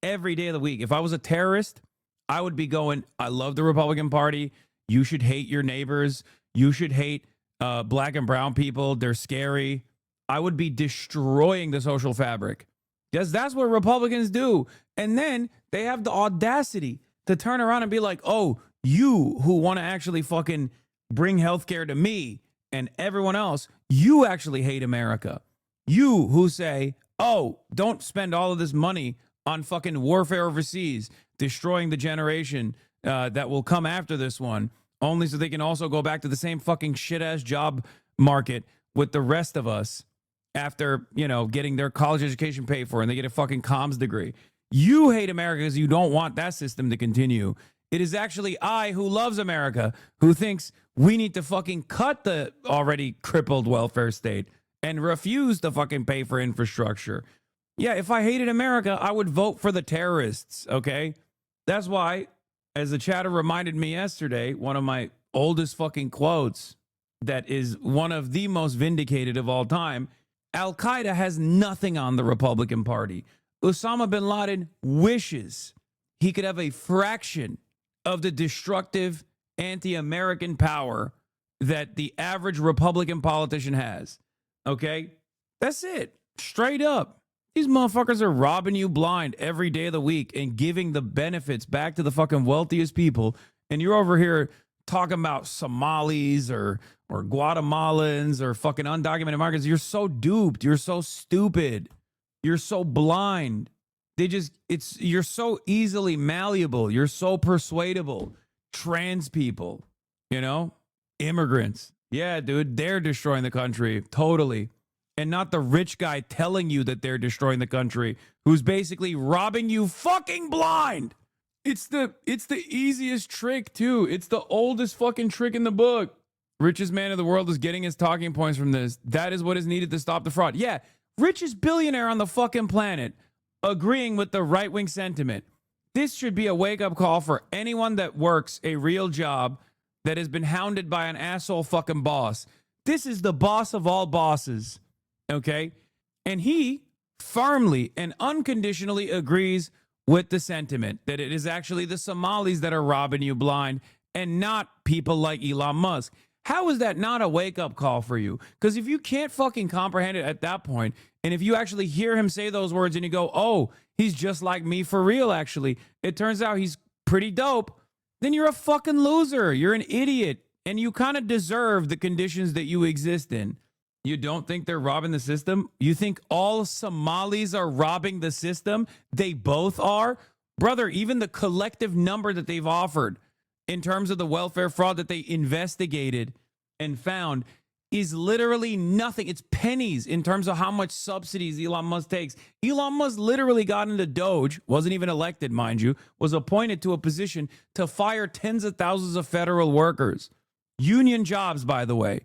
Every day of the week. If I was a terrorist, I would be going, I love the Republican Party. You should hate your neighbors. You should hate black and brown people. They're scary. I would be destroying the social fabric. Because that's what Republicans do. And then they have the audacity to turn around and be like, oh, you who want to actually fucking bring healthcare to me and everyone else, you actually hate America. You who say, oh, don't spend all of this money on fucking warfare overseas, destroying the generation that will come after this one, only so they can also go back to the same fucking shit-ass job market with the rest of us after, you know, getting their college education paid for and they get a fucking comms degree. You hate America because you don't want that system to continue. It is actually I, who loves America, who thinks we need to fucking cut the already crippled welfare state and refuse to fucking pay for infrastructure. Yeah, if I hated America, I would vote for the terrorists, okay? That's why, as the chatter reminded me yesterday, one of my oldest fucking quotes that is one of the most vindicated of all time, Al-Qaeda has nothing on the Republican Party. Osama bin Laden wishes he could have a fraction of the destructive anti-American power that the average Republican politician has. Okay? That's it. Straight up. These motherfuckers are robbing you blind every day of the week and giving the benefits back to the fucking wealthiest people. And you're over here talking about Somalis or Guatemalans or fucking undocumented migrants. You're so duped. You're so stupid. You're so blind. You're so easily malleable. You're so persuadable. Trans people, you know, immigrants. Yeah, dude, they're destroying the country. Totally. And not the rich guy telling you that they're destroying the country, who's basically robbing you fucking blind. It's the easiest trick, too. It's the oldest fucking trick in the book. Richest man in the world is getting his talking points from this. That is what is needed to stop the fraud. Yeah, richest billionaire on the fucking planet agreeing with the right-wing sentiment. This should be a wake-up call for anyone that works a real job that has been hounded by an asshole fucking boss. This is the boss of all bosses, okay? And he firmly and unconditionally agrees with the sentiment that it is actually the Somalis that are robbing you blind and not people like Elon Musk. How is that not a wake-up call for you? Because if you can't fucking comprehend it at that point, and if you actually hear him say those words and you go, oh, he's just like me for real, actually, it turns out he's pretty dope, then you're a fucking loser. You're an idiot. And you kind of deserve the conditions that you exist in. You don't think they're robbing the system? You think all Somalis are robbing the system? They both are? Brother, even the collective number that they've offered in terms of the welfare fraud that they investigated and found is literally nothing. It's pennies in terms of how much subsidies Elon Musk takes. Elon Musk literally got into Doge, wasn't even elected, mind you, was appointed to a position to fire tens of thousands of federal workers. Union jobs, by the way.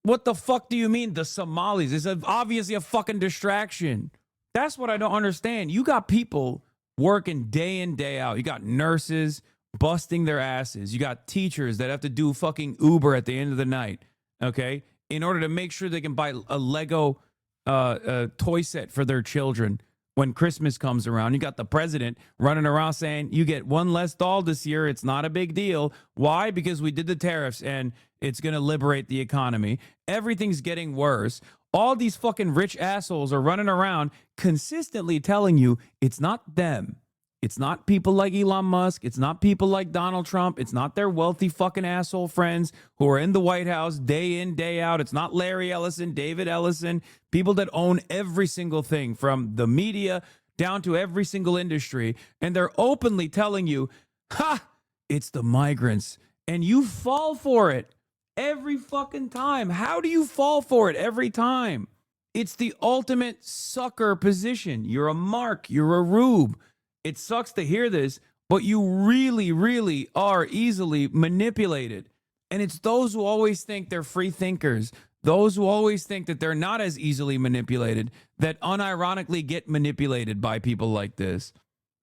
What the fuck do you mean the Somalis? It's obviously a fucking distraction. That's what I don't understand. You got people working day in, day out. You got nurses busting their asses. You got teachers that have to do fucking Uber at the end of the night, okay, in order to make sure they can buy a Lego toy set for their children when Christmas comes around. You got the president running around saying, you get one less doll this year. It's not a big deal. Why? Because we did the tariffs and it's going to liberate the economy. Everything's getting worse. All these fucking rich assholes are running around consistently telling you it's not them. It's not people like Elon Musk. It's not people like Donald Trump. It's not their wealthy fucking asshole friends who are in the White House day in, day out. It's not Larry Ellison, David Ellison, people that own every single thing from the media down to every single industry. And they're openly telling you, ha, it's the migrants. And you fall for it every fucking time. How do you fall for it every time? It's the ultimate sucker position. You're a mark. You're a rube. It sucks to hear this, but you really, really are easily manipulated. And it's those who always think they're free thinkers, those who always think that they're not as easily manipulated, that unironically get manipulated by people like this.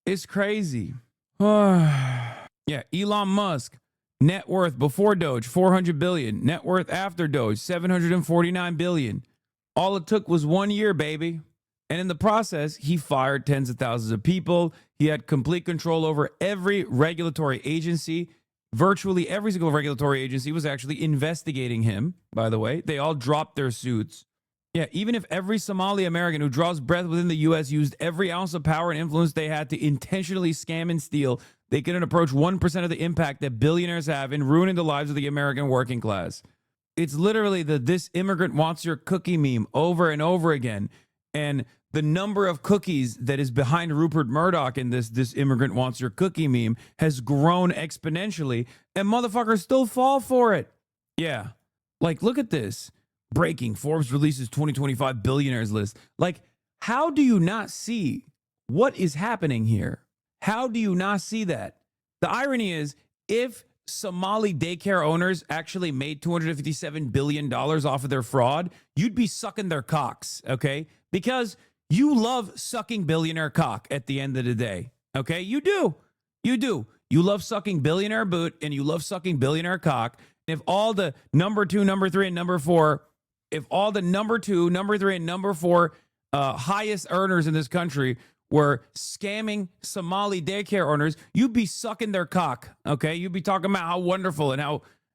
It's crazy. Yeah, Elon Musk, net worth before Doge, 400 billion. Net worth after Doge, 749 billion. All it took was 1 year, baby. And in the process, he fired tens of thousands of people. He had complete control over every regulatory agency. Virtually every single regulatory agency was actually investigating him, by the way. They all dropped their suits. Yeah, even if every Somali American who draws breath within the U.S. used every ounce of power and influence they had to intentionally scam and steal, they couldn't approach 1% of the impact that billionaires have in ruining the lives of the American working class. It's literally the "this immigrant wants your cookie" meme over and over again. And the number of cookies that is behind Rupert Murdoch in this immigrant wants your cookie meme has grown exponentially, and motherfuckers still fall for it. Yeah. Like, look at this. Breaking. Forbes releases 2025 billionaires list. Like, how do you not see what is happening here? How do you not see that? The irony is, if Somali daycare owners actually made $257 billion off of their fraud, you'd be sucking their cocks, okay? Because you love sucking billionaire cock at the end of the day, okay? You do. You do. You love sucking billionaire boot, and you love sucking billionaire cock. If all the number 2, number 3, and number 4, if all the number 2, number 3, and number 4 highest earners in this country were scamming Somali daycare owners, you'd be sucking their cock, okay? You'd be talking about how wonderful and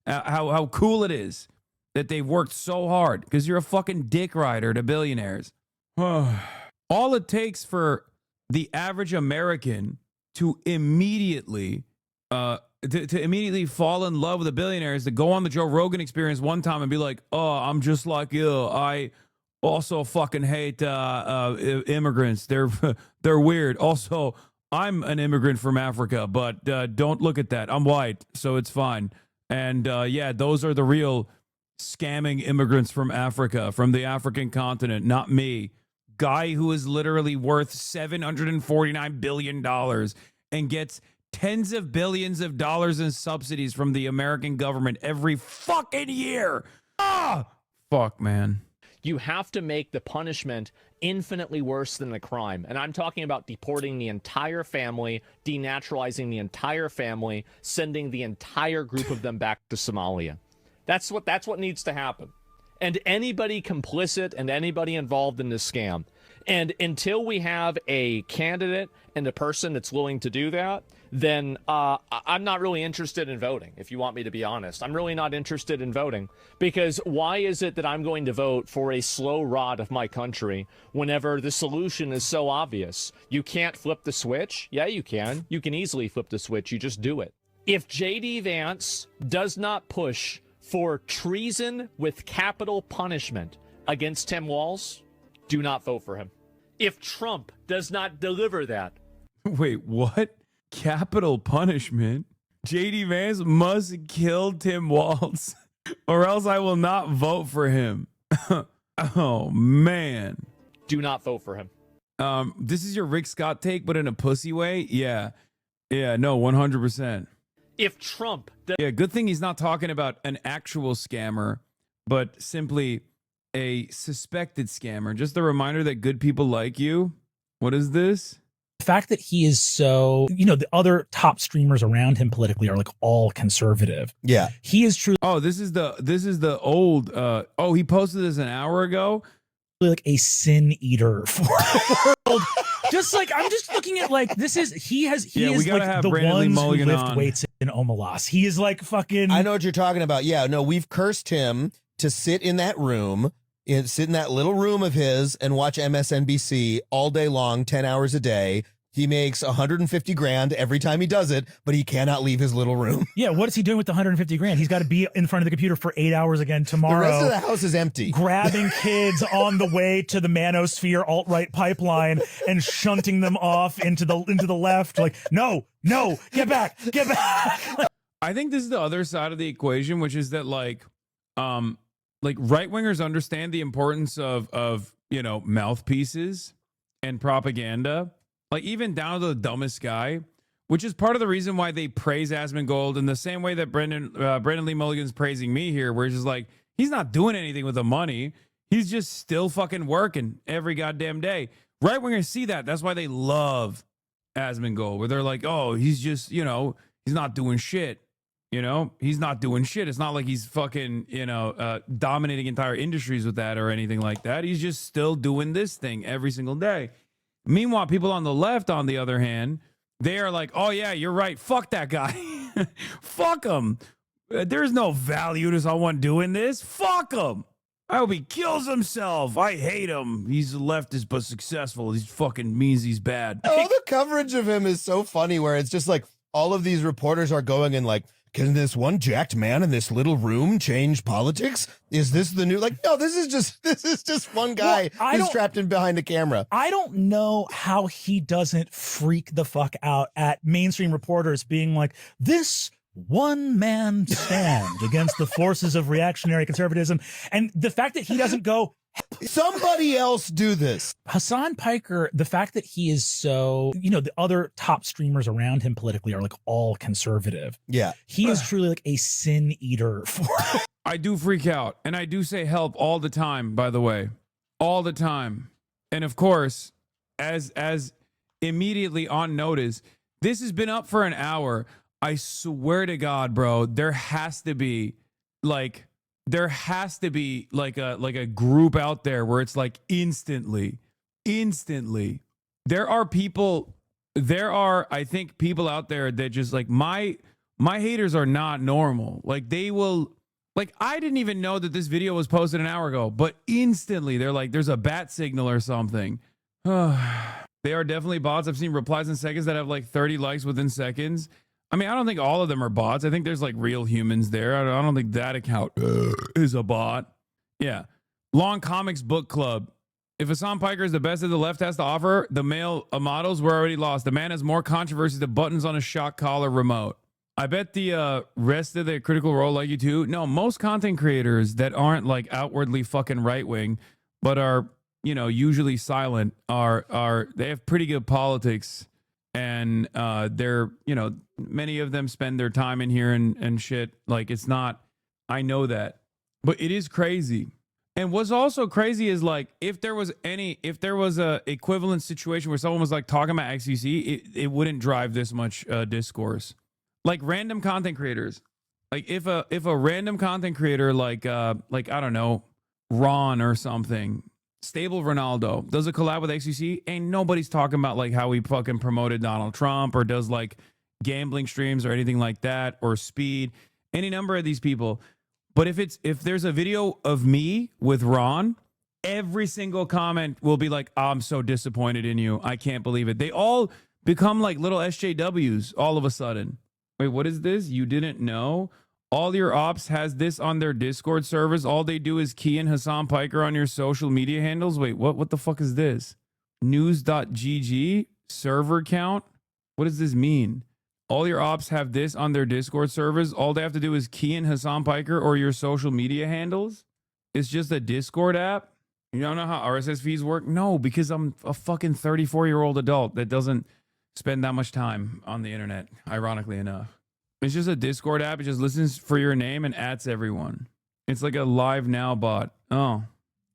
how cool it is that they've worked so hard, because you're a fucking dick rider to billionaires. All it takes for the average American to immediately to immediately fall in love with a billionaire is to go on the Joe Rogan Experience one time and be like, oh, I'm just like you. I also fucking hate immigrants. They're weird. Also, I'm an immigrant from Africa, but don't look at that. I'm white, so it's fine. And yeah, those are the real scamming immigrants from Africa, from the African continent, not me. Guy who is literally worth $749 billion and gets tens of billions of dollars in subsidies from the American government every fucking year. Ah, fuck, man. You have to make the punishment infinitely worse than the crime. And I'm talking about deporting the entire family, denaturalizing the entire family, sending the entire group of them back to Somalia. That's what needs to happen. And anybody complicit and anybody involved in this scam. And until we have a candidate and a person that's willing to do that, then I'm not really interested in voting, if you want me to be honest. I'm really not interested in voting, because why is it that I'm going to vote for a slow rot of my country whenever the solution is so obvious? You can't flip the switch? Yeah, you can. You can easily flip the switch. You just do it. If J.D. Vance does not push for treason with capital punishment against Tim Walz, do not vote for him. If Trump does not deliver that. Wait, what? Capital punishment? J.D. Vance must kill Tim Walz, or else I will not vote for him. Oh, man. Do not vote for him. This is your Rick Scott take, but in a pussy way? Yeah. Yeah, no, 100%. If Trump... Yeah, good thing he's not talking about an actual scammer, but simply a suspected scammer. Just a reminder that good people like you. What is this? The fact that he is so, the other top streamers around him politically are like all conservative. Yeah. He is truly. Oh, this is the old, he posted this an hour ago. Like a sin eater for the world. Just like, I'm just looking at like, he is like the ones who lift weights in Omelas. He is like fucking. I know what you're talking about. Yeah, no, we've cursed him to sit in that room, sit in that little room of his and watch MSNBC all day long, 10 hours a day. He makes 150 grand every time he does it, but he cannot leave his little room. Yeah, what is he doing with the 150 grand? He's got to be in front of the computer for 8 hours again tomorrow. The rest of the house is empty. Grabbing kids on the way to the manosphere alt-right pipeline and shunting them off into the left. Like, no, get back. I think this is the other side of the equation, which is that like right-wingers understand the importance of mouthpieces and propaganda. Like, even down to the dumbest guy, which is part of the reason why they praise Asmongold in the same way that Brendan Lee Mulligan's praising me here, where he's just like, he's not doing anything with the money. He's just still fucking working every goddamn day. Right wingers see that. That's why they love Asmongold, where they're like, oh, he's just, he's not doing shit. He's not doing shit. It's not like he's fucking, dominating entire industries with that or anything like that. He's just still doing this thing every single day. Meanwhile, people on the left, on the other hand, they are like, oh, yeah, you're right. Fuck that guy. Fuck him. There's no value to someone doing this. Fuck him. I hope he kills himself. I hate him. He's a leftist but successful. He fucking means he's bad. All the coverage of him is so funny, where it's just like all of these reporters are going and like can this one jacked man in this little room change politics? Is this the new, like, no, this is just one guy who's trapped in behind a camera. I don't know how he doesn't freak the fuck out at mainstream reporters being like, this one man stand against the forces of reactionary conservatism. And the fact that he doesn't go, somebody else do this. Hasan Piker, the fact that he is so, the other top streamers around him politically are like all conservative. Yeah. He is truly like a sin eater for. I do freak out, and I do say help all the time, by the way. All the time. And of course, as immediately on notice, this has been up for an hour. I swear to God, bro, there has to be like a group out there where it's like instantly. There are, I think, people out there that just like my haters are not normal. Like they will, like, I didn't even know that this video was posted an hour ago, but instantly they're like, there's a bat signal or something. They are definitely bots. I've seen replies in seconds that have like 30 likes within seconds. I mean, I don't think all of them are bots. I think there's like real humans there. I don't think that account is a bot. Yeah. Long Comics Book Club. If Hasan Piker is the best that the left has to offer, the male models were already lost. The man has more controversy than buttons on a shock collar remote. I bet the rest of the Critical Role like you too. No, most content creators that aren't like outwardly fucking right wing, but are, usually silent, they have pretty good politics. And they're, many of them spend their time in here and shit. Like, it's not, I know that, but it is crazy. And what's also crazy is like, if there was a equivalent situation where someone was like talking about XQC, it wouldn't drive this much discourse. Like random content creators, like if a random content creator, like I don't know, Ron or something, Stable Ronaldo does a collab with XQC, ain't nobody's talking about like how he fucking promoted Donald Trump or does like gambling streams or anything like that, or Speed, any number of these people. But if there's a video of me with Ron, every single comment will be like, I'm so disappointed in you. I can't believe it. They all become like little SJWs all of a sudden. Wait, what is this? You didn't know? All your ops has this on their Discord servers. All they do is key in Hasan Piker on your social media handles. Wait, what the fuck is this? News.gg server count? What does this mean? All your ops have this on their Discord servers. All they have to do is key in Hasan Piker or your social media handles. It's just a Discord app. You don't know how RSS feeds work? No, because I'm a fucking 34-year-old adult that doesn't spend that much time on the internet, ironically enough. It's just a Discord app. It just listens for your name and adds everyone. It's like a live now bot. Oh,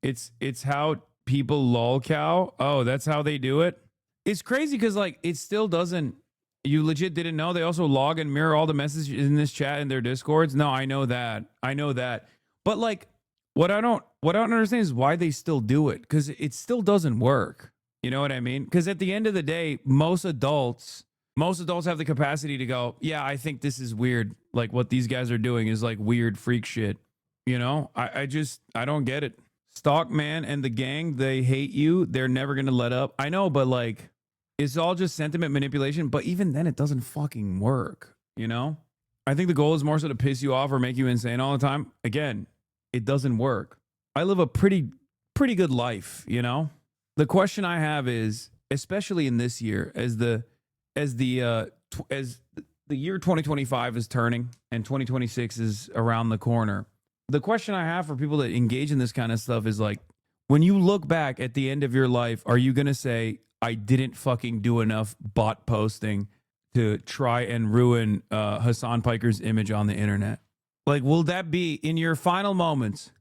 it's how people lolcow. Oh, that's how they do it. It's crazy because like it still doesn't. You legit didn't know they also log and mirror all the messages in this chat in their Discords. No, I know that. But like, what I don't understand is why they still do it, because it still doesn't work. You know what I mean? Because at the end of the day, most adults have the capacity to go, yeah, I think this is weird. Like what these guys are doing is like weird freak shit. I don't get it. Stockman and the gang, they hate you. They're never going to let up. I know, but like, it's all just sentiment manipulation. But even then, it doesn't fucking work. I think the goal is more so to piss you off or make you insane all the time. Again, it doesn't work. I live a pretty good life, The question I have is, especially in this year, as the year 2025 is turning and 2026 is around the corner, the question I have for people that engage in this kind of stuff is like, when you look back at the end of your life, are you going to say, I didn't fucking do enough bot posting to try and ruin Hasan Piker's image on the internet? Like, will that be in your final moments?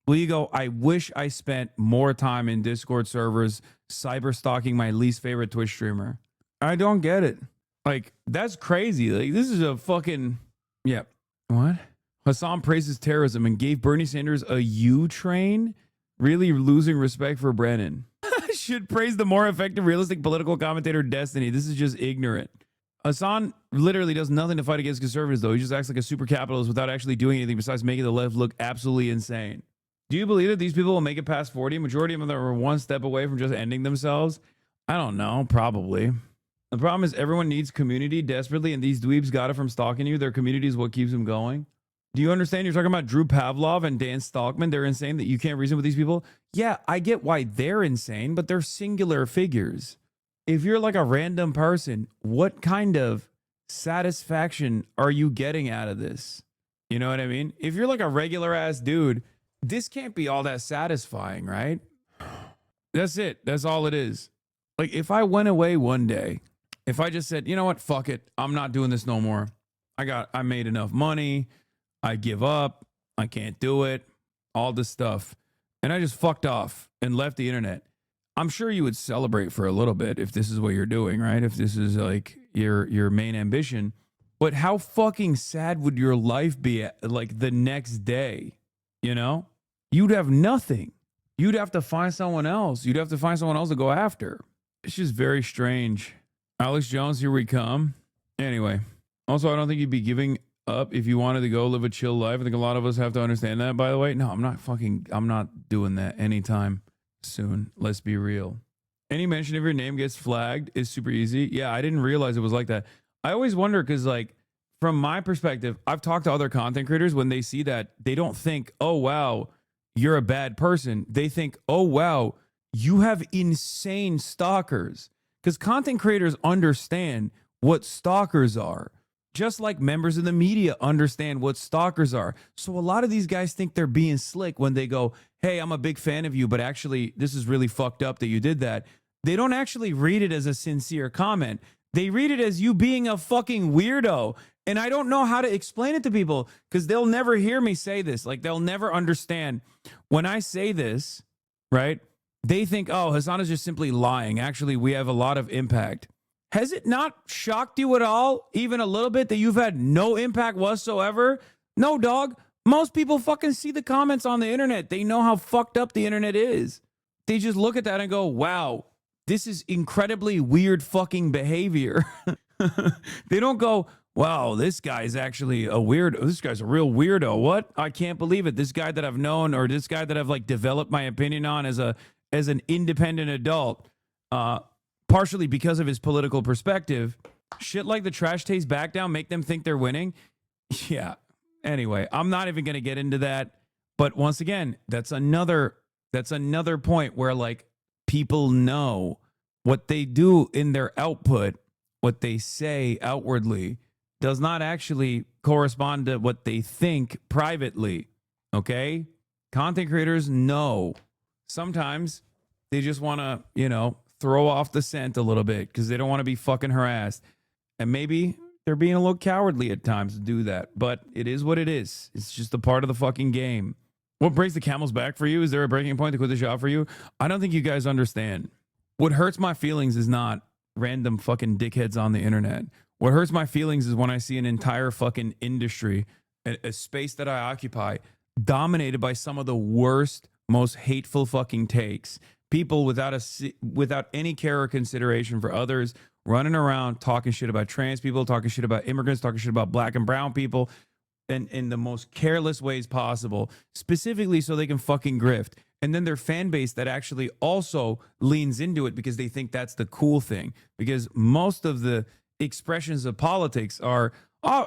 Will you go, I wish I spent more time in Discord servers cyber stalking my least favorite Twitch streamer? I don't get it. Like, that's crazy. Like, this is a fucking, yeah. What? Hasan praises terrorism and gave Bernie Sanders a U-train? Really losing respect for Brennan. Should praise the more effective, realistic political commentator Destiny. This is just ignorant. Hasan literally does nothing to fight against conservatives, though. He just acts like a super capitalist without actually doing anything besides making the left look absolutely insane. Do you believe that these people will make it past 40? Majority of them are one step away from just ending themselves. I don't know. Probably. The problem is everyone needs community desperately, and these dweebs got it from stalking you. Their community is what keeps them going. Do you understand? You're talking about Drew Pavlov and Dan Stalkman. They're insane that you can't reason with these people. Yeah, I get why they're insane, but they're singular figures. If you're like a random person, what kind of satisfaction are you getting out of this? You know what I mean? If you're like a regular ass dude, this can't be all that satisfying, right? That's it. That's all it is. Like if I went away one day, if I just said, you know what, fuck it, I'm not doing this no more. I made enough money. I give up. I can't do it. All this stuff. And I just fucked off and left the internet. I'm sure you would celebrate for a little bit if this is what you're doing, right? If this is like your main ambition. But how fucking sad would your life be like the next day? You know? You'd have nothing. You'd have to find someone else. You'd have to find someone else to go after. It's just very strange. Alex Jones, here we come. Anyway, also, I don't think you'd be giving up if you wanted to go live a chill life. I think a lot of us have to understand that, by the way. No, I'm not doing that anytime soon. Let's be real. Any mention of your name gets flagged is super easy. Yeah, I didn't realize it was like that. I always wonder because, like, from my perspective, I've talked to other content creators. When they see that, they don't think, oh, wow, you're a bad person. They think, oh, wow, you have insane stalkers. Because content creators understand what stalkers are. Just like members of the media understand what stalkers are. So a lot of these guys think they're being slick when they go, hey, I'm a big fan of you, but actually this is really fucked up that you did that. They don't actually read it as a sincere comment. They read it as you being a fucking weirdo. And I don't know how to explain it to people because they'll never hear me say this. Like they'll never understand. When I say this, right, they think, oh, Hasan is just simply lying. Actually, we have a lot of impact. Has it not shocked you at all, even a little bit, that you've had no impact whatsoever? No, dog. Most people fucking see the comments on the internet. They know how fucked up the internet is. They just look at that and go, wow, this is incredibly weird fucking behavior. They don't go, wow, this guy's actually a weirdo. This guy's a real weirdo. What? I can't believe it. This guy that I've known or this guy that I've like developed my opinion on as an independent adult, partially because of his political perspective, shit like the trash taste back down make them think they're winning. Yeah. Anyway, I'm not even going to get into that. But once again, that's another point where like people know what they do in their output, what they say outwardly does not actually correspond to what they think privately. Okay? Content creators know. Sometimes they just want to, you know, throw off the scent a little bit because they don't want to be fucking harassed. And maybe they're being a little cowardly at times to do that. But it is what it is. It's just a part of the fucking game. What breaks the camel's back for you? Is there a breaking point to quit the job for you? I don't think you guys understand. What hurts my feelings is not random fucking dickheads on the internet. What hurts my feelings is when I see an entire fucking industry, a space that I occupy, dominated by some of the worst, most hateful fucking takes. People without any care or consideration for others, running around talking shit about trans people, talking shit about immigrants, talking shit about black and brown people, and in the most careless ways possible, specifically so they can fucking grift. And then their fan base that actually also leans into it because they think that's the cool thing. Because most of the expressions of politics are,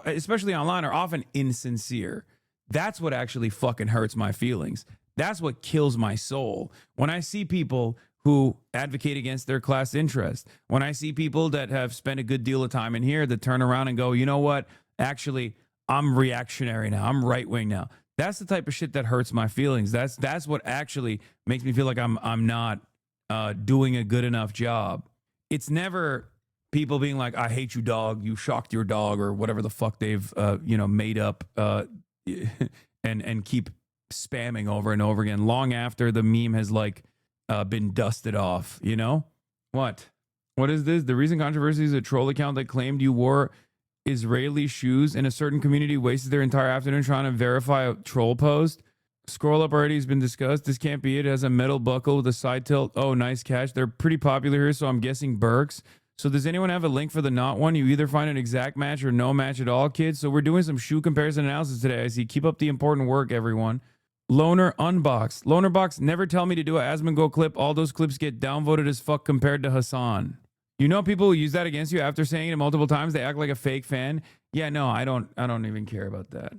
especially online, are often insincere. That's what actually fucking hurts my feelings. That's what kills my soul. When I see people who advocate against their class interest, when I see people that have spent a good deal of time in here that turn around and go, you know what, actually, I'm reactionary now. I'm right wing now. That's the type of shit that hurts my feelings. That's what actually makes me feel like I'm not doing a good enough job. It's never people being like, I hate you, dog. You shocked your dog, or whatever the fuck they've made up and keep spamming over and over again long after the meme has like been dusted off. You know what is this? The recent controversy is a troll account that claimed you wore Israeli shoes in a certain community wasted their entire afternoon trying to verify a troll post. Scroll up already has been discussed. This can't be it. It has a metal buckle with a side tilt. Oh, nice catch. They're pretty popular here, so I'm guessing Burks. So does anyone have a link for the not one? You either find an exact match or no match at all, kids. So we're doing some shoe comparison analysis today. I see. Keep up the important work, everyone. Loner Unbox. Loner Box, never tell me to do a Asmongo clip. All those clips get downvoted as fuck compared to Hasan. You know, people who use that against you after saying it multiple times, they act like a fake fan. Yeah, no, I don't even care about that.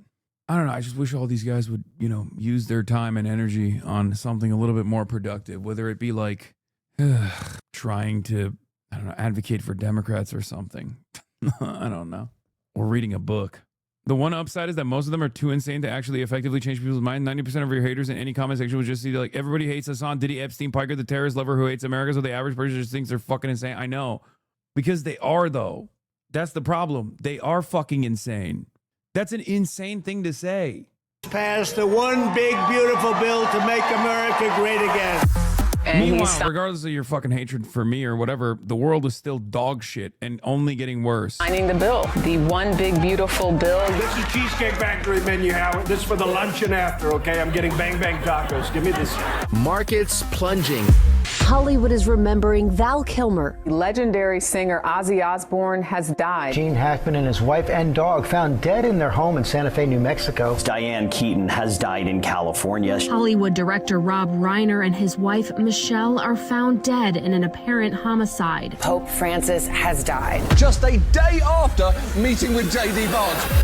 I don't know. I just wish all these guys would, you know, use their time and energy on something a little bit more productive, whether it be like trying to, I don't know, advocate for Democrats or something. I don't know. Or reading a book. The one upside is that most of them are too insane to actually effectively change people's mind. 90% of your haters in any comment section will just see like, everybody hates Hassan, Diddy, Epstein, Piker, the terrorist lover who hates America, so the average person just thinks they're fucking insane. I know. Because they are, though. That's the problem. They are fucking insane. That's an insane thing to say. Passed the one big, beautiful bill to make America great again. Meanwhile, regardless of your fucking hatred for me or whatever, the world is still dog shit and only getting worse. Signing the bill. The one big, beautiful bill. This is Cheesecake Factory menu, Howard. This is for the lunch and after, okay? I'm getting bang bang tacos. Give me this. Markets plunging. Hollywood is remembering Val Kilmer. Legendary singer Ozzy Osbourne has died. Gene Hackman and his wife and dog found dead in their home in Santa Fe, New Mexico. Diane Keaton has died in California. Hollywood director Rob Reiner and his wife Michelle are found dead in an apparent homicide. Pope Francis has died. Just a day after meeting with J.D. Vance.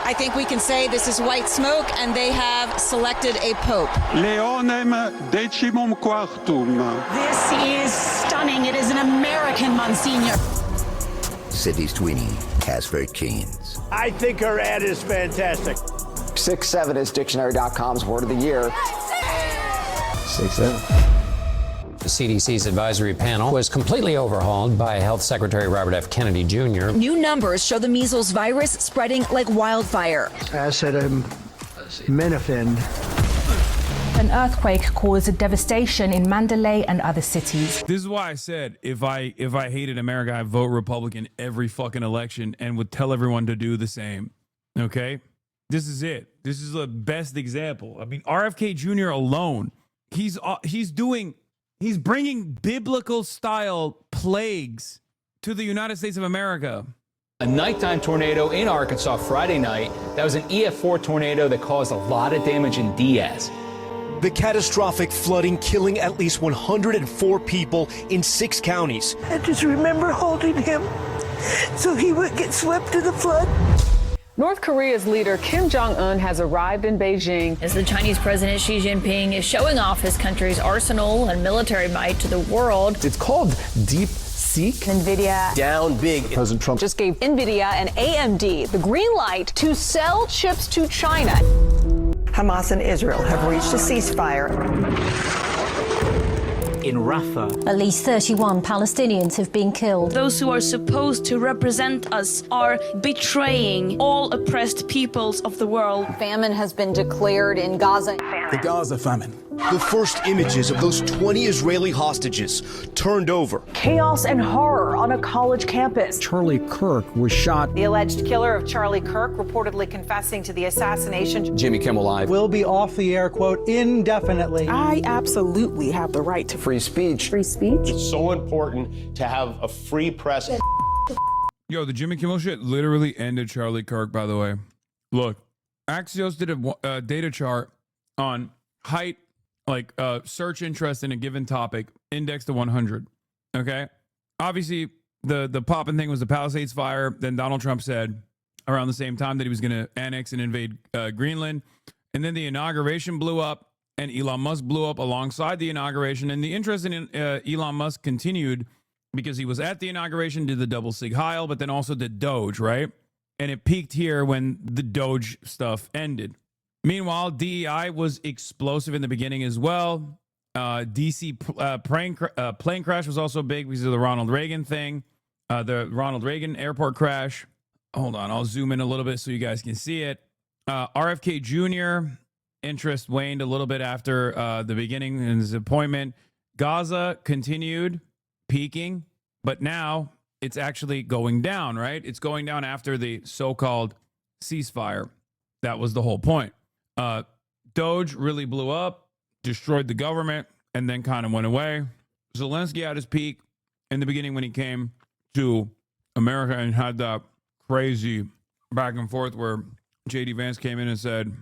I think we can say this is white smoke, and they have selected a pope. Leonem decimum quartum. This is stunning. It is an American Monsignor. City's twinning, Casper Keynes. I think her ad is fantastic. 6'7" is dictionary.com's word of the year. 6'7". The CDC's advisory panel was completely overhauled by Health Secretary Robert F. Kennedy Jr. New numbers show the measles virus spreading like wildfire. Acetaminophen. An earthquake caused devastation in Mandalay and other cities. This is why I said if I hated America, I'd vote Republican every fucking election and would tell everyone to do the same. Okay? This is it. This is the best example. I mean, RFK Jr. alone, he's bringing biblical style plagues to the United States of America. A nighttime tornado in Arkansas Friday night. That was an EF4 tornado that caused a lot of damage in Diaz. The catastrophic flooding killing at least 104 people in 6 counties. I just remember holding him so he would get swept in the flood. North Korea's leader Kim Jong-un has arrived in Beijing. As the Chinese President Xi Jinping is showing off his country's arsenal and military might to the world. It's called Deep Seek. NVIDIA Down big. President Trump just gave NVIDIA and AMD the green light to sell chips to China. Hamas and Israel have reached a ceasefire. in Rafah. At least 31 Palestinians have been killed. Those who are supposed to represent us are betraying all oppressed peoples of the world. Famine has been declared in Gaza. The Gaza famine. The first images of those 20 Israeli hostages turned over. Chaos and horror on a college campus. Charlie Kirk was shot. The alleged killer of Charlie Kirk reportedly confessing to the assassination. Jimmy Kimmel Live will be off the air, quote, indefinitely. I absolutely have the right to free speech. Free speech? It's so important to have a free press. Yo, the Jimmy Kimmel shit literally ended Charlie Kirk, by the way. Look, Axios did a data chart on height, like search interest in a given topic, indexed to 100. Okay, obviously the popping thing was the Palisades fire. Then Donald Trump said around the same time that he was going to annex and invade Greenland, and then the inauguration blew up, and Elon Musk blew up alongside the inauguration. And the interest in Elon Musk continued because he was at the inauguration, did the double Sig Heil, but then also did Doge, right? And it peaked here when the Doge stuff ended. Meanwhile, DEI was explosive in the beginning as well. DC plane crash was also big because of the Ronald Reagan thing. The Ronald Reagan airport crash. Hold on, I'll zoom in a little bit so you guys can see it. RFK Jr. interest waned a little bit after the beginning in his appointment. Gaza continued peaking, but now it's actually going down, right? It's going down after the so-called ceasefire. That was the whole point. Doge really blew up, destroyed the government, and then kind of went away. Zelensky at his peak in the beginning when he came to America and had that crazy back and forth where J.D. Vance came in and said,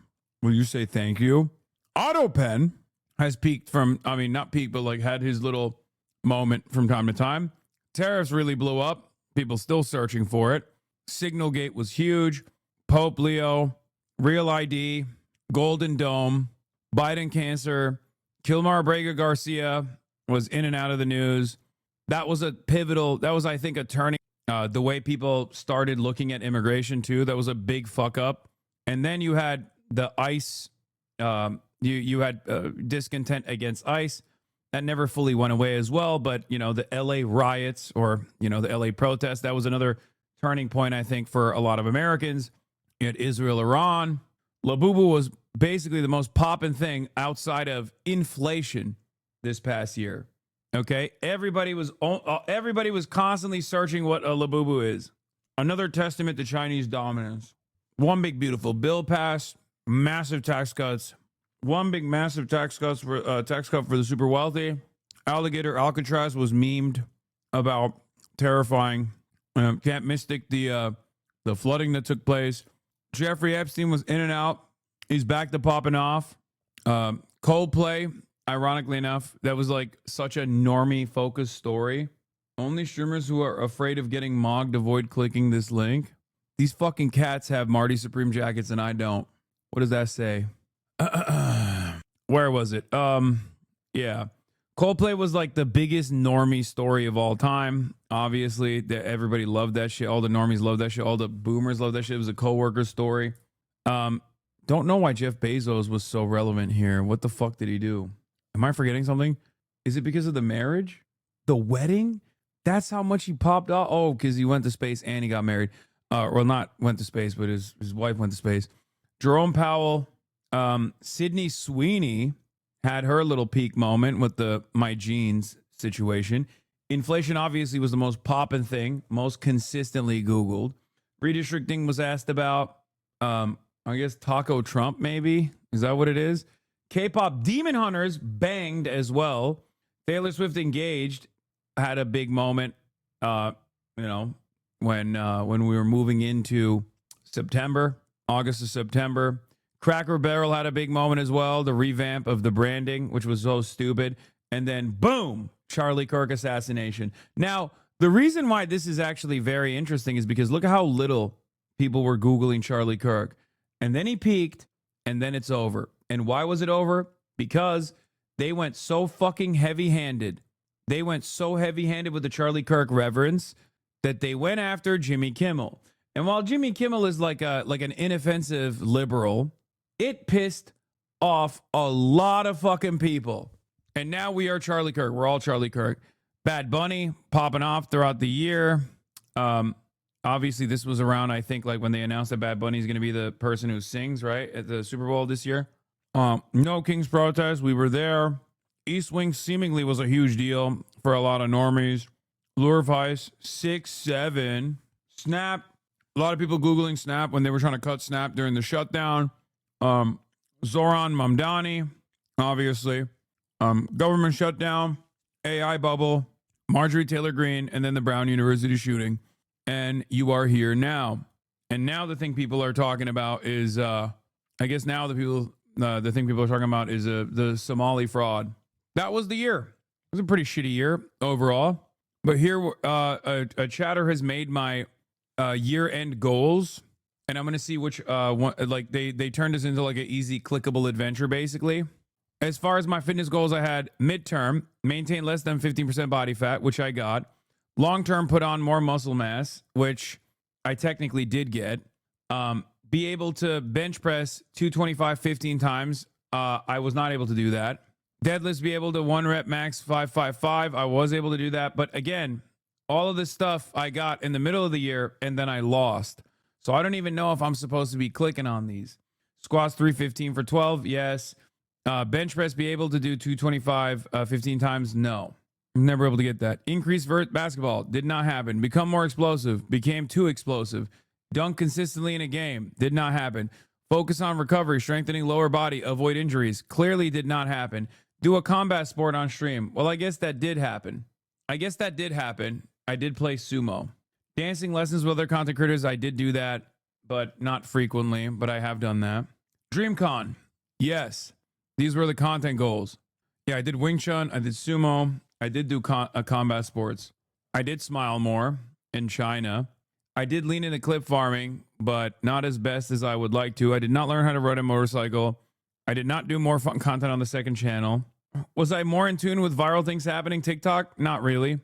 will you say thank you? Otto Penn has peaked from, I mean, not peaked, but like had his little moment from time to time. Tariffs really blew up. People still searching for it. Signalgate was huge. Pope Leo, Real ID, Golden Dome, Biden cancer, Kilmar Brega Garcia was in and out of the news. That was I think, a turning, the way people started looking at immigration too. That was a big fuck up. And then you had the ICE, you had discontent against ICE. That never fully went away as well. But, you know, the LA riots or, you know, the LA protests, that was another turning point, I think, for a lot of Americans. You had Israel, Iran. Labubu was basically the most poppin' thing outside of inflation this past year. Okay, everybody was constantly searching what a Labubu is. Another testament to Chinese dominance. One big beautiful bill passed, massive tax cuts. One big massive tax cut for the super wealthy. Alligator Alcatraz was memed about, terrifying. Can't mistake the flooding that took place. Jeffrey Epstein was in and out. He's back to popping off. Coldplay, ironically enough, that was like such a normie focused story. Only streamers who are afraid of getting mogged avoid clicking this link. These fucking cats have Marty Supreme jackets and I don't. What does that say? Where was it? Yeah. Coldplay was like the biggest normie story of all time. Obviously, everybody loved that shit. All the normies loved that shit. All the boomers loved that shit. It was a coworker story. Don't know why Jeff Bezos was so relevant here. What the fuck did he do? Am I forgetting something? Is it because of the marriage? The wedding? That's how much he popped off? Oh, because he went to space and he got married. Well, not went to space, but his wife went to space. Jerome Powell, Sydney Sweeney had her little peak moment with the My Jeans situation. Inflation obviously was the most poppin' thing, most consistently Googled. Redistricting was asked about. I guess Taco Trump, maybe? Is that what it is? K-pop Demon Hunters banged as well. Taylor Swift Engaged had a big moment, when we were moving into September, August to September. Cracker Barrel had a big moment as well, the revamp of the branding, which was so stupid. And then, boom, Charlie Kirk assassination. Now, the reason why this is actually very interesting is because look at how little people were Googling Charlie Kirk. And then he peaked, and then it's over. And why was it over? Because they went so fucking heavy-handed. They went so heavy-handed with the Charlie Kirk reverence that they went after Jimmy Kimmel. And while Jimmy Kimmel is like an inoffensive liberal, it pissed off a lot of fucking people. And now we are Charlie Kirk. We're all Charlie Kirk. Bad Bunny popping off throughout the year. Obviously, this was around, I think, like when they announced that Bad Bunny is going to be the person who sings, right, at the Super Bowl this year. No King's protest. We were there. East Wing seemingly was a huge deal for a lot of normies. Lure Vice, 6-7. Snap. A lot of people Googling Snap when they were trying to cut Snap during the shutdown. Zoran Mamdani, obviously. Government shutdown. AI bubble. Marjorie Taylor Greene, and then the Brown University shooting. And you are here now. And now the thing people are talking about is, I guess now the thing people are talking about is the Somali fraud. That was the year. It was a pretty shitty year overall. But here, a chatter has made my year-end goals. And I'm going to see which one, like they turned this into like an easy clickable adventure, basically. As far as my fitness goals, I had midterm, maintain less than 15% body fat, which I got. Long-term, put on more muscle mass, which I technically did get. Be able to bench press 225 15 times. I was not able to do that. Deadlifts, be able to 1 rep max 555. I was able to do that. But again, all of this stuff I got in the middle of the year, and then I lost. So I don't even know if I'm supposed to be clicking on these. Squats 315 for 12, yes. Bench press, be able to do 225 15 times, no. Never able to get that. Increase vert basketball. Did not happen. Become more explosive. Became too explosive. Dunk consistently in a game. Did not happen. Focus on recovery. Strengthening lower body. Avoid injuries. Clearly did not happen. Do a combat sport on stream. Well, I guess that did happen. I did play sumo. Dancing lessons with other content creators. I did do that, but not frequently. But I have done that. DreamCon. Yes. These were the content goals. Yeah, I did Wing Chun. I did sumo. I did do combat sports. I did smile more in China. I did lean into clip farming, but not as best as I would like to. I did not learn how to ride a motorcycle. I did not do more fun content on the second channel. Was I more in tune with viral things happening TikTok? Not really.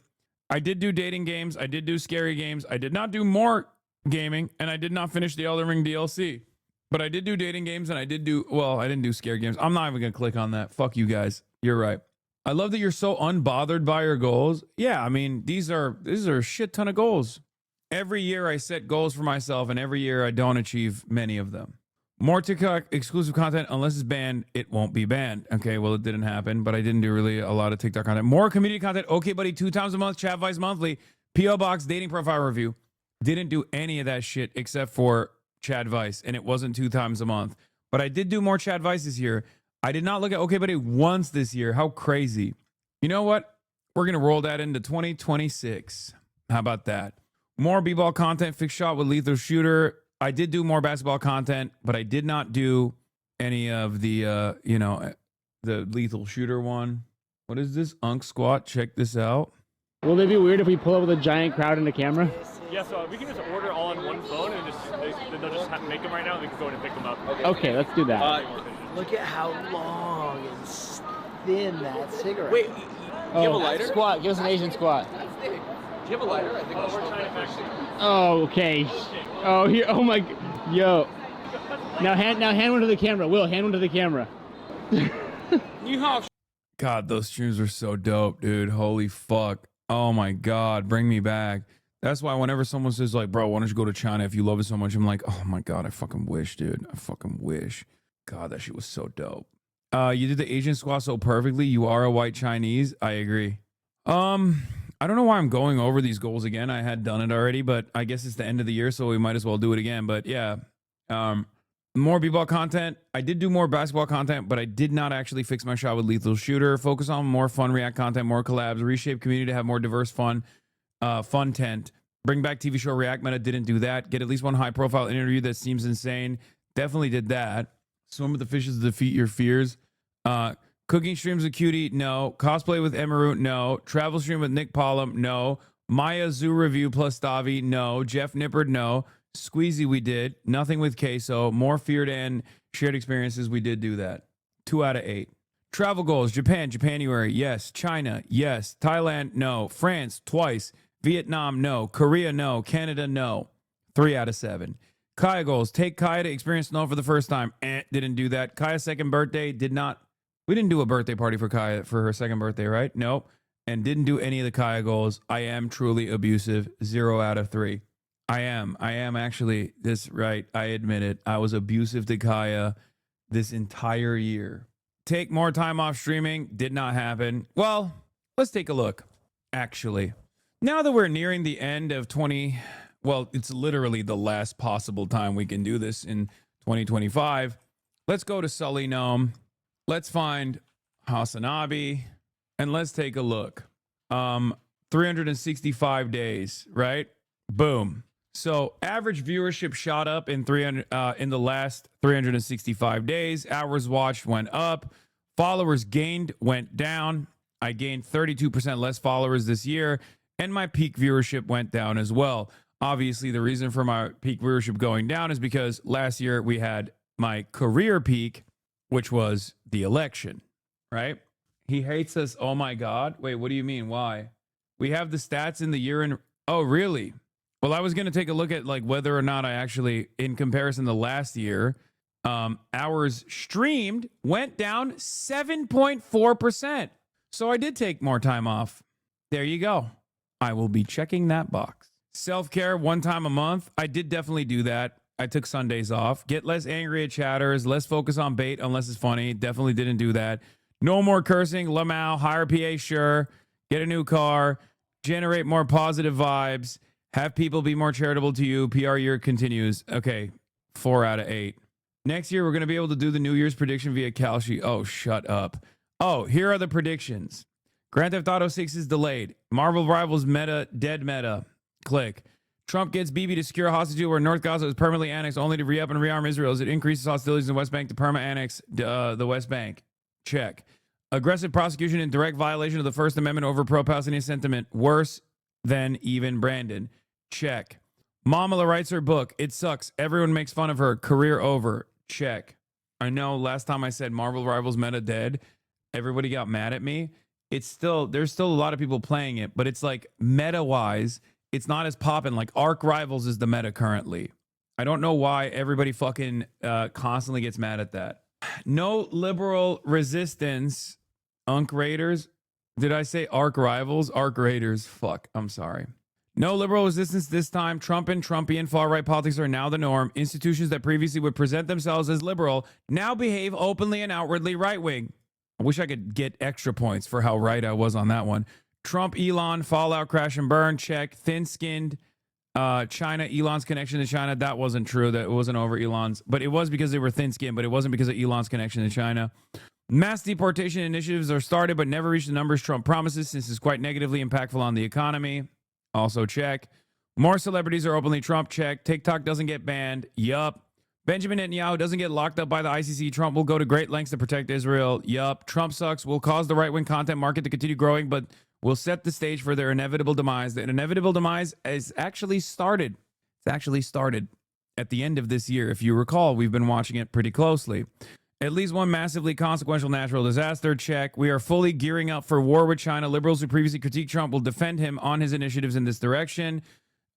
I did do dating games. I did do scary games. I did not do more gaming, and I did not finish the Elden Ring DLC. But I did do dating games, and I did do, well, I didn't do scary games. I'm not even going to click on that. Fuck you guys. You're right. I love that you're so unbothered by your goals. Yeah, I mean, these are a shit ton of goals. Every year I set goals for myself, and every year I don't achieve many of them. More TikTok exclusive content, unless it's banned, it won't be banned. Okay, well, it didn't happen, but I didn't do really a lot of TikTok content. More community content. Okay, buddy, 2 times a month, Chat Vice Monthly, P.O. Box, dating profile review. Didn't do any of that shit except for Chad Vice, and it wasn't 2 times a month. But I did do more Chad Vice this year. I did not look at Okay Buddy once this year. How crazy. You know what? We're going to roll that into 2026. How about that? More b-ball content, fixed shot with lethal shooter. I did do more basketball content, but I did not do any of the, the lethal shooter one. What is this? Unk squat. Check this out. Will it be weird if we pull up with a giant crowd in the camera? Yeah, so we can just order all on one phone and they'll just make them right now and we can go in and pick them up. Okay, let's do that. Look at how long and thin that cigarette. Wait, you have a lighter? Squat. Give us an Asian squat. Do you have a lighter? I think we're trying to Oh, okay. Oh, here. Oh my. Yo. Now hand one to the camera. Will, hand one to the camera. God, those streams were so dope, dude. Holy fuck. Oh my God, bring me back. That's why whenever someone says like, bro, why don't you go to China if you love it so much? I'm like, oh my God, I fucking wish, dude. I fucking wish. God, that shit was so dope. You did the Asian squat so perfectly. You are a white Chinese. I agree. I don't know why I'm going over these goals again. I had done it already, but I guess it's the end of the year, so we might as well do it again. But yeah, more b-ball content. I did do more basketball content, but I did not actually fix my shot with lethal shooter. Focus on more fun React content, more collabs, reshape community to have more diverse fun tent. Bring back TV show React Meta. Didn't do that. Get at least one high profile interview that seems insane. Definitely did that. Swim with the fishes to defeat your fears. Cooking streams with Cutie, no. Cosplay with Emaru, no. Travel stream with Nick Pollum, no. Maya Zoo review plus Davi, no. Jeff Nippard, no. Squeezy, we did. Nothing with Queso. More feared and shared experiences, we did do that. 2 out of 8. Travel goals, Japanuary, yes. China, yes. Thailand, no. France, twice. Vietnam, no. Korea, no. Canada, no. 3 out of 7. Kaya goals, take Kaya to experience snow for the first time. Didn't do that. Kaya's second birthday, did not. We didn't do a birthday party for Kaya for her second birthday, right? Nope. And didn't do any of the Kaya goals. I am truly abusive. 0 out of 3. I am actually this right. I admit it. I was abusive to Kaya this entire year. Take more time off streaming. Did not happen. Well, let's take a look. Actually, now that we're nearing the end of it's literally the last possible time we can do this in 2025. Let's go to Sully Gnome. Let's find HasanAbi and let's take a look. 365 days, right? Boom. So average viewership shot up in the last 365 days. Hours watched went up. Followers gained went down. I gained 32% less followers this year, and my peak viewership went down as well. Obviously, the reason for my peak viewership going down is because last year we had my career peak, which was the election, right? He hates us. Oh my God. Wait, what do you mean? Why? We have the stats in the year in. Oh, really? Well, I was going to take a look at like whether or not I actually, in comparison to last year, hours streamed went down 7.4%. So I did take more time off. There you go. I will be checking that box. Self-care 1 time a month. I did definitely do that. I took Sundays off. Get less angry at chatters. Less focus on bait unless it's funny. Definitely didn't do that. No more cursing. Lamau. Hire PA. Sure. Get a new car. Generate more positive vibes. Have people be more charitable to you. PR year continues. Okay. 4 out of 8. Next year, we're going to be able to do the New Year's prediction via Kalshi. Oh, shut up. Oh, here are the predictions. Grand Theft Auto 6 is delayed. Marvel Rivals meta, dead meta. Click. Trump gets Bibi to secure a hostage deal where North Gaza is permanently annexed only to re-up and rearm Israel as it increases hostilities in the West Bank to perma-annex the West Bank. Check. Aggressive prosecution in direct violation of the First Amendment over pro-Palestinian sentiment. Worse. than even Brandon. Check. Mamala writes her book. It sucks. Everyone makes fun of her. Career over. Check. I know last time I said Marvel Rivals meta dead, everybody got mad at me. There's still a lot of people playing it, but it's like meta-wise, it's not as poppin'. Like Arc Rivals is the meta currently. I don't know why everybody fucking constantly gets mad at that. No liberal resistance. Unk Raiders. Did I say Arc Rivals? Arc Raiders. Fuck. I'm sorry. No liberal resistance this time. Trump and Trumpian far-right politics are now the norm. Institutions that previously would present themselves as liberal now behave openly and outwardly right-wing. I wish I could get extra points for how right I was on that one. Trump, Elon, Fallout, Crash and Burn, check. Thin-skinned, China, Elon's connection to China. That wasn't true. That wasn't over Elon's. But it was because they were thin-skinned, but it wasn't because of Elon's connection to China. Mass deportation initiatives are started but never reached the numbers Trump promises since it's quite negatively impactful on the economy. Also check. More celebrities are openly Trump. Check. TikTok doesn't get banned. Yup. Benjamin Netanyahu doesn't get locked up by the ICC. Trump will go to great lengths to protect Israel. Yup. Trump sucks. Will cause the right-wing content market to continue growing, but will set the stage for their inevitable demise. The inevitable demise is actually started. It's actually started at the end of this year. If you recall, we've been watching it pretty closely. At least one massively consequential natural disaster. Check. We are fully gearing up for war with China. Liberals who previously critiqued Trump will defend him on his initiatives in this direction.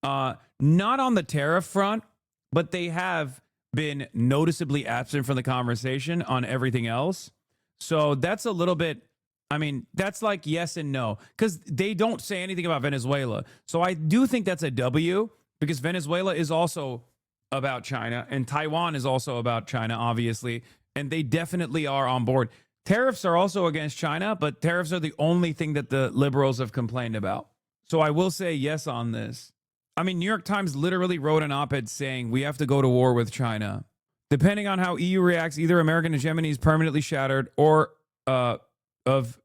Not on the tariff front, but they have been noticeably absent from the conversation on everything else. So that's a little bit, I mean, that's like yes and no, because they don't say anything about Venezuela. So I do think that's a W, because Venezuela is also about China and Taiwan is also about China, obviously. And they definitely are on board. Tariffs are also against China, but tariffs are the only thing that the liberals have complained about. So I will say yes on this. I mean, New York Times literally wrote an op-ed saying we have to go to war with China. Depending on how EU reacts, either American hegemony is permanently shattered or of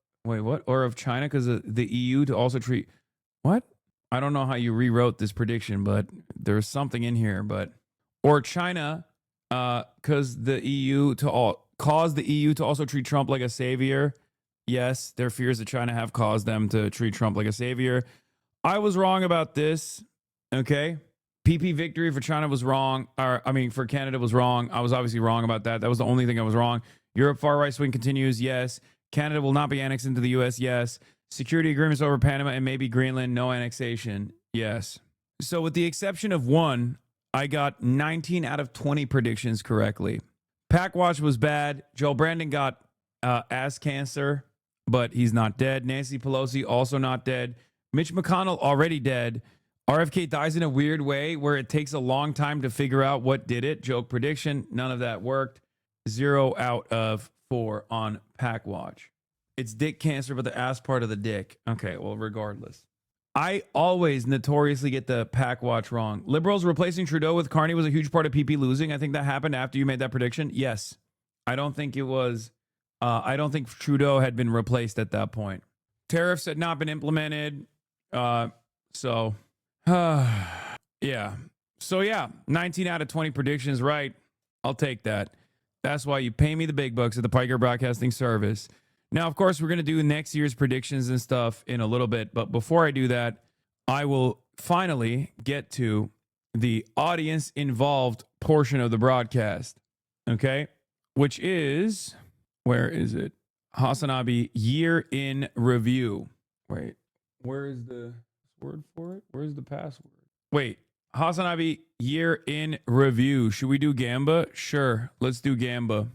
China, because the EU to also treat what? I don't know how you rewrote this prediction, but there's something in here, or China because the EU to cause the EU to also treat Trump like a savior. Yes, their fears that China have caused them to treat Trump like a savior. I was wrong about this. Okay. PP victory for China was wrong. For Canada was wrong. I was obviously wrong about that. That was the only thing I was wrong. Europe far right swing continues. Yes. Canada will not be annexed into the US. Yes. Security agreements over Panama and maybe Greenland. No annexation. Yes. So with the exception of one, I got 19 out of 20 predictions correctly. Packwatch was bad. Joe Brandon got ass cancer, but he's not dead. Nancy Pelosi also not dead. Mitch McConnell already dead. RFK dies in a weird way where it takes a long time to figure out what did it. Joke prediction. None of that worked. 0 out of 4 on Packwatch. It's dick cancer, but the ass part of the dick. Okay, well, regardless. I always notoriously get the Packwatch wrong. Liberals replacing Trudeau with Carney was a huge part of PP losing. I think that happened after you made that prediction. Yes. I don't think it was. I don't think Trudeau had been replaced at that point. Tariffs had not been implemented. Yeah. So yeah, 19 out of 20 predictions right. I'll take that. That's why you pay me the big bucks at the Piker Broadcasting Service. Now, of course, we're going to do next year's predictions and stuff in a little bit. But before I do that, I will finally get to the audience involved portion of the broadcast. Okay. Which is, where is it? HasanAbi year in review. Wait, where is the word for it? Where's the password? Wait, HasanAbi year in review. Should we do Gamba? Sure. Let's do Gamba.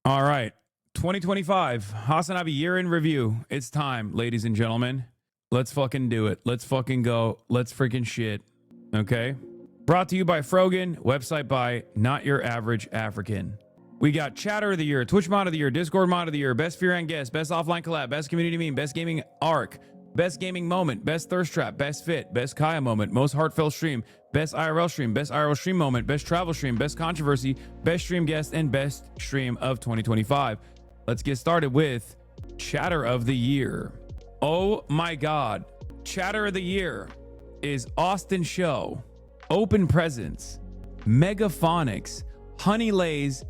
All right. 2025, HasanAbi year in review. It's time, ladies and gentlemen. Let's fucking do it. Let's fucking go. Let's freaking shit. Okay? Brought to you by Frogan, website by Not Your Average African. We got Chatter of the Year, Twitch Mod of the Year, Discord Mod of the Year, Best Fear and Guest, Best Offline Collab, Best Community Meme, Best Gaming Arc, Best Gaming Moment, Best Thirst Trap, Best Fit, Best Kaya Moment, Most Heartfelt Stream, Best IRL Stream, Best IRL Stream Moment, Best Travel Stream, Best Controversy, Best Stream Guest, and Best Stream of 2025. Let's get started with Chatter of the Year. Oh my God. Chatter of the Year is Austin Show, Open Presence, Megaphonics, Honey Lays,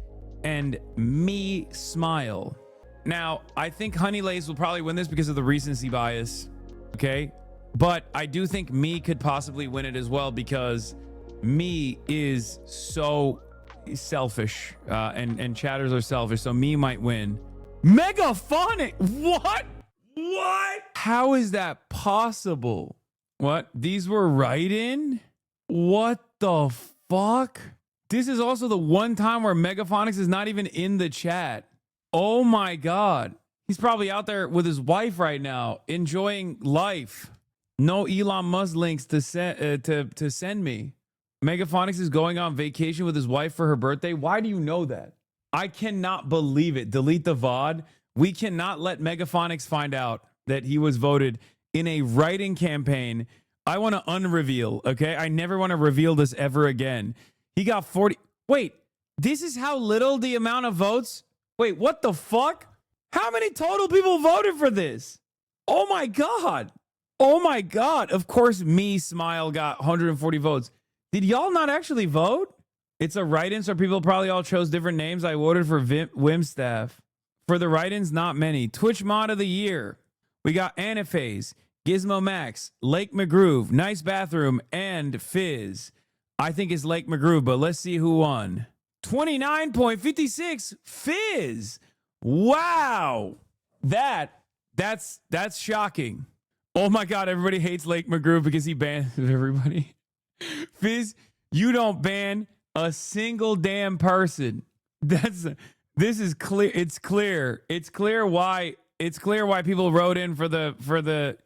and Me Smile. Now, I think Honey Lays will probably win this because of the recency bias. Okay? But I do think me could possibly win it as well because me is so selfish and chatters are selfish. So me might win. Megaphonic. What? How is that possible? What? These were write-in? What the fuck? This is also the one time where Megaphonics is not even in the chat. Oh my God. He's probably out there with his wife right now, enjoying life. No Elon Musk links to send me. Megaphonics is going on vacation with his wife for her birthday. Why do you know that? I cannot believe it. Delete the VOD. We cannot let Megaphonics find out that he was voted in a writing campaign. I want to unreveal, okay? I never want to reveal this ever again. He got 40. Wait, this is how little the amount of votes? Wait, what the fuck? How many total people voted for this? Oh my God. Oh my God. Of course, me, Smile, got 140 votes. Did y'all not actually vote? It's a write-in, so people probably all chose different names. I voted for Wimstaff. For the write-ins, not many. Twitch Mod of the Year. We got Anaphase, Gizmo Max, Lake McGroove, Nice Bathroom, and Fizz. I think it's Lake McGroove, but let's see who won. 29.56 Fizz. Wow. That's shocking. Oh my God, everybody hates Lake McGroove because he banned everybody. Fizz, you don't ban a single damn person. This is clear. It's clear why people wrote in for the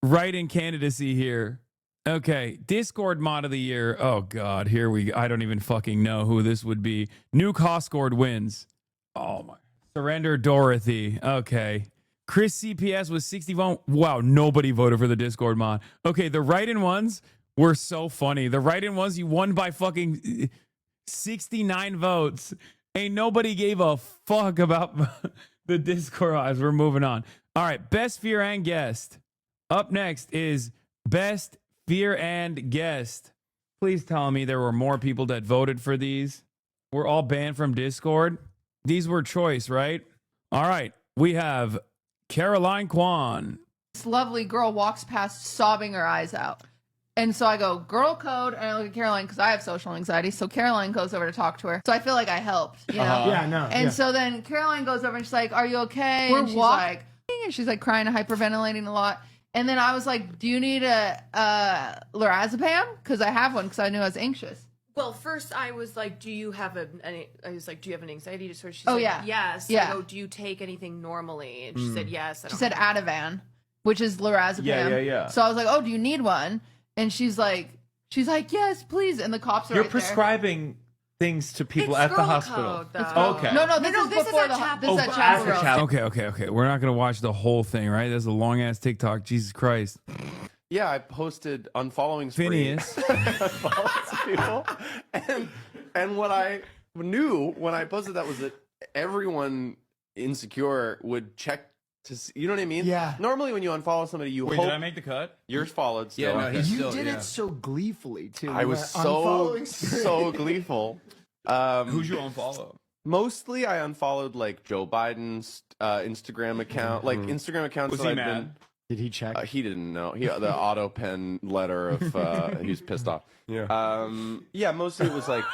write-in candidacy here. Okay, Discord Mod of the Year. Oh God, here we go. I don't even fucking know who this would be. Nuke Hoscord wins. Oh my. Surrender Dorothy. Okay. Chris CPS was 61. Wow, nobody voted for the Discord mod. Okay, the write-in ones were so funny. The write-in ones, you won by fucking 69 votes. Ain't nobody gave a fuck about the Discord odds. We're moving on. All right, best fear and guest. Up next is best fear and guest. Please tell me there were more people that voted for these. We're all banned from Discord. These were choice, right? All right, we have Caroline Kwan. This lovely girl walks past sobbing her eyes out. And so I go, girl code, and I look at Caroline because I have social anxiety. So Caroline goes over to talk to her. So I feel like I helped, you know? Yeah, no. And so then Caroline goes over and she's like, are you okay? We're and she's like crying and hyperventilating a lot. And then I was like, do you need a lorazepam? Because I have one because I knew I was anxious. Well, first I was like, do you have an anxiety disorder? She Oh, said, yeah. yes. Yeah. I go, do you take anything normally? And she said, yes. She said Ativan, which is lorazepam. Yeah. So I was like, oh, do you need one? And she's like, yes, please. And the cops are You're right there. prescribing things to people It's at the girl hospital. code, though. It's girl Okay. code. No, this is before Chapel. this is at Chapel Road. Okay. We're not going to watch the whole thing, right? That's a long-ass TikTok. Jesus Christ. Yeah, I posted unfollowing spree. Phineas. People. And what I knew when I posted that was that everyone insecure would check to see, you know what I mean? Yeah. Normally when you unfollow somebody, you Wait, hope did I make the cut? you're followed still. Yeah, no, he's You still, did yeah. it so gleefully, too. I You was went unfollowing spree. so gleeful. Who'd you unfollow? Mostly I unfollowed like Joe Biden's Instagram account, like Instagram accounts Was that he I've mad? been. Did he check? He didn't know. The auto pen letter of he was pissed off. Yeah. Mostly it was like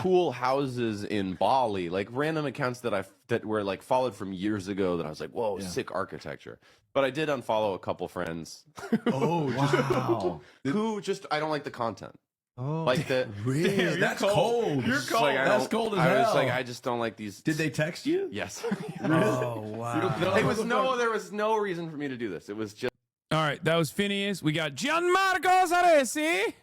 cool houses in Bali, like random accounts that were like followed from years ago that I was like, whoa, sick architecture. But I did unfollow a couple friends. Oh, wow. Who just I don't like the content. Oh, like the Really? Damn, That's cold. You're cold. Like, That's cold as hell. I was like, I just don't like these. Did they text you? Yes. Oh, wow. There was no reason for me to do this. It was just. All right, that was Phineas. We got Gianmarco Zaresi.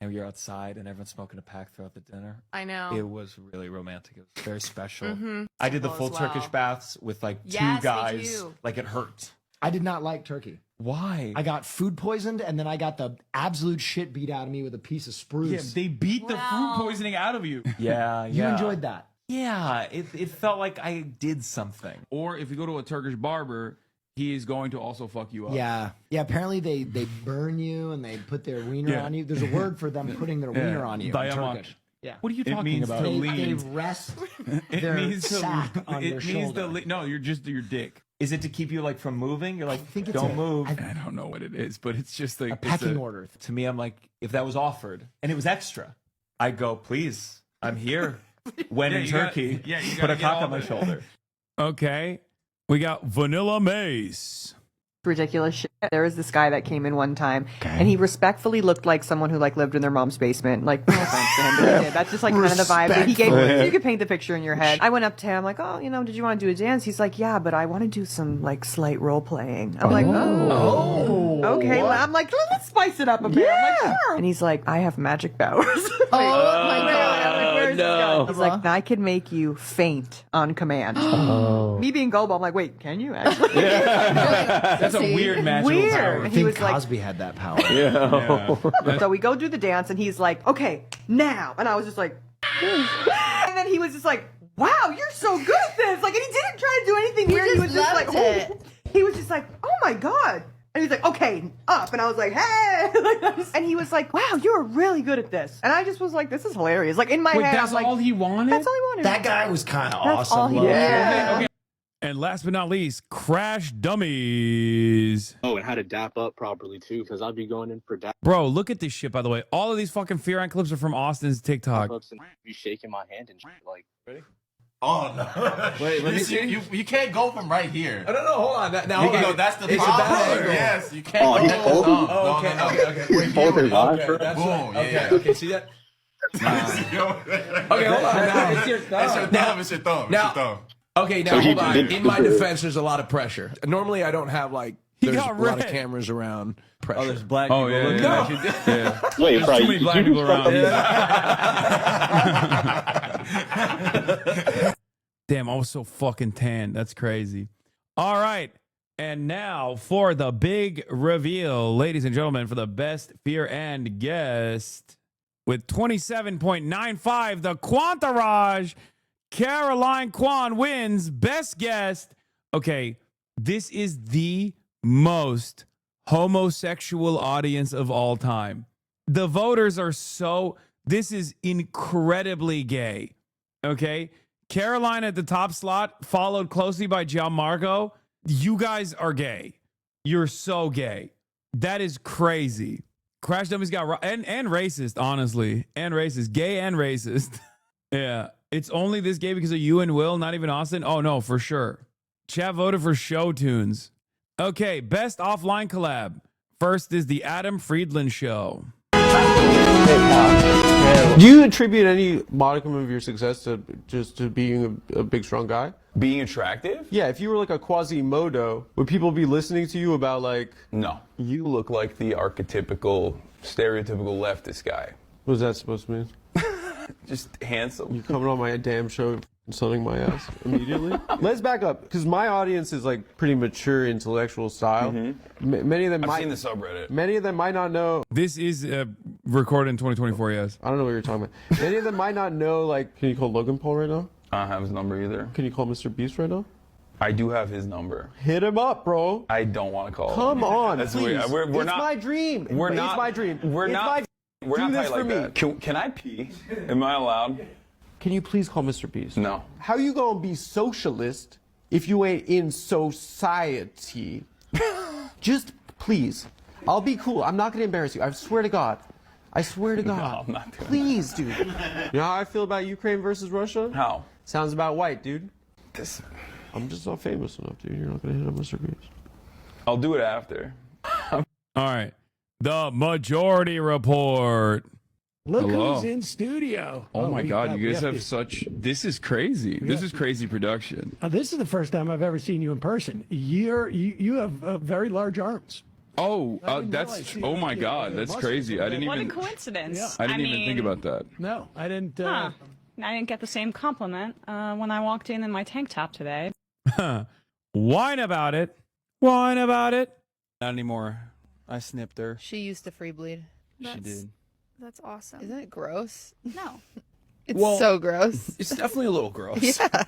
And you're outside and everyone's smoking a pack throughout the dinner. I know. It was really romantic. It was very special. Mhm. I did the Well, full as well. Turkish baths with like Yes, two me guys. too. Like it hurt. I did not like turkey. Why? I got food poisoned, and then I got the absolute shit beat out of me with a piece of spruce. Yeah, they beat the food poisoning out of you. Yeah. You enjoyed that. Yeah, it felt like I did something. Or if you go to a Turkish barber, he is going to also fuck you up. Yeah. Apparently they burn you and they put their wiener on you. There's a word for them putting their wiener on you. In Dayamak. Turkish. Yeah. What are you It talking means about? to They lean. rest It their means to sack on it their means shoulder. to no, you're just your dick. Is it to keep you like from moving? You're like, think it's don't move. I don't know what it is, but it's just like A pecking order. To me, I'm like, if that was offered and it was extra, I'd go, please, I'm here. When in Turkey, put a cock on my shoulder. Okay. We got Vanilla Mace. Ridiculous shit. There was this guy that came in one time, and he respectfully looked like someone who like lived in their mom's basement. Like, no offense to him, but he did. That's just like kind of the vibe that he gave. You could paint the picture in your head. I went up to him like, oh, did you want to do a dance? He's like, yeah, but I want to do some like slight role playing. I'm like, oh, okay. Well, I'm like, let's spice it up a bit. I'm like, sure. And he's like, I have magic powers. Oh my God. Where's this guy? He's like, I can make you faint on command. Me being gullible, I'm like, wait, can you actually? That's a weird magical power. I think Cosby had that power. So we go do the dance, and he's like, okay, now. And I was just like, and then he was just like, wow, you're so good at this. Like, and he didn't try to do anything weird. He was just like, oh. He was just like, oh my God. And he was like, okay, up. And I was like, hey. And he was like, wow, you're really good at this. And I just was like, this is hilarious. Like, in my head, that's all he wanted? That's all he wanted. That guy was kind of That's all awesome. he did. Okay. And last but not least, Crash Dummies. Oh, and how to dap up properly, too, because I'll be going in for dap Bro, look at this shit, by the way. All of these fucking Fear and clips are from Austin's TikTok. ups and be shaking my hand and shit. Like, ready? Oh, no. Wait, let me see. You can't go from right here. No, hold on. Now, You can- that's the it's problem. a bad angle. Yes, you can't go he's from folding? thumb. Oh, okay, No. okay. He's Wait, folding here, live, okay, bro. that's Boom, right. yeah. Okay, see that? Okay, hold on. Now, it's your thumb. It's your thumb. It's your thumb. It's your thumb. Okay, now hold on. In my defense, there's a lot of pressure. Normally, I don't have like there's a lot of cameras around. Pressure. Oh, there's black people. Yeah, looking yeah. at you. Yeah. Wait, There's probably too many black people around. Damn, I was so fucking tan. That's crazy. All right. And now for the big reveal, ladies and gentlemen, for the best fear and guest with 27.95, the Quantarage. Caroline Kwan wins best guest. Okay, this is the most homosexual audience of all time. The voters are this is incredibly gay. Okay, Caroline at the top slot, followed closely by Gianmarco. You guys are gay. You're so gay. That is crazy. Crash Dummies got and racist, honestly, and racist, gay and racist. Yeah. It's only this gay because of you and Will, not even Austin? Oh, no, for sure. Chat voted for Show Tunes. Okay, best offline collab. First is the Adam Friedland Show. Do you attribute any modicum of your success to being a big, strong guy? Being attractive? Yeah, if you were like a Quasimodo, would people be listening to you about like... No. You look like the archetypical, stereotypical leftist guy. What is that supposed to mean? Just handsome. You coming on my damn show insulting my ass immediately? Let's back up, because my audience is like pretty mature intellectual style. Many of them I've seen the subreddit. Many of them might not know. This is recorded in 2024, yes. I don't know what you're talking about. Many of them might not know, like, can you call Logan Paul right now? I don't have his number either. Can you call Mr. Beast right now? I do have his number. Hit him up, bro. I don't want to call Come him. on, That's please. weird. We're it's not, my dream. We're it's not, my dream. We're it's not. My, we're do not this tight like for me. that. Can I pee? Am I allowed? Can you please call Mr. Beast? No. How you gonna be socialist if you ain't in society? Just please. I'll be cool. I'm not gonna embarrass you. I swear to God. I swear to God. No, I'm not doing Please, dude. You know how I feel about Ukraine versus Russia? How? Sounds about white, dude. This. I'm just not famous enough, dude. You're not gonna hit up Mr. Beast. I'll do it after. All right. The Majority Report. Look Hello. who's in studio. Oh my God, you guys have to- such. This is crazy. This is crazy production. This is the first time I've ever seen you in person. You have very large arms. Oh, didn't that's. realize you- Oh my you God, had that's muscles. crazy. I didn't What even. a coincidence. I didn't even think about that. No, I didn't. Huh. I didn't get the same compliment when I walked in my tank top today. Whine about it. Whine about it. Not anymore. I snipped her. She used to free bleed. She did. That's awesome. Isn't it gross? No. It's so gross. It's definitely a little gross. Yeah.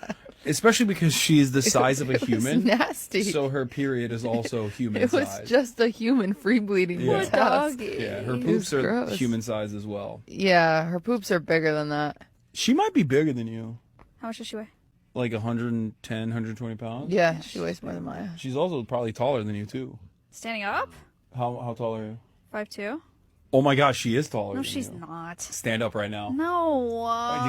Especially because she's the size of a human. Nasty. So her period is also human It was size. just a human free bleeding. Yeah. test. Yeah, her It poops was are gross. human size as well. Yeah, her poops are bigger than that. She might be bigger than you. How much does she weigh? like 110, 120 pounds? Yeah, she weighs more than Maya. She's also probably taller than you, too. Standing up? How tall are you? 5'2". Oh my gosh, she is taller. No, than she's you. not. Stand up right now. No.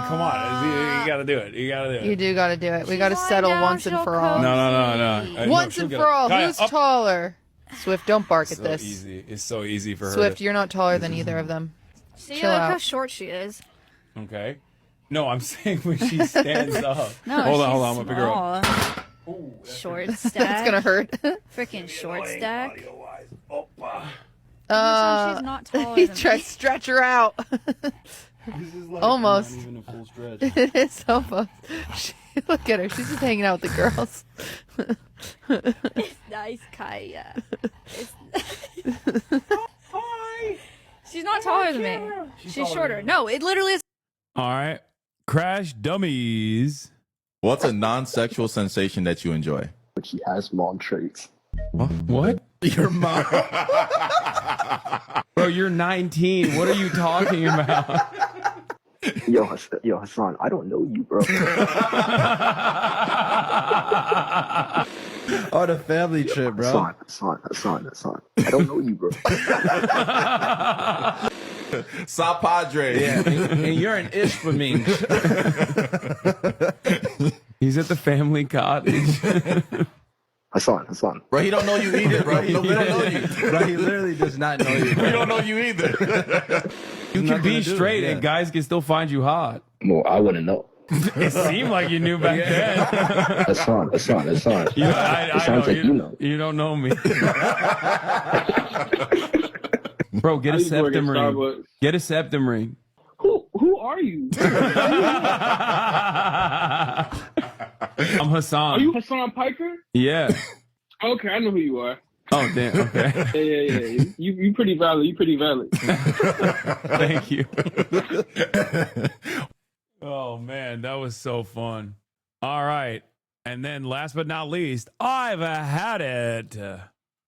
Come on. You got to do it. You got to do it. You do got to do it. We got to settle once and for all. No. Once and for all. Kaya, Who's up. taller? Swift, don't bark at So this. easy. It's so easy for her. Swift, you're not taller than either of them. See, Chill look out. how short she is. Okay. No, I'm saying when she stands up. No, hold on. she's I'm going to pick her up. small. Short stack. That's going to hurt. Freaking short stack. She's not taller He than tried me. to stretch her out. Almost. Not even a full stretch. It is almost. Look at her. She's just hanging out with the girls. It's nice, Kaya. Hi. She's not taller than me. She's shorter. No, it literally is. All right. Crash Dummies. What's a non-sexual sensation that you enjoy? But she has mom traits. What? Your mom. Bro, you're 19. What are you talking about? Yo, Hassan, I don't know you, bro. On a family trip, bro. Hassan. I don't know you, bro. Sa Padre. Yeah, and you're an ish for me. He's at the family cottage. Hassan. Bro, he don't know you either, bro. He don't know you. Bro, he literally does not know you. He don't know you either. You can be straight and guys can still find you hot. Well, I wouldn't know. It seemed like you knew back then. Hassan. I It know. sounds like you know. You don't know me. Bro, get a septum ring. Get a septum ring. Who are you? I'm Hassan. Are you Hassan Piker? Yeah. Okay, I know who you are. Oh, damn. Okay. Yeah. You pretty valid. Thank you. Oh, man, that was so fun. All right. And then last but not least, I've had it.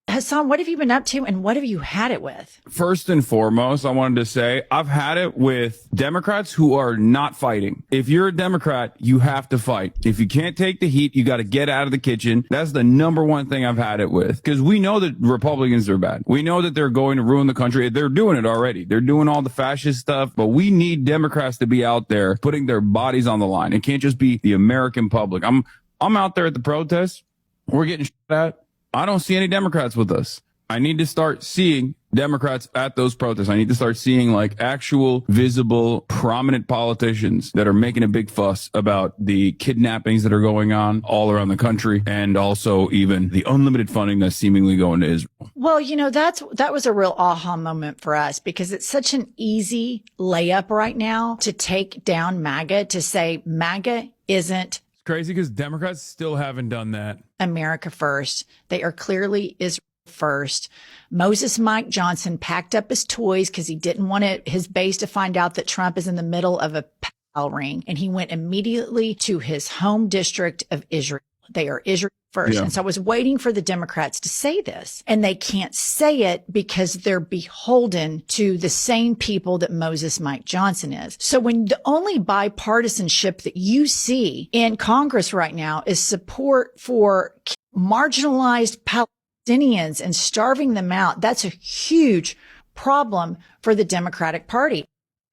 Hassan, what have you been up to and what have you had it with? First and foremost, I wanted to say I've had it with Democrats who are not fighting. If you're a Democrat, you have to fight. If you can't take the heat, you got to get out of the kitchen. That's the number one thing I've had it with, because we know that Republicans are bad. We know that they're going to ruin the country. They're doing it already. They're doing all the fascist stuff, but we need Democrats to be out there putting their bodies on the line. It can't just be the American public. I'm out there at the protests. We're getting shot at. I don't see any Democrats with us. I need to start seeing Democrats at those protests. I need to start seeing like actual, visible, prominent politicians that are making a big fuss about the kidnappings that are going on all around the country, and also even the unlimited funding that's seemingly going to Israel. Well, that was a real aha moment for us, because it's such an easy layup right now to take down MAGA, to say MAGA isn't Crazy because Democrats still haven't done that. America first. They are clearly Israel first. Moses Mike Johnson packed up his toys because he didn't want his base to find out that Trump is in the middle of a pal ring. And he went immediately to his home district of Israel. They are Israel first. Yeah. And so I was waiting for the Democrats to say this, and they can't say it because they're beholden to the same people that Moses Mike Johnson is. So when the only bipartisanship that you see in Congress right now is support for marginalized Palestinians and starving them out, that's a huge problem for the Democratic Party.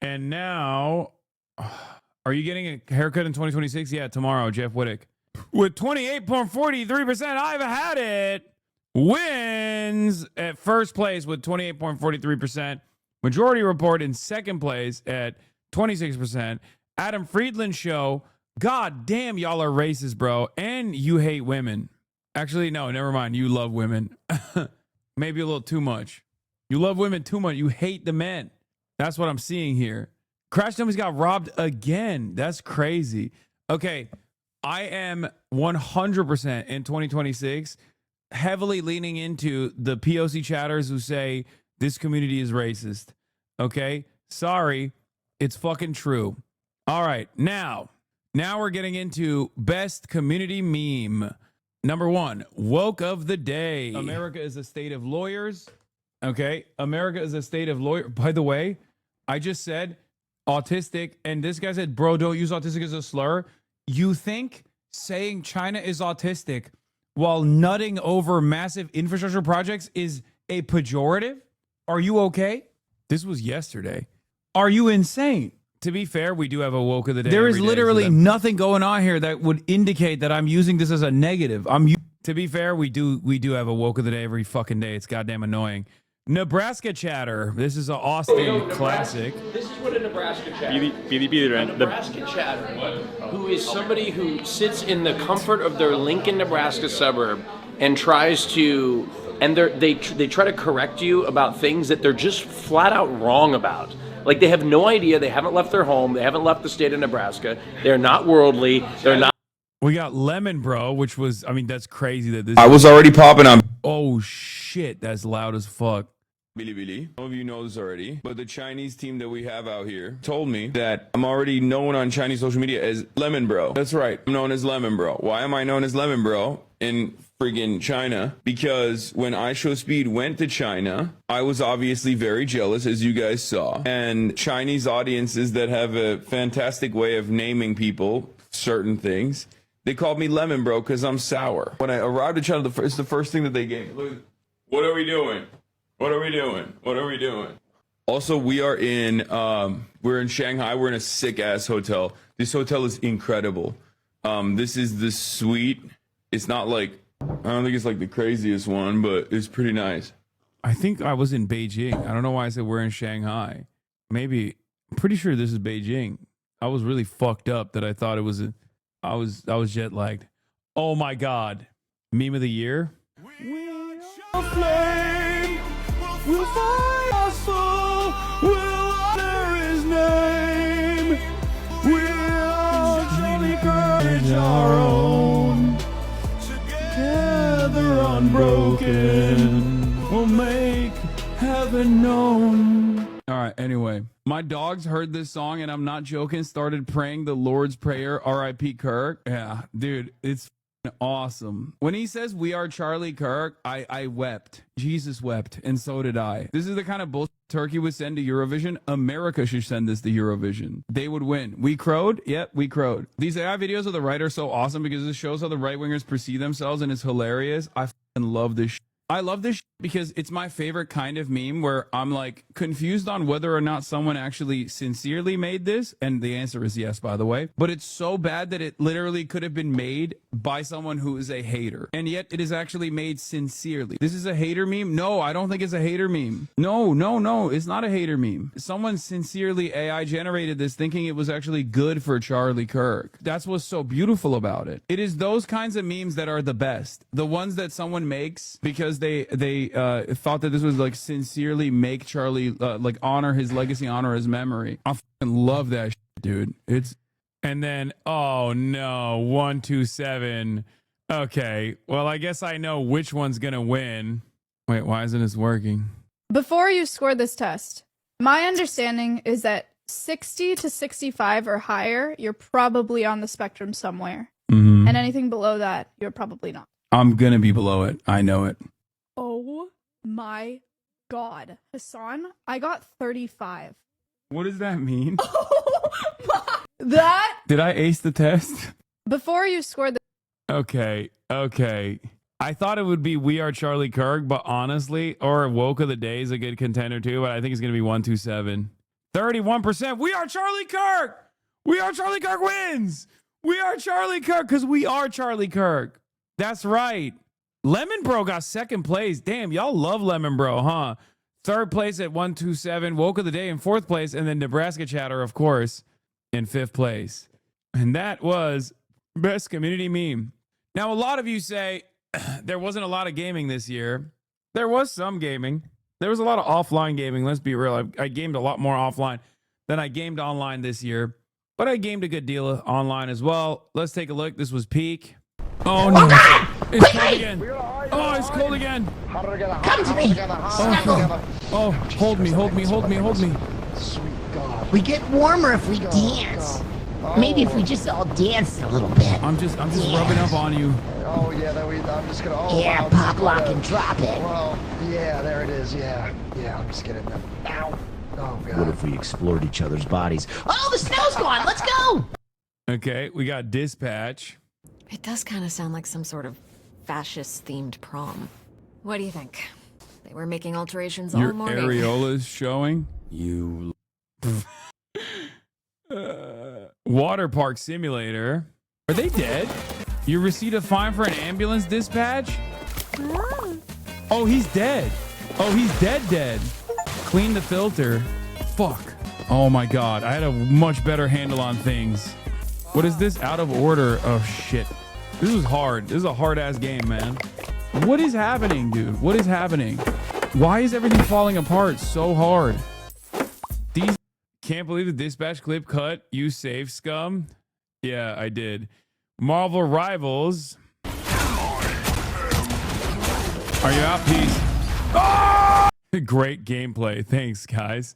And now, are you getting a haircut in 2026? Yeah, tomorrow, Jeff Whittick. With 28.43%, I've had it. Wins at first place with 28.43%. Majority Report in second place at 26%. Adam Friedland Show. God damn, y'all are racist, bro. And you hate women. Actually, no, never mind. You love women. Maybe a little too much. You love women too much. You hate the men. That's what I'm seeing here. Crash Dummies got robbed again. That's crazy. Okay. I am 100% in 2026 heavily leaning into the POC chatters who say this community is racist. Okay? Sorry. It's fucking true. All right. Now we're getting into best community meme. Number 1, woke of the day. America is a state of lawyers. Okay? America is a state of lawyers. By the way, I just said autistic, and this guy said, bro, don't use autistic as a slur. You think saying China is autistic while nutting over massive infrastructure projects is a pejorative? Are you okay? This was yesterday. Are you insane? To be fair, we do have a woke of the day. There is literally nothing going on here that would indicate that I'm using this as a negative. To be fair, we do have a woke of the day every fucking day. It's goddamn annoying. Nebraska chatter. This is an Austin classic. This is what a Nebraska chatter. A Nebraska chatter, who is somebody who sits in the comfort of their Lincoln, Nebraska suburb and tries to, and they try to correct you about things that they're just flat out wrong about. Like, they have no idea. They haven't left their home. They haven't left the state of Nebraska. They're not worldly. They're not. We got Lemon Bro, which was, I mean, that's crazy that this. I was already popping on. Oh shit, that's loud as fuck. Bilibili. Some of you know this already, but the Chinese team that we have out here told me that I'm already known on Chinese social media as Lemon Bro. That's right. I'm known as Lemon Bro. Why am I known as Lemon Bro in friggin' China? Because when iShowSpeed went to China, I was obviously very jealous, as you guys saw. And Chinese audiences that have a fantastic way of naming people certain things, they called me Lemon Bro because I'm sour. When I arrived in China, it's the first thing that they gave me. Look, what are we doing? What are we doing? What are we doing? Also, we're in Shanghai. We're in a sick ass hotel. This hotel is incredible. This is the suite. It's not like, I don't think it's like the craziest one, but it's pretty nice. I think I was in Beijing. I don't know why I said we're in Shanghai. Maybe, I'm pretty sure this is Beijing. I was really fucked up that I thought it was I was jet lagged. Oh my God. Meme of the year. We'll find our soul, we'll honor his name. We'll surely courage our own. Together unbroken, we'll make heaven known. All right, anyway. My dogs heard this song, and I'm not joking, started praying the Lord's Prayer, R.I.P. Kirk. Yeah, dude, it's awesome. When he says we are Charlie Kirk, I wept. Jesus wept, and so did I. This is the kind of bullshit Turkey would send to Eurovision. America should send this to Eurovision. They would win. We crowed? Yep, we crowed. These AI videos of the right are so awesome because it shows how the right-wingers perceive themselves, and it's hilarious. I fucking love this shit. I love this because it's my favorite kind of meme where I'm like confused on whether or not someone actually sincerely made this. And the answer is yes, by the way. But it's so bad that it literally could have been made by someone who is a hater. And yet it is actually made sincerely. This is a hater meme? No, I don't think it's a hater meme. No, it's not a hater meme. Someone sincerely AI generated this thinking it was actually good for Charlie Kirk. That's what's so beautiful about it. It is those kinds of memes that are the best. The ones that someone makes because they thought that this was like sincerely make Charlie like honor his legacy, honor his memory. I fucking love that shit, dude. And then oh no, 127. Okay, well I guess I know which one's gonna win. Wait, why isn't this working? Before you score this test, my understanding is that 60 to 65 or higher, you're probably on the spectrum somewhere. Mm-hmm. And anything below that, you're probably not. I'm gonna be below it. I know it. Oh my God. Hasan, I got 35. What does that mean? That? Did I ace the test? Before you scored the... Okay. I thought it would be We Are Charlie Kirk, but honestly, or Woke of the Day is a good contender too, but I think it's going to be 127. 31%. We Are Charlie Kirk! We Are Charlie Kirk wins! We Are Charlie Kirk, because we are Charlie Kirk. That's right. Lemon Bro got second place. Damn, y'all love Lemon Bro, huh? Third place at 127. Woke of the Day in fourth place. And then Nebraska Chatter, of course, in fifth place. And that was best community meme. Now, a lot of you say there wasn't a lot of gaming this year. There was some gaming. There was a lot of offline gaming. Let's be real. I gamed a lot more offline than I gamed online this year. But I gamed a good deal online as well. Let's take a look. This was peak. Oh, no. It's cold again. Oh, it's cold again. Come to me. Oh, hold me. Sweet God. We get warmer if we dance. Maybe if we just all dance a little bit. I'm just rubbing up on you. Oh yeah, I'm just gonna. Oh, yeah, wow, pop, lock, and drop it. Well, yeah, there it is. Yeah, I'm just getting that. Ow. Oh God. What if we explored each other's bodies? Oh, the snow's gone. Let's go. Okay, we got Dispatch. It does kind of sound like some sort of fascist-themed prom. What do you think? They were making alterations Your all morning. areola's showing. You. Water park simulator. Are they dead? You received a fine for an ambulance dispatch? Oh, he's dead. Oh, he's dead. Clean the filter. Fuck. Oh my God. I had a much better handle on things. What is this? Out of order. Oh shit. This is hard. This is a hard ass game, man. What is happening, dude? What is happening? Why is everything falling apart so hard? These can't believe the dispatch clip cut. You saved scum. Yeah, I did. Marvel Rivals. Are you out, Peace? Ah! Great gameplay. Thanks, guys.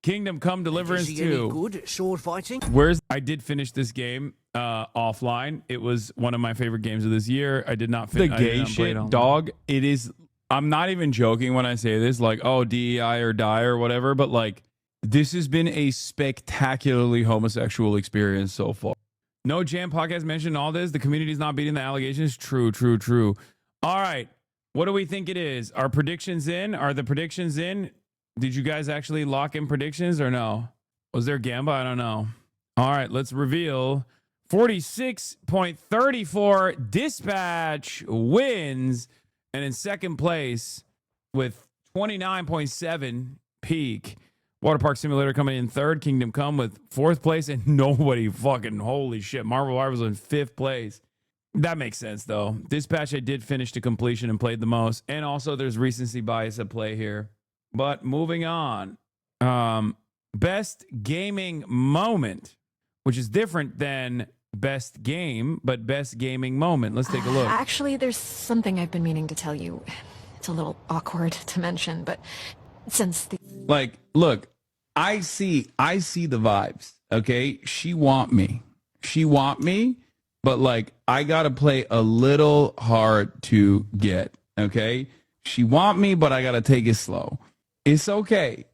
Kingdom Come Deliverance 2. Good sword fighting. I did finish this game offline. It was one of my favorite games of this year. I did not finish The gay shit, dog. It is. I'm not even joking when I say this. Like, oh, DEI or die or whatever. But like, this has been a spectacularly homosexual experience so far. No Jam podcast mentioned all this. The community's not beating the allegations. True. All right. What do we think it is? Are predictions in? Are the predictions in? Did you guys actually lock in predictions or no? Was there Gamba? I don't know. All right, let's reveal. 46.34 Dispatch wins. And in second place with 29.7 Peak. Water Park Simulator coming in third. Kingdom Come with fourth place. And nobody fucking, holy shit. Marvel Rivals in fifth place. That makes sense, though. Dispatch I did finish to completion and played the most. And also there's recency bias at play here. But moving on. Best gaming moment, which is different than best game, but best gaming moment. Let's take a look. Actually, there's something I've been meaning to tell you. It's a little awkward to mention, but since the... Like, look, I see the vibes, okay? She want me, but like, I gotta play a little hard to get, okay? She want me, but I gotta take it slow. It's okay.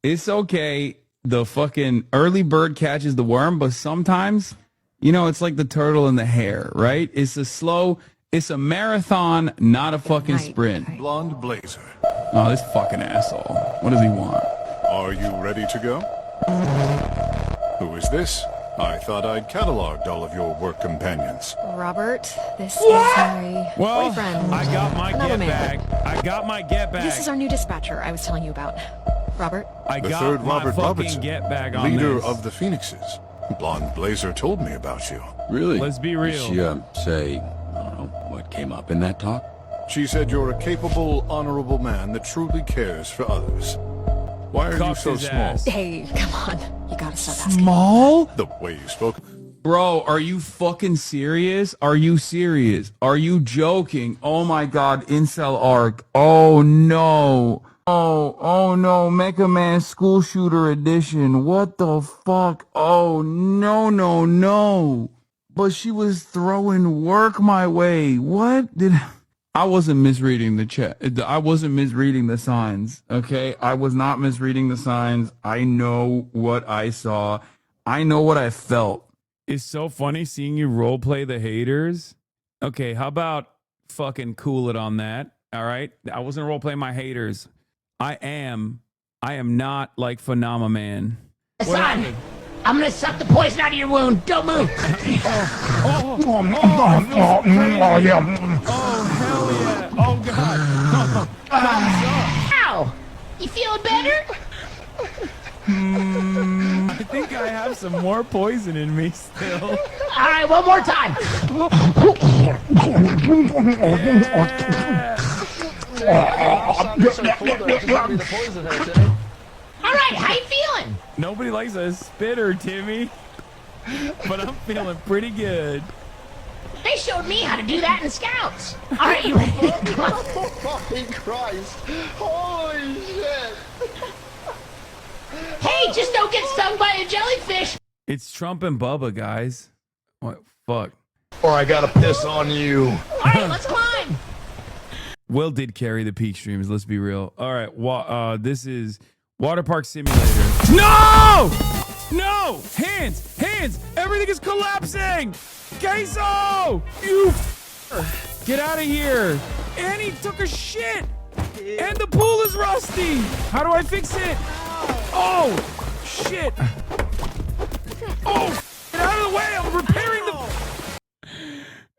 The fucking early bird catches the worm, but sometimes, you know, it's like the turtle and the hare, right? It's a marathon, not a fucking sprint. Blonde blazer. Oh, this fucking asshole. What does he want? Are you ready to go? Who is this? I thought I'd cataloged all of your work companions. Robert, this is my boyfriend. I got my Another get man. back. This is our new dispatcher I was telling you about. Robert? The third Robert Robertson, get back on leader this. of the Phoenixes. Blonde Blazer told me about you. Really? Let's be real. Did she, say, I don't know, what came up in that talk? She said you're a capable, honorable man that truly cares for others. Why are you so small? Hey, come on. You gotta stop asking. Small? The way you spoke. Bro, are you fucking serious? Are you joking? Oh my god, incel arc. Oh no. Oh no, Mega Man School Shooter Edition. What the fuck? Oh no. But she was throwing work my way. I wasn't misreading the chat. I wasn't misreading the signs, okay? I was not misreading the signs. I know what I saw. I know what I felt. It's so funny seeing you role play the haters. Okay, how about fucking cool it on that, all right? I wasn't role playing my haters. I am not like Phenomena Man. Son, I'm gonna suck the poison out of your wound. Don't move. Oh, hell yeah. Oh, God. Ow! You feeling better? I think I have some more poison in me still. All right, one more time. All right, how you feeling? Nobody likes a spitter, Timmy. But I'm feeling pretty good. They showed me how to do that in Scouts. All right, you ready? Oh, fucking Christ. Holy shit. Hey, just don't get stung by a jellyfish. It's Trump and Bubba, guys. What? Fuck. Or I gotta piss on you. All right, let's climb. Will did carry the peak streams. Let's be real. All right. This is Water Park Simulator. No! No! Hands! Everything is collapsing! Queso! You get out of here! And he took a shit! And the pool is rusty! How do I fix it? Oh! Shit! Oh! Get out of the way! I'm repairing the...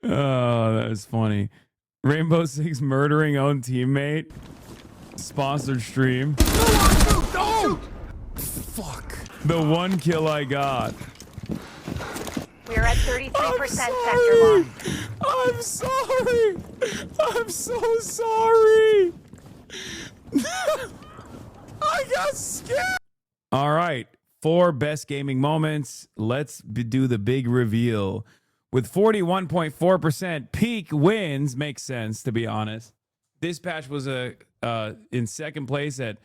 Oh, that was funny. Rainbow Six murdering own teammate. Sponsored stream. Oh! Fuck. The one kill I got. We're at 33% sector loss. I'm sorry. I'm so sorry. I got scared. All right. 4 best gaming moments. Let's do the big reveal. With 41.4%, Peak wins. Makes sense, to be honest. This patch was in second place at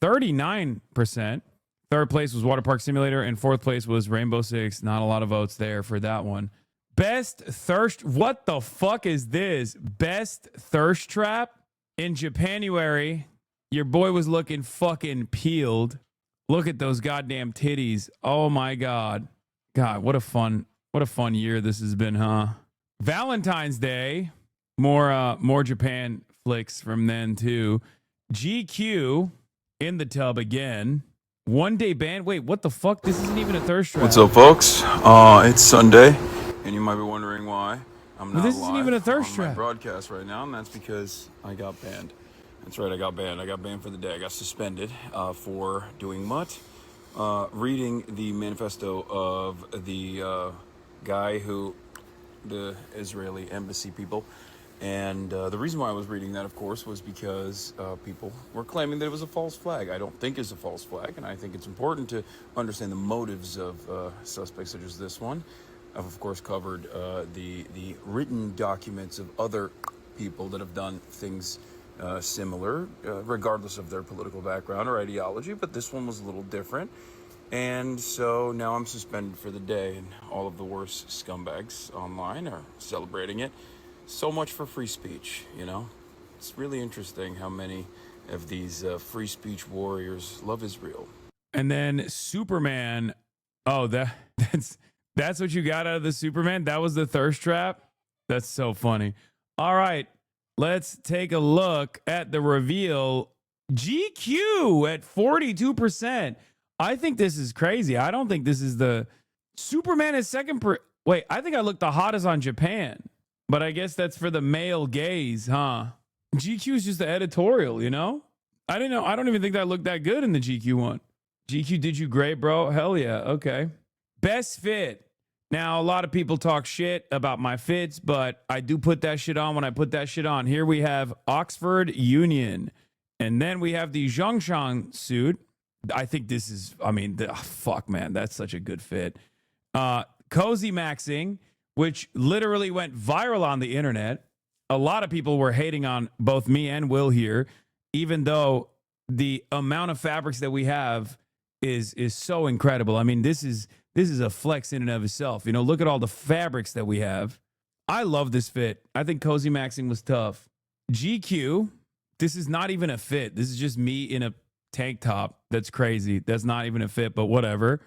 39%. Third place was Water Park Simulator, and fourth place was Rainbow Six. Not a lot of votes there for that one. Best thirst... What the fuck is this? Best thirst trap? In Japanuary, your boy was looking fucking peeled. Look at those goddamn titties. Oh my god. God, what a fun year this has been, huh? Valentine's Day. More Japan flicks from then too. GQ in the tub again. One day ban. Wait, what the fuck? This isn't even a thirst trap. What's up, folks? It's Sunday, and you might be wondering why I'm not this isn't even a thirst on trap. my broadcast right now, and that's because I got banned. That's right, I got banned. I got banned for the day. I got suspended for doing what? Reading the manifesto of the guy who, the Israeli embassy people. And the reason why I was reading that, of course, was because people were claiming that it was a false flag. I don't think it's a false flag, and I think it's important to understand the motives of suspects such as this one. I've, of course, covered the written documents of other people that have done things similar, regardless of their political background or ideology, but this one was a little different. And so now I'm suspended for the day, and all of the worst scumbags online are celebrating it. So much for free speech, you know? It's really interesting how many of these free speech warriors love Israel. And then Superman. Oh, that's what you got out of the Superman? That was the thirst trap? That's so funny. All right, let's take a look at the reveal. GQ at 42%. I think this is crazy. I don't think this is the... Superman is second Wait, I think I looked the hottest on Japan. But I guess that's for the male gaze, huh? GQ is just the editorial, you know? I didn't know. I don't even think that looked that good in the GQ one. GQ, did you great, bro? Hell yeah. Okay. Best fit. Now, a lot of people talk shit about my fits, but I do put that shit on when I put that shit on. Here we have Oxford Union. And then we have the Zhongshan suit. I think this is, I mean, fuck, man. That's such a good fit. Cozy Maxing, which literally went viral on the internet. A lot of people were hating on both me and Will here, even though the amount of fabrics that we have is so incredible. I mean, this is a flex in and of itself. You know, look at all the fabrics that we have. I love this fit. I think Cozy Maxing was tough. GQ, this is not even a fit. This is just me in a tank top. That's crazy. That's not even a fit, but whatever.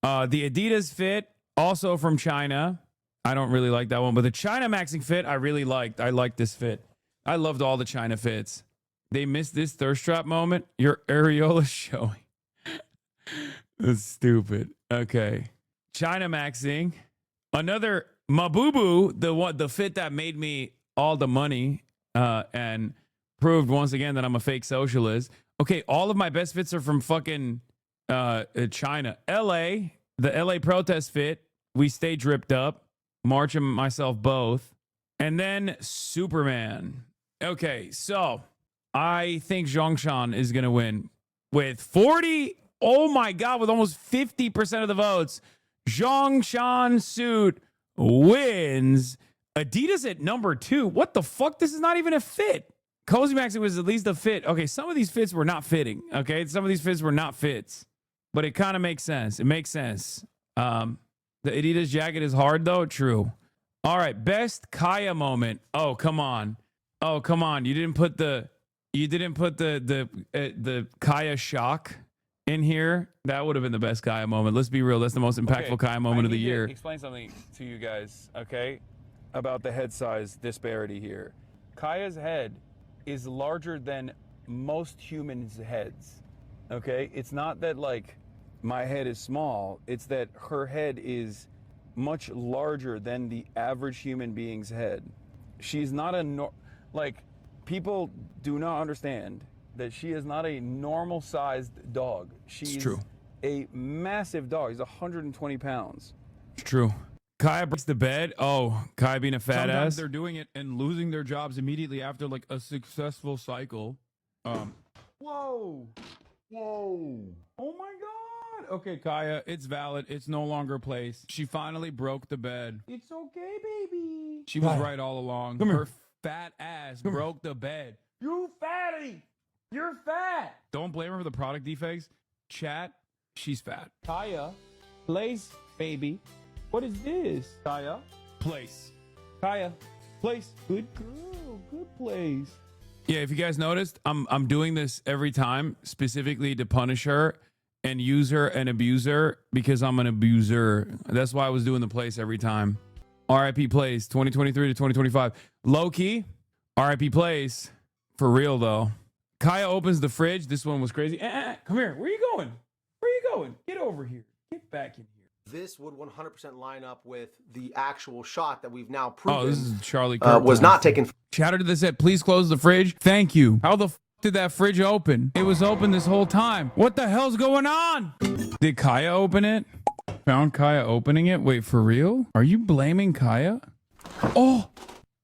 The Adidas fit, also from China. I don't really like that one, but the China Maxing fit, I really liked. I liked this fit. I loved all the China fits. They missed this thirst trap moment. Your areola showing. That's stupid. Okay. China Maxing. Another Mabubu, the fit that made me all the money and proved once again that I'm a fake socialist. Okay, all of my best fits are from fucking China. LA, the LA protest fit. We stay dripped up. March and myself both. And then Superman. Okay, so I think Zhongshan is going to win with 40. Oh my God, with almost 50% of the votes. Zhongshan suit wins. Adidas at number 2. What the fuck? This is not even a fit. Cozy Maxing was at least a fit. Okay, some of these fits were not fitting. Okay, some of these fits were not fits. But it kind of makes sense. It makes sense. The Adidas jacket is hard, though. True. All right. Best Kaya moment. Oh, come on. Oh, come on. You didn't put the Kaya shock in here, that would have been the best Kaya moment. Let's be real. That's the most impactful Kaya moment of the year. Explain something to you guys, okay, about the head size disparity here. Kaya's head is larger than most humans' heads, okay? It's not that, like, my head is small. It's that her head is much larger than the average human being's head. She's not like, people do not understand that she is not a normal-sized dog. She's true. A massive dog. He's 120 pounds. It's true. Kaya breaks the bed. Oh, Kaya being a fat Sometimes ass. they're doing it and losing their jobs immediately after like a successful cycle. Whoa. Whoa. Oh my God. Okay, Kaya, it's valid. It's no longer a place. She finally broke the bed. It's okay, baby. She was right all along. Come here. Her fat ass broke the bed. You fatty. You're fat. Don't blame her for the product defects. Chat, she's fat. Kaya, place, baby. What is this? Kaya, Place. Kaya, place. Good girl. Good place. Yeah, if you guys noticed, I'm doing this every time specifically to punish her and use her and abuse her because I'm an abuser. That's why I was doing the place every time. RIP Place 2023 to 2025. Low key, RIP Place. For real though. Kaya opens the fridge. This one was crazy. Come here. Where are you going? Where are you going? Get over here. Get back in here. This would 100% line up with the actual shot that we've now proven. Oh, this is Charlie Kirk. Was not taken. Shouted to the set, please close the fridge. Thank you. How the did that fridge open? It was open this whole time. What the hell's going on? Did Kaya open it? Found Kaya opening it? Wait, for real? Are you blaming Kaya? Oh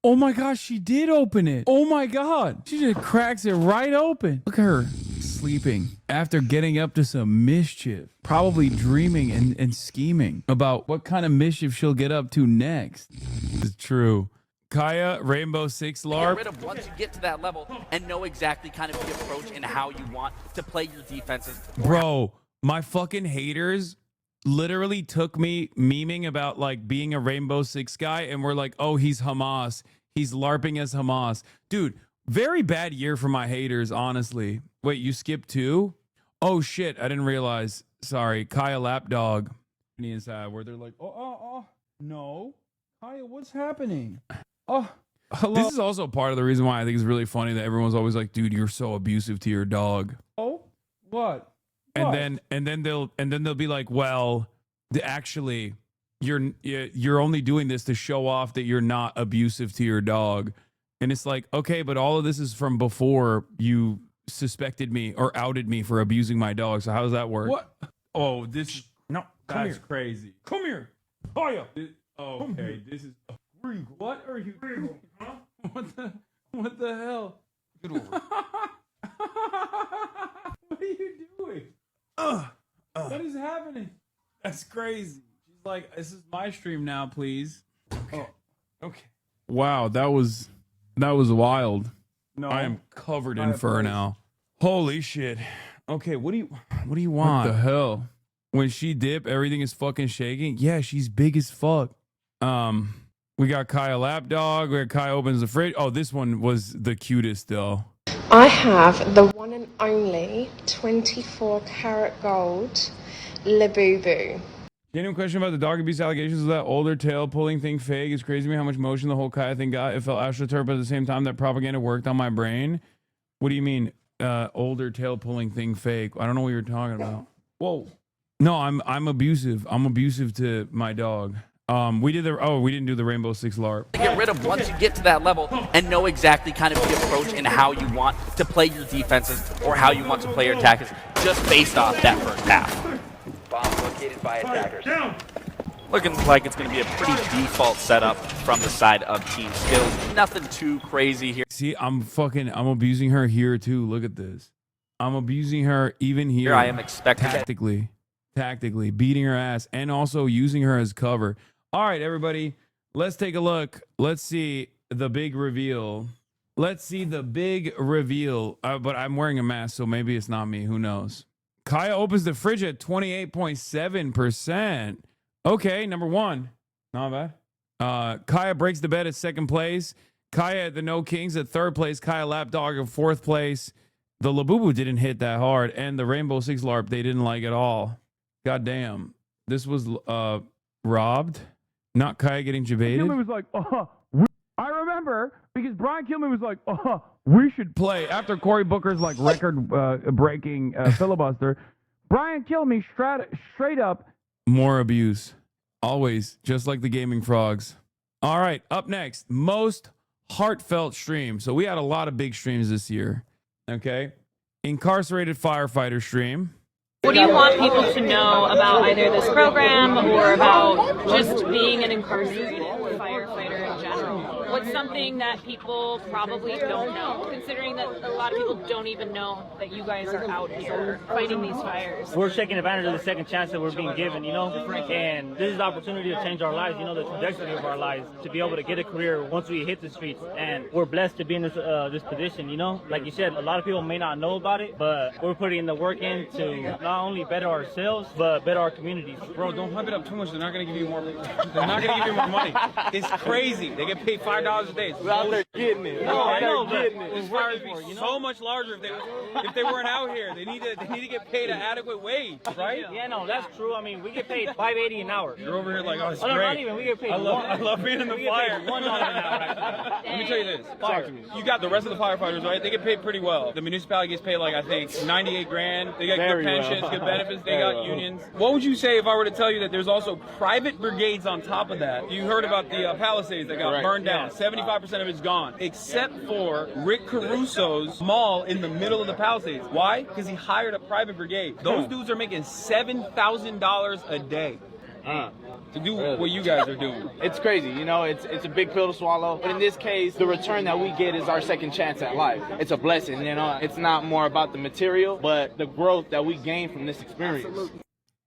my gosh, she did open it. Oh my God. She just cracks it right open. Look at her sleeping after getting up to some mischief. Probably dreaming and scheming about what kind of mischief she'll get up to next. It's true. Kaya, Rainbow Six LARP. Get rid of once you get to that level and know exactly kind of the approach and how you want to play your defenses. Bro, my fucking haters literally took me memeing about like being a Rainbow Six guy and we're like, oh, he's Hamas. He's LARPing as Hamas. Dude, very bad year for my haters, honestly. Wait, you skipped 2? Oh shit, I didn't realize. Sorry, Kaya Lapdog. Inside where they're like, No. Kaya, what's happening? Oh, hello. This is also part of the reason why I think it's really funny that everyone's always like, dude, you're so abusive to your dog. Oh, what? And then they'll be like, well, actually, you're only doing this to show off that you're not abusive to your dog. And it's like, okay, but all of this is from before you suspected me or outed me for abusing my dog. So how does that work? What? Oh, this no, that's here. crazy. Come here. Kaya. Okay, this is. What are you doing? Huh? What the hell? Get over. What are you doing? What is happening? That's crazy. She's like, this is my stream now, please. Okay. Oh, okay. Wow, that was wild. No, I am covered in fur now. Holy shit. Okay, what do you want? What the hell? When she dip, everything is fucking shaking. Yeah, she's big as fuck. We got Kaya Lapdog. We got Kaya opens the fridge. Oh, this one was the cutest though. I have the one and only 24 karat gold Labubu. Genuine question about the dog abuse allegations. Is that older tail pulling thing fake? It's crazy to me how much motion the whole Kaya thing got. It felt astroturf, but at the same time that propaganda worked on my brain. What do you mean, older tail pulling thing fake? I don't know what you're talking about. Whoa. No, I'm abusive. I'm abusive to my dog. We didn't do the Rainbow Six LARP. Get rid of once you get to that level and know exactly kind of the approach and how you want to play your defenses or how you want to play your tactics just based off that first half. Bomb located by attackers. Looking like it's going to be a pretty default setup from the side of Team Skills. Nothing too crazy here. See, I'm abusing her here too. Look at this. I'm abusing her even here. Here I am expecting tactically beating her ass and also using her as cover. All right, everybody, let's take a look. Let's see the big reveal. But I'm wearing a mask, so maybe it's not me. Who knows? Kaya opens the fridge at 28.7%. Okay, number 1. Not bad. Kaya breaks the bed at 2nd place. Kaya at the No Kings at 3rd place. Kaya Lapdog at 4th place. The Labubu didn't hit that hard, and the Rainbow Six LARP they didn't like at all. God damn. This was robbed. Not Kai getting debated. Kilman was like, I remember because Brian Kilman was like, we should play after Cory Booker's like record breaking filibuster. Brian Kilman straight up. More abuse. Always, just like the Gaming Frogs. All right, up next, most heartfelt stream. So we had a lot of big streams this year. Okay. Incarcerated firefighter stream. What do you want people to know about either this program or about just being an incarcerated firefighter in general? What's something that people probably don't know, considering that a lot of people don't even know that you guys are out here fighting these fires? We're taking advantage of the second chance that we're being given, you know, and this is the opportunity to change our lives, you know, the trajectory of our lives, to be able to get a career once we hit the streets. And we're blessed to be in this position, you know. Like you said, a lot of people may not know about it, but we're putting the work in to not only better ourselves, but better our communities. Bro, don't hype it up too much. They're not going to give you more. They're not going to give you more money. It's crazy. They get paid $5 a day. It's out there getting it. No, I know, but this fire would be so much larger if they weren't out here. They need to get paid an adequate wage, right? Yeah, no, that's true. I mean, we get paid $5.80 an hour. You're over here like, oh, it's no, great. Not even. We get paid. I love being in the fire. $1 an hour. Right? Let me tell you this. Talk to me. You got the rest of the firefighters, right? They get paid pretty well. The municipality gets paid like I think $98,000. They got good pensions, good benefits. They got unions. What would you say if I were to tell you that there's also private brigades on top of that? You heard about the Palisades that got burned down. 75% of it's gone, except for Rick Caruso's mall in the middle of the Palisades. Why? Because he hired a private brigade. Those dudes are making $7,000 a day. To do what you guys are doing. It's crazy, you know, it's a big pill to swallow. But in this case, the return that we get is our second chance at life. It's a blessing, you know. It's not more about the material, but the growth that we gain from this experience.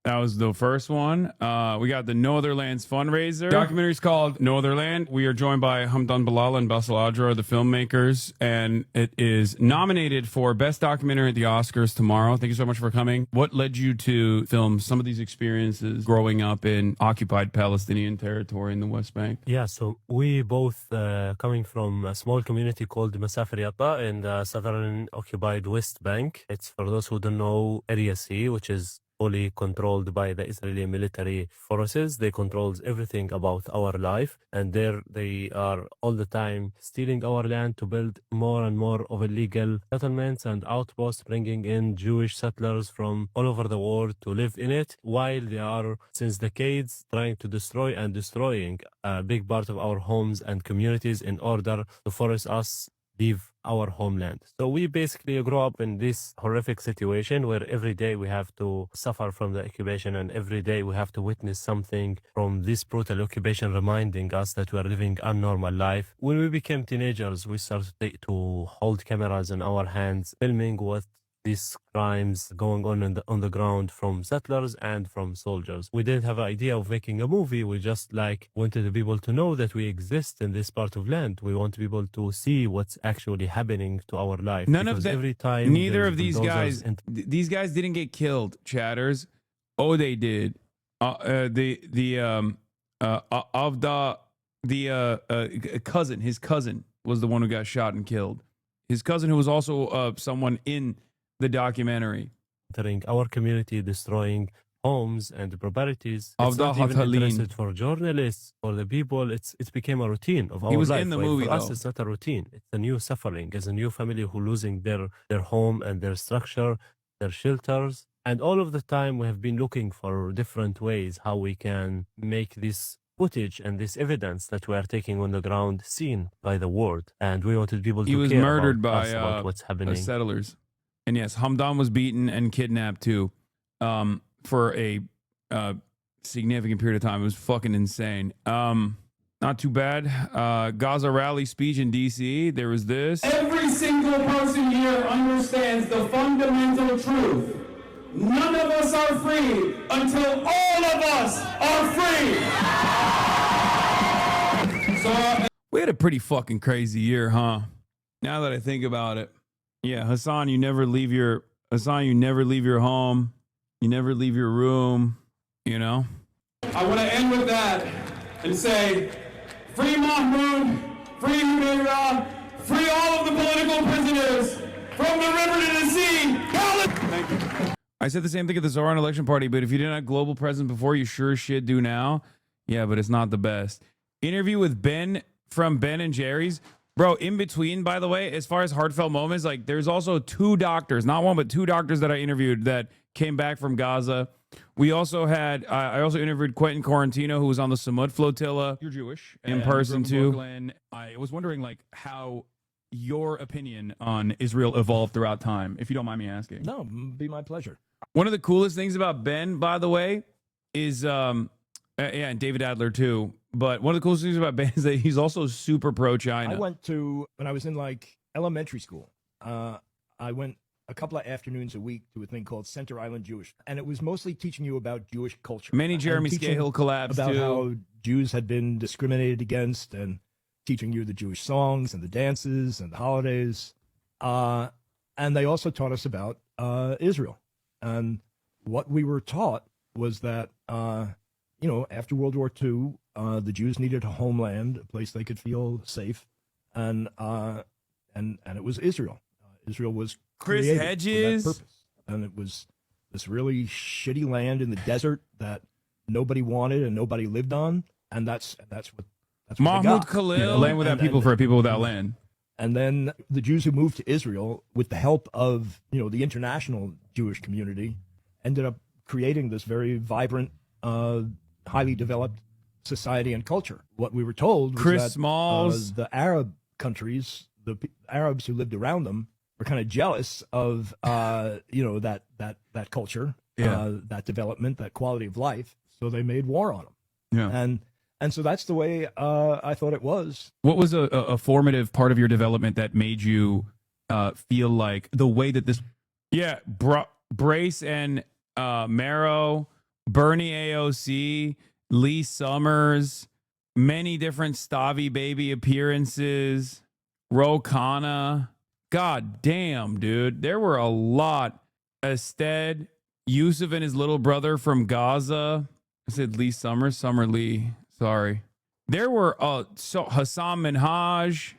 That was the first one. We got the No Other Land's fundraiser. Documentary is called No Other Land. We are joined by Hamdan Bilal and Bassel Adra, the filmmakers, and it is nominated for Best Documentary at the Oscars tomorrow. Thank you so much for coming. What led you to film some of these experiences growing up in occupied Palestinian territory in the West Bank? Yeah, so we both coming from a small community called Masafir Yatta in the southern occupied West Bank. It's, for those who don't know, Area C, which is fully controlled by the Israeli military forces. They control everything about our life, and there they are all the time stealing our land to build more and more of illegal settlements and outposts, bringing in Jewish settlers from all over the world to live in it, while they are, since decades, trying to destroy and destroying a big part of our homes and communities in order to force us leave our homeland. So we basically grow up in this horrific situation where every day we have to suffer from the occupation, and every day we have to witness something from this brutal occupation reminding us that we are living a normal life. When we became teenagers, we started to hold cameras in our hands, filming what these crimes going on the ground from settlers and from soldiers. We didn't have an idea of making a movie. We just wanted people to know that we exist in this part of land. We want people to see what's actually happening to our life. None of that. Every time neither of these guys. These guys didn't get killed. Chatters. Oh, they did. Cousin. His cousin was the one who got shot and killed. His cousin, who was also someone in the documentary, entering our community, destroying homes and properties. Of It's the not even Hatalin. interested for journalists, for the people. It became a routine of our life. He was in the movie, For us, though. it's not a routine. It's a new suffering. It's a new family who losing their home and their structure, their shelters. And all of the time, we have been looking for different ways how we can make this footage and this evidence that we are taking on the ground seen by the world. And we wanted people to he was care murdered about by us, about what's happening. settlers. And yes, Hamdan was beaten and kidnapped too, for a significant period of time. It was fucking insane. Not too bad. Gaza rally speech in DC. There was this. Every single person here understands the fundamental truth. None of us are free until all of us are free. So We had a pretty fucking crazy year, huh? Now that I think about it. Yeah, Hassan, you never leave your home. You never leave your room, you know? I want to end with that and say, free Mahmoud, free Hudaira, free all of the political prisoners, From the river to the sea. Thank you. I said the same thing at the Zoran election party, but if you didn't have global presence before, you sure as shit do now. Yeah, but it's not the best. Interview with Ben from Ben and Jerry's. Bro, in between, by the way, as far as heartfelt moments, like there's also 2 doctors, not one, but 2 doctors that I interviewed that came back from Gaza. We also had, I also interviewed Quentin Quarantino, who was on the Samud flotilla. You're Jewish. In person, too. Brooklyn. I was wondering, like, how your opinion on Israel evolved throughout time, if you don't mind me asking. No, be my pleasure. One of the coolest things about Ben, by the way, is, yeah, and David Adler, too. But one of the coolest things about Ben is that he's also super pro-China. I went to, when I was in, like, elementary school, I went a couple of afternoons a week to a thing called Center Island Jewish, and it was mostly teaching you about Jewish culture. Many Jeremy Scahill collabs, about too. how Jews had been discriminated against, and teaching you the Jewish songs and the dances and the holidays. And they also taught us about Israel. And what we were taught was that, you know, after World War II, the Jews needed a homeland, a place they could feel safe, and it was Israel. Israel was Chris created Hedges, for that purpose, and it was this really shitty land in the desert that nobody wanted and nobody lived on, and that's what Mahmoud Khalil, land without people for a people without land. And then the Jews who moved to Israel, with the help of, you know, the international Jewish community, ended up creating this very vibrant, highly developed society and culture. What we were told was Chris that Smalls, the Arab countries, the Arabs who lived around them, were kind of jealous of, you know, that culture, that development, that quality of life. So they made war on them. Yeah. And so that's the way I thought it was. What was a formative part of your development that made you feel like the way that this... Yeah, Brace and Marrow, Bernie AOC, Lee Summers, many different Stavi Baby appearances, Ro Khanna. God damn, dude. There were a lot. Ested, Yusuf and his little brother from Gaza. I said Lee Summers, Summer Lee. Sorry. There were Hassan Minhaj,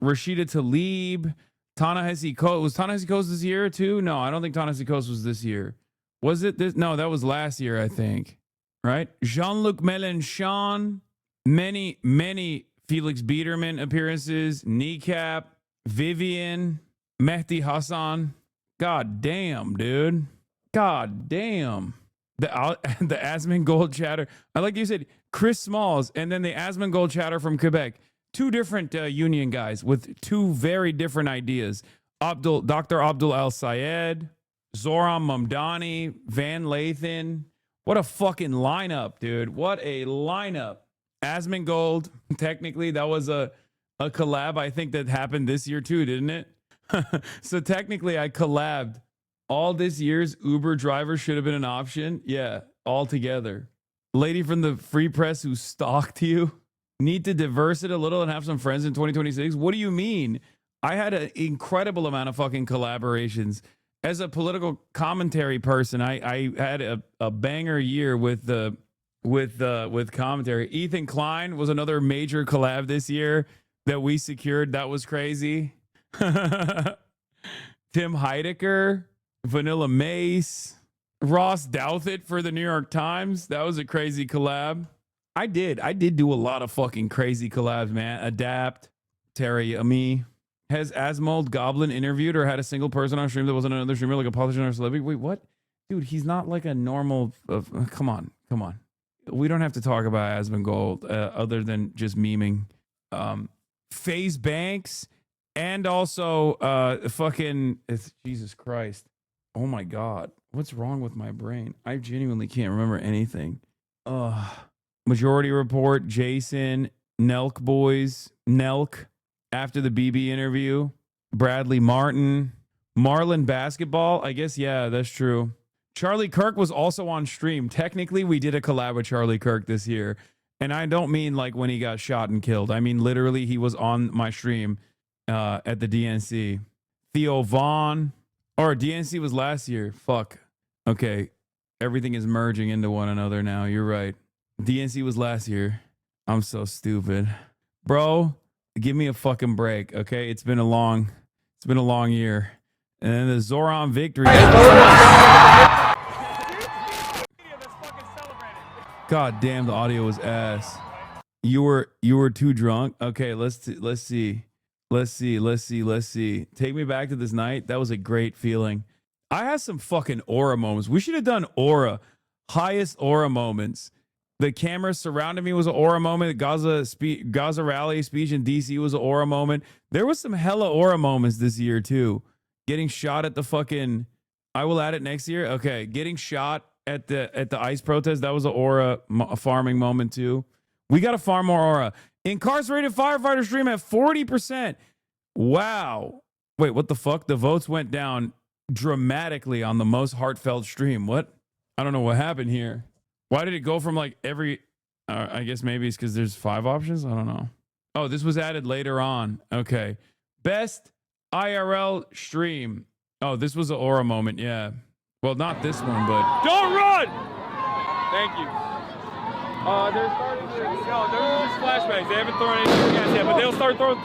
Rashida Tlaib, Ta-Nehisi Coates. Was Ta-Nehisi Coates this year too? No, I don't think Ta-Nehisi Coates was this year. Was it this? No, that was last year, I think. Right? Jean-Luc Mélenchon, many Felix Biederman appearances, Kneecap, Vivian, Mehdi Hassan. God damn, dude. God damn. The Asmongold chatter. I like you said, Chris Smalls, and then the Asmongold chatter from Quebec. 2 different union guys with 2 very different ideas. Dr. Abdul Al Sayed, Zoran Mamdani, Van Lathan. What a fucking lineup, dude. What a lineup. Asmongold, technically, that was a collab, I think, that happened this year too, didn't it? So technically, I collabed. All this year's Uber driver should have been an option. Yeah, all together. Lady from the Free Press who stalked you. Need to diverse it a little and have some friends in 2026. What do you mean? I had an incredible amount of fucking collaborations. As a political commentary person, I had a banger year with commentary. Ethan Klein was another major collab this year that we secured. That was crazy. Tim Heidecker, Vanilla Mace, Ross Douthat for the New York Times. That was a crazy collab. I did do a lot of fucking crazy collabs, man. Adapt, Terry, Ami. Has Asmold Goblin interviewed or had a single person on stream that wasn't another streamer, like a politician or a celebrity? Wait, what? Dude, he's not like a normal... come on. We don't have to talk about Asmongold other than just memeing. FaZe Banks and also Jesus Christ. Oh my God. What's wrong with my brain? I genuinely can't remember anything. Majority Report, Jason, Nelk Boys, Nelk, after the BB interview, Bradley Martin, Marlin Basketball. I guess, yeah, that's true. Charlie Kirk was also on stream. Technically, we did a collab with Charlie Kirk this year. And I don't mean like when he got shot and killed. I mean, literally, he was on my stream at the DNC. Theo Vaughn. Or DNC was last year. Fuck. Okay. Everything is merging into one another now. You're right. DNC was last year. I'm so stupid. Bro, give me a fucking break, okay? It's been a long year. And then the Zoran victory. God damn, the audio was ass. You were too drunk. Okay, let's see. Take me back to this night. That was a great feeling. I had some fucking aura moments. We should have done aura. Highest aura moments. The camera surrounding me was an aura moment. The Gaza rally speech in DC was an aura moment. There was some hella aura moments this year too. Getting shot at the fucking, I will add it next year. Okay, getting shot at the ICE protest, that was an aura farming moment too. We got to farm more aura. Incarcerated firefighter stream at 40%. Wow. Wait, what the fuck? The votes went down dramatically on the most heartfelt stream. What? I don't know what happened here. Why did it go from like every, I guess maybe it's because there's 5 options. I don't know. Oh, this was added later on. Okay. Best IRL stream. Oh, this was an aura moment. Yeah. Well, not this one, but. Don't run! Thank you. They're starting to, no, they're just flashbangs. They haven't thrown any gas yet, but they'll start throwing.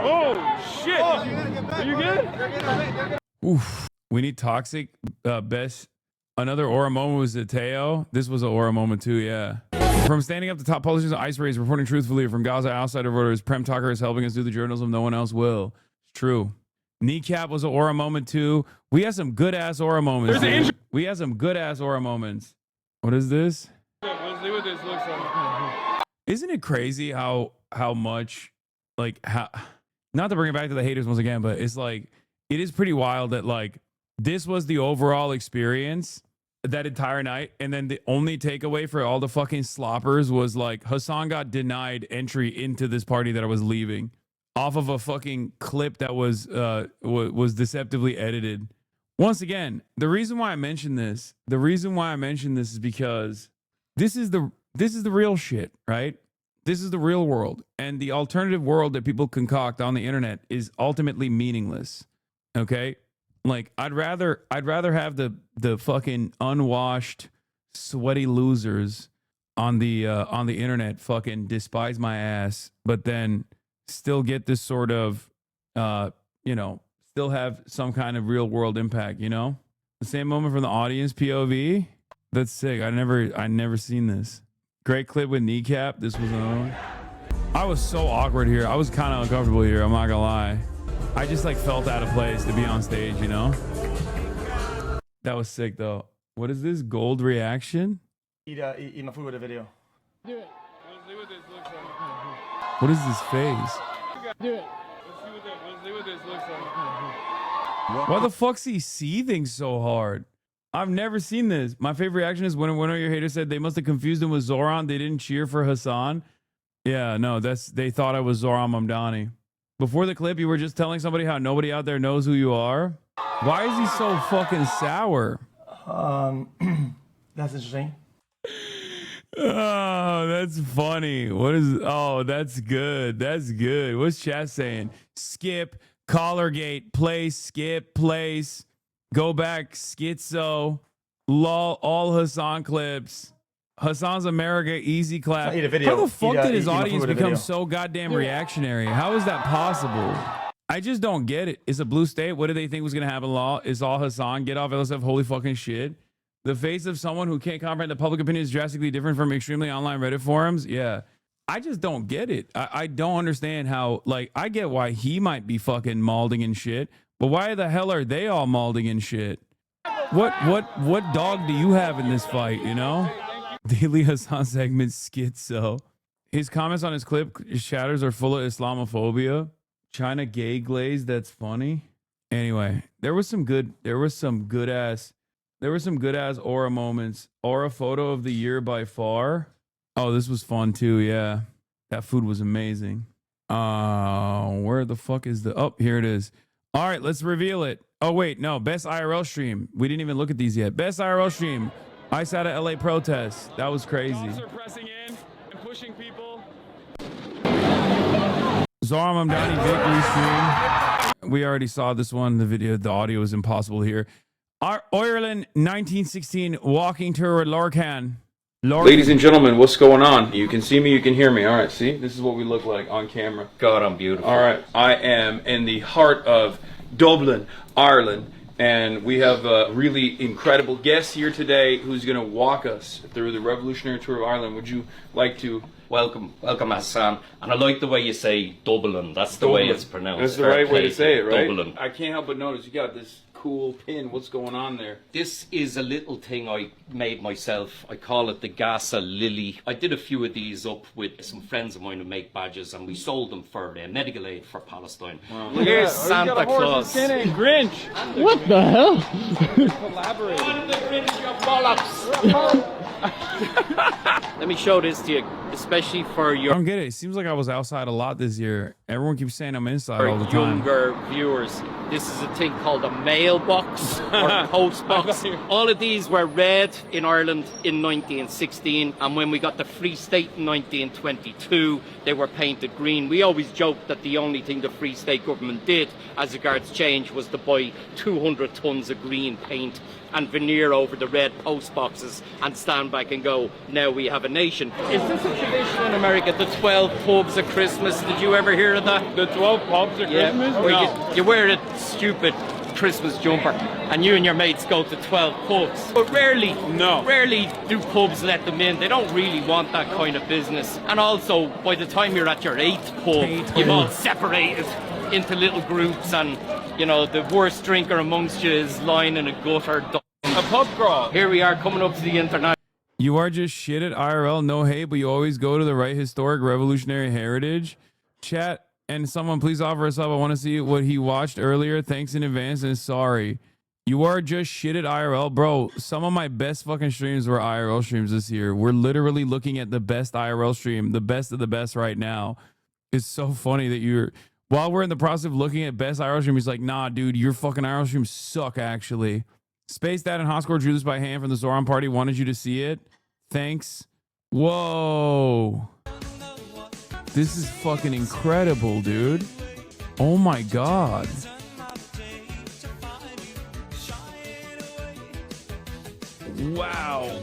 Oh, shit. Are you good? Oof. We need toxic best. Another aura moment was the Teo. This was an aura moment too, yeah. From standing up to top politicians, ice raids, reporting truthfully from Gaza outsider voters, Prem Tucker is helping us do the journalism no one else will. It's true. Kneecap was an aura moment too. We had some good ass aura moments. We had some good ass aura moments. What is this? Let's see what this looks like. Isn't it crazy how much, like, how, not to bring it back to the haters once again, but it's like, it is pretty wild that like this was the overall experience that entire night, and then the only takeaway for all the fucking sloppers was like Hasan got denied entry into this party that I was leaving off of a fucking clip that was deceptively edited. Once again, the reason why I mention this is because this is the real shit, right? This is the real world, and the alternative world that people concoct on the internet is ultimately meaningless. Okay? Like I'd rather have the fucking unwashed, sweaty losers on the internet fucking despise my ass, but then still get this sort of still have some kind of real world impact, you know? The same moment from the audience POV. That's sick. I never seen this. Great clip with Kneecap. This was another one. I was so awkward here. I was kind of uncomfortable here. I'm not gonna lie. I just like felt out of place to be on stage, you know? That was sick though. What is this? Gold reaction? Eat my food with a video. Do it. Let's see what this looks like. What is this face? Do it. Let's see what this looks like. Why the fuck's he seething so hard? I've never seen this. My favorite reaction is when one of your haters said they must have confused him with Zoran. They didn't cheer for Hasan. Yeah, no, they thought I was Zoran Mamdani. Before the clip, you were just telling somebody how nobody out there knows who you are. Why is he so fucking sour? That's interesting. Oh, that's funny. What is? Oh, that's good. That's good. What's chat saying? Skip, Collargate, place, skip, place, go back, schizo, lol, all Hasan clips. Hasan's America, easy clap. Eat a video. How the fuck did his eat my food audience with a become video. so goddamn reactionary? How is that possible? I just don't get it. It's a blue state. What did they think was going to happen? Law is all Hasan. Get off LSF. Holy fucking shit. The face of someone who can't comprehend that public opinion is drastically different from extremely online Reddit forums. Yeah. I just don't get it. I don't understand how, like, I get why he might be fucking malding and shit, but why the hell are they all malding and shit? What dog do you have in this fight, you know? Daily Hasan segment schizo. His comments on his clip, his chatters are full of Islamophobia. China gay glaze, that's funny. Anyway, there was some good ass aura moments. Aura photo of the year by far. Oh, this was fun too, yeah. That food was amazing. Where the fuck is the... Oh, here it is. All right, let's reveal it. Oh, wait, no. Best IRL stream. We didn't even look at these yet. Best IRL stream. I sat at LA protest. That was crazy. Cops are pressing in and pushing people. Zoran Mamdani victory stream. We already saw this one. The video, the audio is impossible here. Ireland 1916 walking tour at Lorcan. Ladies and gentlemen, what's going on? You can see me, you can hear me. All right, see? This is what we look like on camera. God, I'm beautiful. All right, I am in the heart of Dublin, Ireland, and we have a really incredible guest here today who's going to walk us through the revolutionary tour of Ireland. Would you like to... Welcome, Hassan. And I like the way you say Dublin. That's the way it's pronounced. That's the right way to say it, right? Dublin. I can't help but notice you got this cool pin. What's going on there? This is a little thing I made myself. I call it the Gaza Lily. I did a few of these up with some friends of mine who make badges, and we sold them for medical aid for Palestine. Wow. Here's Santa Claus. Grinch. What the hell? Collaborate. Let me show this to you, especially for I your don't get it. It seems like I was outside a lot this year. Everyone keeps saying I'm inside all the time. younger viewers. This is a thing called a mailbox or post box. All of these were red in Ireland in 1916, and when we got the Free State in 1922, they were painted green. We always joked that the only thing the Free State government did as regards change was to buy 200 tons of green paint and veneer over the red post boxes and stand back and go, now we have a nation. Is this a tradition in America, the 12 pubs at Christmas? Did you ever hear of that? The 12 pubs at Christmas? Where No. you wear a stupid Christmas jumper and you and your mates go to 12 pubs. But rarely do pubs let them in. They don't really want that kind of business. And also, by the time you're at your 8th pub, you've all separated into little groups, and you know, the worst drinker amongst you is lying in a gutter. A pub crawl. Here we are coming up to the international. You are just shit at IRL, no hate, but you always go to the right historic revolutionary heritage. Chat, and someone please offer us up. I want to see what he watched earlier. Thanks in advance and sorry. You are just shit at IRL. Bro, some of my best fucking streams were IRL streams this year. We're literally looking at the best IRL stream, the best of the best right now. It's so funny that you're... While we're in the process of looking at best IRL stream, he's like, nah, dude, your fucking IRL streams suck, actually. Space Dad and Hotscore drew this by hand from the Zoran party. Wanted you to see it. Thanks. Whoa. This is fucking incredible, dude. Oh my God. Wow.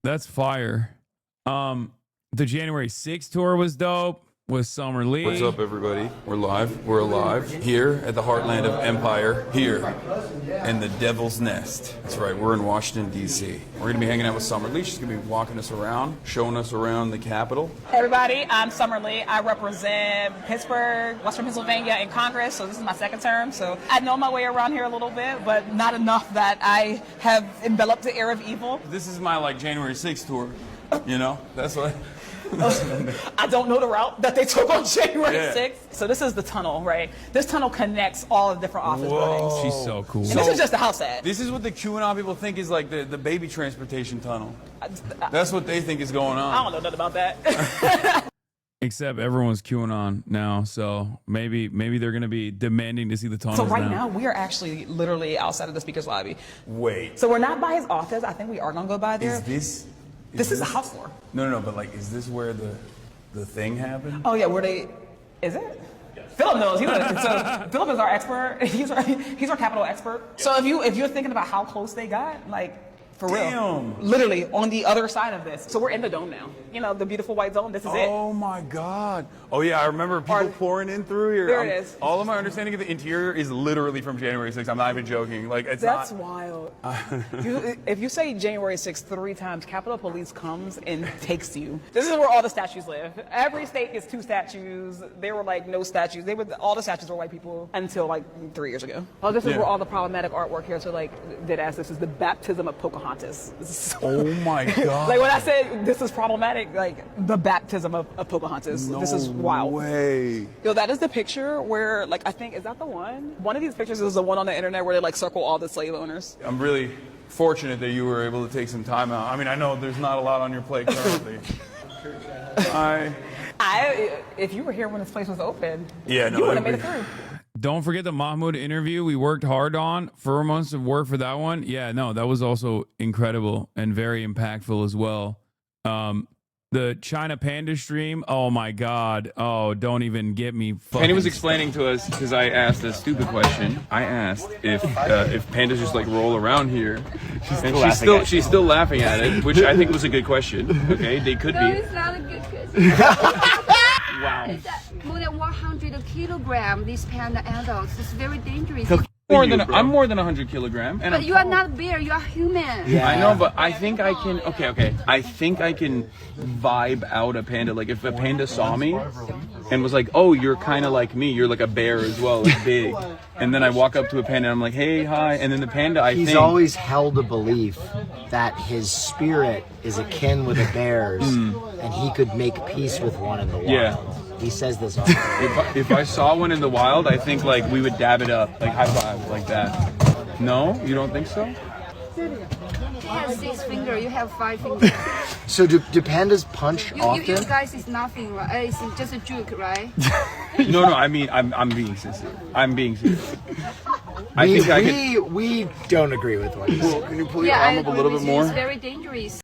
That's fire. The January 6th tour was dope with Summer Lee. What's up, everybody? We're live. We're alive here at the heartland of Empire, here in the Devil's Nest. That's right. We're in Washington, D.C. We're going to be hanging out with Summer Lee. She's going to be walking us around, showing us around the Capitol. Hey everybody, I'm Summer Lee. I represent Pittsburgh, Western Pennsylvania in Congress, so this is my second term. So I know my way around here a little bit, but not enough that I have enveloped the air of evil. This is my, like, January 6th tour. You know? That's what... I don't know the route that they took on January 6th. So this is the tunnel, right? This tunnel connects all the different office buildings. She's so cool. And this is just the house ad. This is what the QAnon people think is like the baby transportation tunnel. That's what they think is going on. I don't know nothing about that. Except everyone's QAnon now, so maybe they're going to be demanding to see the tunnels So right now, we are actually literally outside of the speaker's lobby. Wait. So we're not by his office. I think we are going to go by there. This is the house floor. No, but like, is this where the thing happened? Oh yeah, where they, is it? Yes. Philip knows. So Philip is our expert. He's our capital expert. So if you're thinking about how close they got, like, for real, literally on the other side of this. So we're in the dome now. You know, the beautiful white dome. This is it. Oh my God. Oh yeah, I remember people pouring in through here. There it is. All of my understanding of the interior is literally from January 6th. I'm not even joking. Like, it's That's not. wild. If you say January 6th 3 times, Capitol Police comes and takes you. This is where all the statues live. Every state gets 2 statues. There were like no statues. All the statues were white people until like 3 years ago. Oh, this is where all the problematic artwork here. So like, deadass, this is the baptism of Pocahontas. This is so, oh my God. Like when I said this is problematic, like the baptism of Pocahontas. No this is wild. way. Yo, that is the picture where, like, I think, is that the one? One of these pictures is the one on the internet where they like circle all the slave owners. I'm really fortunate that you were able to take some time out. I mean, I know there's not a lot on your plate currently. If you were here when this place was open, yeah, no, you would have made it through. Don't forget the Mahmoud interview we worked hard on. 4 months of work for that one. Yeah, no, that was also incredible and very impactful as well. The China Panda stream. Oh my God. Oh, don't even get me. Penny was explaining to us because I asked a stupid question. I asked if pandas just like roll around here, and she's still laughing at it, which I think was a good question. Okay, they could No, be. it's not a good question. Wow. It's more than 100 kilograms. These panda adults. It's very dangerous. I'm more than 100 kilograms. And But I'm you are not a bear. You are human. Yeah. I know, but I think I can. Okay. I think I can vibe out a panda. Like if a panda saw me and was like, "Oh, you're kind of like me. You're like a bear as well, like big." And then I walk up to a panda and I'm like, "Hey, hi." And then the panda, He's always held a belief that his spirit is akin with a bear's, and he could make peace with one in the wild. Yeah. He says this all If I saw one in the wild, I think like we would dab it up, like high five, like that. No, you don't think so? He has 6 fingers. You have 5 fingers. So do pandas punch often? You guys is nothing, right? It's just a joke, right? No. I mean, I'm being sincere. I'm being sincere. I think I could. We don't agree with what you said. Can you pull your arm up a little bit more? It's very dangerous.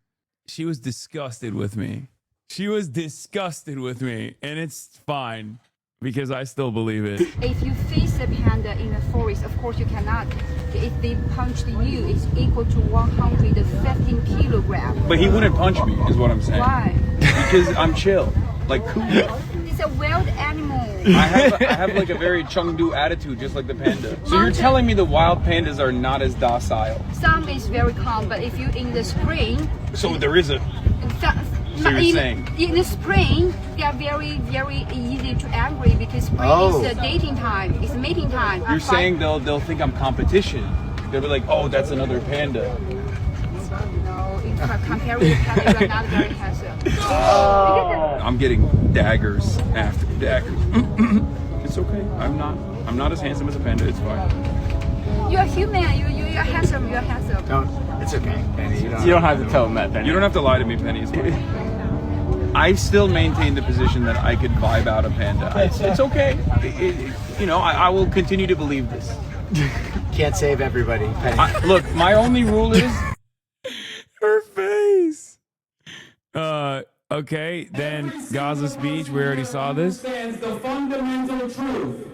She was disgusted with me. She was disgusted with me, and it's fine because I still believe it. If you face a panda in the forest, of course you cannot. If they punched you, it's equal to 115 kilograms. But he wouldn't punch me, is what I'm saying. Why? Because I'm chill, like cool. It's a wild animal. I have like a very Chengdu attitude, just like the panda. So you're telling me the wild pandas are not as docile? Some is very calm, but if you in the spring. So there is a. So you're saying in the spring they are very, very easy to angry because spring is the dating time, it's mating time. You're saying they'll think I'm competition. They'll be like, oh, that's another panda. No, compared with panda, you're not very handsome. I'm getting daggers after daggers. It's okay. I'm not as handsome as a panda. It's fine. You're human. You're handsome. You're handsome. It's okay, Penny. You don't have to tell him that, Penny. You don't have to lie to me, Penny. It's fine. I still maintain the position that I could vibe out a panda. It's okay. I will continue to believe this. Can't save everybody, Penny. Look, my only rule is her face. Okay, then Gaza speech. We already saw this. The fundamental truth.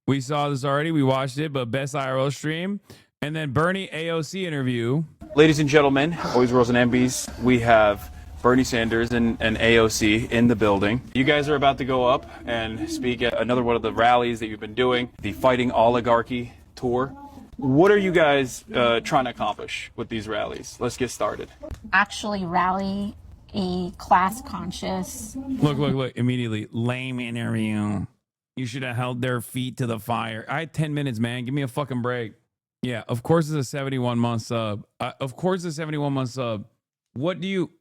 We saw this already. We watched it, but best IRL stream. And then Bernie AOC interview. Ladies and gentlemen, boys, girls, and MBs, we have Bernie Sanders and AOC in the building. You guys are about to go up and speak at another one of the rallies that you've been doing, the Fighting Oligarchy tour. What are you guys trying to accomplish with these rallies? Let's get started. Actually rally a class-conscious... Look, immediately. Lame interview. You should have held their feet to the fire. I had 10 minutes, man. Give me a fucking break. Yeah, of course it's a 71-month sub. Of course it's a 71-month sub. What do you...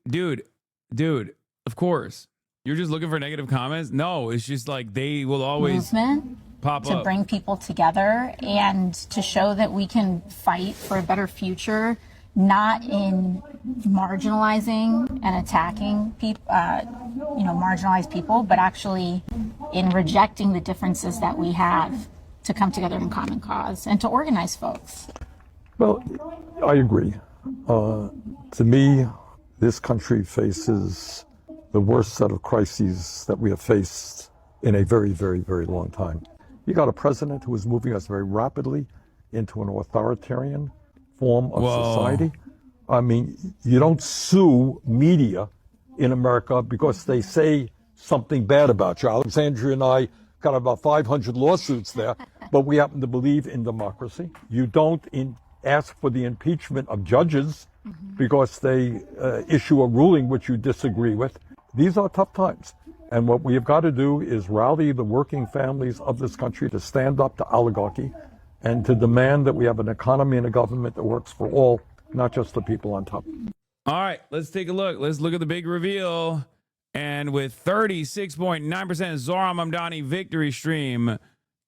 Dude, of course. You're just looking for negative comments? No, it's just like they will always movement pop to up. Bring people together and to show that we can fight for a better future, not in marginalizing and attacking people, marginalized people, but actually in rejecting the differences that we have to come together in common cause and to organize folks. Well, I agree. To me, this country faces the worst set of crises that we have faced in a very, very, very long time. You got a president who is moving us very rapidly into an authoritarian form of society. I mean, you don't sue media in America because they say something bad about you. Alexandria and I got about 500 lawsuits there, but we happen to believe in democracy. You don't ask for the impeachment of judges because they issue a ruling which you disagree with. These are tough times. And what we have got to do is rally the working families of this country to stand up to oligarchy and to demand that we have an economy and a government that works for all, not just the people on top. All right, let's take a look. Let's look at the big reveal. And with 36.9%, Zoran Mamdani victory stream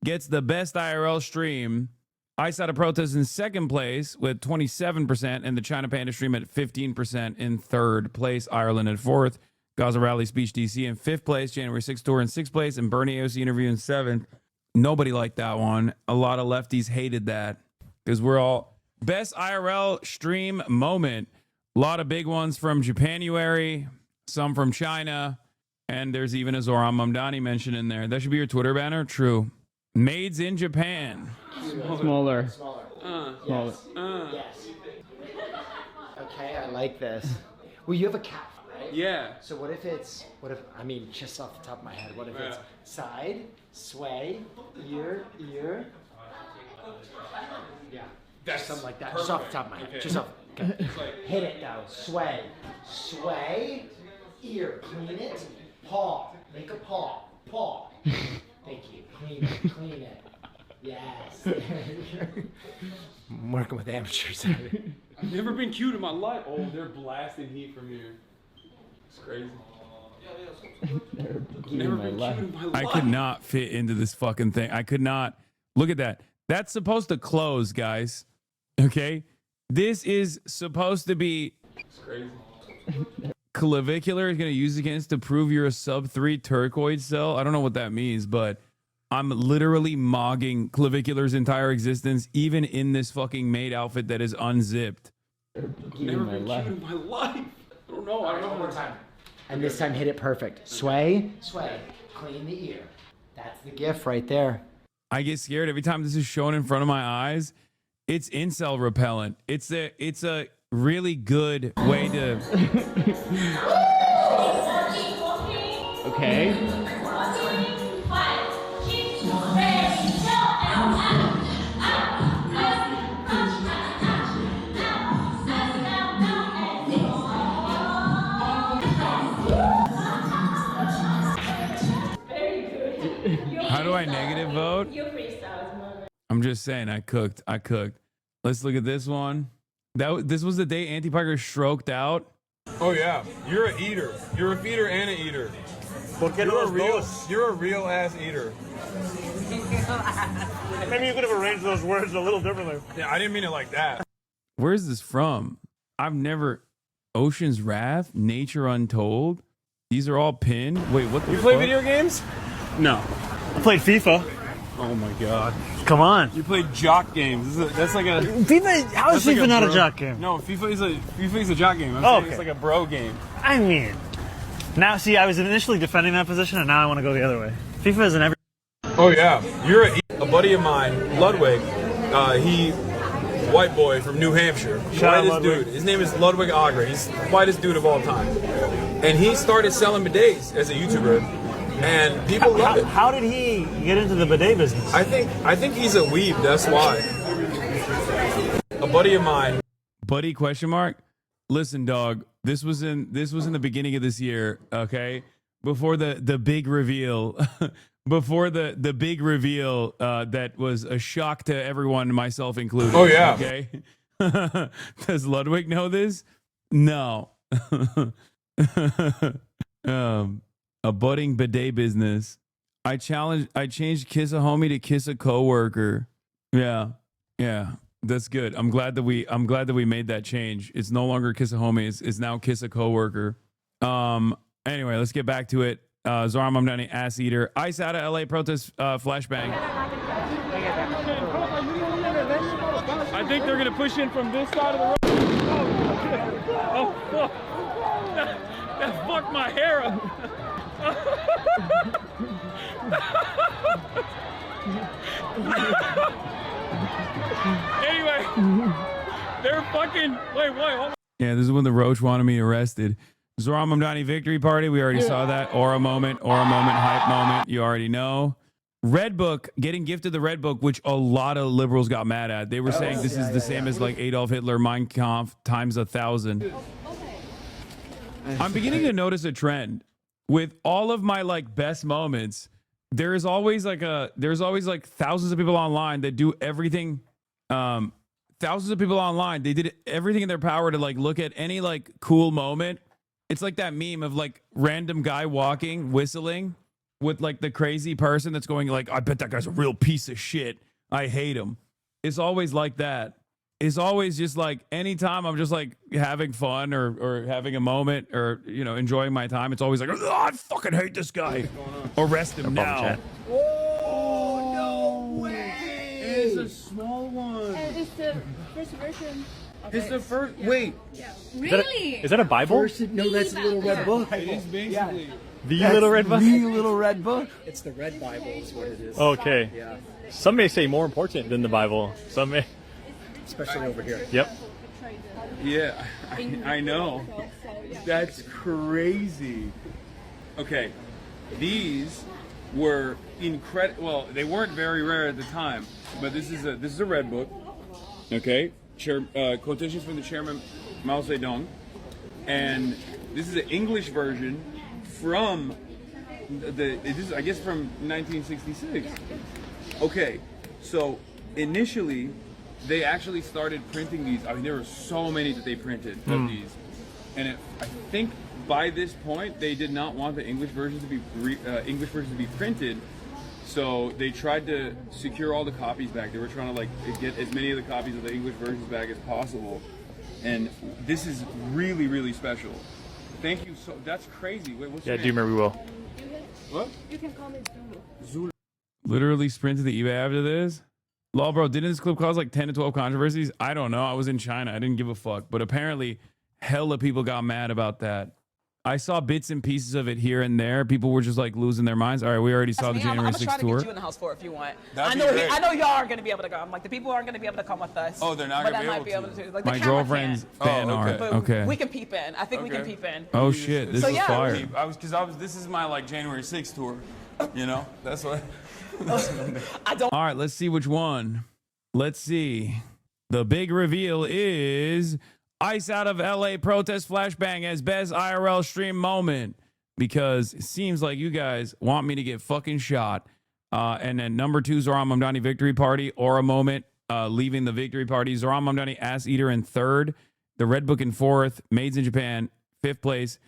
gets the best IRL stream. Ice Out of Protest in second place with 27%, and the China Panda stream at 15% in third place. Ireland at fourth. Gaza Rally Speech DC in fifth place. January 6th tour in sixth place. And Bernie AOC interview in seventh. Nobody liked that one. A lot of lefties hated that because we're all best IRL stream moment. A lot of big ones from Japanuary. some from China, and there's even a Zoran Mamdani mention in there. That should be your Twitter banner. True. Mades in Japan. Smaller. Yes. Yes. Okay, I like this. Well, you have a calf, right? Yeah. So what if, I mean, just off the top of my head, what if it's side, sway, ear? Yeah. Just something like that. Just off the top of my head. Okay. Just off. Okay. Hit it though. Sway. Ear. Clean it. Paw. Make a paw. Thank you. Clean it. Yes. I'm working with amateurs. I've never been cute in my life. Oh, they're blasting heat from here. It's crazy. Never been cute in my life. I could not fit into this fucking thing. I could not. Look at that. That's supposed to close, guys. Okay? This is supposed to be... It's crazy. Clavicular is going to use against to prove you're a sub-3 turquoise cell. I don't know what that means, but I'm literally mogging Clavicular's entire existence, even in this fucking maid outfit that is unzipped. Never been cute in my life. I don't know. One more time. And this time hit it perfect. Sway. Clean the ear. That's the gift right there. I get scared every time this is shown in front of my eyes. It's incel repellent. It's a really good way to... Okay. How do I negative vote? I'm just saying, I cooked. Let's look at this one. This was the day Auntie Parker stroked out. Oh yeah, you're an eater. You're a feeder and an eater. You're a real ass eater. Maybe you could have arranged those words a little differently. Yeah, I didn't mean it like that. Where's this from? I've never... Ocean's Wrath, Nature Untold. These are all pinned. Wait, what the You play fuck? video games? No. I played FIFA. Oh my god. Come on. You play jock games. That's like a... FIFA, how is that's FIFA like not bro- a jock game? No, FIFA is a jock game. I'm saying it's like a bro game. I mean, now see, I was initially defending that position, and now I want to go the other way. FIFA is in every... Oh yeah, you're a buddy of mine, Ludwig. White boy from New Hampshire. Shout out Whitest Ludwig. dude. His name is Ludwig Agre. He's the whitest dude of all time. And he started selling bidets as a YouTuber, and people love it. How did he get into the bidet business? I think he's a weeb. That's why. A buddy of mine. Buddy question mark? Listen, dog. This was in the beginning of this year. Okay, before the big reveal. Before the big reveal that was a shock to everyone, myself included. Oh yeah. Okay. Does Ludwig know this? No. A budding bidet business. I changed kiss a homie to kiss a coworker. Yeah. That's good. I'm glad that we made that change. It's no longer kiss a homie. It's now kiss a coworker. Anyway, let's get back to it. Zoran Mamdani, ass eater. Ice out of LA protest flashbang. I think they're gonna push in from this side of the road. Oh fuck! That fucked my hair up. Anyway, they're fucking. Wait, hold on. Yeah, this is when the Roach wanted me arrested. Zoran Mamdani victory party. We already saw that. Aura moment, hype moment. You already know. Red Book, getting gifted the Red Book, which a lot of liberals got mad at. They were saying this is the same as like Adolf Hitler, Mein Kampf times 1,000. I'm beginning to notice a trend with all of my like best moments. There's always like thousands of people online that do everything. Thousands of people online. They did everything in their power to like look at any like cool moment. It's like that meme of like random guy walking, whistling with like the crazy person that's going like, I bet that guy's a real piece of shit. I hate him. It's always like that. It's always just like anytime I'm just like having fun or having a moment or, you know, enjoying my time. It's always like, oh, I fucking hate this guy. Arrest him now. Oh no way! It's a small one. And it's the first version. It's the first. Wait. Really? Is that a Bible? No, that's a little red book. It is basically. The little red book? The little red book? It's the red Bible is what it is. Okay. Yeah. Some may say more important than the Bible. Some may. Especially over here. Yep. Yeah, I know. That's crazy. Okay, these were incredible. Well, they weren't very rare at the time, but this is a red book. Okay, quotations from the chairman Mao Zedong, and this is an English version from this is, I guess, from 1966. Okay, so initially they actually started printing these. I mean, there were so many that they printed of these, and I think by this point they did not want the English versions to be printed. So they tried to secure all the copies back. They were trying to like get as many of the copies of the English versions back as possible. And this is really, really special. Thank you. So that's crazy. Wait, what's your name? Doomer, we will. What? You can call me Zulu. Literally sprinted the eBay after this. Lol, bro, didn't this clip cause like 10 to 12 controversies? I don't know. I was in China. I didn't give a fuck. But apparently, hella people got mad about that. I saw bits and pieces of it here and there. People were just like losing their minds. All right, we already saw the January 6th tour. I'm trying to get you in the house for if you want. That'd I be great. know y'all aren't going to be able to go. I'm like, the people aren't going to be able to come with us. Oh, they're not but going I to might be able to. Like, My girlfriend's fan art. But Okay. we can peep in. I think we can peep in. Oh shit, this is fire. This is my like January 6th tour. You know, that's what. All right, let's see which one. Let's see. The big reveal is Ice out of LA protest flashbang as best IRL stream moment, because it seems like you guys want me to get fucking shot. And then number 2, Zoran Mamdani victory party, or a moment leaving the victory party. Zoran Mamdani ass eater in 3rd, the Red Book in 4th, Maids in Japan 5th place,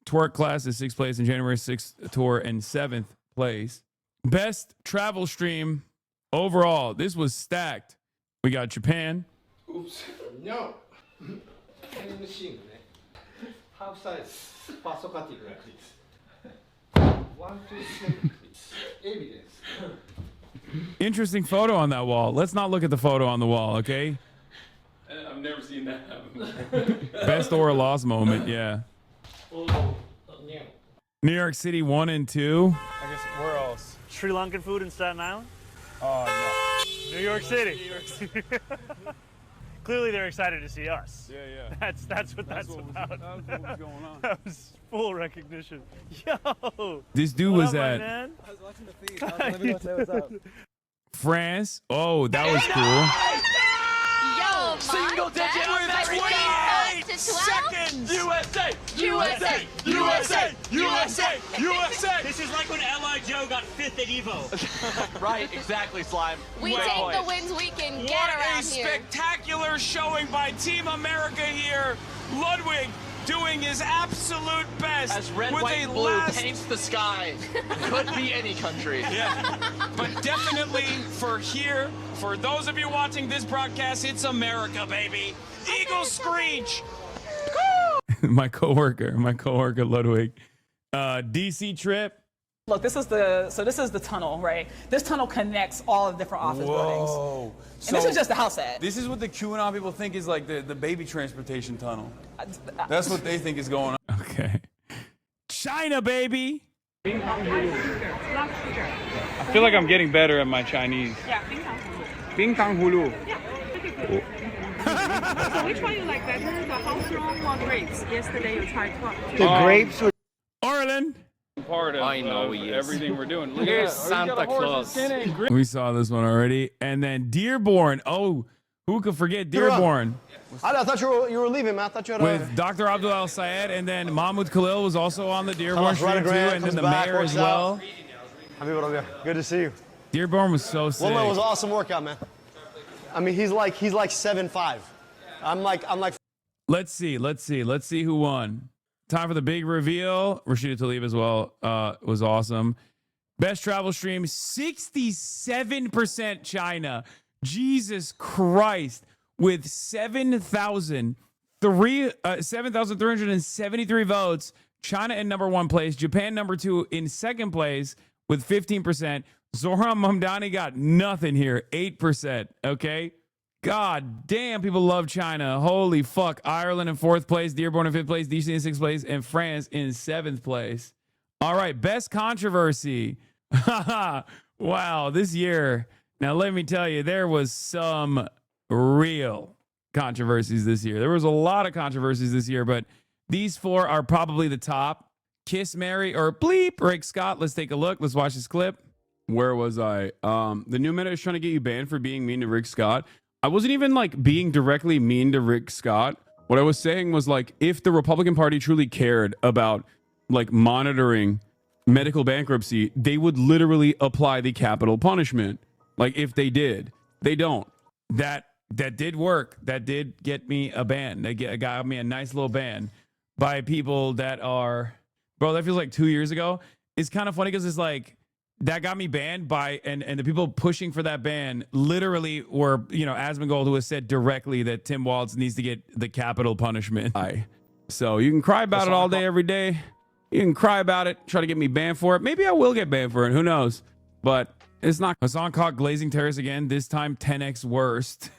Twerk class is 6th place in January 6th tour and 7th place. Best travel stream overall. This was stacked. We got Japan. Oops. No. ペンシングね。ハーフサイズ、ファーストカッティングlike this. 1, 2, 3, evidence. Interesting photo on that wall. Let's not look at the photo on the wall, okay? I've never seen that happen. Best or loss moment, yeah. Oh, no. New York City 1 and 2. I guess where else? Sri Lankan food in Staten Island? Oh no. New York City. Clearly they're excited to see us. Yeah. That's what that's about. That's what was going on. That was full recognition. Yo! This dude What was up, my at man? I was watching the feed. Let me go say what's up. France. Oh, that was cool. Yo, Single digit with 28 seconds. USA, USA, USA, USA, USA. This is like when L.I. Joe got 5th at Evo. Right, exactly, Slime. We Great take point. the wins we can get What a around here. spectacular showing by Team America here. Ludwig doing his absolute best As red, with white, a and blue last. paints the sky. Could be any country. Yeah, but definitely for here, for those of you watching this broadcast, it's America, baby. Eagle screech. my coworker Ludwig. DC trip. Look, this is the tunnel, right? This tunnel connects all of the different office buildings. And this is just the house ad. This is what the QAnon people think is like the baby transportation tunnel. That's what they think is going on. Okay. China, baby. I feel like I'm getting better at my Chinese. Yeah, Bing Tang Hulu. So which one you like better, the house room or grapes? Yesterday you tried one. The grapes were. Orland. Part of, I know he is. everything we're doing. Look Here's at that. Oh, he's got a Santa horse Claus. and skin and green. We saw this one already. And then Dearborn. Oh, who could forget Dearborn? I thought you were leaving, man. I thought you had With Dr. Abdul Al Sayed, and then Mahmoud Khalil was also on the Dearborn stream too, and then the mayor as well. Good to see you. Dearborn was so sick. Well, it was an awesome workout, man. I mean, he's like 7'5". I'm like. Let's see who won. Time for the big reveal. Rashida Tlaib as well was awesome. Best travel stream, 67% China. Jesus Christ. With 7,373 votes. China in number 1 place. Japan number 2 in 2nd place with 15%. Zoran Mamdani got nothing here, 8%. Okay. God damn, people love China. Holy fuck. Ireland in 4th place, Dearborn in 5th place, DC in 6th place, and France in 7th place. All right, best controversy. Wow, this year. Now, let me tell you, there was some real controversies this year. There was a lot of controversies this year, but these 4 are probably the top. Kiss, Mary, or bleep Rick Scott. Let's take a look. Let's watch this clip. Where was I? The new meta is trying to get you banned for being mean to Rick Scott. I wasn't even like being directly mean to Rick Scott. What I was saying was like, if the Republican Party truly cared about like monitoring medical bankruptcy, they would literally apply the capital punishment. Like if they did, they don't. That did work. That did get me a ban. That got me a nice little ban by people that are, bro, that feels like 2 years ago. It's kind of funny because it's like, that got me banned by, and the people pushing for that ban literally were, you know, Asmongold, who has said directly that Tim Walz needs to get the capital punishment. So you can cry about it all day, every day. You can cry about it, try to get me banned for it. Maybe I will get banned for it. Who knows? But it's not. Hassan caught glazing terrorists again, this time 10x worst.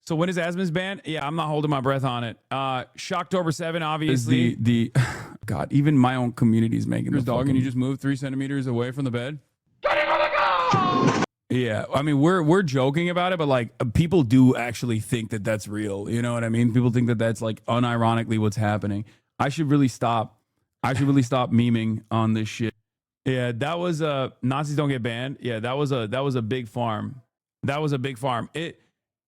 So when is Asmon's ban? Yeah, I'm not holding my breath on it. Shocktober 7, obviously. The God, even my own community is making this dog, and you just moved 3 centimeters away from the bed. Yeah, I mean, we're joking about it, but like people do actually think that that's real. You know what I mean? People think that that's like unironically what's happening. I should really stop. I should really stop memeing on this shit. Yeah, that was Nazis don't get banned. Yeah, that was a big farm. That was a big farm.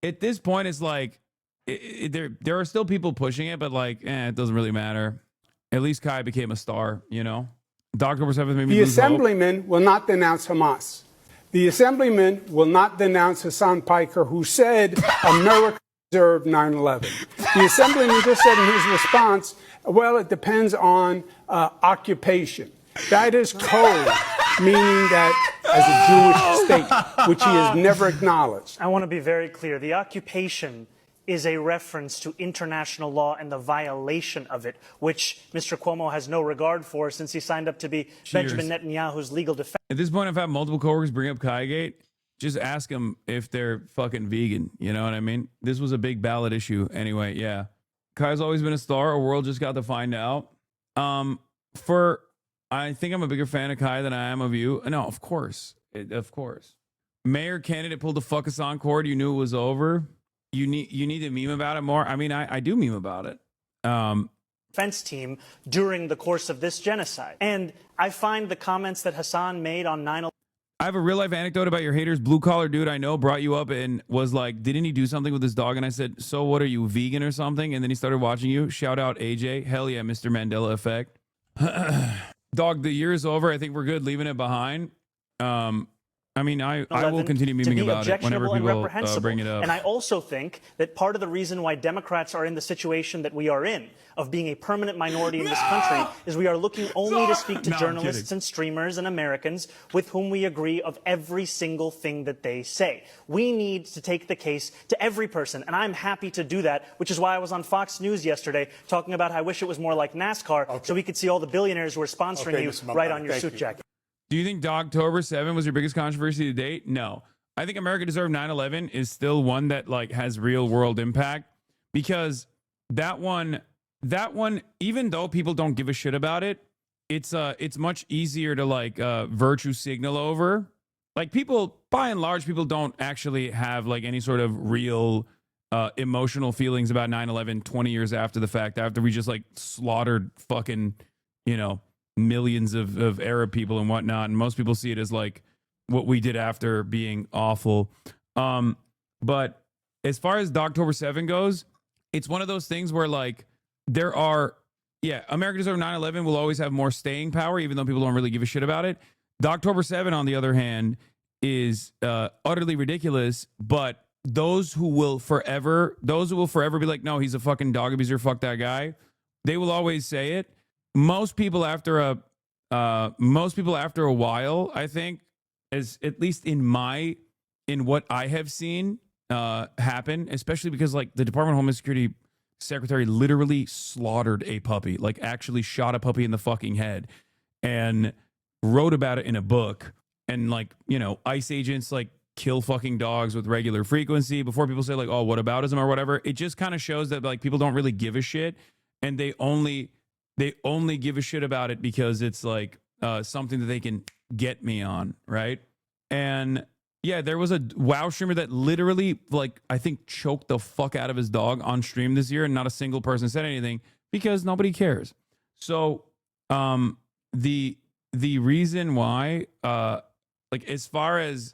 At this point, it's like there are still people pushing it, but like, it doesn't really matter. At least Kai became a star, you know. October 7th made me The lose hope. assemblyman will not denounce Hamas. The assemblyman will not denounce Hassan Piker, who said America deserved 9/11. The assemblyman just said in his response, well, it depends on occupation. That is code, meaning that as a Jewish state, which he has never acknowledged. I want to be very clear. The occupation is a reference to international law and the violation of it, which Mr. Cuomo has no regard for since he signed up to be Benjamin Netanyahu's legal defense. At this point, I've had multiple coworkers bring up Kaigate. Just ask them if they're fucking vegan. You know what I mean? This was a big ballot issue anyway. Yeah. Kai's always been a star. Our world just got to find out. I think I'm a bigger fan of Kai than I am of you. No, of course. Of course. Mayor candidate pulled the fuck us on cord. You knew it was over. You need to meme about it more. I mean, I do meme about it. Defense team during the course of this genocide. And I find the comments that Hassan made on 9/11. I have a real life anecdote about your haters. Blue collar dude I know brought you up and was like, didn't he do something with his dog? And I said, so what, are you vegan or something? And then he started watching you. Shout out AJ. Hell yeah, Mr. Mandela effect. Dog, the year is over. I think we're good leaving it behind. I mean, I will continue memeing about it whenever people bring it up. And I also think that part of the reason why Democrats are in the situation that we are in, of being a permanent minority in this country, is we are looking only to speak to journalists and streamers and Americans with whom we agree of every single thing that they say. We need to take the case to every person, and I'm happy to do that, which is why I was on Fox News yesterday talking about how I wish it was more like NASCAR, so we could see all the billionaires who are sponsoring you right on your suit jacket. Do you think Dogtober 7 was your biggest controversy to date? No. I think America Deserved 9/11 is still one that like has real world impact, because that one, even though people don't give a shit about it, it's much easier to like virtue signal over. Like people, by and large, people don't actually have like any sort of real emotional feelings about 9/11 20 years after the fact, after we just like slaughtered fucking, you know, millions of Arab people and whatnot, and most people see it as like what we did after being awful. But as far as Dogtober 7 goes, it's one of those things where like there are, America Deserved 9/11 will always have more staying power, even though people don't really give a shit about it. Dogtober 7, on the other hand, is utterly ridiculous, but those who will forever be like, no, he's a fucking dog abuser, fuck that guy, they will always say it. Most people after a while, I think, as at least in what I have seen happen, especially because like the Department of Homeland Security secretary literally slaughtered a puppy, like actually shot a puppy in the fucking head and wrote about it in a book. And like, you know, ICE agents like kill fucking dogs with regular frequency, before people say like, oh, whataboutism or whatever, it just kind of shows that like people don't really give a shit, and they only give a shit about it because it's like something that they can get me on, right? And yeah, there was a WoW streamer that literally, like, I think choked the fuck out of his dog on stream this year, and not a single person said anything because nobody cares. So the reason why like as far as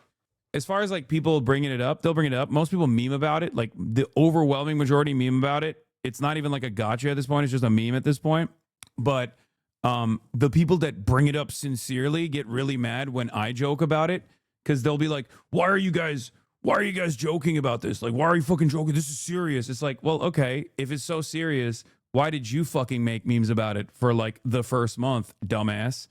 like people bringing it up, they'll bring it up. Most people meme about it. Like the overwhelming majority meme about it. It's not even like a gotcha at this point. It's just a meme at this point. But the people that bring it up sincerely get really mad when I joke about it, because they'll be like, why are you guys joking about this? Like, why are you fucking joking? This is serious. It's like, well, okay, if it's so serious, why did you fucking make memes about it for like the first month, dumbass?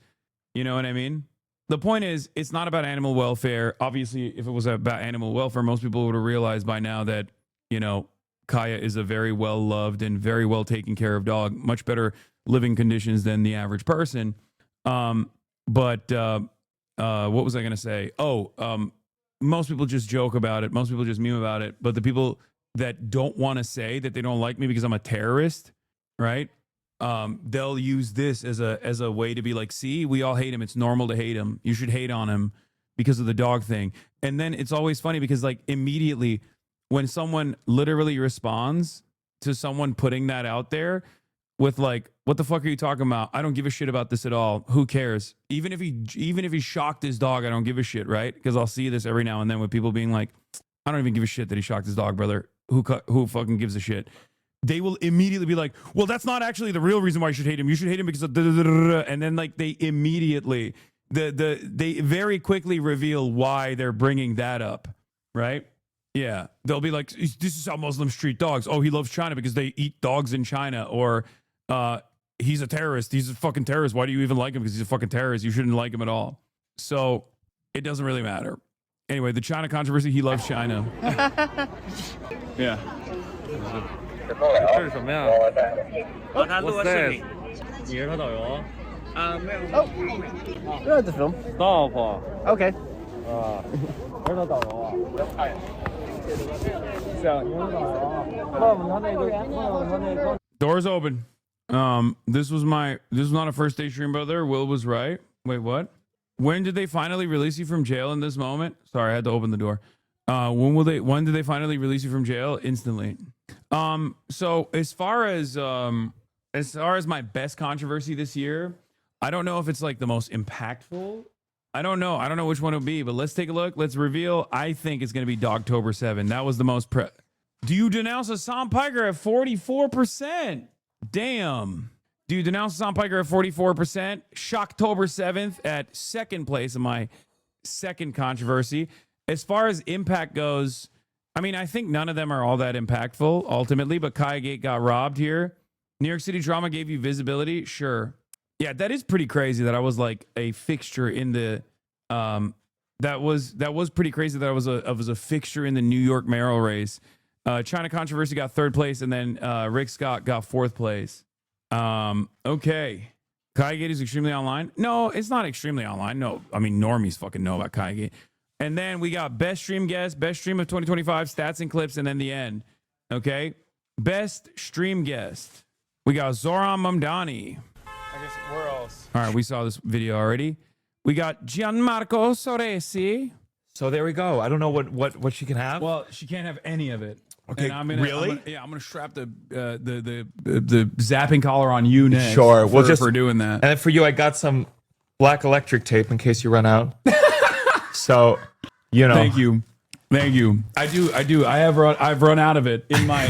You know what I mean? The point is, it's not about animal welfare. Obviously, if it was about animal welfare, most people would have realized by now that, you know, Kaya is a very well-loved and very well-taken care of dog. Much better living conditions than the average person. But what was I going to say? Most people just joke about it. Most people just meme about it. But the people that don't want to say that they don't like me because I'm a terrorist, right? They'll use this as a way to be like, see, we all hate him. It's normal to hate him. You should hate on him because of the dog thing. And then it's always funny because like immediately when someone literally responds to someone putting that out there with like, what the fuck are you talking about? I don't give a shit about this at all. Who cares? Even if he shocked his dog, I don't give a shit, right? Because I'll see this every now and then with people being like, I don't even give a shit that he shocked his dog, brother. Who fucking gives a shit? They will immediately be like, well, that's not actually the real reason why you should hate him. You should hate him because of and then like they immediately they very quickly reveal why they're bringing that up, right? Yeah, they'll be like, this is how Muslims treat dogs. Oh, he loves China because they eat dogs in China, or he's a terrorist. He's a fucking terrorist. Why do you even like him? Because he's a fucking terrorist. You shouldn't like him at all. So it doesn't really matter. Anyway, the China controversy. He loves China. Yeah. 这是什么呀？他录个视频，你是他导游？没有。Where is the film? Stop. Okay. 我是他导游啊。是啊，你是导游啊。问问他那个。 Doors open. This was not a first day stream, brother. Will was right. Wait, what? When did they finally release you from jail in this moment? Sorry, I had to open the door. When did they finally release you from jail? Instantly. So as far as my best controversy this year, I don't know if it's like the most impactful. I don't know which one it'll be, but let's take a look. Let's reveal. I think it's going to be Dogtober 7. That was the most Do you denounce Hasan Piker at 44%? Damn. Do you denounce Hasan Piker at 44%? Shocktober 7th at second place in my second controversy. As far as impact goes, I mean, I think none of them are all that impactful ultimately, but Kaya Gate got robbed here. New York City drama gave you visibility. Sure. Yeah, that is pretty crazy that I was like a fixture in the, that was pretty crazy that I was a fixture in the New York mayoral race. China controversy got third place, and then Rick Scott got fourth place. Okay. Kaya Gate is extremely online. No, it's not extremely online. No, I mean, normies fucking know about Kaya Gate. And then we got best stream guest, best stream of 2025, stats and clips, and then the end. Okay. Best stream guest. We got Zoran Mamdani. I guess where else? All right, we saw this video already. We got Gianmarco Soresi. So there we go. I don't know what she can have. Well, she can't have any of it. Okay, and I'm really? I'm gonna strap the zapping collar on you next. Sure, we'll just for doing that. And then for you, I got some black electric tape in case you run out. So, you know. Thank you. I've run out of it in my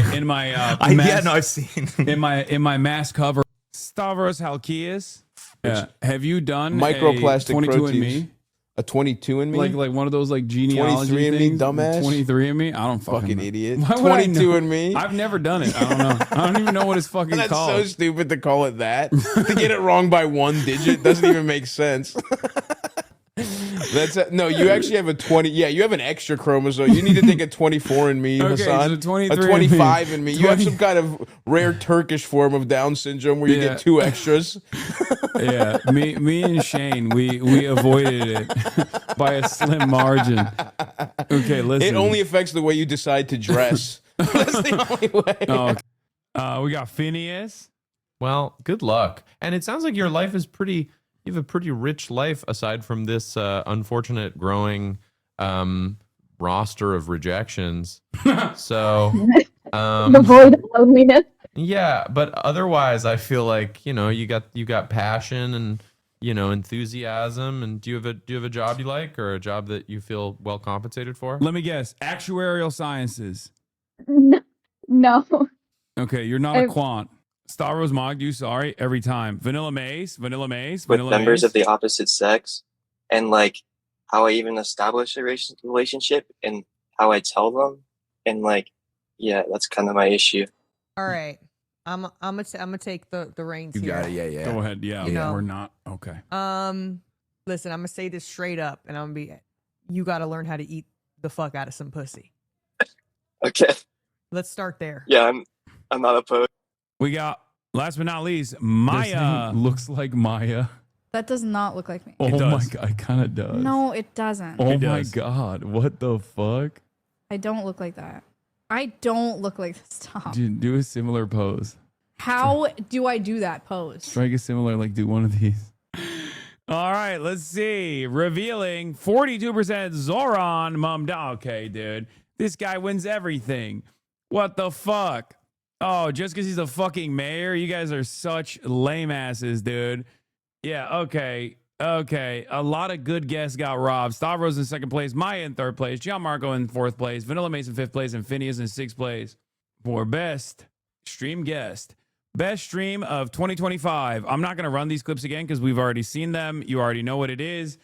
I've seen in my mass cover. Stavros Halkias. Yeah. Have you done microplastic 22andMe? A 22andMe? Like one of those like genealogy 23andMe, things? dumbass. 23andMe? I don't fucking idiot. 22andMe? I've never done it. I don't know. I don't even know what it's fucking That's called. so stupid to call it that. To get it wrong by one digit doesn't even make sense. No, you actually have a 20. Yeah, you have an extra chromosome. You need to take a 24 in me, Okay, Hasan. so 23 a 25 in me. You have some kind of rare Turkish form of Down syndrome where you get 2 extras. Yeah, me and Shane, we avoided it by a slim margin. Okay, listen. It only affects the way you decide to dress. That's the only way. Oh, okay. We got Phineas. Well, good luck. And it sounds like your life is pretty. You have a pretty rich life aside from this unfortunate growing roster of rejections. So the void of loneliness. Yeah, but otherwise, I feel like you got passion and enthusiasm. And do you have a job you like or a job that you feel well compensated for? Let me guess. Actuarial sciences. No. Okay, you're not a quant. Stavros mocked you, sorry, every time. Vanilla Mace. With members of the opposite sex, and like how I even establish a relationship and how I tell them, and like, yeah, that's kind of my issue. All right, I'm gonna take the reins You here. got it, yeah. Go ahead, yeah. We're not, okay. Listen, I'm gonna say this straight up, and you got to learn how to eat the fuck out of some pussy. Okay. Let's start there. Yeah, I'm not opposed. We got, last but not least, Maya. Looks like Maya. That does not look like me. Oh my God, it kind of does. No, it doesn't. Oh my God, what the fuck? I don't look like that. I don't look like this. Stop. Dude, do a similar pose. How do I do that pose? Strike a similar, like do one of these. All right, let's see. Revealing 42% Zoran Mamdani. Okay, dude. This guy wins everything. What the fuck? Oh, just because he's a fucking mayor? You guys are such lame asses, dude. Yeah, okay. Okay. A lot of good guests got robbed. Stavros in second place, Maya in third place, Gianmarco in fourth place, Vanilla Mace in fifth place, and Phineas in sixth place for best stream guest. Best stream of 2025. I'm not going to run these clips again because we've already seen them. You already know what it is.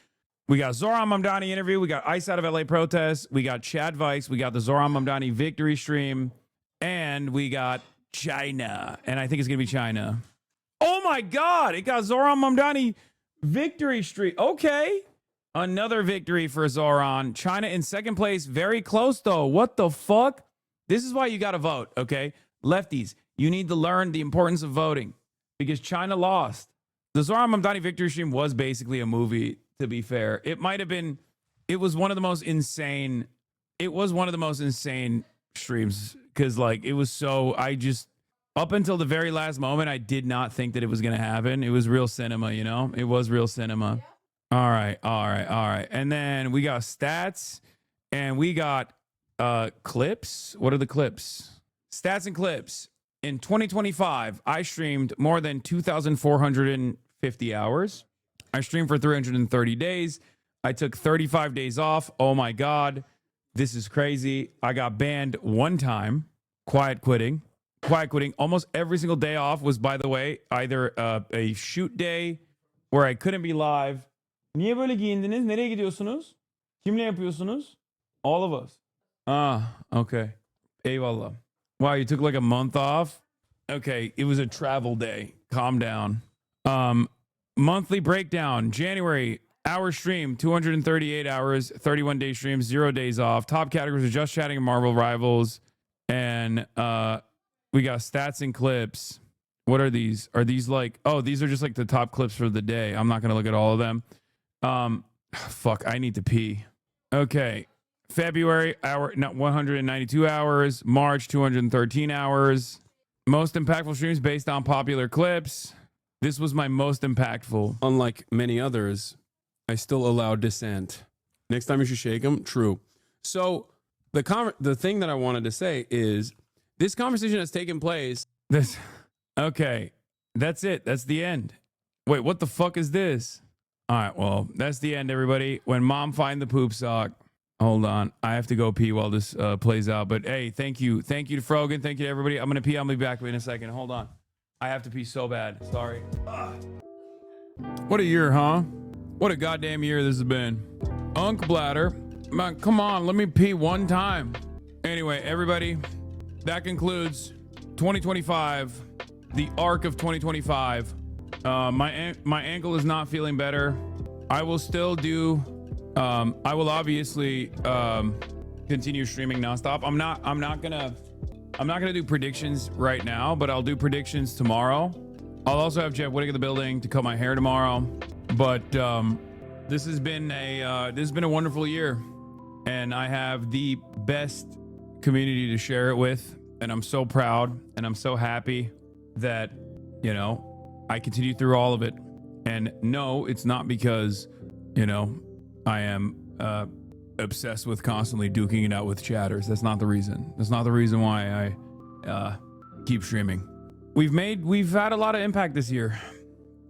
We got Zoran Mamdani interview. We got Ice Out of LA protest. We got Chad Vice. We got the Zoran Mamdani victory stream. And we got China. And I think it's going to be China. Oh my God. It got Zoran Mamdani victory streak. Okay. Another victory for Zoran. China in second place. Very close though. What the fuck? This is why you got to vote. Okay. Lefties, you need to learn the importance of voting because China lost. The Zoran Mamdani victory stream was basically a movie, to be fair. It might have been, it was one of the most insane streams because like it was so, up until the very last moment, I did not think that it was going to happen. It was real cinema, you know? It was real cinema. All right. And then we got stats and we got clips. What are the clips? Stats and clips. In 2025, I streamed more than 2,450 hours. I streamed for 330 days. I took 35 days off. Oh my God. This is crazy. I got banned one time. Quiet quitting. Almost every single day off was, by the way, either a shoot day where I couldn't be live. Niye böyle giyindiniz? Nereye gidiyorsunuz? Kimle yapıyorsunuz? All of us. Okay. Eyvallah. Wow, you took like a month off? Okay, it was a travel day. Calm down. Monthly breakdown. January, hour stream, 238 hours, 31-day stream, 0 days off. Top categories are Just Chatting and Marvel Rivals. And we got stats and clips. What are these? Are these like, oh, these are just like the top clips for the day. I'm not going to look at all of them. Fuck, I need to pee. Okay. February, 192 hours. March, 213 hours. Most impactful streams based on popular clips. This was my most impactful. Unlike many others, I still allow dissent. Next time you should shake them. True. So the thing that I wanted to say is this conversation has taken place. Okay. That's it. That's the end. Wait, what the fuck is this? All right, well, that's the end, everybody. When mom find the poop sock. Hold on. I have to go pee while this plays out. But hey, thank you. Thank you to Frogan. Thank you to everybody. I'm going to pee. I'll be back in a second. Hold on. I have to pee so bad. Sorry. What a year, huh? What a goddamn year this has been. Unk bladder. Man, come on. Let me pee one time. Anyway, everybody, that concludes 2025, the arc of 2025. My ankle is not feeling better. I will still do I will obviously continue streaming nonstop. I'm not gonna do predictions right now, but I'll do predictions tomorrow. I'll also have Jeff Whittick in the building to cut my hair tomorrow. But this has been a wonderful year, and I have the best community to share it with, and I'm so proud and I'm so happy that, you know, I continue through all of it. And no, it's not because, you know, I am obsessed with constantly duking it out with chatters. That's not the reason. That's not the reason why I keep streaming. We've had a lot of impact this year,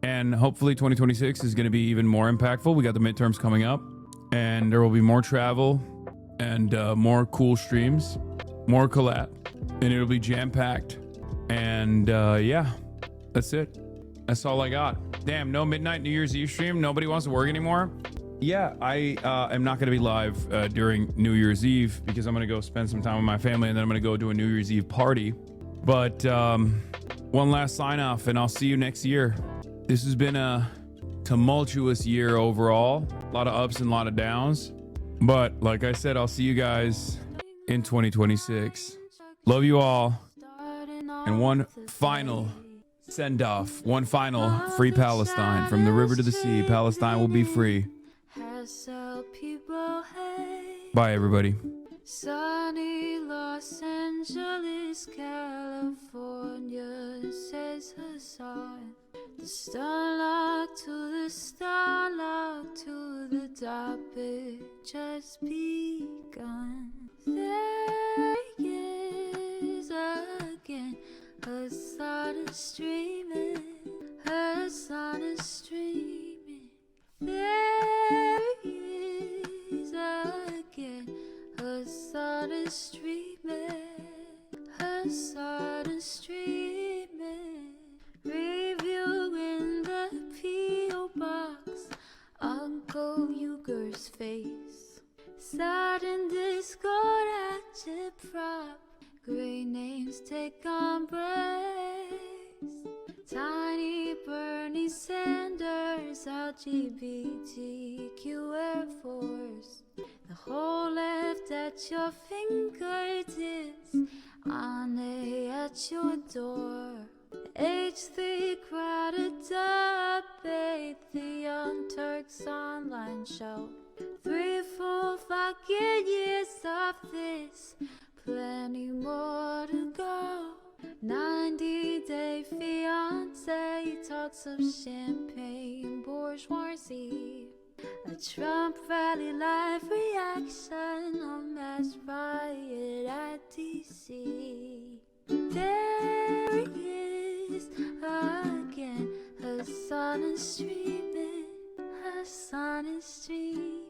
and hopefully 2026 is going to be even more impactful. We got the midterms coming up, and there will be more travel and more cool streams, more collab, and it'll be jam-packed. And yeah, that's it. That's all I got. Damn, no midnight New Year's Eve stream. Nobody wants to work anymore. Yeah, I am not going to be live during New Year's Eve because I'm going to go spend some time with my family, and then I'm going to go do a New Year's Eve party. But one last sign off, and I'll see you next year. This has been a tumultuous year overall. A lot of ups and a lot of downs. But like I said, I'll see you guys in 2026. Love you all. And one final send off, one final free Palestine. From the river to the sea, Palestine will be free. Bye, everybody. Sunny Los Angeles, California, says Hasan. The starlight to the starlight to the topic just begun. There he is again. Hasan is streaming. Hasan is streaming. There he is again. Hasan is streaming. Hasan is streaming. Review in the P.O. box. Uncle Uger's face. Sat in Discord at your prop. Great names take on breaks. Tiny Bernie Sanders, LGBTQ Air Force. The whole left at your fingertips, Ane at your door. H3 crowded debate, the Young Turks online show. 3 full fucking years of this, plenty more to go. 90-day fiance talks of champagne bourgeoisie. A Trump rally live reaction, a mass riot at DC. There he is again. Hasan is streaming. Hasan is streaming.